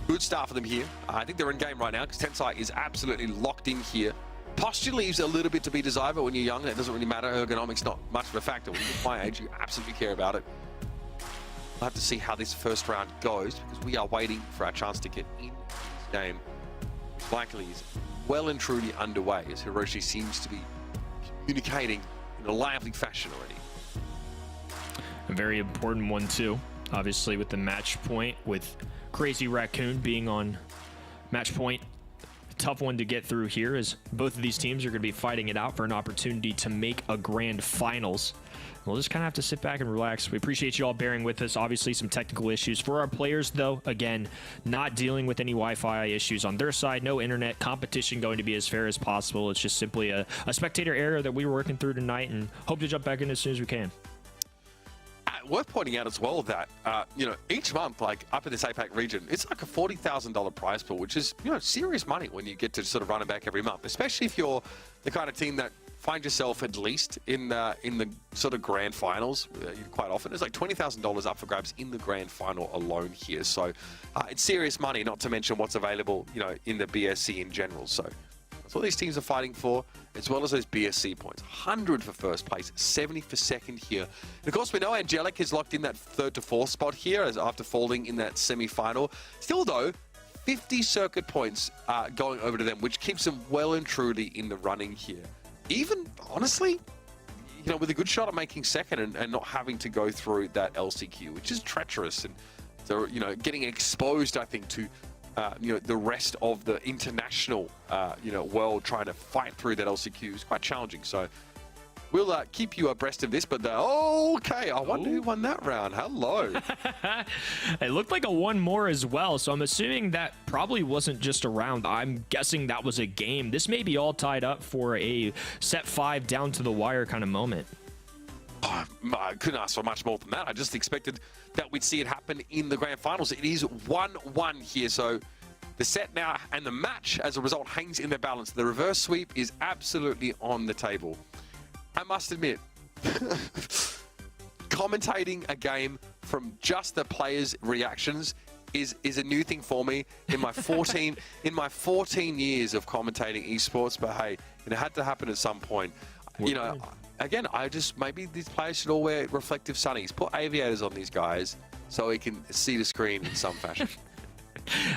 Good start for them here. I think they're in game right now because Tensai is absolutely locked in here. Posture leaves a little bit to be desired, but when you're young, it doesn't really matter. Ergonomics not much of a factor. When you're my age, you absolutely care about it. We'll have to see how this first round goes because we are waiting for our chance to get in this game. Likely is well and truly underway as Hiroshi seems to be communicating in a lively fashion already. A very important one too, obviously, with the match point, with Crazy Raccoon being on match point. Tough one to get through here as both of these teams are going to be fighting it out for an opportunity to make a grand finals. We'll just kind of have to sit back and relax. We appreciate you all bearing with us. Obviously, some technical issues for our players, though. Again, not dealing with any Wi-Fi issues on their side. No internet. Competition going to be as fair as possible. It's just simply a spectator error that we were working through tonight, and hope to jump back in as soon as we can. Worth pointing out as well that, you know, each month, like up in this APAC region, it's like a $40,000 prize pool, which is, you know, serious money when you get to sort of run it back every month, especially if you're the kind of team that find yourself at least in the sort of grand finals. Quite often there's like $20,000 up for grabs in the grand final alone here. So it's serious money, not to mention what's available, you know, in the BSC in general. So that's what these teams are fighting for, as well as those BSC points. 100 for first place, 70 for second here. And of course, we know Angelic is locked in that 3rd to 4th spot here as after falling in that semi-final. Still though, 50 circuit points going over to them, which keeps them well and truly in the running here. Even, honestly, you know, with a good shot at making second and not having to go through that LCQ, which is treacherous. And so, you know, getting exposed, I think, to you know, the rest of the international, you know, world trying to fight through that LCQ is quite challenging. So we'll keep you abreast of this. But okay, I wonder who won that round. Hello. It looked like a one more as well. So I'm assuming that probably wasn't just a round. I'm guessing that was a game. This may be all tied up for a set 5 down to the wire kind of moment. Oh, I couldn't ask for much more than that. I just expected that we'd see it happen in the grand finals. It is 1-1 here, so the set now and the match, as a result, hangs in the balance. The reverse sweep is absolutely on the table. I must admit, commentating a game from just the players' reactions is a new thing for me in my 14 years of commentating esports. But hey, it had to happen at some point. You know. Again, maybe these players should all wear reflective sunnies. Put aviators on these guys so we can see the screen in some fashion.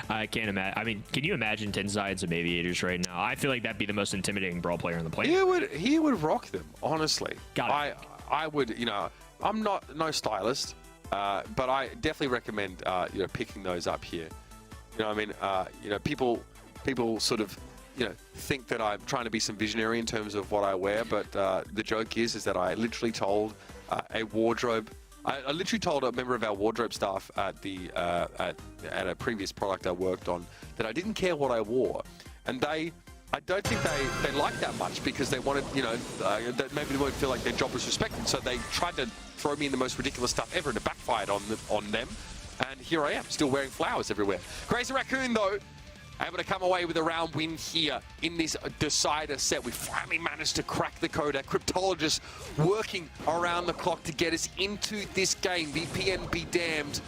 I can't imagine. I mean, can you imagine Tensai in some aviators right now? I feel like that'd be the most intimidating brawl player on the planet. He would rock them, honestly. I would, you know, I'm no stylist, but I definitely recommend, you know, picking those up here. You know, I mean, you know, people sort of, you know, think that I'm trying to be some visionary in terms of what I wear, but the joke is that I literally told I literally told a member of our wardrobe staff at a previous product I worked on that I didn't care what I wore, and they I don't think they liked that much because they wanted, you know, that maybe they wouldn't feel like their job was respected. So they tried to throw me in the most ridiculous stuff ever, and it backfired on them. And here I am, still wearing flowers everywhere. Crazy Raccoon, though, able to come away with a round win here in this decider set. We finally managed to crack the code. Our cryptologist working around the clock to get us into this game. VPN be damned.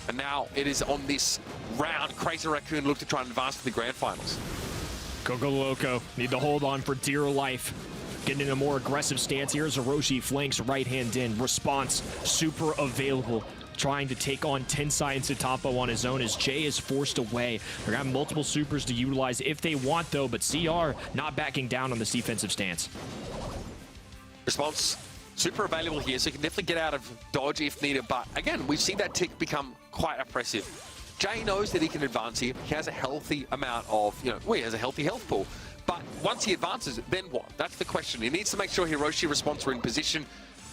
And now it is on this round. Crazy Raccoon look to try and advance to the grand finals. Coco Loco need to hold on for dear life. Getting in a more aggressive stance here as Hiroshi flanks right hand in. Response super available. Trying to take on Tensai and Satampo on his own as Jay is forced away. They're going to have multiple supers to utilize if they want, though, but CR not backing down on this defensive stance. Response super available here, so he can definitely get out of dodge if needed. But again, we've seen that tick become quite oppressive. Jay knows that he can advance here. He has a healthy amount of, he has a healthy health pool. But once he advances, then what? That's the question. He needs to make sure Hiroshi response are in position.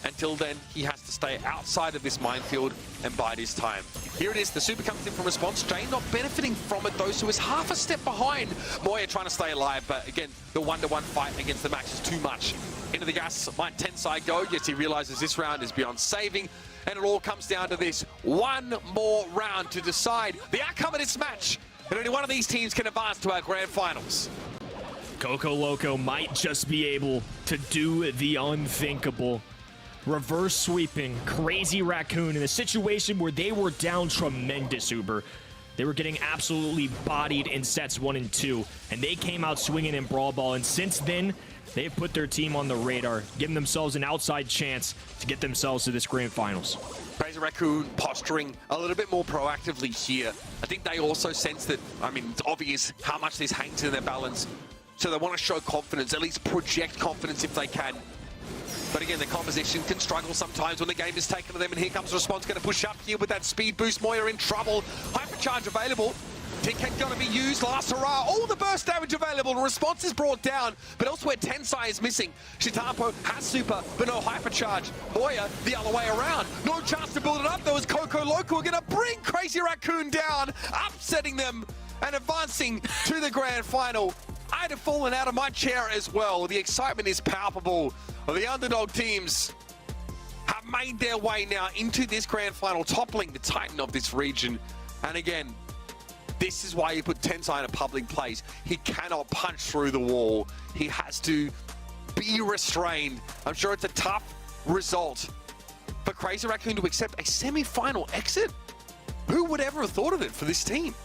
Until then, he has to stay outside of this minefield and bide his time. Here it is, the super comes in from response. Jay not benefiting from it though, so he's half a step behind. Moya trying to stay alive, but again, the one-to-one fight against the Max is too much. Into the gas, might Tensai go? Yes, he realizes this round is beyond saving, and it all comes down to this. One more round to decide the outcome of this match, and only one of these teams can advance to our grand finals. Coco Loco might just be able to do the unthinkable. Reverse sweeping Crazy Raccoon in a situation where they were down tremendous, Uber. They were getting absolutely bodied in sets 1 and 2, and they came out swinging in Brawl Ball, and since then, they've put their team on the radar, giving themselves an outside chance to get themselves to this grand finals. Crazy Raccoon posturing a little bit more proactively here. I think they also sense that, it's obvious how much this hangs in their balance, so they want to show confidence, at least project confidence if they can. But again, the composition can struggle sometimes when the game is taken to them, and here comes Response, going to push up here with that speed boost. Moya in trouble. Hypercharge available. Ticket going to be used. Last hurrah. All the burst damage available. Response is brought down, but elsewhere Tensai is missing. Shitapo has super, but no hypercharge. Moya the other way around. No chance to build it up. There was Coco Loco going to bring Crazy Raccoon down, upsetting them and advancing to the grand final. I'd have fallen out of my chair as well. The excitement is palpable. The underdog teams have made their way now into this grand final, toppling the titan of this region. And again, this is why you put Tensai in a public place. He cannot punch through the wall. He has to be restrained. I'm sure it's a tough result for Crazy Raccoon to accept a semi-final exit. Who would ever have thought of it for this team?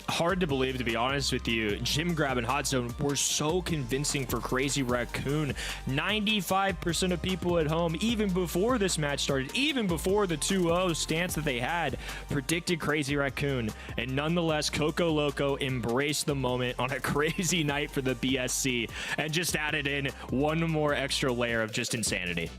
Hard to believe, to be honest with you. Jim Grab and Hot Zone were so convincing for Crazy Raccoon. 95% of people at home, even before this match started, even before the 2-0 stance that they had, predicted Crazy Raccoon. And nonetheless, Coco Loco embraced the moment on a crazy night for the BSC and just added in one more extra layer of just insanity.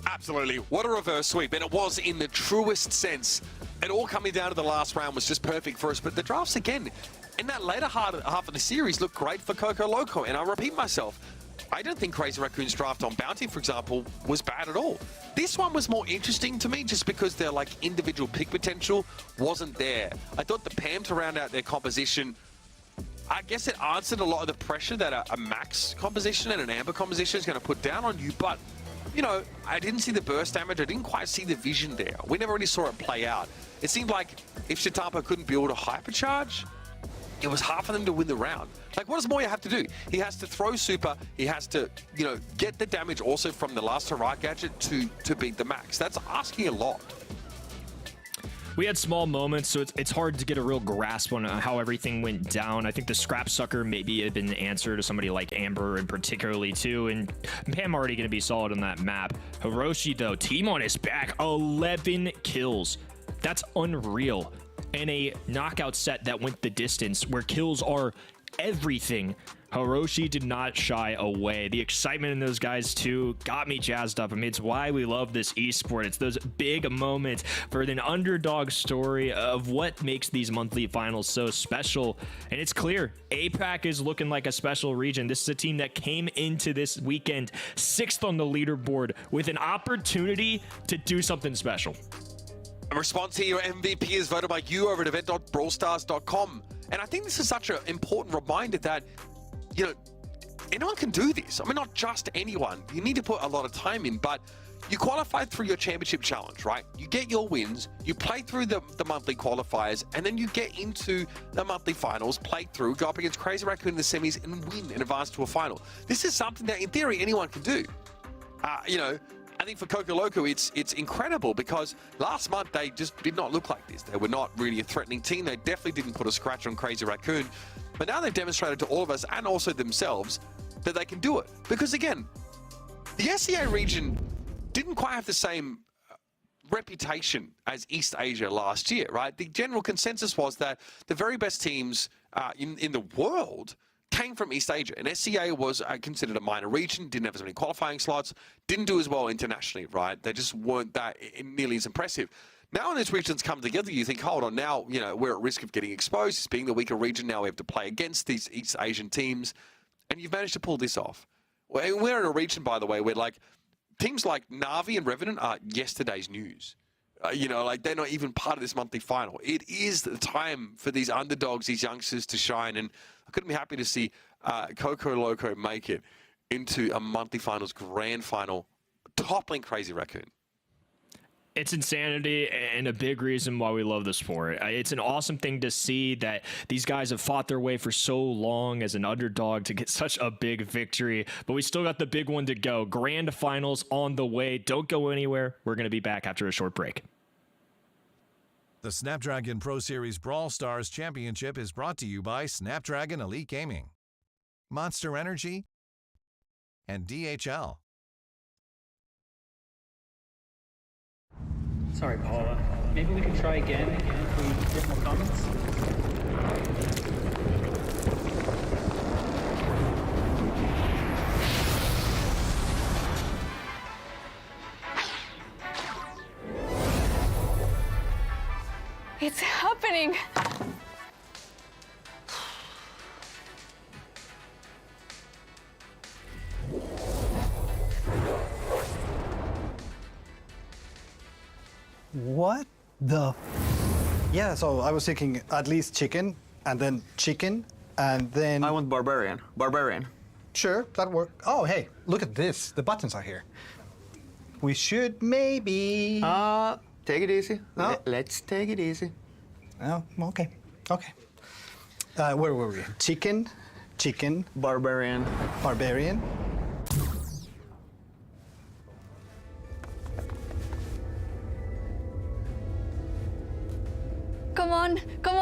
Absolutely. What a reverse sweep. And it was in the truest sense. It all coming down to the last round was just perfect for us. But the drafts, again, in that later half of the series looked great for Coco Loco. And I'll repeat myself, I don't think Crazy Raccoon's draft on Bounty, for example, was bad at all. This one was more interesting to me just because their individual pick potential wasn't there. I thought the PAM to round out their composition, I guess it answered a lot of the pressure that a Max composition and an Amber composition is going to put down on you. But I didn't see the burst damage. I didn't quite see the vision there. We never really saw it play out. It seemed like if Shitapo couldn't build a hypercharge, it was hard for them to win the round. What does Moya have to do? He has to throw super. He has to, get the damage also from the last hurrah gadget to beat the Max. That's asking a lot. We had small moments, so it's hard to get a real grasp on how everything went down. I think the Scrap Sucker maybe had been the answer to somebody like Amber, and particularly too, and Pam already going to be solid on that map. Hiroshi, though, team on his back, 11 kills. That's unreal. And a knockout set that went the distance, where kills are everything. Hiroshi did not shy away. The excitement in those guys too got me jazzed up. It's why we love this esport. It's those big moments for an underdog story of what makes these monthly finals so special. And it's clear APAC is looking like a special region. This is a team that came into this weekend 6th on the leaderboard with an opportunity to do something special. A response here, your MVP is voted by you over at event.brawlstars.com. And I think this is such an important reminder that you know, anyone can do this. I mean, not just anyone. You need to put a lot of time in, but you qualify through your championship challenge, right? You get your wins, you play through the monthly qualifiers, and then you get into the monthly finals, play through, go up against Crazy Raccoon in the semis, and win and advance to a final. This is something that, in theory, anyone can do. You know, I think for Coco Loco, it's incredible because last month they just did not look like this. They were not really a threatening team. They definitely didn't put a scratch on Crazy Raccoon. But now they've demonstrated to all of us and also themselves that they can do it. Because again, the SEA region didn't quite have the same reputation as East Asia last year, right? The general consensus was that the very best teams in the world came from East Asia, and SCA was considered a minor region, didn't have as many qualifying slots, didn't do as well internationally, right? They just weren't that nearly as impressive. Now when these regions come together, you think, hold on, now, you know, we're at risk of getting exposed. It's being the weaker region, now we have to play against these East Asian teams, and you've managed to pull this off. We're in a region, by the way, where, like, teams like Na'Vi and Revenant are yesterday's news. You know, like, they're not even part of this monthly final. It is the time for these underdogs, these youngsters to shine, and I couldn't be happy to see Coco Loco make it into a monthly finals grand final, toppling Crazy Raccoon. It's insanity and a big reason why we love the sport. It's an awesome thing to see that these guys have fought their way for so long as an underdog to get such a big victory, but we still got the big one to go. Grand finals on the way. Don't go anywhere. We're going to be back after a short break. The Snapdragon Pro Series Brawl Stars Championship is brought to you by Snapdragon Elite Gaming, Monster Energy, and DHL. Sorry, Paula. Maybe we can try again if we get more comments. It's happening! What the? Yeah, so I was thinking at least chicken, and then chicken, and then... I want barbarian. Barbarian. Sure, that works. Oh, hey, look at this. The buttons are here. We should maybe... Take it easy. No? Let's take it easy. Oh, okay. Okay. Where were we? Chicken, chicken. Barbarian. Barbarian. Come on,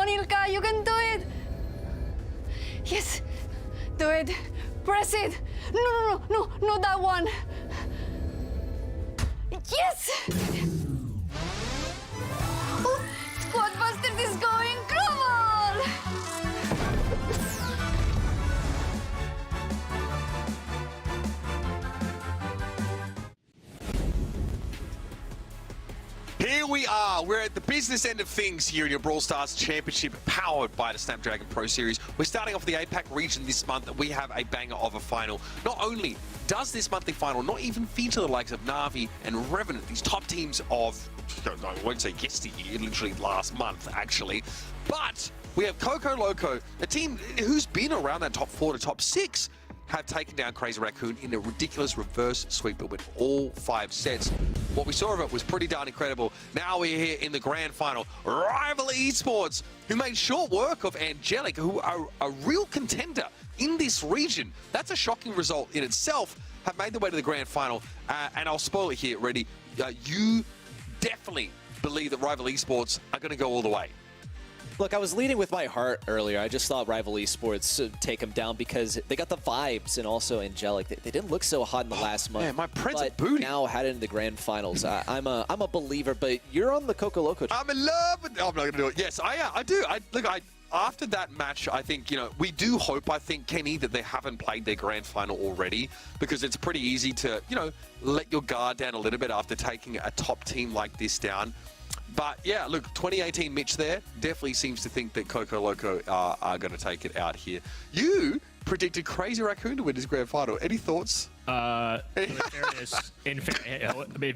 Ilka, you can do it! Yes, do it. Press it. No, not that one. Yes! Oh, Squadbusters is going global! Here we are. We're at the business end of things here in your Brawl Stars Championship, powered by the Snapdragon Pro Series. We're starting off the APAC region this month. We have a banger of a final. Not only does this monthly final not even feature the likes of Na'Vi and Revenant, these top teams of, I won't say yesteryear, literally last month, actually, but we have Coco Loco, a team who's been around that top 4 to top 6, have taken down Crazy Raccoon in a ridiculous reverse sweep that went all 5 sets. What we saw of it was pretty darn incredible. Now we're here in the grand final. Rival Esports, who made short work of Angelic, who are a real contender in this region. That's a shocking result in itself, have made their way to the grand final. And I'll spoil it here, Reddy. You definitely believe that Rival Esports are going to go all the way. Look, I was leading with my heart earlier. I just thought Rival Esports take them down because they got the vibes, and also Angelic. They didn't look so hot in the last month. Man, my Prince of Booty now had it in the grand finals. I'm a believer, but you're on the Coco Loco. I'm in love with... I'm not going to do it. Yes, I do. After that match, I think, you know, we do hope, I think, Kenny, that they haven't played their grand final already, because it's pretty easy to, you know, let your guard down a little bit after taking a top team like this down. But yeah, look, 2018 Mitch there definitely seems to think that Coco Loco are going to take it out here. You predicted Crazy Raccoon to win his grand final. Any thoughts? In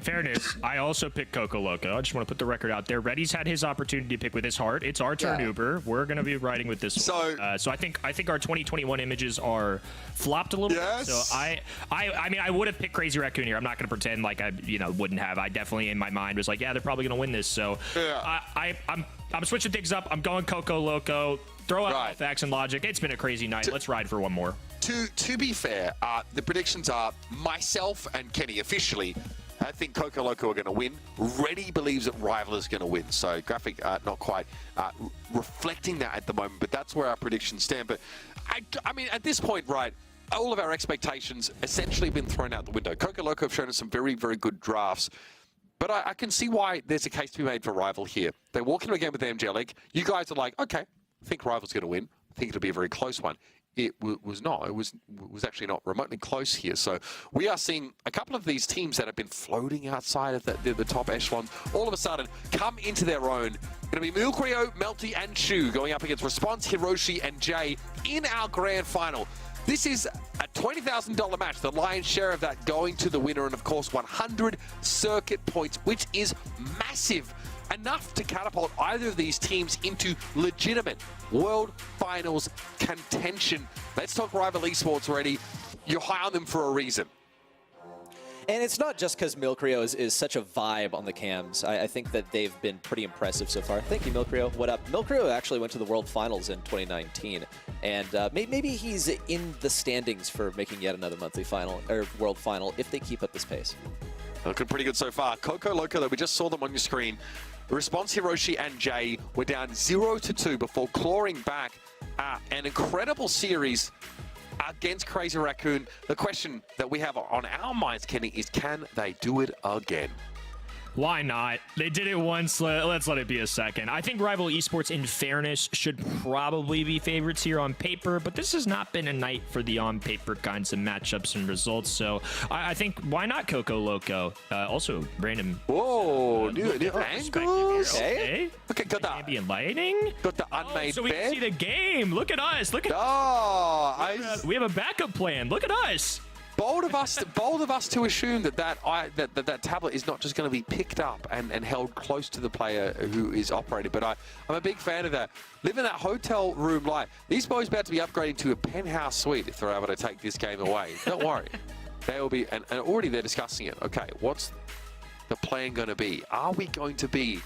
fairness, I also picked Coco Loco. I just want to put the record out there. Reddy's had his opportunity to pick with his heart. It's our turn, Uber. We're going to be riding with this one. So I think our 2021 images are flopped a little bit. So I mean, I would have picked Crazy Raccoon here. I'm not going to pretend like I wouldn't have. I definitely in my mind was like, yeah, they're probably going to win this. So I'm switching things up. I'm going Coco Loco. Throw out facts and logic. It's been a crazy night. Let's ride for one more. To be fair, the predictions are myself and Kenny officially. I think Coco Loco are going to win. Reddy believes that Rival is going to win. So graphic not quite reflecting that at the moment, but that's where our predictions stand. But I mean, at this point, right, all of our expectations essentially been thrown out the window. Coco Loco have shown us some very, very good drafts. But I can see why there's a case to be made for Rival here. They walk into a game with Angelic. You guys are like, okay, I think Rival's going to win. I think it'll be a very close one. It was not. It was actually not remotely close here. So we are seeing a couple of these teams that have been floating outside of the top echelon all of a sudden come into their own. Going to be Milcrio, Melty, and Shu going up against Response, Hiroshi, and Jay in our grand final. This is a $20,000 match, the lion's share of that going to the winner, and of course 100 circuit points, which is massive. Enough to catapult either of these teams into legitimate World Finals contention. Let's talk Rival Esports already. You're high on them for a reason. And it's not just because Milcrio is such a vibe on the cams. I think that they've been pretty impressive so far. Thank you, Milcrio. What up? Milcrio actually went to the World Finals in 2019. And maybe he's in the standings for making yet another monthly final, or World Final, if they keep up this pace. Looking pretty good so far. Coco Loco, though, we just saw them on your screen. Response, Hiroshi, and Jay were down 0-2 before clawing back an incredible series against Crazy Raccoon. The question that we have on our minds, Kenny, is can they do it again? Why not? They did it once. Let's let it be a second. I think Rival Esports, in fairness, should probably be favorites here on paper, but this has not been a night for the on-paper kinds of matchups and results, so I think why not Coco Loco? Also, random... Whoa, new angles. Okay. Okay, got that. Ambient lighting. Got the unmade so we bed. can see the game. Look at us. Look at we have a backup plan. Look at us. Bold of us to assume that tablet is not just going to be picked up and held close to the player who is operating. But I'm a big fan of that. Living that hotel room life. These boys about to be upgrading to a penthouse suite if they're able to take this game away. Don't worry. They will be, and already they're discussing it. Okay, what's the plan going to be? Are we going to be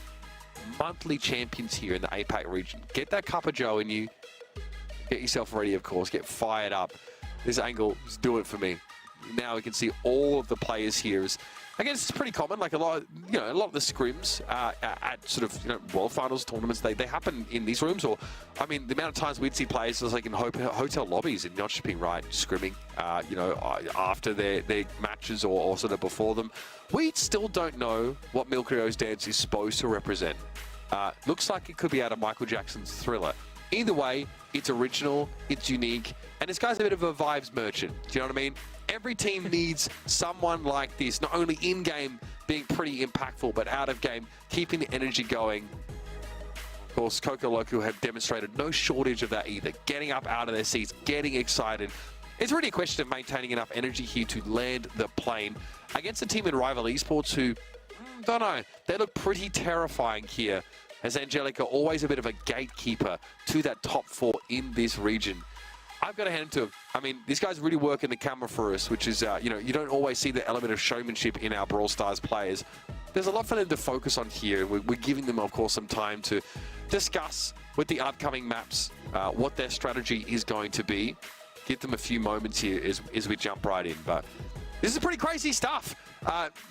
monthly champions here in the APAC region? Get that cup of joe in you. Get yourself ready, of course. Get fired up. This angle is do it for me. Now we can see all of the players here. I guess it's pretty common. Like a lot of the scrims at sort of World Finals tournaments, they happen in these rooms. Or I mean, the amount of times we'd see players like in hotel lobbies and not just being scrimming, after their matches or sort of before them. We still don't know what Milcrio's dance is supposed to represent. Looks like it could be out of Michael Jackson's Thriller. Either way, it's original, it's unique, and this guy's a bit of a vibes merchant. Do you know what I mean? Every team needs someone like this, not only in-game being pretty impactful, but out of game, keeping the energy going. Of course, Coco Loco have demonstrated no shortage of that either. Getting up out of their seats, getting excited. It's really a question of maintaining enough energy here to land the plane against a team in Rival Esports who, don't know, they look pretty terrifying here, as Angelica always a bit of a gatekeeper to that top 4 in this region. I've got to hand it to him. I mean, these guys really work in the camera for us, which is, you don't always see the element of showmanship in our Brawl Stars players. There's a lot for them to focus on here. We're giving them, of course, some time to discuss with the upcoming maps what their strategy is going to be. Give them a few moments here as we jump right in. But this is pretty crazy stuff.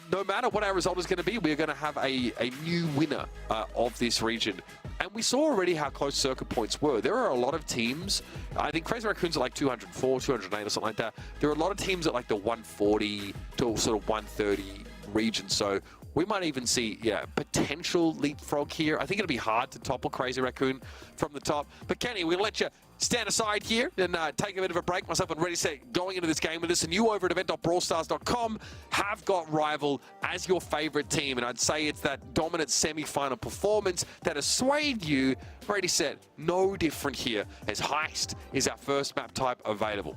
No matter what our result is going to be, we're going to have a new winner of this region. And we saw already how close circuit points were. There are a lot of teams. I think Crazy Raccoons are like 204, 208 or something like that. There are a lot of teams at like the 140 to sort of 130 region. So we might even see, potential leapfrog here. I think it'll be hard to topple Crazy Raccoon from the top. But Kenny, we'll let you stand aside here and take a bit of a break. Myself and Ready Set going into this game with us, and you over at event.brawlstars.com have got Rival as your favorite team, and I'd say it's that dominant semi-final performance that has swayed you. Ready Set, no different here, as Heist is our first map type available.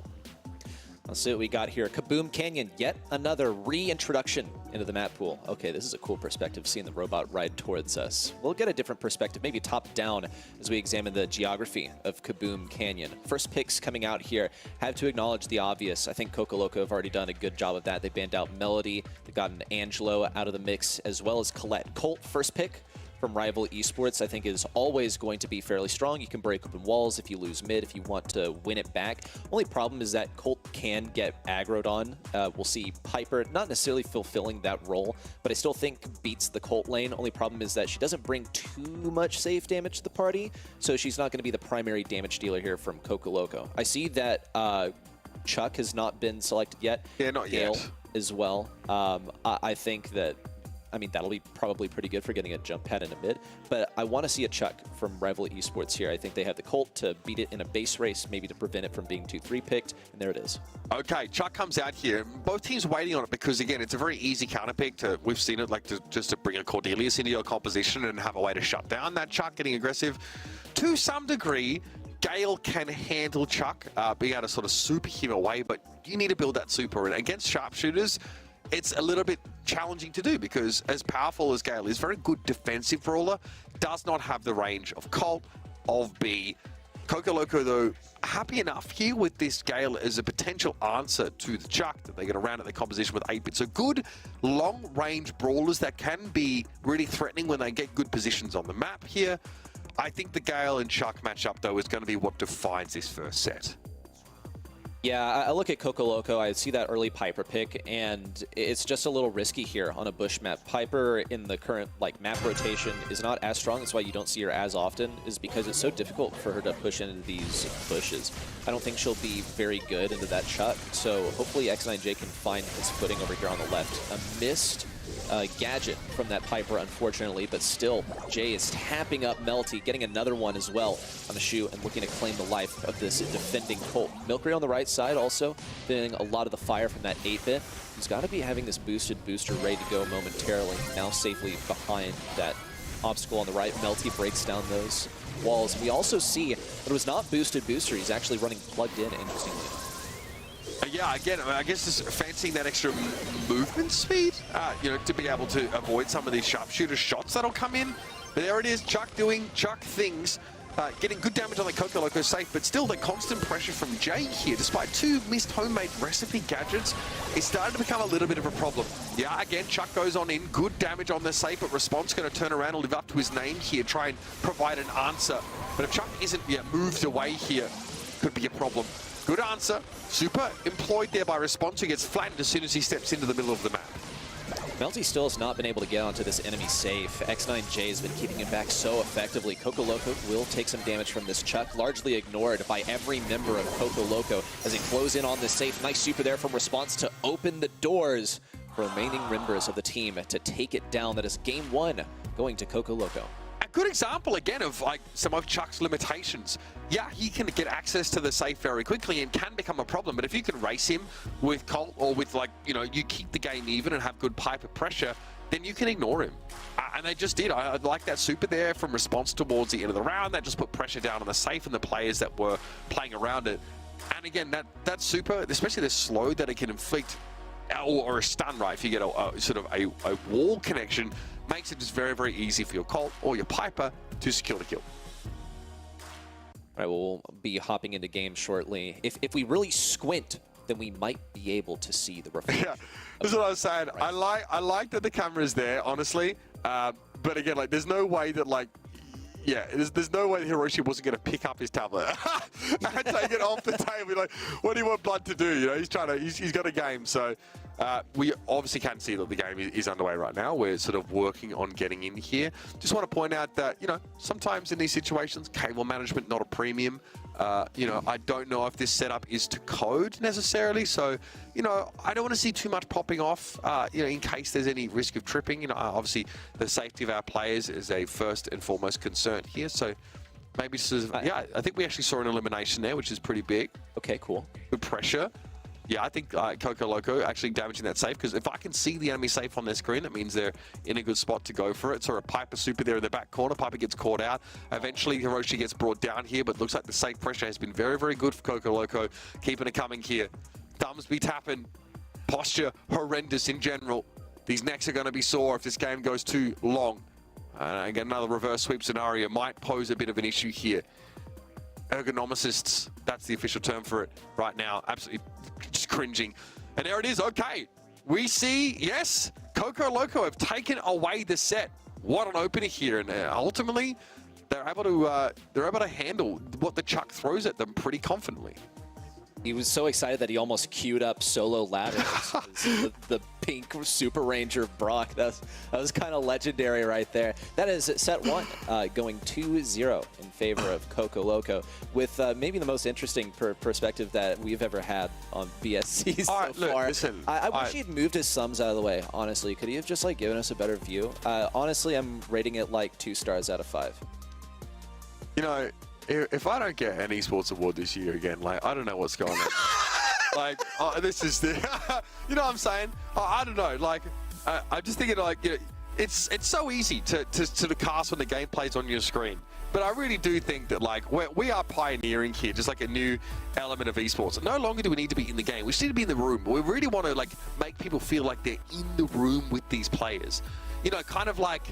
Let's see what we got here. Kaboom Canyon, yet another reintroduction into the map pool. Okay, this is a cool perspective, seeing the robot ride towards us. We'll get a different perspective, maybe top down, as we examine the geography of Kaboom Canyon. First picks coming out here, have to acknowledge the obvious. I think Coco Loco have already done a good job of that. They banned out Melody, they've gotten Angelo out of the mix, as well as Colette. Colt, first pick from Rival Esports, I think is always going to be fairly strong. You can break open walls if you lose mid, if you want to win it back. Only problem is that Colt can get aggroed on. We'll see Piper not necessarily fulfilling that role, but I still think beats the Colt lane. Only problem is that she doesn't bring too much safe damage to the party, so she's not going to be the primary damage dealer here from Coco Loco. I see that Chuck has not been selected yet. Yeah, not Gale yet. as well. I think that, I mean, that'll be probably pretty good for getting a jump pad in a mid, but I want to see a Chuck from Rival Esports here. I think they have the Colt to beat it in a base race, maybe to prevent it from being 2-3 picked, and there it is. Okay, Chuck comes out here. Both teams waiting on it because, again, it's a very easy counter pick. We've seen it, like, just to bring a Cordelius into your composition and have a way to shut down that Chuck getting aggressive. To some degree, Gale can handle Chuck being able to sort of superhuman away, but you need to build that super. And against sharpshooters, it's a little bit challenging to do because as powerful as Gale is, very good defensive brawler, does not have the range of Colt, of B. Coco Loco, though, happy enough here with this Gale as a potential answer to the Chuck that they get around at the composition with 8-bit. So good long-range brawlers that can be really threatening when they get good positions on the map here. I think the Gale and Chuck matchup, though, is going to be what defines this first set. Yeah, I look at Coco Loco, I see that early Piper pick, and it's just a little risky here on a bush map. Piper in the current map rotation is not as strong, that's why you don't see her as often, is because it's so difficult for her to push into these bushes. I don't think she'll be very good into that Chuck, so hopefully X9J can find his footing over here on the left. A missed gadget from that Piper, unfortunately, but still, Jay is tapping up Melty, getting another one as well on the shoe and looking to claim the life of this defending Colt. Milkray on the right side also feeling a lot of the fire from that 8-bit. He's got to be having this boosted booster ready to go momentarily, now safely behind that obstacle on the right. Melty breaks down those walls. We also see that it was not boosted booster, he's actually running plugged in, interestingly enough. Yeah, again, I guess just fancying that extra movement speed, you know, to be able to avoid some of these sharpshooter shots that'll come in. But there it is, Chuck doing Chuck things, getting good damage on the Coco Loco safe, but still the constant pressure from Jay here, despite 2 missed homemade recipe gadgets, is starting to become a little bit of a problem. Yeah, again, Chuck goes on in, good damage on the safe, but Response going to turn around and live up to his name here, try and provide an answer. But if Chuck isn't moved away here, could be a problem. Good answer. Super employed there by Response, who gets flattened as soon as he steps into the middle of the map. Melty still has not been able to get onto this enemy safe. X9J has been keeping him back so effectively. Coco Loco will take some damage from this Chuck, largely ignored by every member of Coco Loco as he close in on this safe. Nice super there from Response to open the doors for remaining members of the team to take it down. That is game 1 going to Coco Loco. A good example, again, of some of Chuck's limitations. Yeah, he can get access to the safe very quickly and can become a problem, but if you can race him with Colt or with, you keep the game even and have good Piper pressure, then you can ignore him. And they just did. I like that super there from Response towards the end of the round. That just put pressure down on the safe and the players that were playing around it. And again, that super, especially the slow that it can inflict, or a stun, right, if you get a wall connection, makes it just very, very easy for your Colt or your Piper to secure the kill. All right, we'll be hopping into games shortly. If we really squint, then we might be able to see the reflection. Yeah, that's what I was saying. Right. I like that the camera is there, honestly. But again, there's no way that, there's no way that Hiroshi wasn't going to pick up his tablet and take it off the table. Like, what do you want Blood to do? You know, he's got a game. So we obviously can see that the game is underway right now. We're sort of working on getting in here. Just want to point out that, sometimes in these situations, cable management, not a premium. I don't know if this setup is to code necessarily. So, I don't want to see too much popping off, in case there's any risk of tripping. Obviously the safety of our players is a first and foremost concern here. So Maybe yeah, I think we actually saw an elimination there, which is pretty big. Okay, cool. Good pressure. Yeah, I think Coco Loco actually damaging that safe, because if I can see the enemy safe on their screen, that means they're in a good spot to go for it. So a Piper Super there in the back corner. Piper gets caught out. Eventually, Hiroshi gets brought down here, but looks like the safe pressure has been very, very good for Coco Loco. Keeping it coming here. Thumbs be tapping. Posture horrendous in general. These necks are going to be sore if this game goes too long. Again, another reverse sweep scenario might pose a bit of an issue here. Ergonomicists, that's the official term for it right now. Absolutely just cringing. And there it is. Okay, we see, yes, Coco Loco have taken away the set. What an opener here, and ultimately they're able to handle what the Chuck throws at them pretty confidently. He was so excited that he almost queued up solo ladders. the pink Super Ranger Brock. That was kind of legendary right there. That is set one, going 2-0 in favor of Coco Loco, with maybe the most interesting perspective that we've ever had on BSC so far. Look, listen, I wish he'd moved his sums out of the way, honestly. Could he have just given us a better view? Honestly, I'm rating it like 2 stars out of 5. You know, if I don't get an esports award this year again, I don't know what's going on. This is the, you know what I'm saying? I don't know. I'm just thinking, it's so easy to cast when the gameplay's on your screen. But I really do think that we are pioneering here, just like a new element of esports. No longer do we need to be in the game. We just need to be in the room. We really want to make people feel like they're in the room with these players. You know, kind of like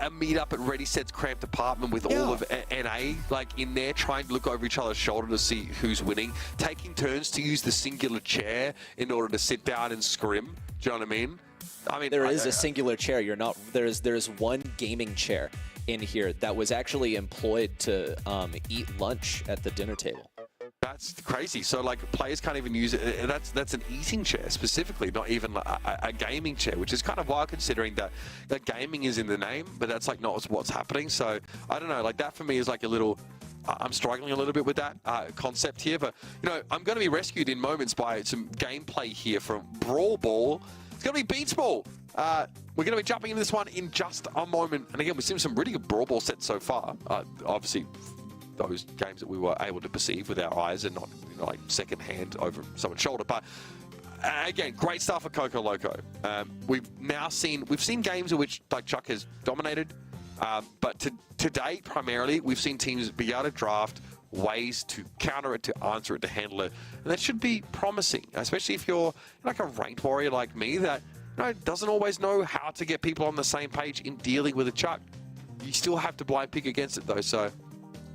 a meet-up at Ready, Set's cramped apartment with all of NA in there, trying to look over each other's shoulder to see who's winning, taking turns to use the singular chair in order to sit down and scrim. Do you know what I mean? There is a singular chair. There's one gaming chair in here that was actually employed to eat lunch at the dinner table. That's crazy. So players can't even use it. That's an eating chair specifically, not even a gaming chair, which is kind of wild considering that gaming is in the name, but that's not what's happening. So I don't know. That for me is a little. I'm struggling a little bit with that concept here, but you know, I'm going to be rescued in moments by some gameplay here from Brawl Ball. It's going to be Beach Ball. We're going to be jumping into this one in just a moment. And again, we've seen some really good Brawl Ball sets so far. Obviously, those games that we were able to perceive with our eyes and not second hand over someone's shoulder. But again, great stuff for Coco Loco. We've seen games in which Chuck has dominated, but today primarily we've seen teams be able to draft ways to counter it, to answer it, to handle it, and that should be promising, especially if you're a ranked warrior like me that doesn't always know how to get people on the same page in dealing with a Chuck. You still have to blind pick against it though, so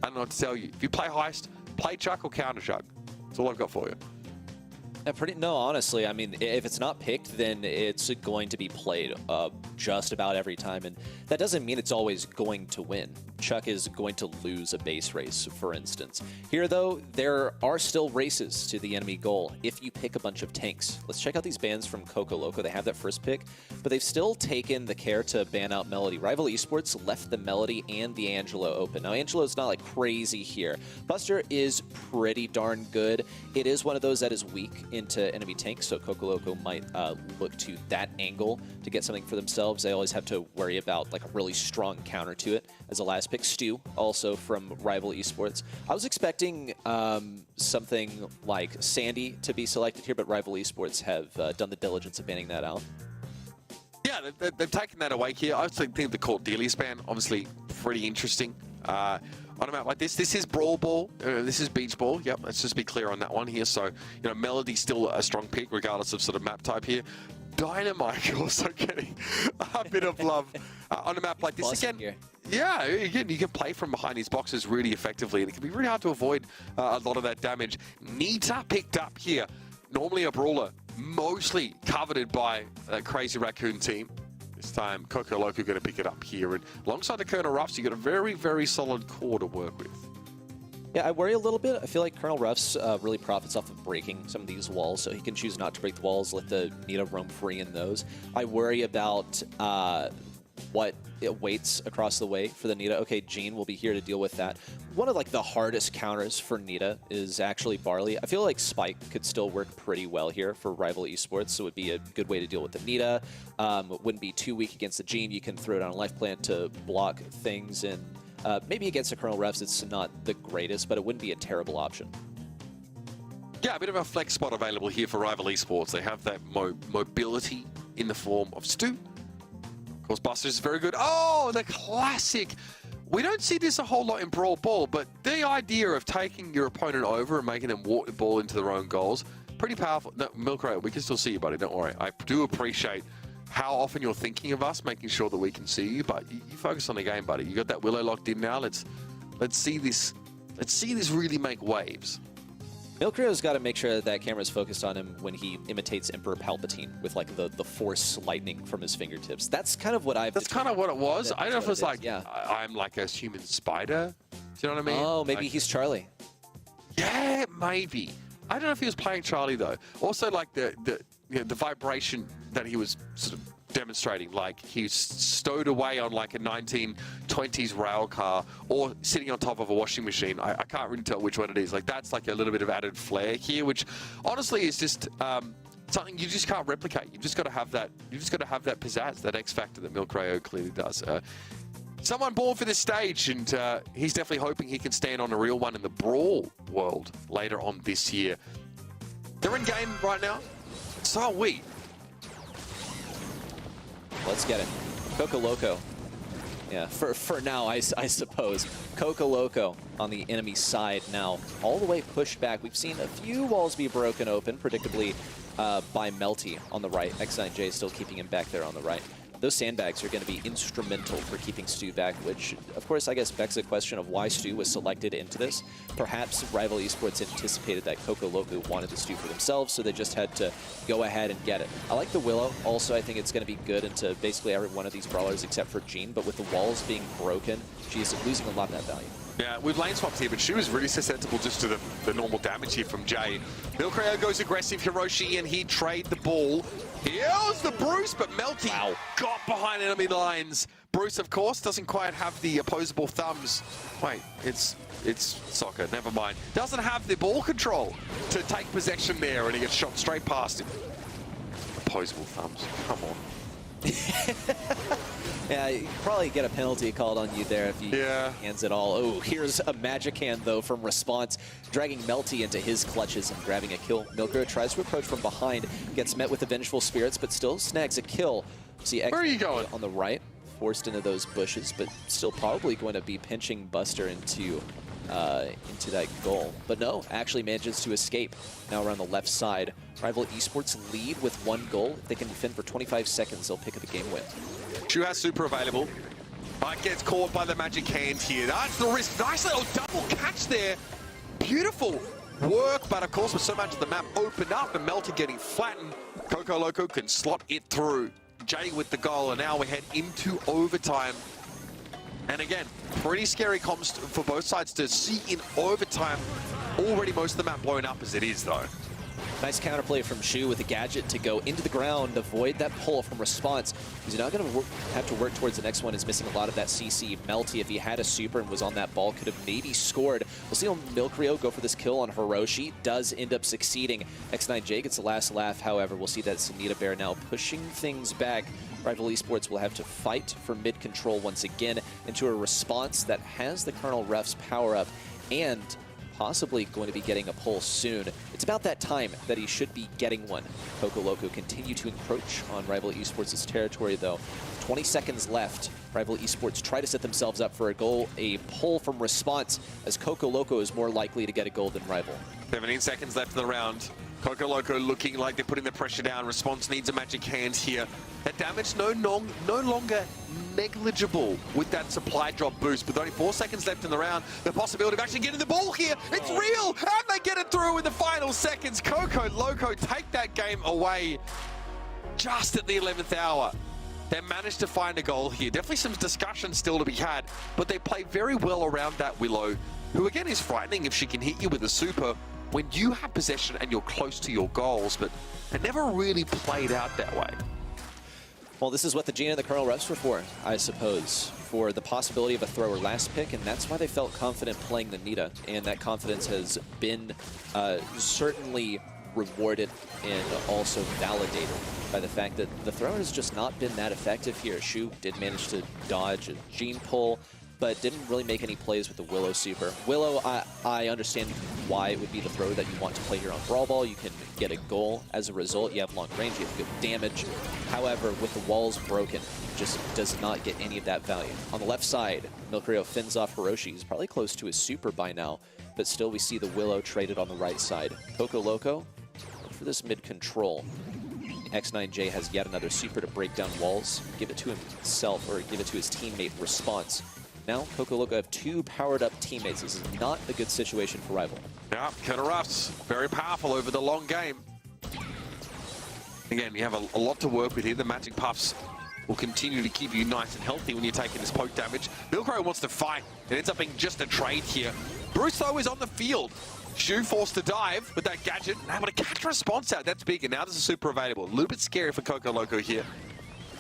I don't know what to tell you. If you play Heist, play Chuck or counter Chuck. That's all I've got for you. No, honestly, if it's not picked, then it's going to be played just about every time, and that doesn't mean it's always going to win. Chuck is going to lose a base race, for instance. Here, though, there are still races to the enemy goal if you pick a bunch of tanks. Let's check out these bans from Coco Loco. They have that first pick, but they've still taken the care to ban out Melody. Rival Esports left the Melody and the Angelo open. Now, Angelo's not crazy here. Buster is pretty darn good. It is one of those that is weak into enemy tanks, so Coco Loco might look to that angle to get something for themselves. They always have to worry about a really strong counter to it. As a last pick, Stu, also from Rival Esports. I was expecting something like Sandy to be selected here, but Rival Esports have done the diligence of banning that out. Yeah, they've taken that away here. I think the Court Delius ban, obviously pretty interesting. On a map like this is Brawl Ball, this is Beach Ball. Yep, let's just be clear on that one here. So, Melody's still a strong pick, regardless of map type here. Dynamite also getting a bit of love on a map like this. Again, you can play from behind these boxes really effectively, and it can be really hard to avoid a lot of that damage. Nita picked up here. Normally a brawler, mostly coveted by a Crazy Raccoon team. This time, Coco Loco going to pick it up here. And alongside the Colonel Ruffs, you got a very, very solid core to work with. Yeah, I worry a little bit. I feel like Colonel Ruffs really profits off of breaking some of these walls, so he can choose not to break the walls, let the Nita roam free in those. I worry about what it waits across the way for the Nita. Okay, Jean will be here to deal with that. One of the hardest counters for Nita is actually Barley. I feel like Spike could still work pretty well here for Rival Esports, so it would be a good way to deal with the Nita. Wouldn't be too weak against the Jean. You can throw down a life plant to block things, and Maybe against the Colonel refs, it's not the greatest, but it wouldn't be a terrible option. Yeah, a bit of a flex spot available here for Rival Esports. They have that mobility in the form of Stu. Of course, Buster is very good. Oh, the classic. We don't see this a whole lot in Brawl Ball, but the idea of taking your opponent over and making them walk the ball into their own goals, pretty powerful. No, Milkray, we can still see you, buddy. Don't worry. I do appreciate how often you're thinking of us, making sure that we can see you, but you focus on the game, buddy. You got that Willow locked in now. Let's see this. Let's see this really make waves. Milkrio's got to make sure that camera's focused on him when he imitates Emperor Palpatine with like the force lightning from his fingertips. That's kind of what I've. That's kind of what it was. I don't know if it's like, yeah. I'm like a human spider. Do you know what I mean? Oh, maybe like, he's Charlie. Yeah, maybe. I don't know if he was playing Charlie though. Also, like the vibration that he was sort of demonstrating, like he's stowed away on like a 1920s rail car or sitting on top of a washing machine. I can't really tell which one it is. Like that's like a little bit of added flair here, which honestly is just something you just can't replicate. You've just got to have that. You just got to have that pizzazz, that X factor that Milkrayo clearly does. Someone born for this stage, and he's definitely hoping he can stand on a real one in the Brawl world later on this year. They're in game right now. So are we. Let's get it. Coco Loco. Yeah, for now, I suppose. Coco Loco on the enemy side now. All the way pushed back. We've seen a few walls be broken open, predictably by Melty on the right. X9J still keeping him back there on the right. Those sandbags are going to be instrumental for keeping Stu back, which, of course, I guess begs the question of why Stu was selected into this. Perhaps Rival Esports anticipated that Coco Loco wanted the Stu for themselves, so they just had to go ahead and get it. I like the Willow. Also, I think it's going to be good into basically every one of these brawlers except for Jean, but with the walls being broken, she's losing a lot of that value. Yeah, we've lane swapped here, but she was really susceptible just to the normal damage here from Jay. Milkrayo goes aggressive, Hiroshi, and he trade the ball. Here's the Bruce, but Melty got behind enemy lines. Bruce, of course, doesn't quite have the opposable thumbs. Wait, it's soccer, never mind. Doesn't have the ball control to take possession there, and he gets shot straight past him. Opposable thumbs, come on. Yeah, you probably get a penalty called on you there if you hands it all. Oh, here's a magic hand, though, from Response, dragging Melty into his clutches and grabbing a kill. Milkro tries to approach from behind, gets met with the Vengeful Spirits, but still snags a kill. See, where are you going? On the right, forced into those bushes, but still probably going to be pinching Buster into that goal. But no, actually manages to escape. Now around the left side, Rival Esports lead with 1 goal. If they can defend for 25 seconds, they'll pick up a game win. Shu has super available, but gets caught by the magic hand here. That's the risk. Nice little double catch there. Beautiful work, but of course with so much of the map opened up and Melty getting flattened, Coco Loco can slot it through. Jay with the goal, and now we head into overtime. And again, pretty scary comms for both sides to see in overtime. Already most of the map blown up as it is, though. Nice counterplay from Shu with a gadget to go into the ground, avoid that pull from Response. He's not going to have to work towards the next one. He's missing a lot of that CC. Melty, if he had a super and was on that ball, could have maybe scored. We'll see Milkrio go for this kill on Hiroshi. Does end up succeeding. X9J gets the last laugh, however. We'll see that Sunita Bear now pushing things back. Rival Esports will have to fight for mid-control once again into a Response that has the Colonel Ref's power-up and possibly going to be getting a pull soon. It's about that time that he should be getting one. Coco Loco continue to encroach on Rival Esports' territory, though. 20 seconds left. Rival Esports try to set themselves up for a goal, a pull from Response, as Coco Loco is more likely to get a goal than Rival. 17 seconds left in the round. Coco Loco looking like they're putting the pressure down. Response needs a magic hand here. That damage no longer negligible with that supply drop boost. With only 4 seconds left in the round, the possibility of actually getting the ball here, it's real! And they get it through in the final seconds. Coco Loco take that game away just at the 11th hour. They managed to find a goal here. Definitely some discussion still to be had, but they play very well around that Willow, who again is frightening if she can hit you with a super when you have possession and you're close to your goals, but it never really played out that way. Well, this is what the Gene and the Colonel refs were for, I suppose, for the possibility of a thrower last pick, and that's why they felt confident playing the Nita, and that confidence has been certainly rewarded and also validated by the fact that the thrower has just not been that effective here. Shu did manage to dodge a Gene pull, but didn't really make any plays with the Willow super. Willow, I understand why it would be the throw that you want to play here on Brawl Ball. You can get a goal as a result. You have long range, you have good damage. However, with the walls broken, just does not get any of that value. On the left side, Milcrio fends off Hiroshi. He's probably close to his super by now, but still we see the Willow traded on the right side. Coco Loco, for this mid control. X9J has yet another super to break down walls, give it to himself, or give it to his teammate Response. Now, Coco Loco have 2 powered-up teammates. This is not a good situation for Rival. Yeah, Killer Ruffs, very powerful over the long game. Again, you have a lot to work with here. The Magic Puffs will continue to keep you nice and healthy when you're taking this poke damage. Milcrio wants to fight. It ends up being just a trade here. Bruce, though, is on the field. Shu forced to dive with that gadget, and able to catch a response out. That's big, and now there's a super available. A little bit scary for Coco Loco here.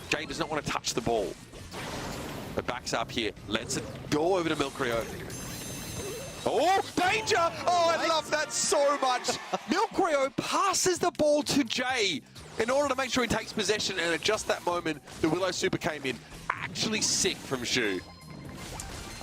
Jay does not want to touch the ball. But backs up here, lets it go over to Milcrio. Oh, danger! Oh, I love that so much. Milcrio passes the ball to Jay in order to make sure he takes possession, and at just that moment, the Willow super came in. Actually sick from Shu.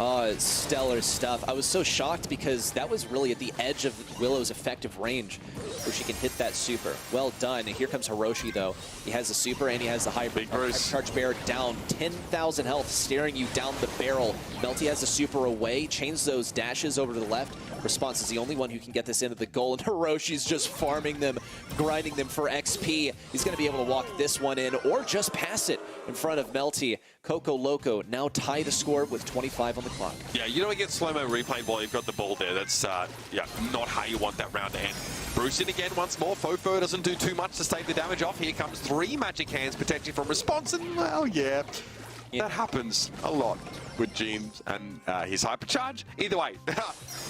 Oh, it's stellar stuff. I was so shocked because that was really at the edge of Willow's effective range where she can hit that super. Well done. And here comes Hiroshi, though. He has the super and he has the hybrid charge bear down. 10,000 health staring you down the barrel. Melty has the super away, chains those dashes over to the left. Response is the only one who can get this into the goal, and Hiroshi's just farming them, grinding them for XP. He's going to be able to walk this one in or just pass it in front of Melty. Coco Loco now tie the score with 25 on the clock. Yeah, you don't get slow-mo replay while you've got the ball there. That's yeah, not how you want that round to end. Bruce in again once more. Fofo doesn't do too much to stave the damage off. Here comes 3 magic hands potentially from Response, and well, yeah. That happens a lot with James and his hypercharge. Either way,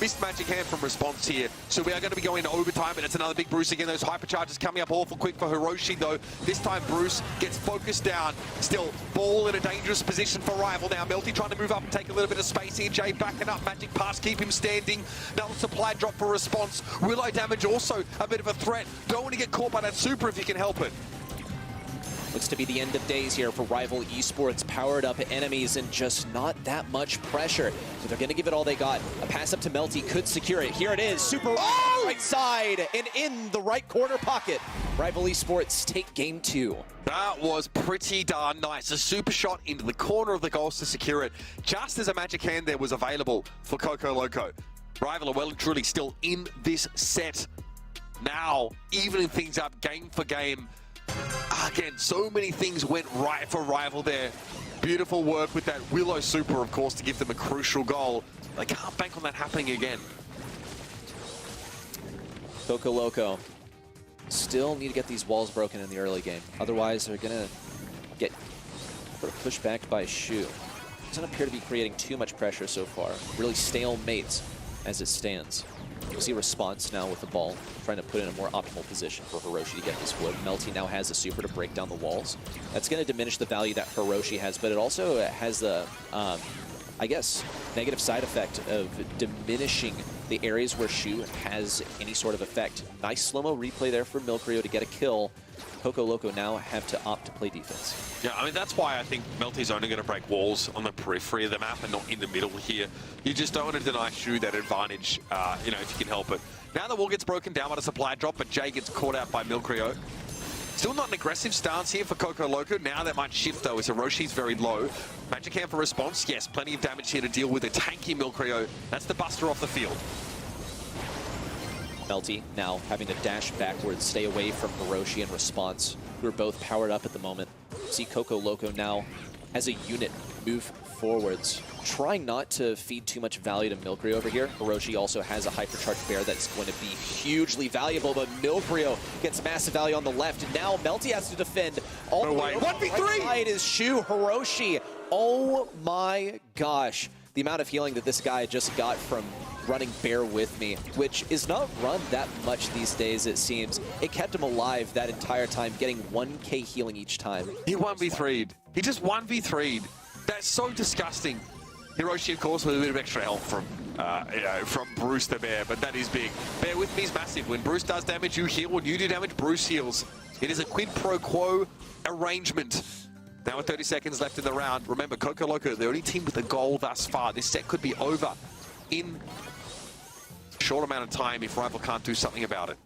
missed magic hand from Response here. So we are going to be going to overtime, and it's another big Bruce again. Those hypercharges coming up awful quick for Hiroshi, though. This time Bruce gets focused down. Still, ball in a dangerous position for Rival now. Melty trying to move up and take a little bit of space here. Jay backing up. Magic pass, keep him standing. Another supply drop for Response. Willow damage also a bit of a threat. Don't want to get caught by that super if you can help it. Looks to be the end of days here for Rival Esports. Powered up enemies and just not that much pressure. So they're going to give it all they got. A pass up to Melty could secure it. Here it is. Super right side and in the right corner pocket. Rival Esports take game 2. That was pretty darn nice. A super shot into the corner of the goals to secure it. Just as a magic hand there was available for Coco Loco. Rival are well and truly still in this set. Now, evening things up game for game. Again, so many things went right for Rival there. Beautiful work with that Willow super, of course, to give them a crucial goal. They can't bank on that happening again. Coco Loco still need to get these walls broken in the early game. Otherwise, they're going to get sort of pushed back by Shu. Doesn't appear to be creating too much pressure so far. Really stalemate as it stands. You see Response now with the ball, trying to put in a more optimal position for Hiroshi to get this wood. Melty now has a super to break down the walls. That's going to diminish the value that Hiroshi has, but it also has the, I guess, negative side effect of diminishing the areas where Shu has any sort of effect. Nice slow-mo replay there for Milcrio to get a kill. Coco Loco now have to opt to play defense. Yeah, I mean, that's why I think Melty's only going to break walls on the periphery of the map and not in the middle here. You just don't want to deny Shu that advantage, you know, if you can help it. Now the wall gets broken down by the supply drop, but Jay gets caught out by Milcrio. Still not an aggressive stance here for Coco Loco. Now that might shift, though, as Hiroshi's very low. Magic hand for Response. Yes, plenty of damage here to deal with a tanky Milcrio. That's the buster off the field. Melty now having to dash backwards, stay away from Hiroshi and Response, who are both powered up at the moment. See Coco Loco now as a unit move forwards, trying not to feed too much value to Milcrio over here. Hiroshi also has a hypercharged bear that's going to be hugely valuable, but Milcrio gets massive value on the left, and now Melty has to defend all the way. 1v3! Right side is Shu. Hiroshi, oh my gosh. The amount of healing that this guy just got from running Bear With Me, which is not run that much these days, it seems. It kept him alive that entire time, getting 1k healing each time. He 1v3'd. He just 1v3'd. That's so disgusting. Hiroshi, of course, with a bit of extra help from you know, from Bruce the Bear, but that is big. Bear With Me is massive. When Bruce does damage, you heal. When you do damage, Bruce heals. It is a quid pro quo arrangement Now with 30 seconds left in the round, remember, Coco Loco, the only team with a goal thus far. This set could be over in a short amount of time if Rival can't do something about it.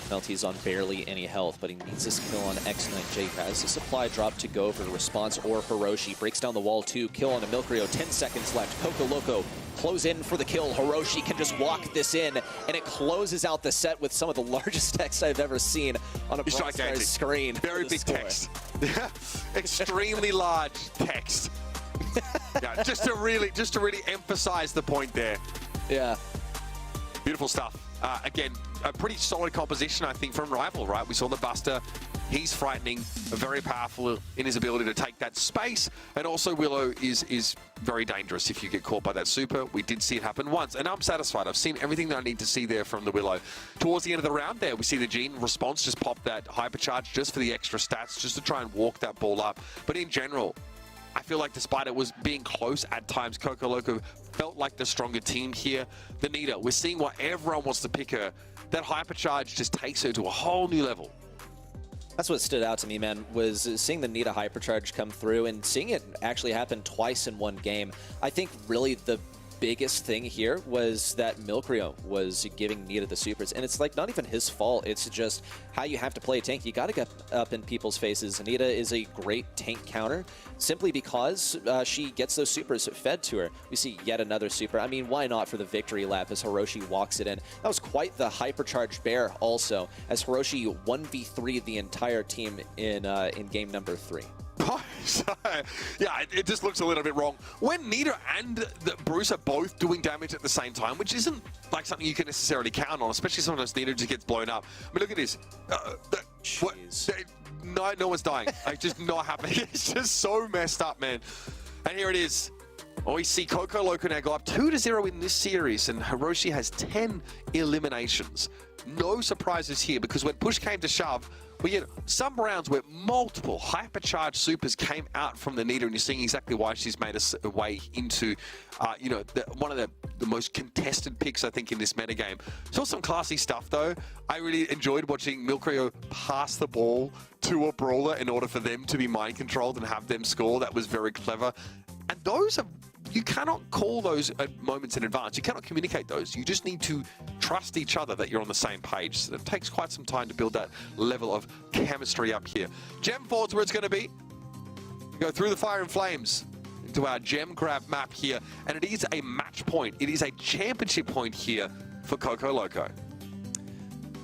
Melty's on barely any health, but he needs this kill on X9J. Has the supply drop to go for the response, or Hiroshi breaks down the wall too. Kill on a Milkrio, 10 seconds left. Coco Loco close in for the kill. Hiroshi can just walk this in, and it closes out the set with some of the largest text I've ever seen on a Brawl Stars screen. Very big text. Extremely large text. Yeah, just to really emphasize the point there. Yeah. Beautiful stuff. Again, a pretty solid composition, I think, from Rival, right? We saw the Buster. He's frightening, very powerful in his ability to take that space. And also Willow is very dangerous if you get caught by that super. We did see it happen once, and I'm satisfied. I've seen everything that I need to see there from the Willow. Towards the end of the round there, we see the Gene response just pop that hypercharge just for the extra stats, just to try and walk that ball up. But in general, I feel like despite it was being close at times, Coco Loco felt like the stronger team here. The Nita, we're seeing why everyone wants to pick her. That hypercharge just takes her to a whole new level. That's what stood out to me, man, was seeing the Nita hypercharge come through and seeing it actually happen twice in one game. I think really the biggest thing here was that Milkrio was giving Nita the supers, and it's like not even his fault. It's just how you have to play a tank. You got to get up in people's faces. Nita is a great tank counter simply because she gets those supers fed to her. We see yet another super. I mean, why not for the victory lap as Hiroshi walks it in? That was quite the hypercharged bear also, as Hiroshi 1v3'd the entire team in game number 3. Yeah, it just looks a little bit wrong. When Nita and Bruce are both doing damage at the same time, which isn't like something you can necessarily count on, especially sometimes Nita just gets blown up. I mean, look at this. No one's dying. Like, just not happening. It's just so messed up, man. And here it is. Oh, we see Coco Loco now go up 2-0 in this series, and Hiroshi has 10 eliminations. No surprises here, because when push came to shove, we had some rounds where multiple hypercharged supers came out from the Nita, and you're seeing exactly why she's made a way into, you know, one of the most contested picks, I think, in this metagame. Saw some classy stuff, though. I really enjoyed watching Milkrio pass the ball to a brawler in order for them to be mind-controlled and have them score. That was very clever. And those are... You cannot call those at moments in advance. You cannot communicate those. You just need to trust each other that you're on the same page. So it takes quite some time to build that level of chemistry up here. Gem 4's where it's going to be. Go through the fire and flames into our gem grab map here. And it is a match point. It is a championship point here for Coco Loco.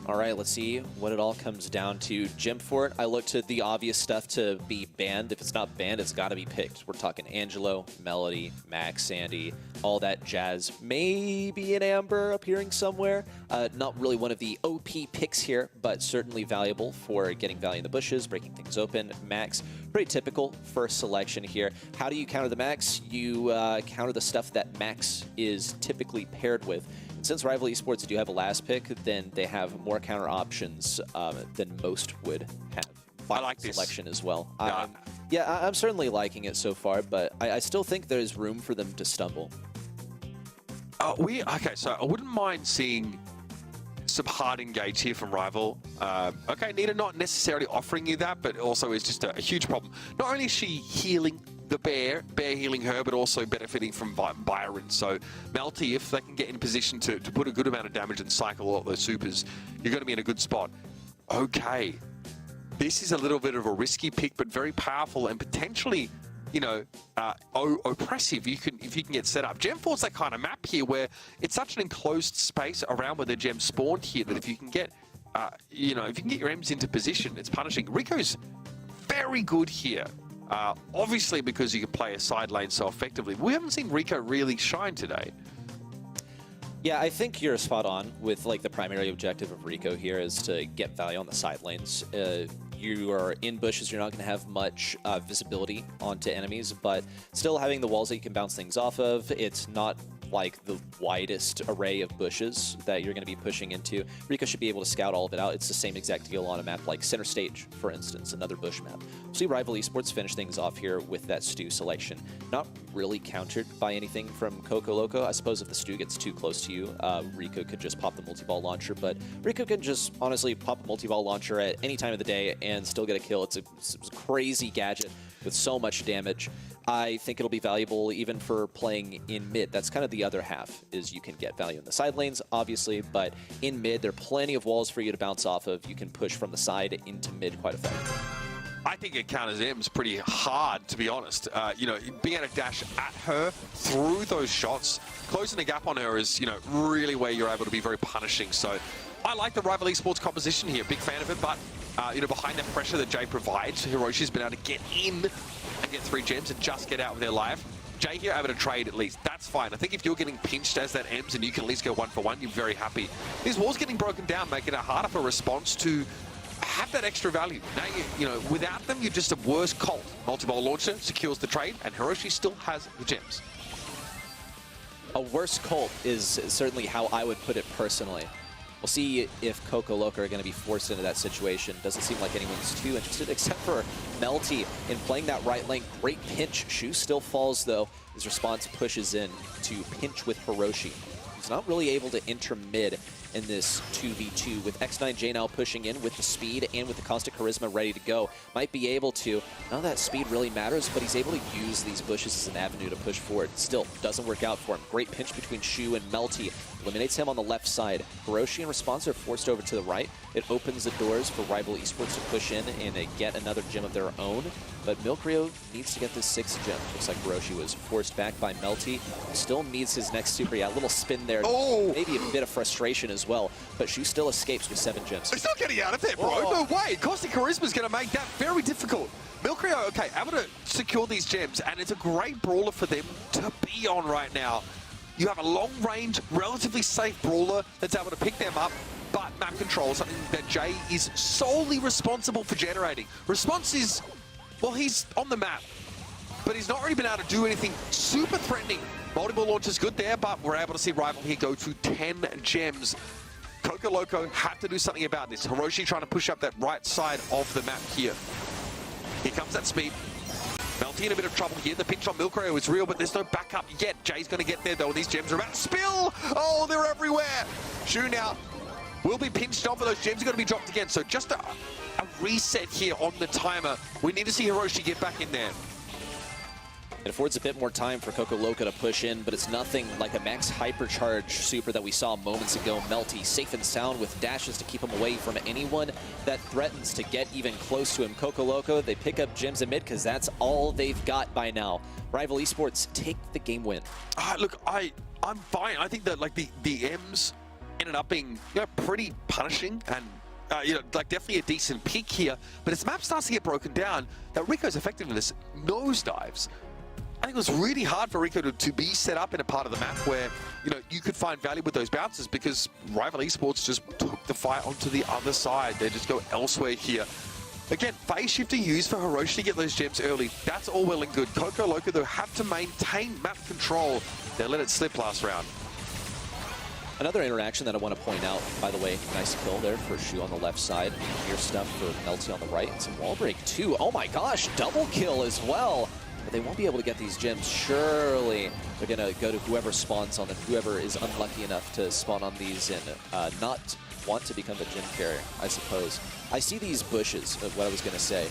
All right, let's see what it all comes down to. Gem Fort, I looked at the obvious stuff to be banned. If it's not banned, it's got to be picked. We're talking Angelo, Melody, Max, Sandy, all that jazz. Maybe an Amber appearing somewhere. Not really one of the OP picks here, but certainly valuable for getting value in the bushes, breaking things open. Max, pretty typical first selection here. How do you counter the Max? You counter the stuff that Max is typically paired with. Since Rival Esports do have a last pick, then they have more counter options than most would have. I like this selection as well. Yeah, I'm certainly liking it so far, but I still think there's room for them to stumble. Okay, so I wouldn't mind seeing some hard engage here from Rival. Okay, Nita not necessarily offering you that, but also is just a huge problem. Not only is she healing the bear healing her, but also benefiting from Byron. So Melty, if they can get in position to put a good amount of damage and cycle all those supers, you're going to be in a good spot. Okay, this is a little bit of a risky pick, but very powerful and potentially, you know, oppressive. If you can get set up. Gem 4's that kind of map here where it's such an enclosed space around where the gem spawned here that if you can get, you know, if you can get your M's into position, it's punishing. Rico's very good here. Obviously because you can play a side lane so effectively. We haven't seen Rico really shine today. Yeah, I think you're spot on with like the primary objective of Rico here is to get value on the side lanes. You are in bushes, you're not going to have much visibility onto enemies, but still having the walls that you can bounce things off of, it's not like the widest array of bushes that you're going to be pushing into. Rico should be able to scout all of it out. It's the same exact deal on a map like Center Stage, for instance, another bush map. We'll see Rival Esports finish things off here with that Stu selection. Not really countered by anything from Coco Loco. I suppose if the Stu gets too close to you, Rico could just pop the multi-ball launcher, but Rico can just honestly pop the multi-ball launcher at any time of the day and still get a kill. It's a crazy gadget with so much damage. I think it'll be valuable even for playing in mid. That's kind of the other half, is you can get value in the side lanes, obviously, but in mid, there are plenty of walls for you to bounce off of. You can push from the side into mid quite effectively. I think it counters M's pretty hard, to be honest. You know, being able to dash at her through those shots, closing the gap on her is, you know, really where you're able to be very punishing. So I like the Rival Esports composition here. Big fan of it, but, you know, behind that pressure that Jay provides, Hiroshi's been able to get in and get 3 gems and just get out with their life. Jay here able to trade at least. That's fine. I think if you're getting pinched as that Ems and you can at least go 1-for-1, you're very happy. These walls getting broken down, making it harder for response to have that extra value. Now, you know, without them, you're just a worse cult. Multi-ball launcher secures the trade, and Hiroshi still has the gems. A worse cult is certainly how I would put it personally. We'll see if Coco Loco are going to be forced into that situation. Doesn't seem like anyone's too interested, except for Melty in playing that right lane. Great pinch. Shu still falls, though. His response pushes in to pinch with Hiroshi. He's not really able to enter mid in this 2v2 with X9J now pushing in with the speed and with the Caustic Charisma ready to go. Might be able to. None of that speed really matters, but he's able to use these bushes as an avenue to push forward. Still, doesn't work out for him. Great pinch between Shu and Melty. Eliminates him on the left side. Hiroshi and Response are forced over to the right. It opens the doors for Rival Esports to push in and get another gem of their own. But Milkrio needs to get this 6th gem. Looks like Hiroshi was forced back by Melty. Still needs his next super. Yeah, a little spin there. Oh! Maybe a bit of frustration as well. But Shu still escapes with 7 gems. He's not getting out of there, bro. Oh. No way. Caustic Charisma is going to make that very difficult. Milkrio, okay, able to secure these gems, and it's a great brawler for them to be on right now. You have a long-range, relatively safe brawler that's able to pick them up, but map control is something that Jay is solely responsible for generating. Response is, well, he's on the map, but he's not really been able to do anything super threatening. Multiple launch is good there, but we're able to see Rival here go to 10 gems. Coco Loco have to do something about this. Hiroshi trying to push up that right side of the map here. Here comes that speed. Melty in a bit of trouble here. The pinch on Milkrio is real, but there's no backup yet. Jay's going to get there, though. These gems are about to spill. Oh, they're everywhere. Shu now will be pinched off, but those gems are going to be dropped again. So just a reset here on the timer. We need to see Hiroshi get back in there. It affords a bit more time for Coco Loco to push in, but it's nothing like a max hypercharge super that we saw moments ago. Melty safe and sound with dashes to keep him away from anyone that threatens to get even close to him. Coco Loco, they pick up gems in mid because that's all they've got by now. Rival Esports take the game win. Look, I'm fine. I think that like the M's ended up being, you know, pretty punishing and you know, like definitely a decent pick here. But as the map starts to get broken down, that Rico's effectiveness nosedives. I think it was really hard for Rico to be set up in a part of the map where, you know, you could find value with those bounces because Rival Esports just took the fight onto the other side. They just go elsewhere here. Again, phase shifting used for Hiroshi to get those gems early. That's all well and good. Coco Loco, though, have to maintain map control. They let it slip last round. Another interaction that I want to point out, by the way, nice kill there for Shu on the left side. Here stuff for Melty on the right. And some wall break, too. Oh my gosh, double kill as well. But they won't be able to get these gems. Surely they're going to go to whoever spawns on them, whoever is unlucky enough to spawn on these and not want to become the gem carrier, I suppose. I see these bushes, what I was going to say,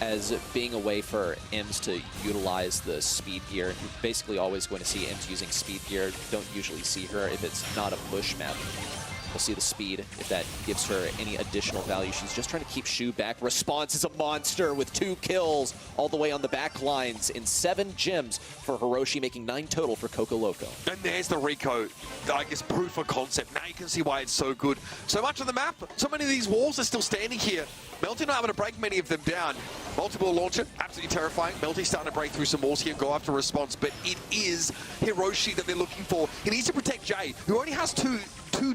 as being a way for Ems to utilize the speed gear. You're basically always going to see Ems using speed gear. Don't usually see her if it's not a bush map. We'll see the speed, if that gives her any additional value. She's just trying to keep Shu back. Response is a monster with 2 kills all the way on the back lines in 7 gems for Hiroshi, making 9 total for Coco Loco. And there's the Rico, I guess, proof of concept. Now you can see why it's so good. So much of the map, so many of these walls are still standing here. Melty not able to break many of them down. Multiple launcher, absolutely terrifying. Melty starting to break through some walls here and go after Response, but it is Hiroshi that they're looking for. He needs to protect Jay, who only has two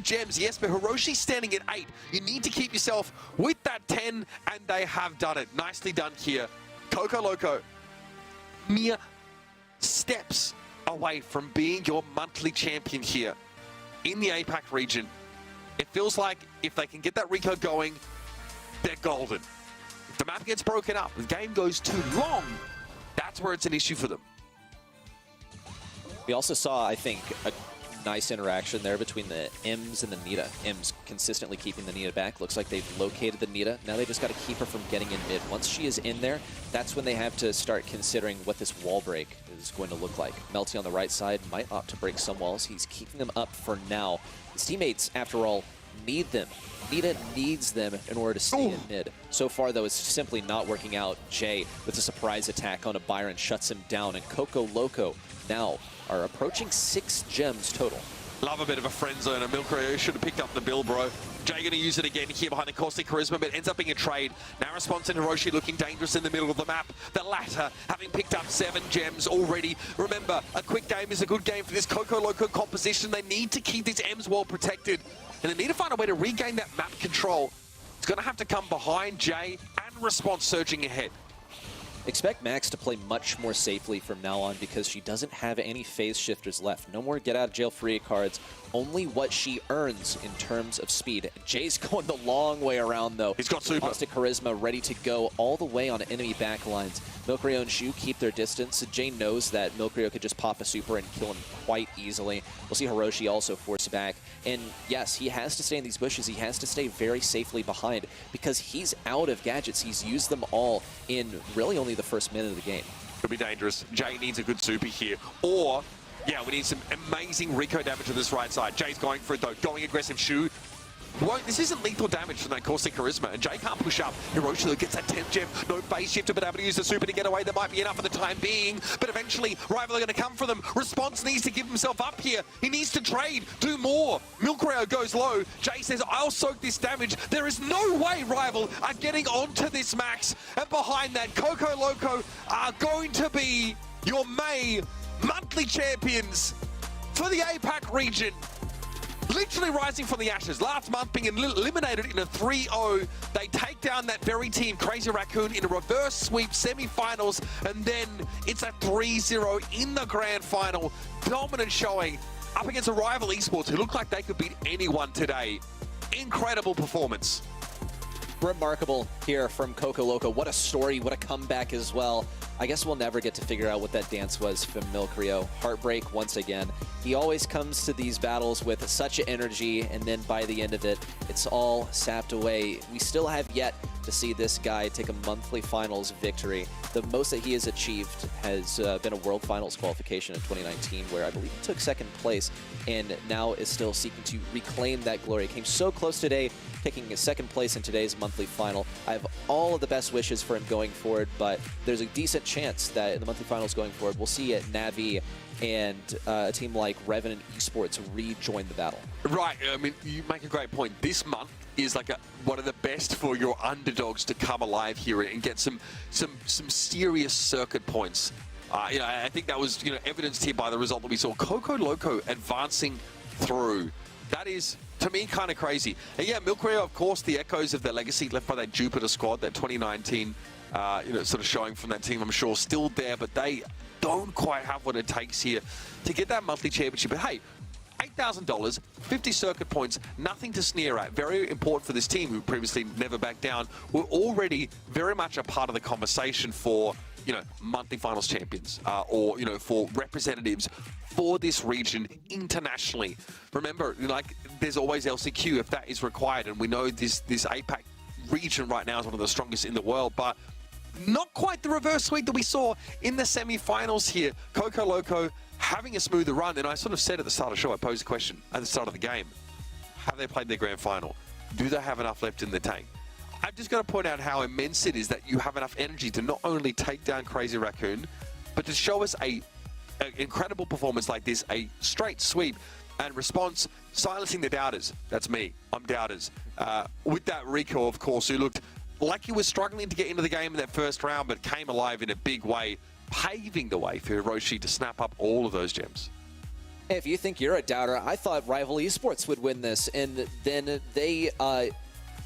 gems, yes, but Hiroshi's standing at 8. You need to keep yourself with that 10, and they have done it. Nicely done here. Coco Loco, mere steps away from being your monthly champion here in the APAC region. It feels like if they can get that Rico going, they're golden. If the map gets broken up, the game goes too long, that's where it's an issue for them. We also saw, I think, a nice interaction there between the Ems and the Nita. Ems consistently keeping the Nita back. Looks like they've located the Nita. Now they just got to keep her from getting in mid. Once she is in there, that's when they have to start considering what this wall break is going to look like. Melty on the right side might opt to break some walls. He's keeping them up for now. His teammates, after all, need them. Nita needs them in order to stay in mid. So far, though, it's simply not working out. Jay with a surprise attack on a Byron shuts him down, and Coco Loco now are approaching 6 gems total. Love a bit of a friend zone, and Milcreo should have picked up the bill, bro. Jay going to use it again here behind the Caustic Charisma, but ends up being a trade. Now Response and Hiroshi looking dangerous in the middle of the map. The latter having picked up 7 gems already. Remember, a quick game is a good game for this Coco Loco composition. They need to keep these Ems well protected, and they need to find a way to regain that map control. It's going to have to come behind Jay and Response surging ahead. Expect Max to play much more safely from now on because she doesn't have any phase shifters left. No more get out of jail free cards. Only what she earns in terms of speed. Jay's going the long way around though. He's got super. Caustic Charisma ready to go all the way on enemy backlines. Milcreo and Shu keep their distance. Jay knows that Milcreo could just pop a super and kill him quite easily. We'll see Hiroshi also force back. And yes, he has to stay in these bushes. He has to stay very safely behind because he's out of gadgets. He's used them all in really only the first minute of the game. Could be dangerous. Jay needs a good super here. Or, yeah, we need some amazing Rico damage on this right side. Jay's going for it though, going aggressive. Shu. This isn't lethal damage from that Caustic Charisma, and Jay can't push up. Hiroshi though gets that 10th gem. No phase shifter, but able to use the super to get away. That might be enough for the time being, but eventually Rival are going to come for them. Response needs to give himself up here. He needs to trade, do more. Milcreo goes low. Jay says, I'll soak this damage. There is no way Rival are getting onto this Max. And behind that, Coco Loco are going to be your May monthly champions for the APAC region. Literally rising from the ashes. Last month being eliminated in a 3-0. They take down that very team, Crazy Raccoon, in a reverse sweep semi-finals, and then it's a 3-0 in the grand final. Dominant showing up against a rival esports who look like they could beat anyone today. Incredible performance. Remarkable here from Coco Loco. What a story, what a comeback as well. I guess we'll never get to figure out what that dance was from Milcreo. Heartbreak once again. He always comes to these battles with such energy, and then by the end of it, it's all sapped away. We still have yet to see this guy take a monthly finals victory. The most that he has achieved has been a World Finals qualification in 2019, where I believe he took 2nd place, and now is still seeking to reclaim that glory. Came so close today, picking a 2nd place in today's monthly final. I have all of the best wishes for him going forward, but there's a decent chance that in the monthly finals going forward, we'll see Navi and a team like Revenant Esports rejoin the battle. Right, I mean, you make a great point. This month is like one of the best for your underdogs to come alive here and get some serious circuit points. I think that was evidenced here by the result that we saw. Coco Loco advancing through. That is, to me, kind of crazy. And yeah, Milcreo, of course, the echoes of their legacy left by that Jupiter squad, that 2019, sort of showing from that team, I'm sure, still there, but they don't quite have what it takes here to get that monthly championship. But hey, $8,000, 50 circuit points, nothing to sneer at. Very important for this team who previously never backed down. We're already very much a part of the conversation for, monthly finals champions or, for representatives for this region internationally. Remember, there's always LCQ if that is required, and we know this APAC region right now is one of the strongest in the world, but not quite the reverse sweep that we saw in the semi-finals here. Coco Loco having a smoother run, and I sort of said at the start of the show, I posed a question at the start of the game. Have they played their grand final? Do they have enough left in the tank? I've just got to point out how immense it is that you have enough energy to not only take down Crazy Raccoon, but to show us an incredible performance like this, a straight sweep and Response silencing the doubters. That's me. I'm doubters. With that Rico, of course, who looked like he was struggling to get into the game in that first round, but came alive in a big way, paving the way for Hiroshi to snap up all of those gems. If you think you're a doubter, I thought Rival Esports would win this, and then they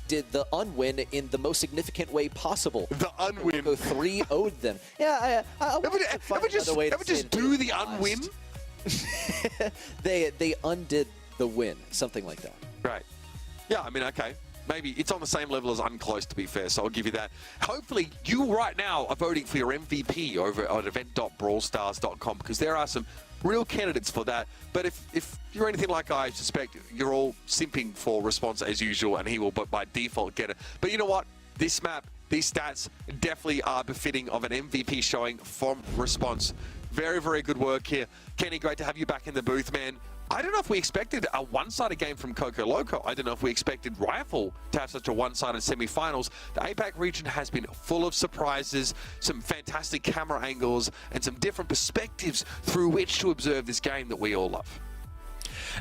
did the unwin in the most significant way possible. The unwin. 3-0'd them. Yeah, ever just do the unwin? they undid the win, something like that. Right. Yeah, I mean, okay. Maybe it's on the same level as unclose, to be fair, so I'll give you that. Hopefully, you right now are voting for your MVP over at event.brawlstars.com because there are some real candidates for that. But if you're anything like I suspect, you're all simping for Response as usual, and he will by default get it. But you know what? This map, these stats definitely are befitting of an MVP showing from Response. Very, very good work here. Kenny, great to have you back in the booth, man. I don't know if we expected a one-sided game from Coco Loco. I don't know if we expected Rifle to have such a one-sided semi-finals. The APAC region has been full of surprises, some fantastic camera angles, and some different perspectives through which to observe this game that we all love.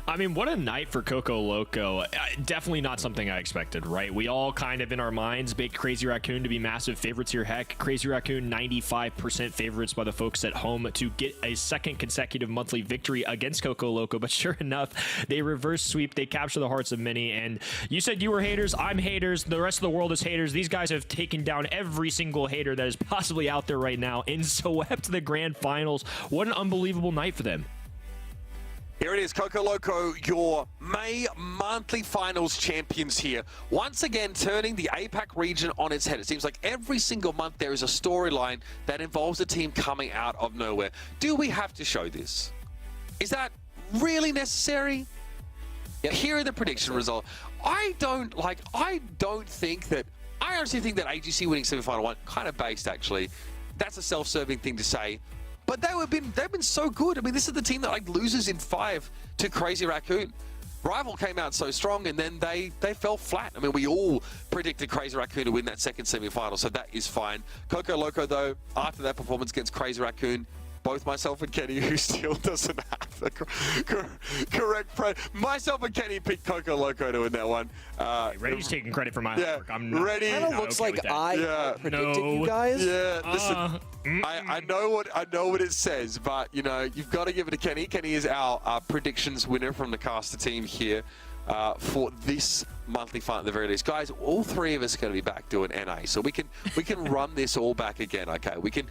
I mean, what a night for Coco Loco. Definitely not something I expected, right? We all kind of in our minds baked Crazy Raccoon to be massive favorites here. Heck, Crazy Raccoon 95% favorites by the folks at home to get a second consecutive monthly victory against Coco Loco. But sure enough, they reverse sweep. They capture the hearts of many. And you said you were haters. I'm haters. The rest of the world is haters. These guys have taken down every single hater that is possibly out there right now and swept the grand finals. What an unbelievable night for them. Here it is, Coco Loco, your May monthly finals champions here. Once again, turning the APAC region on its head. It seems like every single month there is a storyline that involves a team coming out of nowhere. Do we have to show this? Is that really necessary? Yep. Here are the prediction result. I honestly think that AGC winning semi-final one, kind of based actually. That's a self-serving thing to say. But they've been so good. I mean, this is the team that loses in 5 to Crazy Raccoon. Rival came out so strong, and then they fell flat. I mean, we all predicted Crazy Raccoon to win that second semi-final, so that is fine. Coco Loco, though, after that performance against Crazy Raccoon, both myself and Kenny, who still doesn't have the correct myself and Kenny picked Coco Loco to win that one. Reddy's taking credit for my work. I'm not. Reddy kind of looks like I predicted you guys. Yeah, listen, I know what it says, but you know you've got to give it to Kenny. Kenny is our predictions winner from the caster team here for this monthly fight at the very least. Guys, all three of us are going to be back doing NA, so we can run this all back again. Okay, we can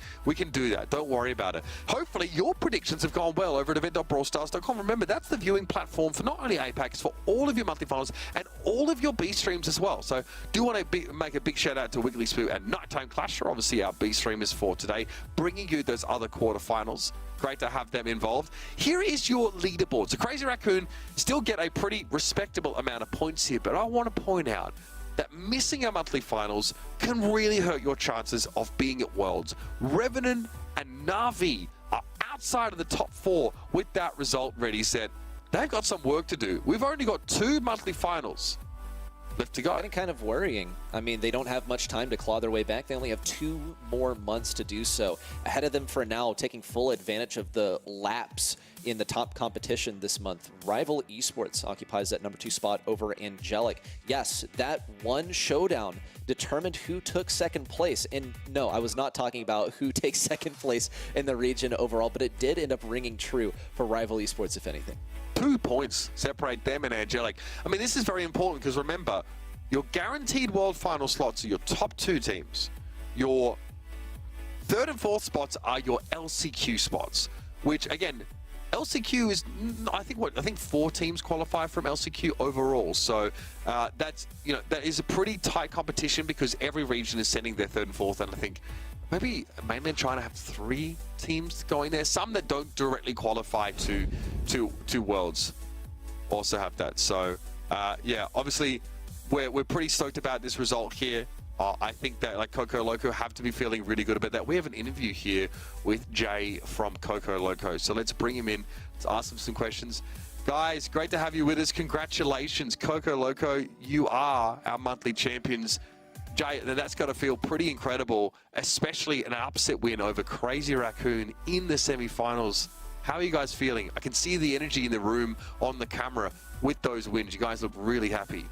do that. Don't worry about it. Hopefully your predictions have gone well over at event.brawlstars.com. Remember, that's the viewing platform for not only APAC, it's for all of your monthly finals and all of your B streams as well. So do want to make a big shout out to Wiggly Spoo and Nighttime Clasher, obviously our B streamers for today, bringing you those other quarterfinals. Great to have them involved. Here is your leaderboard. So Crazy Raccoon still get a pretty respectable amount of points here, but I want to point out that missing our monthly finals can really hurt your chances of being at Worlds. Revenant and Na'Vi are outside of the top 4 with that result ready set. They've got some work to do. We've only got 2 monthly finals left to go. Kind of worrying. I mean, they don't have much time to claw their way back. They only have 2 more months to do so. Ahead of them for now, taking full advantage of the lapse in the top competition this month. Rival Esports occupies that number 2 spot over Angelic. Yes, that one showdown determined who took second place. And no, I was not talking about who takes second place in the region overall, but it did end up ringing true for Rival Esports, if anything. 2 points separate them and Angelic. I mean, this is very important because remember, your guaranteed world final slots are your top 2 teams. Your 3rd and 4th spots are your LCQ spots, which again, LCQ is, I think 4 teams qualify from LCQ overall. So that's, that is a pretty tight competition because every region is sending their 3rd and 4th, and I think maybe mainland China have 3 teams going there. Some that don't directly qualify to Worlds also have that. So yeah, obviously we're pretty stoked about this result here. I think that Coco Loco have to be feeling really good about that. We have an interview here with Jay from Coco Loco, so let's bring him in. Let's ask him some questions. Guys, great to have you with us. Congratulations, Coco Loco. You are our monthly champions. Jay, that's got to feel pretty incredible, especially an upset win over Crazy Raccoon in the semi-finals. How are you guys feeling? I can see the energy in the room on the camera with those wins. You guys look really happy.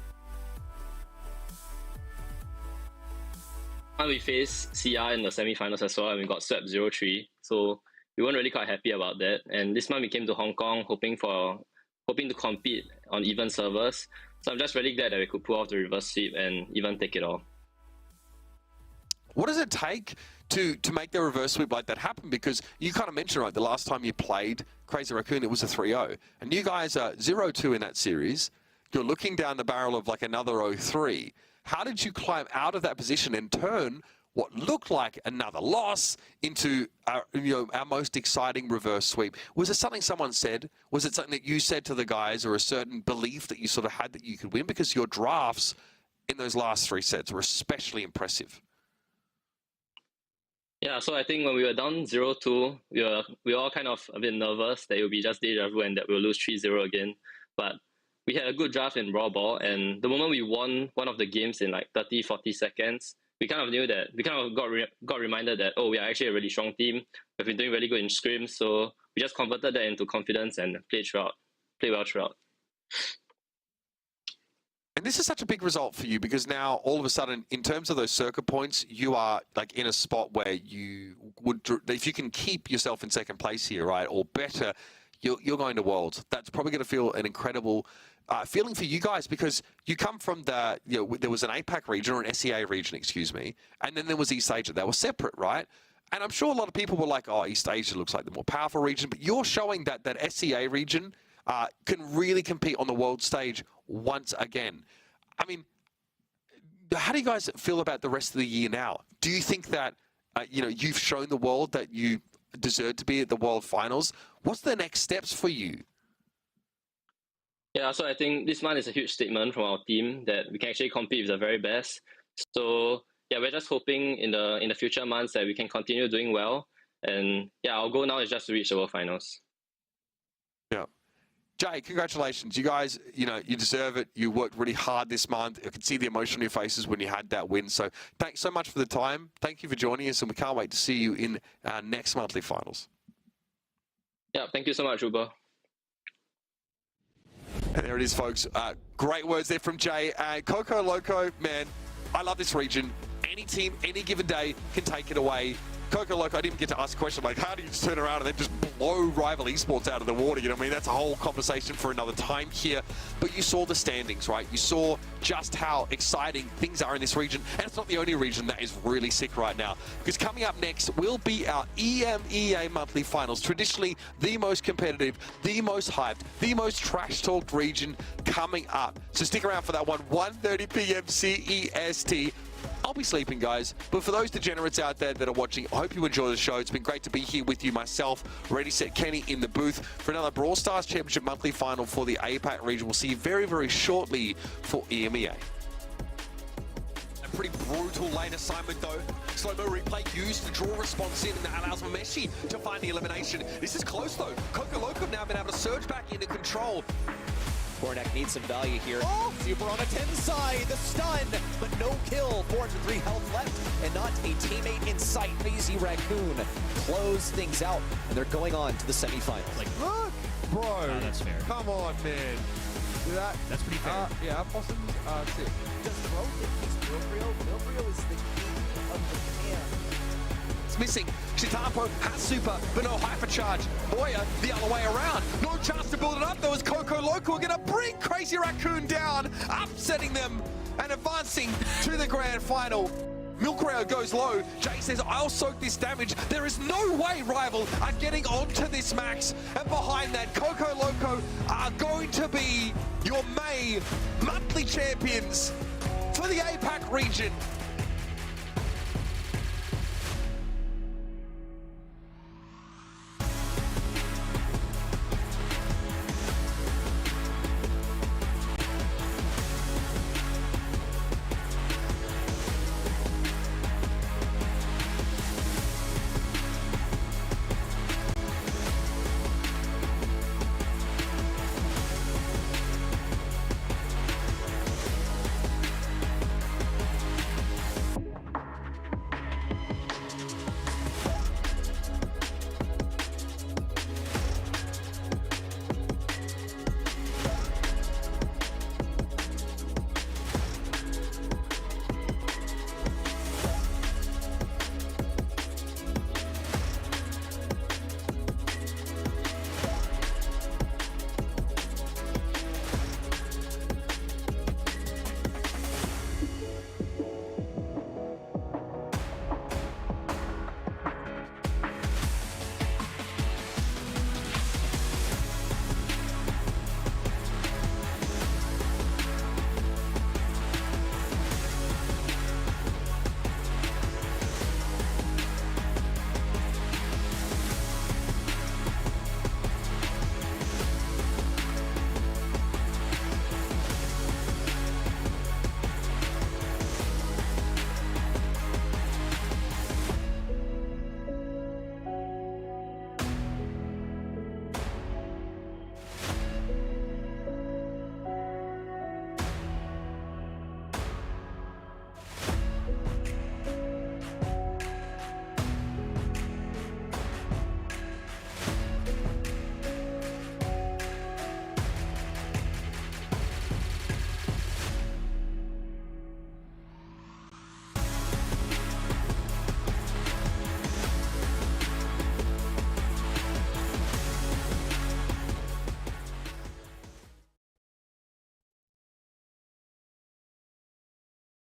We faced CR in the semi-finals as well, and we got swept 0-3. So we weren't really quite happy about that. And this month we came to Hong Kong hoping to compete on even servers. So I'm just really glad that we could pull off the reverse sweep and even take it all. What does it take to make the reverse sweep like that happen? Because you kind of mentioned, right, the last time you played Crazy Raccoon, it was a 3-0. And you guys are 0-2 in that series. You're looking down the barrel of like another 0-3. How did you climb out of that position and turn what looked like another loss into our most exciting reverse sweep? Was it something someone said? Was it something that you said to the guys, or a certain belief that you sort of had that you could win? Because your drafts in those last 3 sets were especially impressive. Yeah, so I think when we were down 0-2, we were all kind of a bit nervous that it would be just deja vu and that we'll lose 3-0 again. But we had a good draft in Raw Ball, and the moment we won one of the games in like 30, 40 seconds, we kind of knew that, we kind of got reminded that, oh, we are actually a really strong team. We've been doing really good in scrims, so we just converted that into confidence and play well throughout. And this is such a big result for you, because now all of a sudden, in terms of those circuit points, you are like in a spot where you would, if you can keep yourself in second place here, right, or better, you're going to Worlds. That's probably going to feel an incredible feeling for you guys, because you come from the, there was an APAC region, or an SEA region, excuse me, and then there was East Asia. They were separate, right? And I'm sure a lot of people were like, oh, East Asia looks like the more powerful region, but you're showing that that SEA region can really compete on the world stage once again. I mean, how do you guys feel about the rest of the year now? Do you think that, you've shown the world that you deserve to be at the World Finals? What's the next steps for you? Yeah, so I think this month is a huge statement from our team that we can actually compete with the very best. So yeah, we're just hoping in the future months that we can continue doing well. And yeah, our goal now is just to reach the World Finals. Yeah. Jay, congratulations. You guys, you deserve it. You worked really hard this month. I could see the emotion on your faces when you had that win. So thanks so much for the time. Thank you for joining us, and we can't wait to see you in our next monthly finals. Yeah, thank you so much, Uber. And there it is, folks. Great words there from Jay. Coco Loco, man, I love this region. Any team, any given day can take it away. Coco Loco, I didn't even get to ask a question like, how do you just turn around and then just blow rival esports out of the water? You know what I mean? That's a whole conversation for another time here. But you saw the standings, right? You saw just how exciting things are in this region. And it's not the only region that is really sick right now. Because coming up next will be our EMEA monthly finals. Traditionally, the most competitive, the most hyped, the most trash-talked region coming up. So stick around for that one, 1:30 p.m. CEST. I'll be sleeping, guys. But for those degenerates out there that are watching, I hope you enjoy the show. It's been great to be here with you, myself, Ready, Set, Kenny in the booth for another Brawl Stars Championship monthly final for the APAC region. We'll see you very, very shortly for EMEA. A pretty brutal lane assignment, though. Slow-mo replay used to draw a response in, and that allows Mameshi to find the elimination. This is close, though. Coco Loco have now been able to surge back into control. Kornak needs some value here. Oh, Super on a 10 side, the stun, but no kill. 403 health left, and not a teammate in sight. Crazy Raccoon close things out, and they're going on to the semifinals. Like, look, bro. Oh, that's fair. Come on, man. Do that. That's pretty fair. Yeah, Possum's sick. Does throw his Milbrio? Milbrio is the king of the can. It's missing. Chitapo has super, but no hypercharge. Boya the other way around. No chance to build it up, though, as Coco Loco are going to bring Crazy Raccoon down, upsetting them and advancing to the grand final. Milkreo goes low. Jay says, I'll soak this damage. There is no way Rival are getting onto this max. And behind that, Coco Loco are going to be your May monthly champions for the APAC region.